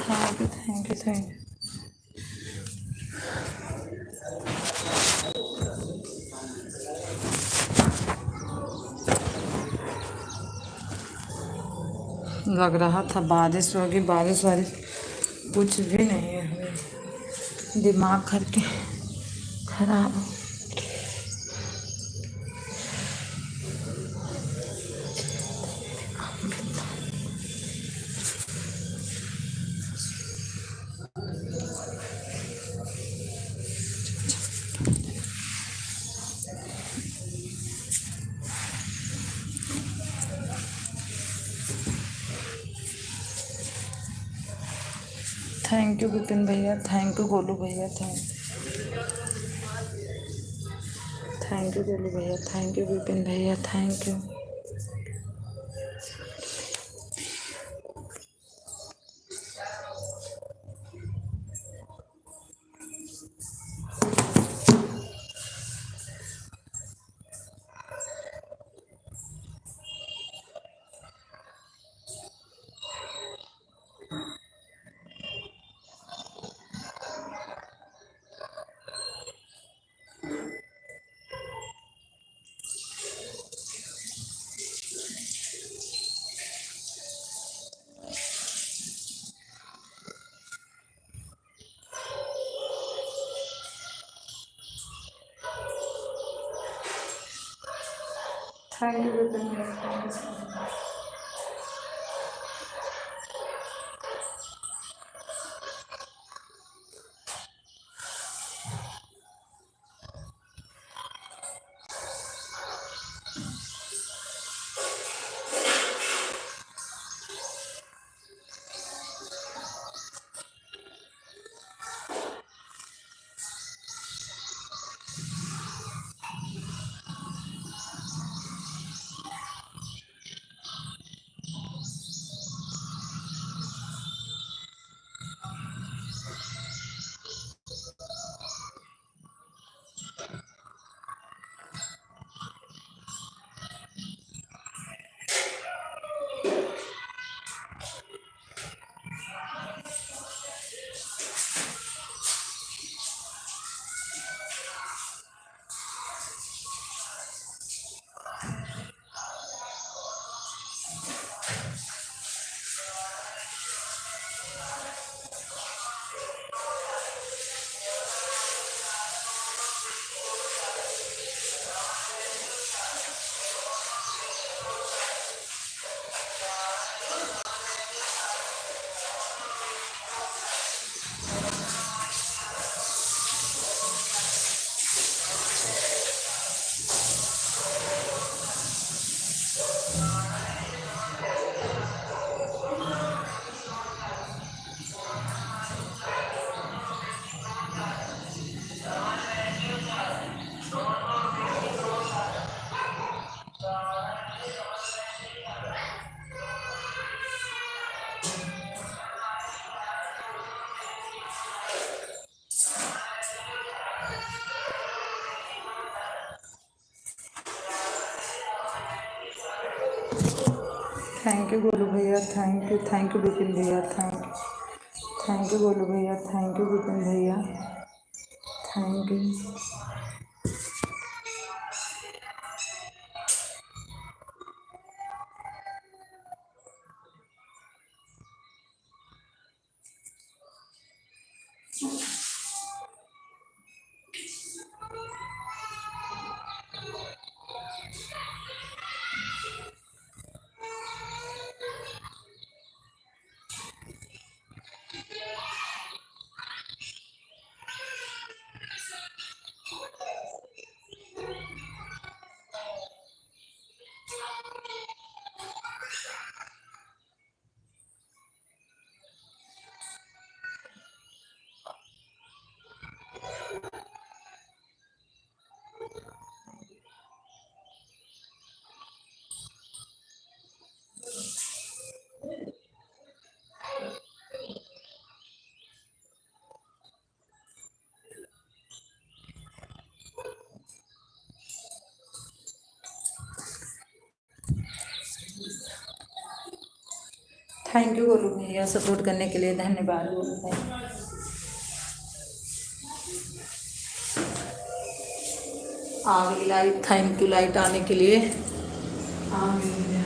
Thank you, thank you, thank you. लग रहा था बारिश होगी, बारिश वारिश कुछ भी नहीं है, दिमाग करके खराब। थैंक यू विपिन भैया, थैंक यू गोलू भैया, थैंक यू गोलू भैया, थैंक यू विपिन भैया, thank you. Thank you Vipin भैया, thank you. Thank you Golu भैया, थैंक यू विपिन भैया, थैंक यू गोलू भैया, थैंक यू विपिन भैया, thank you. Thank you Golu भैया, सपोर्ट करने के लिए धन्यवाद गोलू भैया। आ गई लाइट, थैंक यू लाइट आने के लिए। आ गई है।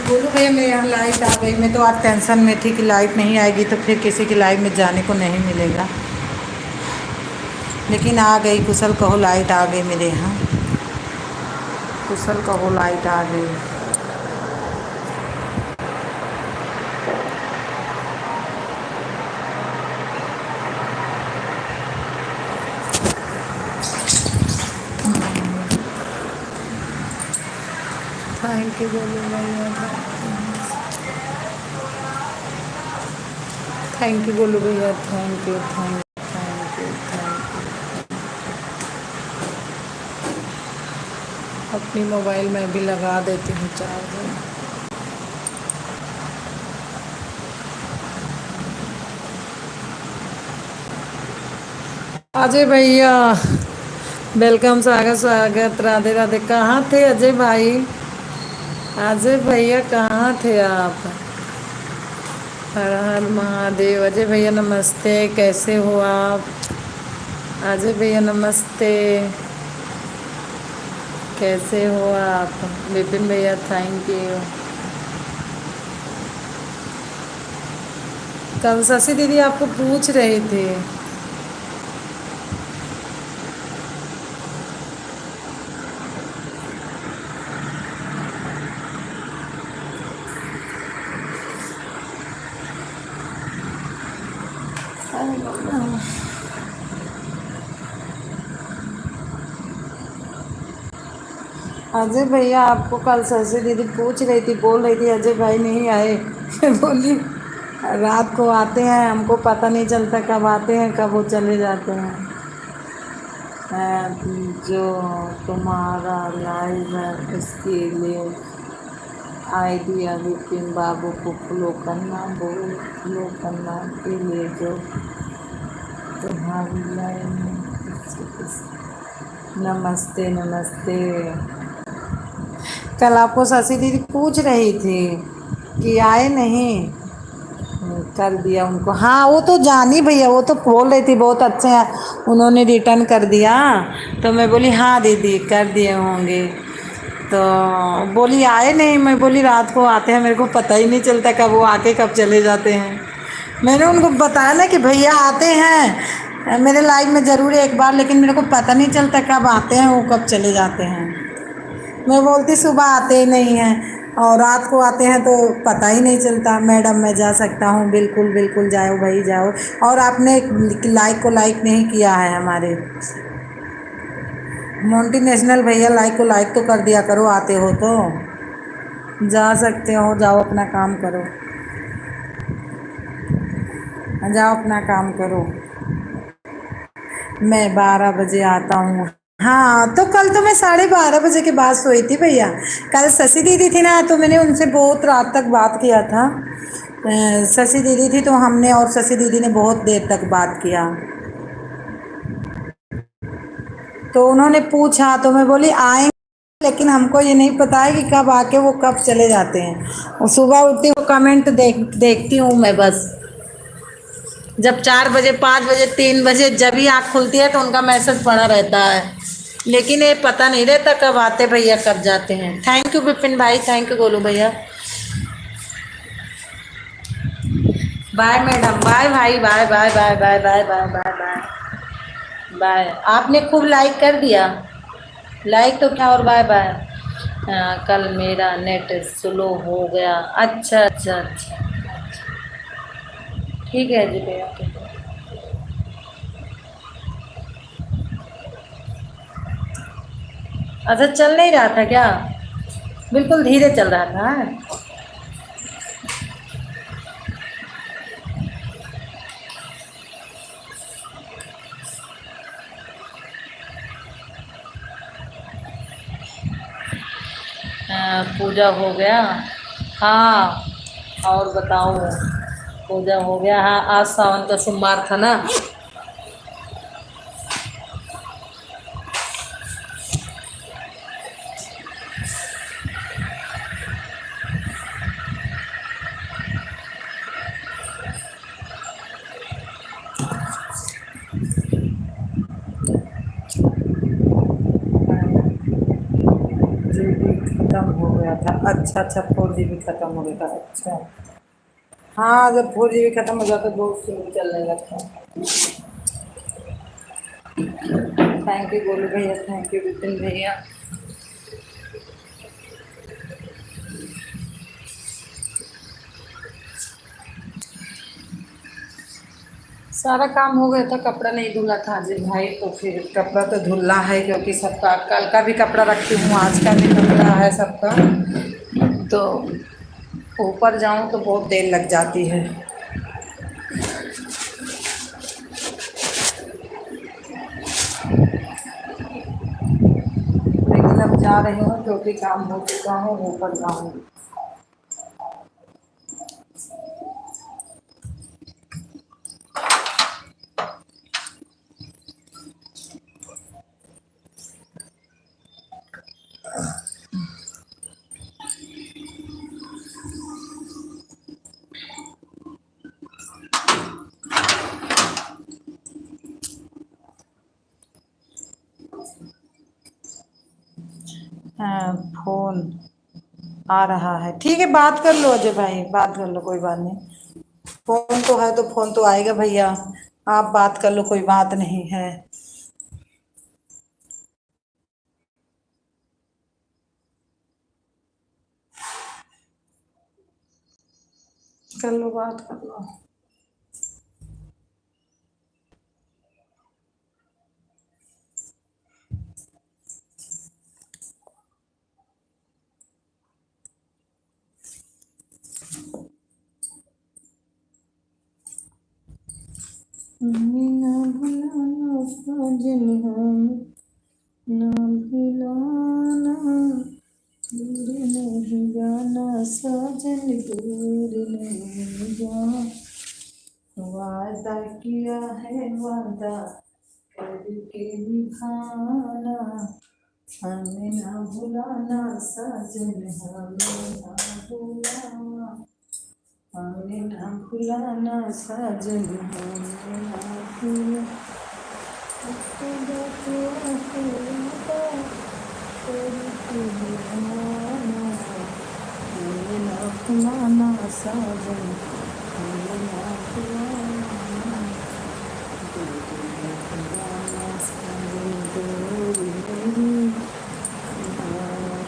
बोलो भैया मेरे यहाँ लाइट आ गई। मैं तो आज टेंशन में थी कि लाइट नहीं आएगी तो फिर किसी की लाइव में जाने को नहीं मिलेगा, लेकिन आ गई। कुशल कहो लाइट आ गई मेरे यहाँ, कुशल कहो लाइट आ गई। थैंक यू बोलो भैया, थैंक यू बोलो भैया, thank you thank you thank you thank you. अपनी मोबाइल में भी लगा देती हूँ चार्जर। अजय भैया वेलकम, स्वागत स्वागत, राधे राधे। कहाँ थे अजय भाई? अजय भैया कहाँ थे आप? हर हर महादेव। अजय भैया नमस्ते, कैसे हो आप? अजय भैया नमस्ते, कैसे हो आप? विपिन भैया थैंक यू। कल शशि दीदी आपको पूछ रही थी। अजय भैया आपको कल शशि दीदी पूछ रही थी, बोल रही थी अजय भाई नहीं आए। बोली रात को आते हैं, हमको पता नहीं चलता कब आते हैं कब वो चले जाते हैं। जो तुम्हारा लाइव है उसके लिए आइडिया विपिन बाबू को फ्लो करना के लिए जो तुम्हारी लाइव में नमस्ते नमस्ते। कल आपको शशि दीदी पूछ रही थी कि आए नहीं, कर दिया उनको। हाँ वो तो जानी भैया, वो तो बोल रही थी बहुत अच्छे हैं, उन्होंने रिटर्न कर दिया। तो मैं बोली हाँ दीदी कर दिए होंगे। तो बोली आए नहीं, मैं बोली रात को आते हैं, मेरे को पता ही नहीं चलता कब वो आके कब चले जाते हैं। मैंने उनको बताया ना कि भैया आते हैं मेरे लाइव में ज़रूर एक बार, लेकिन मेरे को पता नहीं चलता कब आते हैं वो कब चले जाते हैं। मैं बोलती सुबह आते ही नहीं हैं और रात को आते हैं तो पता ही नहीं चलता। मैडम मैं जा सकता हूँ? बिल्कुल बिल्कुल जाओ भाई जाओ। और आपने लाइक को लाइक नहीं किया है हमारे मोंटी नेशनल भैया, लाइक को लाइक तो कर दिया करो, आते हो तो जा सकते हो। जाओ अपना काम करो, जाओ अपना काम करो। मैं 12 बजे आता हूँ। हाँ तो कल तो मैं 12:30 बजे के बाद सोई थी भैया। कल शशि दीदी थी ना, तो मैंने उनसे बहुत रात तक बात किया था। शशि दीदी थी तो हमने और शशि दीदी ने बहुत देर तक बात किया। तो उन्होंने पूछा तो मैं बोली आएंगे, लेकिन हमको ये नहीं पता है कि कब आके वो कब चले जाते हैं। और सुबह उठती वो कमेंट देखती हूँ मैं बस। जब 4 बजे 5 बजे 3 बजे जब भी आँख खुलती है तो उनका मैसेज पड़ा रहता है, लेकिन ये पता नहीं रहता कब आते भैया कब जाते हैं। थैंक यू विपिन भाई, थैंक यू गोलू भैया। बाय मैडम, बाय भाई, bye bye bye bye bye bye bye bye bye. आपने खूब लाइक कर दिया, लाइक तो क्या और बाय बाय। कल मेरा नेट स्लो हो गया। अच्छा अच्छा अच्छा, ठीक है जी भैया, ठीक है। अच्छा चल नहीं रहा था क्या? बिल्कुल धीरे चल रहा था। पूजा हो गया। हाँ और बताओ, पूजा हो गया। हाँ आज सावन का सोमवार था ना। जीबी खत्म हो गया था। अच्छा अच्छा, 4 GB खत्म हो गया था। अच्छा हाँ, जब 4 GB खत्म हो जाता तो बहुत स्लो चलने लगता है। थैंक यू गोलू भैया, थैंक यू विपिन भैया। सारा काम हो गया था, कपड़ा नहीं धुला था आज भाई, तो फिर कपड़ा तो धुलना है क्योंकि सबका कल का भी कपड़ा रखती हूँ, आज का भी कपड़ा है सबका। तो ऊपर जाऊँ तो बहुत देर लग जाती है। लेकिन अब जा रही हूँ क्योंकि काम हो चुका हूँ, ऊपर जाऊँगी। हाँ, फोन आ रहा है, ठीक है बात कर लो अजय भाई, बात कर लो, कोई बात नहीं। फोन तो है तो फोन तो आएगा भैया, आप बात कर लो, कोई बात नहीं है। कर लो, बात कर लो। ना भुलाना साजन हम, ना भुलाना, दूर नहीं जाना साजन, दूर नहीं जाना। वादा किया है वादा करके निभाना, हमें ना भुलाना साजन, हमें ना भुलाना, हमें ना भुलाना साजन, हमें ना भुलाना। हमें ना भुलाना साजन, हमें ना भुलाना, भुलाना साजन, दूर नहीं जाना।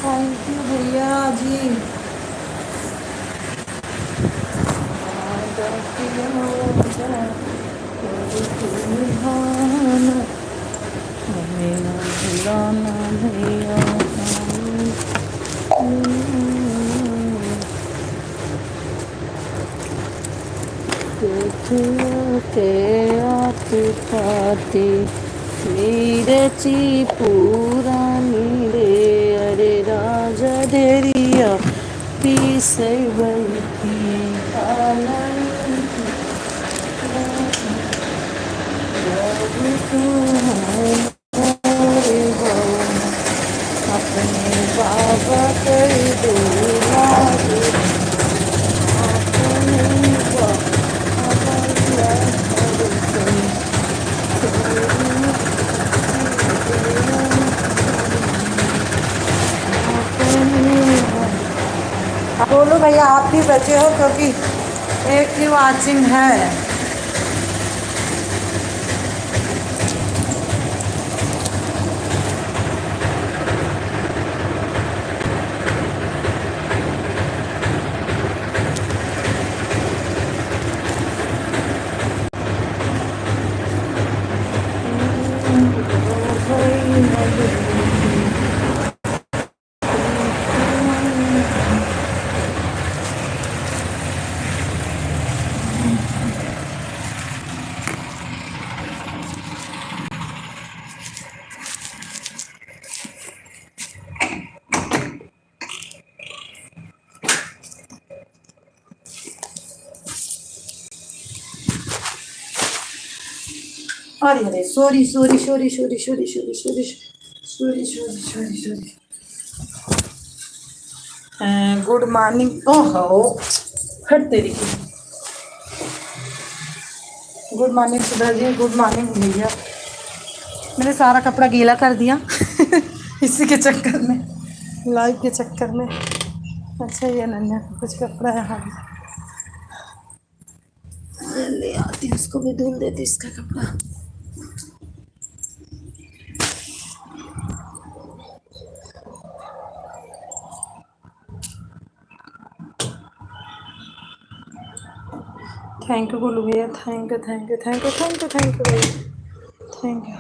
थैंक यू भैया जी। हमें ना भुलाना भैया। के आते नीरची पुरानी रे अरे राजा देरिया पीसवती अपने बाबा कर दो बोलो भैया आप भी बचे हो क्योंकि एक ही वाचिंग है। अरे अरे sorry sorry sorry sorry sorry sorry sorry sorry sorry sorry sorry. Good morning. ओहो हट तेरी की। Good morning Sudha ji, good morning भैया। मैंने सारा कपड़ा गीला कर दिया इसी के चक्कर में, लाइव के चक्कर में। अच्छा ये नन्या का कुछ कपड़ा है, हाँ ले आती हूँ, उसको भी धुल देती इसका कपड़ा। थैंक यू गोलू भैया, thank you thank you thank you thank you thank you भैया, थैंक यू।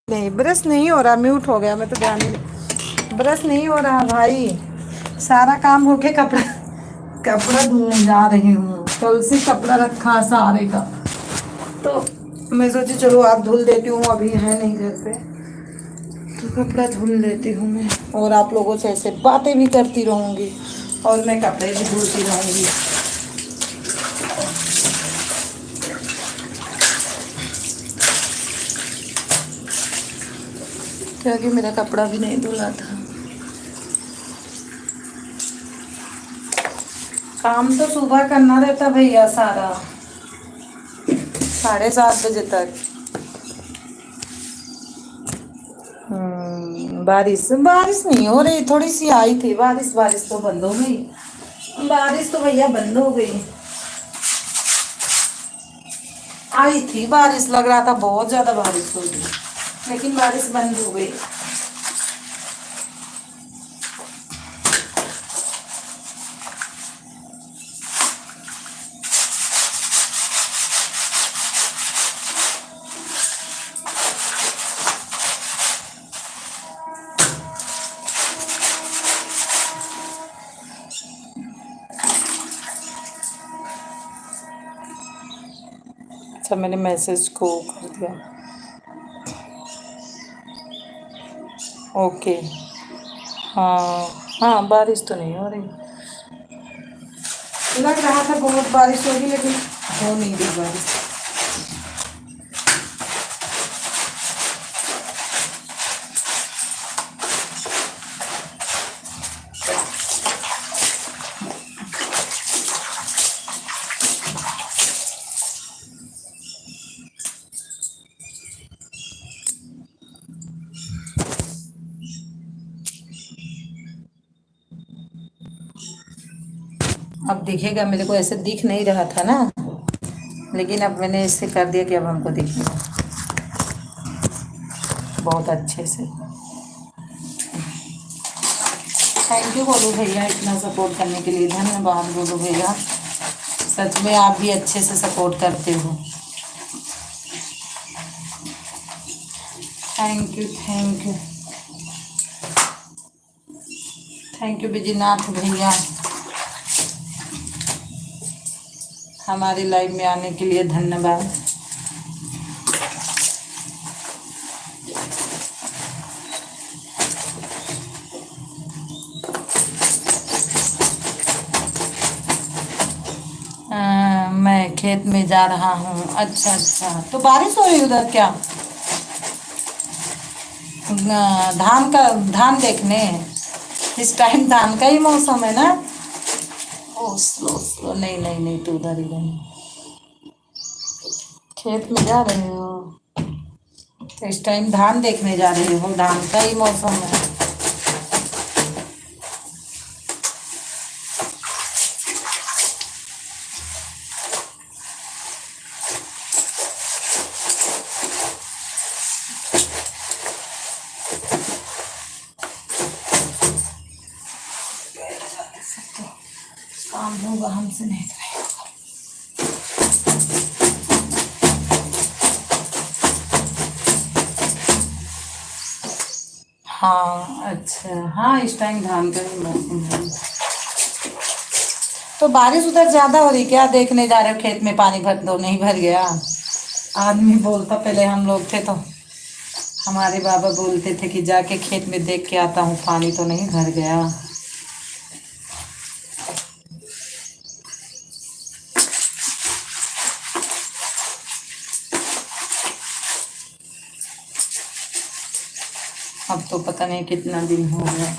नहीं ब्रश नहीं हो रहा, म्यूट हो गया, मैं तो ध्यान नहीं। ब्रश नहीं हो रहा भाई, सारा काम होके कपड़ा कपड़ा धोने जा रही हूँ। कल से कपड़ा रखा सारे का, तो मैं सोची चलो आप धुल देती हूँ, अभी है नहीं घर पे तो कपड़ा धुल लेती हूँ मैं, और आप लोगों से ऐसे बातें भी करती रहूँगी और मैं कपड़े भी धुलती रहूँगी। क्योंकि मेरा कपड़ा भी नहीं धुला था। काम तो सुबह करना रहता भैया सारा, 7:30 बजे तक। बारिश बारिश नहीं हो रही, थोड़ी सी आई थी बारिश, बारिश तो बंद हो गई। बारिश तो भैया बंद हो गई। आई थी बारिश, लग रहा था बहुत ज्यादा बारिश होगी, लेकिन बारिश बंद हो गई। अच्छा मैंने मैसेज को कर दिया। ओके। हाँ हाँ, बारिश तो नहीं हो रही। लग रहा था बहुत बारिश होगी लेकिन हो नहीं रही बारिश। अब दिखेगा, मेरे को ऐसे दिख नहीं रहा था ना, लेकिन अब मैंने इससे कर दिया कि अब हमको दिखेगा बहुत अच्छे से। थैंक यू बोलू भैया, इतना सपोर्ट करने के लिए धन्यवाद बोलू भैया। सच में आप भी अच्छे से सपोर्ट करते हो। Thank you thank you thank you Vijaynath भैया, हमारी लाइव में आने के लिए धन्यवाद। मैं खेत में जा रहा हूँ। अच्छा अच्छा, तो बारिश हो रही उधर क्या? धान देखने इस टाइम धान का ही मौसम है ना? ओ स्लो स्लो, नहीं नहीं नहीं, तो उधर ही नहीं, खेत में जा रहे हो तो इस टाइम धान देखने जा रहे हो, धान का ही मौसम है। काम होगा हमसे नहीं करेगा। हाँ अच्छा, हाँ इस टाइम धान का ही मौसम है। तो बारिश उधर ज्यादा हो रही क्या? देखने जा रहे हो खेत में पानी भर दो, नहीं भर गया? आदमी बोलता, पहले हम लोग थे तो हमारे बाबा बोलते थे कि जाके खेत में देख के आता हूँ पानी तो नहीं भर गया। अब तो पता नहीं कितना दिन हो गया।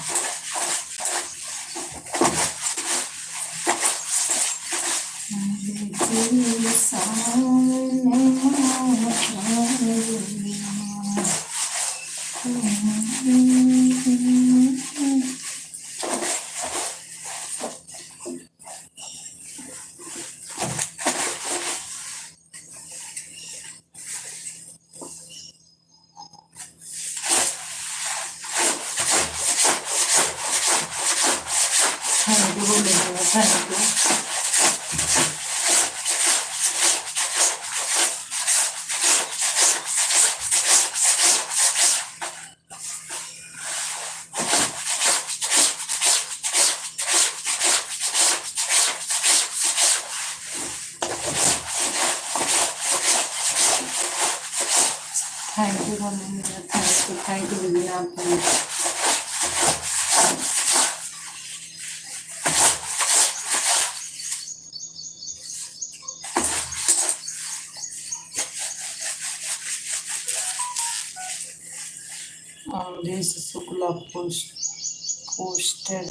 Thank you. थैंक यू दीदी आप। This Shukla posted.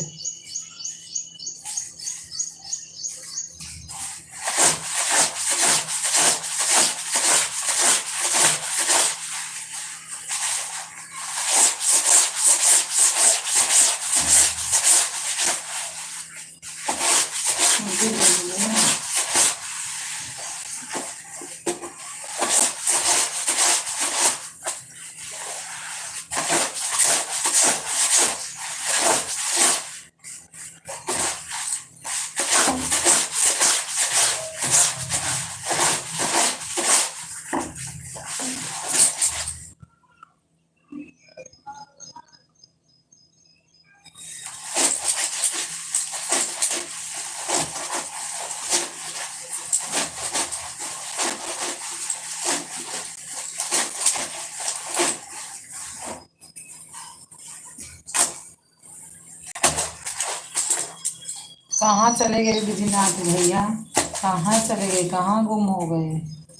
कहाँ चले गए विधिनाथ भैया? कहाँ चले गए? कहाँ गुम हो गए?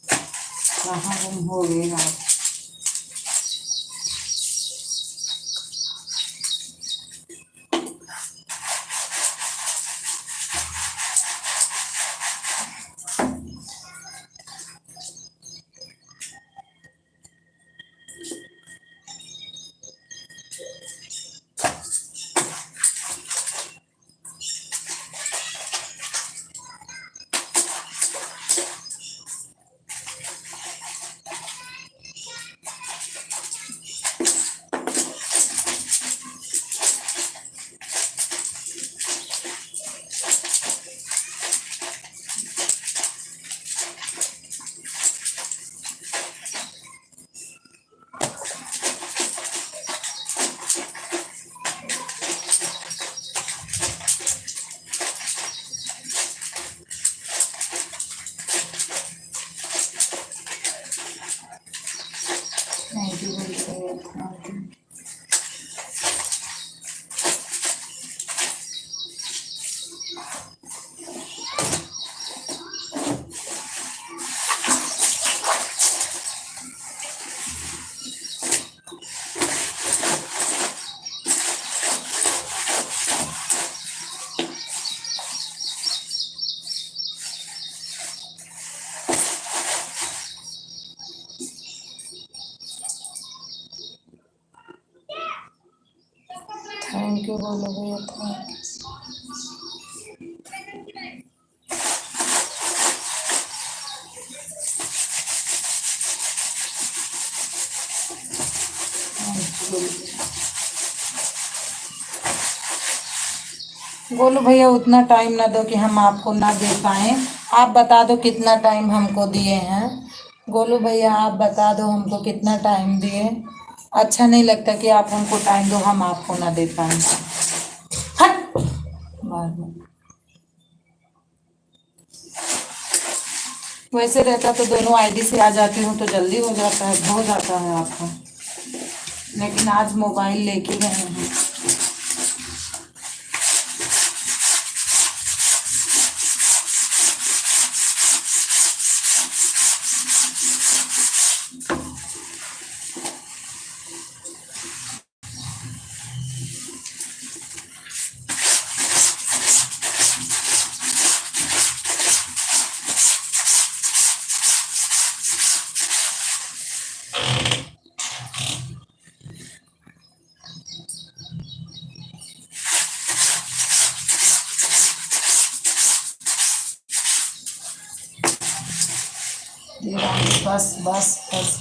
कहाँ गुम हो गए आप? थैंक यू भैया। थैंक यू बोलो भैया, थैंक यू। बोलो भैया, उतना टाइम ना दो कि हम आपको ना दे पाए। आप बता दो कितना टाइम हमको दिए हैं। गोलू भैया आप बता दो हमको कितना टाइम दिए। अच्छा नहीं लगता कि आप हमको टाइम दो, हम आपको ना दे पाए। हट बार बार। वैसे रहता तो दोनों आईडी से आ जाती हूँ तो जल्दी हो जाता है आपका, लेकिन आज मोबाइल लेके गए हैं। बस बस बस।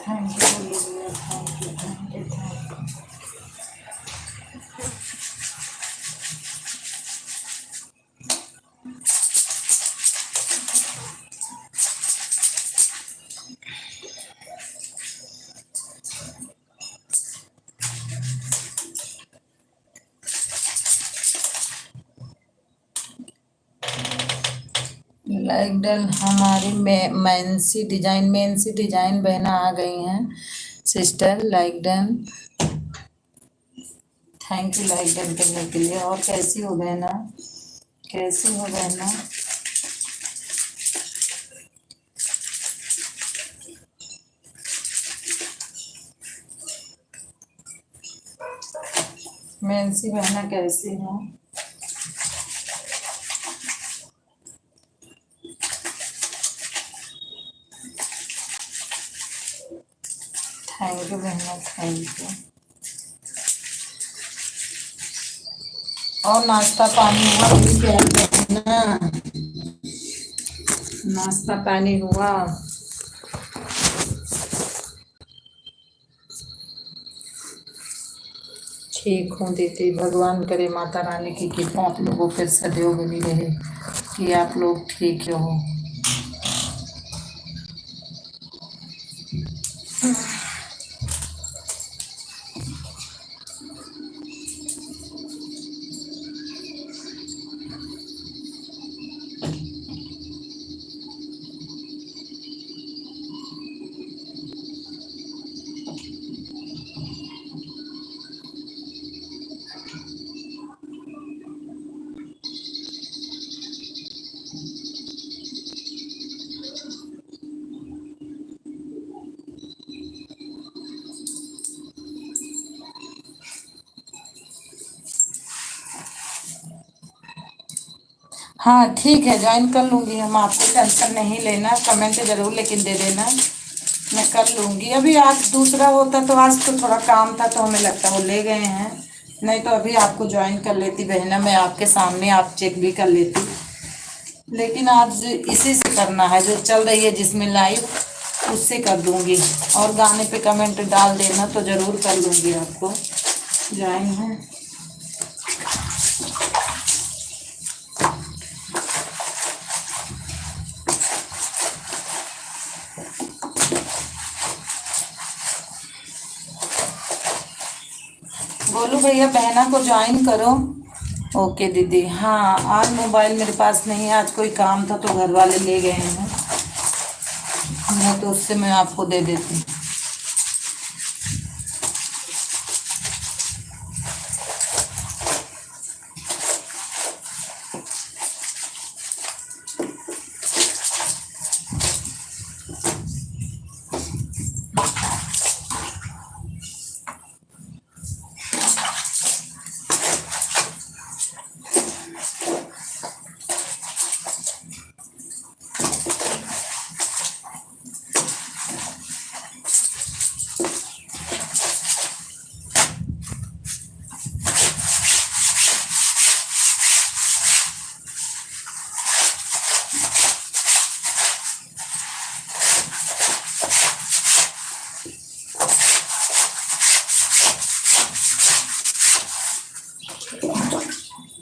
थैंक यू भैया, thank you thank you thank you. Like done हमारी मेंसी डिजाइन बहना आ गई हैं sister. Like done, thank you like done करने के लिए। और कैसी हो बहना, कैसी हो बहना? मेंसी बहना कैसी हो? थैंक यू बहना, थैंक यू। और नाश्ता पानी हुआ मेरी प्यारी बहना? नाश्ता पानी हुआ? ठीक हूँ दीदी, भगवान करे माता रानी की कृपा आप लोगों पे सदैव बनी रहे कि आप लोग ठीक हो। हाँ ठीक है, ज्वाइन कर लूँगी हम, आपको टेंशन नहीं लेना। कमेंट ज़रूर लेकिन दे देना, मैं कर लूँगी। अभी आज दूसरा होता तो आज तो थोड़ा काम था तो हमें लगता वो ले गए हैं, नहीं तो अभी आपको ज्वाइन कर लेती बहना, मैं आपके सामने आप चेक भी कर लेती। लेकिन आज इसी से करना है, जो चल रही है जिसमें लाइव उससे कर दूँगी। और गाने पे कमेंट डाल देना तो ज़रूर कर लूँगी आपको ज्वाइन है। बोलू भैया बहना को ज्वाइन करो। ओके दीदी। हाँ आज मोबाइल मेरे पास नहीं है, आज कोई काम था तो घर वाले ले गए हैं, नहीं तो उससे मैं आपको दे देती।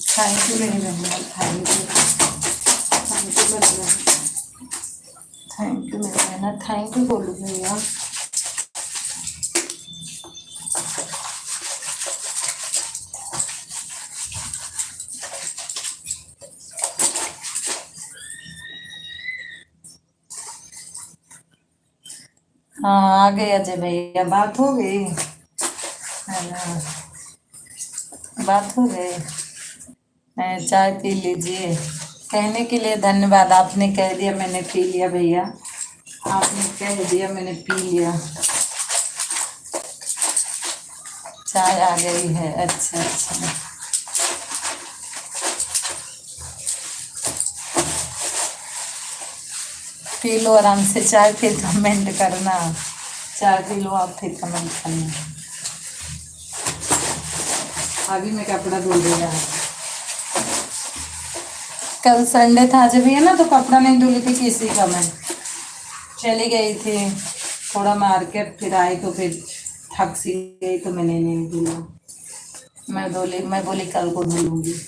थैंक यू मेरी बहना, थैंक यू, थैंक यू मेरी बहना, थैंक यू मेरी बहना, थैंक यू बोलू भैया। हाँ आ गए अजय भैया, बात हो गई है ना, बात हो गई। चाय पी लीजिए। कहने के लिए धन्यवाद, आपने कह दिया मैंने पी लिया भैया, आपने कह दिया मैंने पी लिया। चाय आ गई है, अच्छा अच्छा। पी लो आराम से चाय, फिर कमेंट करना। चाय पी लो आप, फिर कमेंट करना। अभी मैं कपड़ा धुल रहा है, कल संडे था आज भी है ना, तो कपड़ा नहीं धुली थी किसी का। मैं चली गई थी थोड़ा मार्केट, फिर आई तो फिर थक सी गई तो मैंने नहीं धुला। मैं बोली कल को धुलूंगी।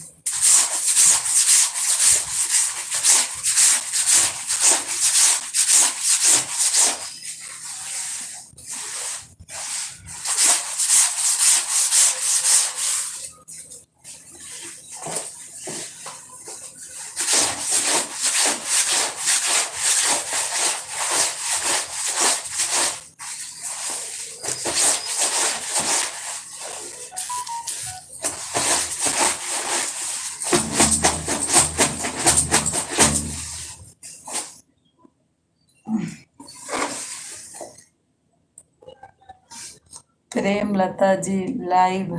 प्रेमलता जी लाइव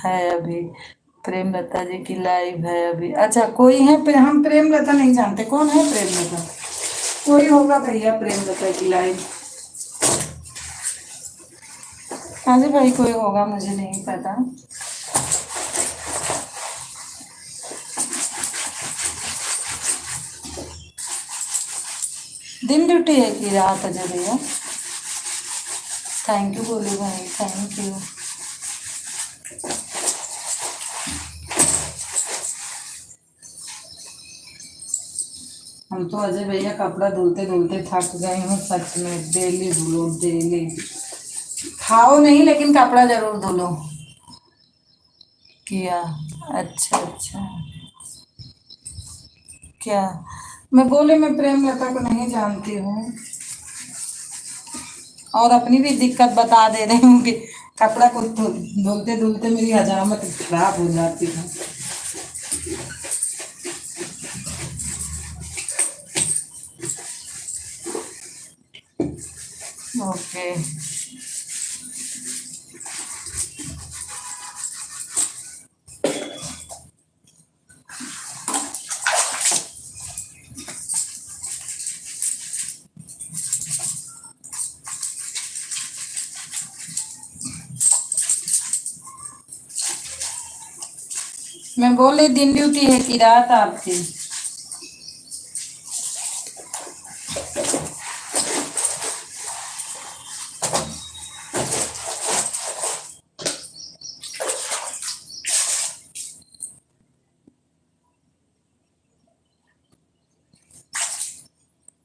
है अभी, प्रेमलता जी की लाइव है अभी। अच्छा कोई है, हम प्रेमलता नहीं जानते, कौन है प्रेमलता? कोई होगा भैया प्रेमलता की लाइव। अजय भाई कोई होगा, मुझे नहीं पता। दिन ड्यूटी है कि रात अजय भैया? थैंक यू बोलू भाई, थैंक यू। हम तो अजय भैया कपड़ा धुलते धुलते थक गए हैं सच में। डेली धुलो डेली, खाओ नहीं लेकिन कपड़ा जरूर धुलो। किया? अच्छा अच्छा। क्या? मैं बोले मैं प्रेमलता को नहीं जानती हूँ और अपनी भी दिक्कत बता दे रही हूँ कि कपड़ा को धुलते धुलते मेरी हजामत खराब हो जाती है। ओके। मैं बोले दिन ड्यूटी है कि रात आपकी?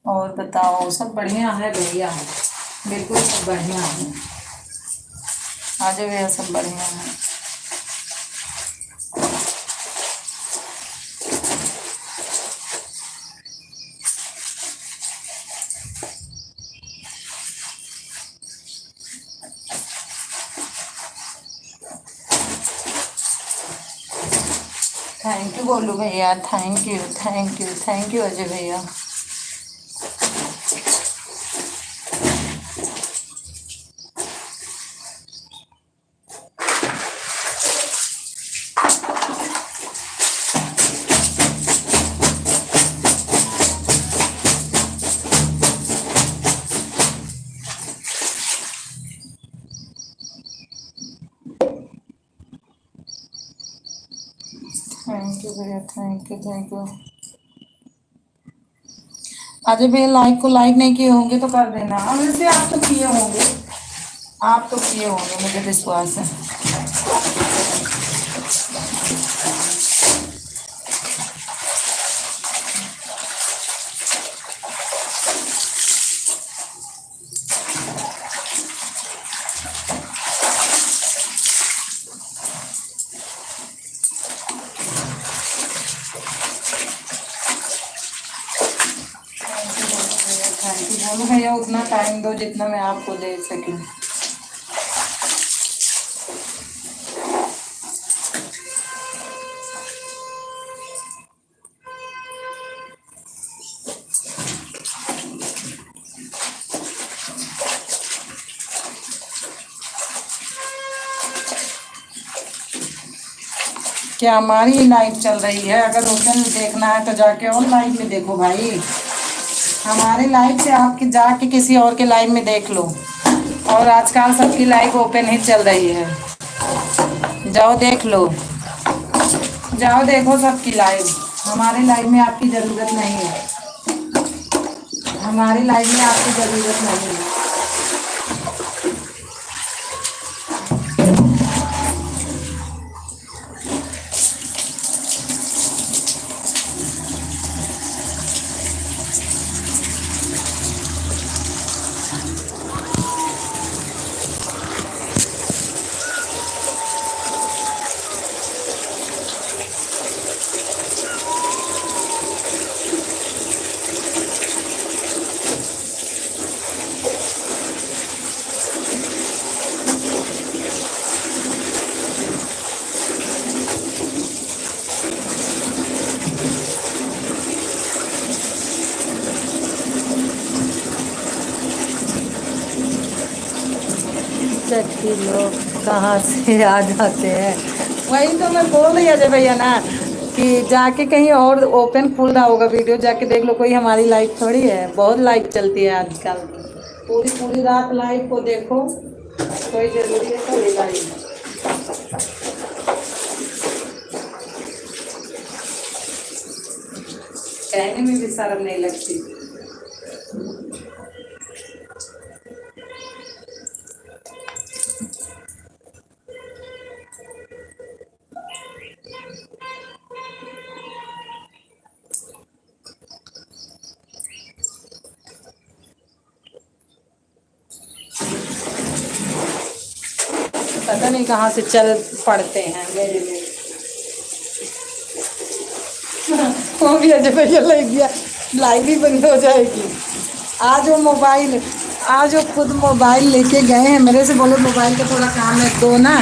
और बताओ, सब बढ़िया है भैया? बिल्कुल सब बढ़िया है। आज भैया सब बढ़िया है। थैंक यू बोलू भैया, thank you thank you thank you Ajay भैया। थैंक यू भैया, thank you thank you. Ajay भैया लाइक को लाइक नहीं किए होंगे तो कर देना। और वैसे आप तो किए होंगे, आप तो किए होंगे, मुझे विश्वास है। बोलो भैया उतना टाइम दो जितना मैं आपको दे सकूं। क्या हमारी लाइव चल रही है? अगर ओपन देखना है तो जाके और लाइव में देखो भाई। हमारे लाइव से आपके जाके किसी और के लाइव में देख लो। और आजकल सबकी लाइव ओपन ही चल रही है, जाओ देख लो, जाओ देखो सबकी लाइव। हमारे लाइव में आपकी ज़रूरत नहीं है, हमारी लाइव में आपकी ज़रूरत नहीं है। चक्की लोग कहाँ से आ जाते हैं? वही तो मैं बोल रही अजय भैया ना कि जाके कहीं और ओपन खुल रहा होगा वीडियो, जाके देख लो। कोई हमारी लाइव थोड़ी है, बहुत लाइव चलती है आजकल। पूरी पूरी रात लाइव को देखो, कोई जरूरी है तो लेगा ही। कहने में भी शर्म नहीं लगती। पता नहीं कहाँ से चल पड़ते हैं मेरे लिए। वो भी अजय भैया ले गया, लाइव भी बंद हो जाएगी। आज वो खुद मोबाइल लेके गए हैं, मेरे से बोले मोबाइल का थोड़ा काम है दो ना,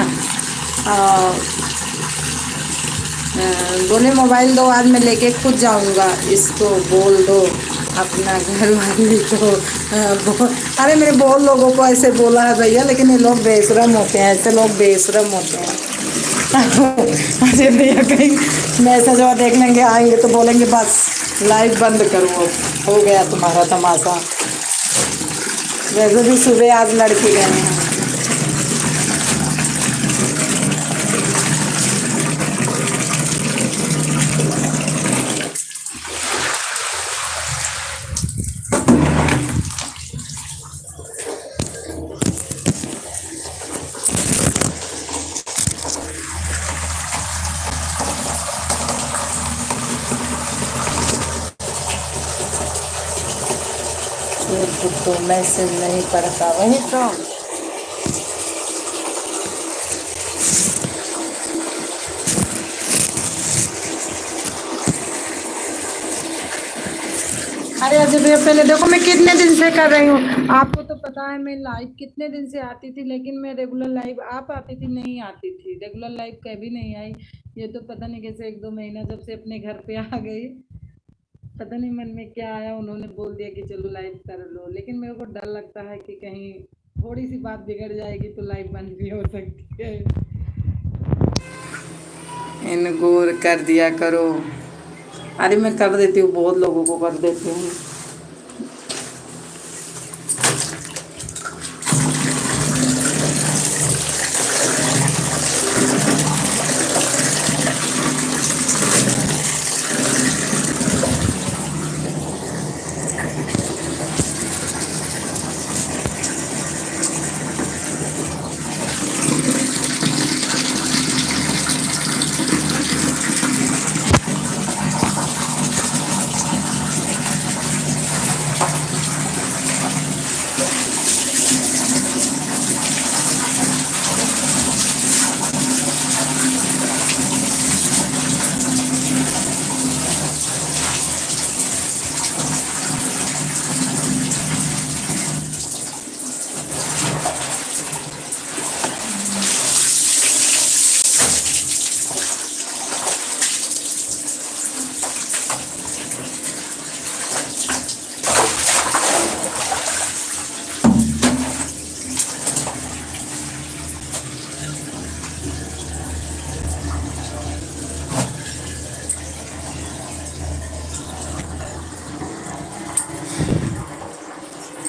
बोले मोबाइल दो, आज मैं लेके खुद जाऊंगा, इसको बोल दो अपना घर वाली को अरे मेरे बहुत लोगों को ऐसे बोला है भैया, लेकिन ये लोग बेशरम होते हैं, ऐसे लोग बेशरम होते हैं। अजय भैया कहीं मैसेज और देख लेंगे, आएंगे तो बोलेंगे बस लाइव बंद करो, हो गया तुम्हारा तमाशा। वैसे भी सुबह आज लड़के गए हैं। तो मैसेज नहीं पढ़ता, वही तो। अरे अजय भैया पहले देखो मैं कितने दिन से कर रही हूँ, आपको तो पता है मैं लाइव कितने दिन से आती थी, लेकिन मैं रेगुलर लाइव आप आती थी नहीं आती थी, रेगुलर लाइव कभी नहीं आई। ये तो पता नहीं कैसे 1-2 महीना जब से अपने घर पे आ गई, पता नहीं मन में क्या आया, उन्होंने बोल दिया कि चलो लाइव कर लो। लेकिन मेरे को डर लगता है कि कहीं थोड़ी सी बात बिगड़ जाएगी तो लाइव बंद भी हो सकती है। इनगोर कर दिया करो। अरे मैं कर देती हूँ, बहुत लोगों को कर देती हूँ।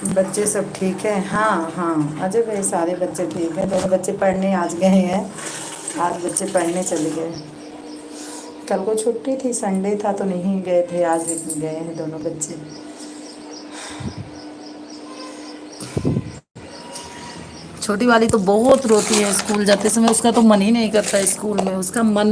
बच्चे सब ठीक है? हाँ हाँ अजय भाई सारे बच्चे ठीक हैं, दोनों बच्चे पढ़ने आज गए हैं, आज बच्चे पढ़ने चले गए। कल को छुट्टी थी, संडे था तो नहीं गए थे, आज भी गए हैं दोनों बच्चे। छोटी वाली तो बहुत रोती है स्कूल जाते समय, उसका तो मन ही नहीं करता स्कूल में, उसका मन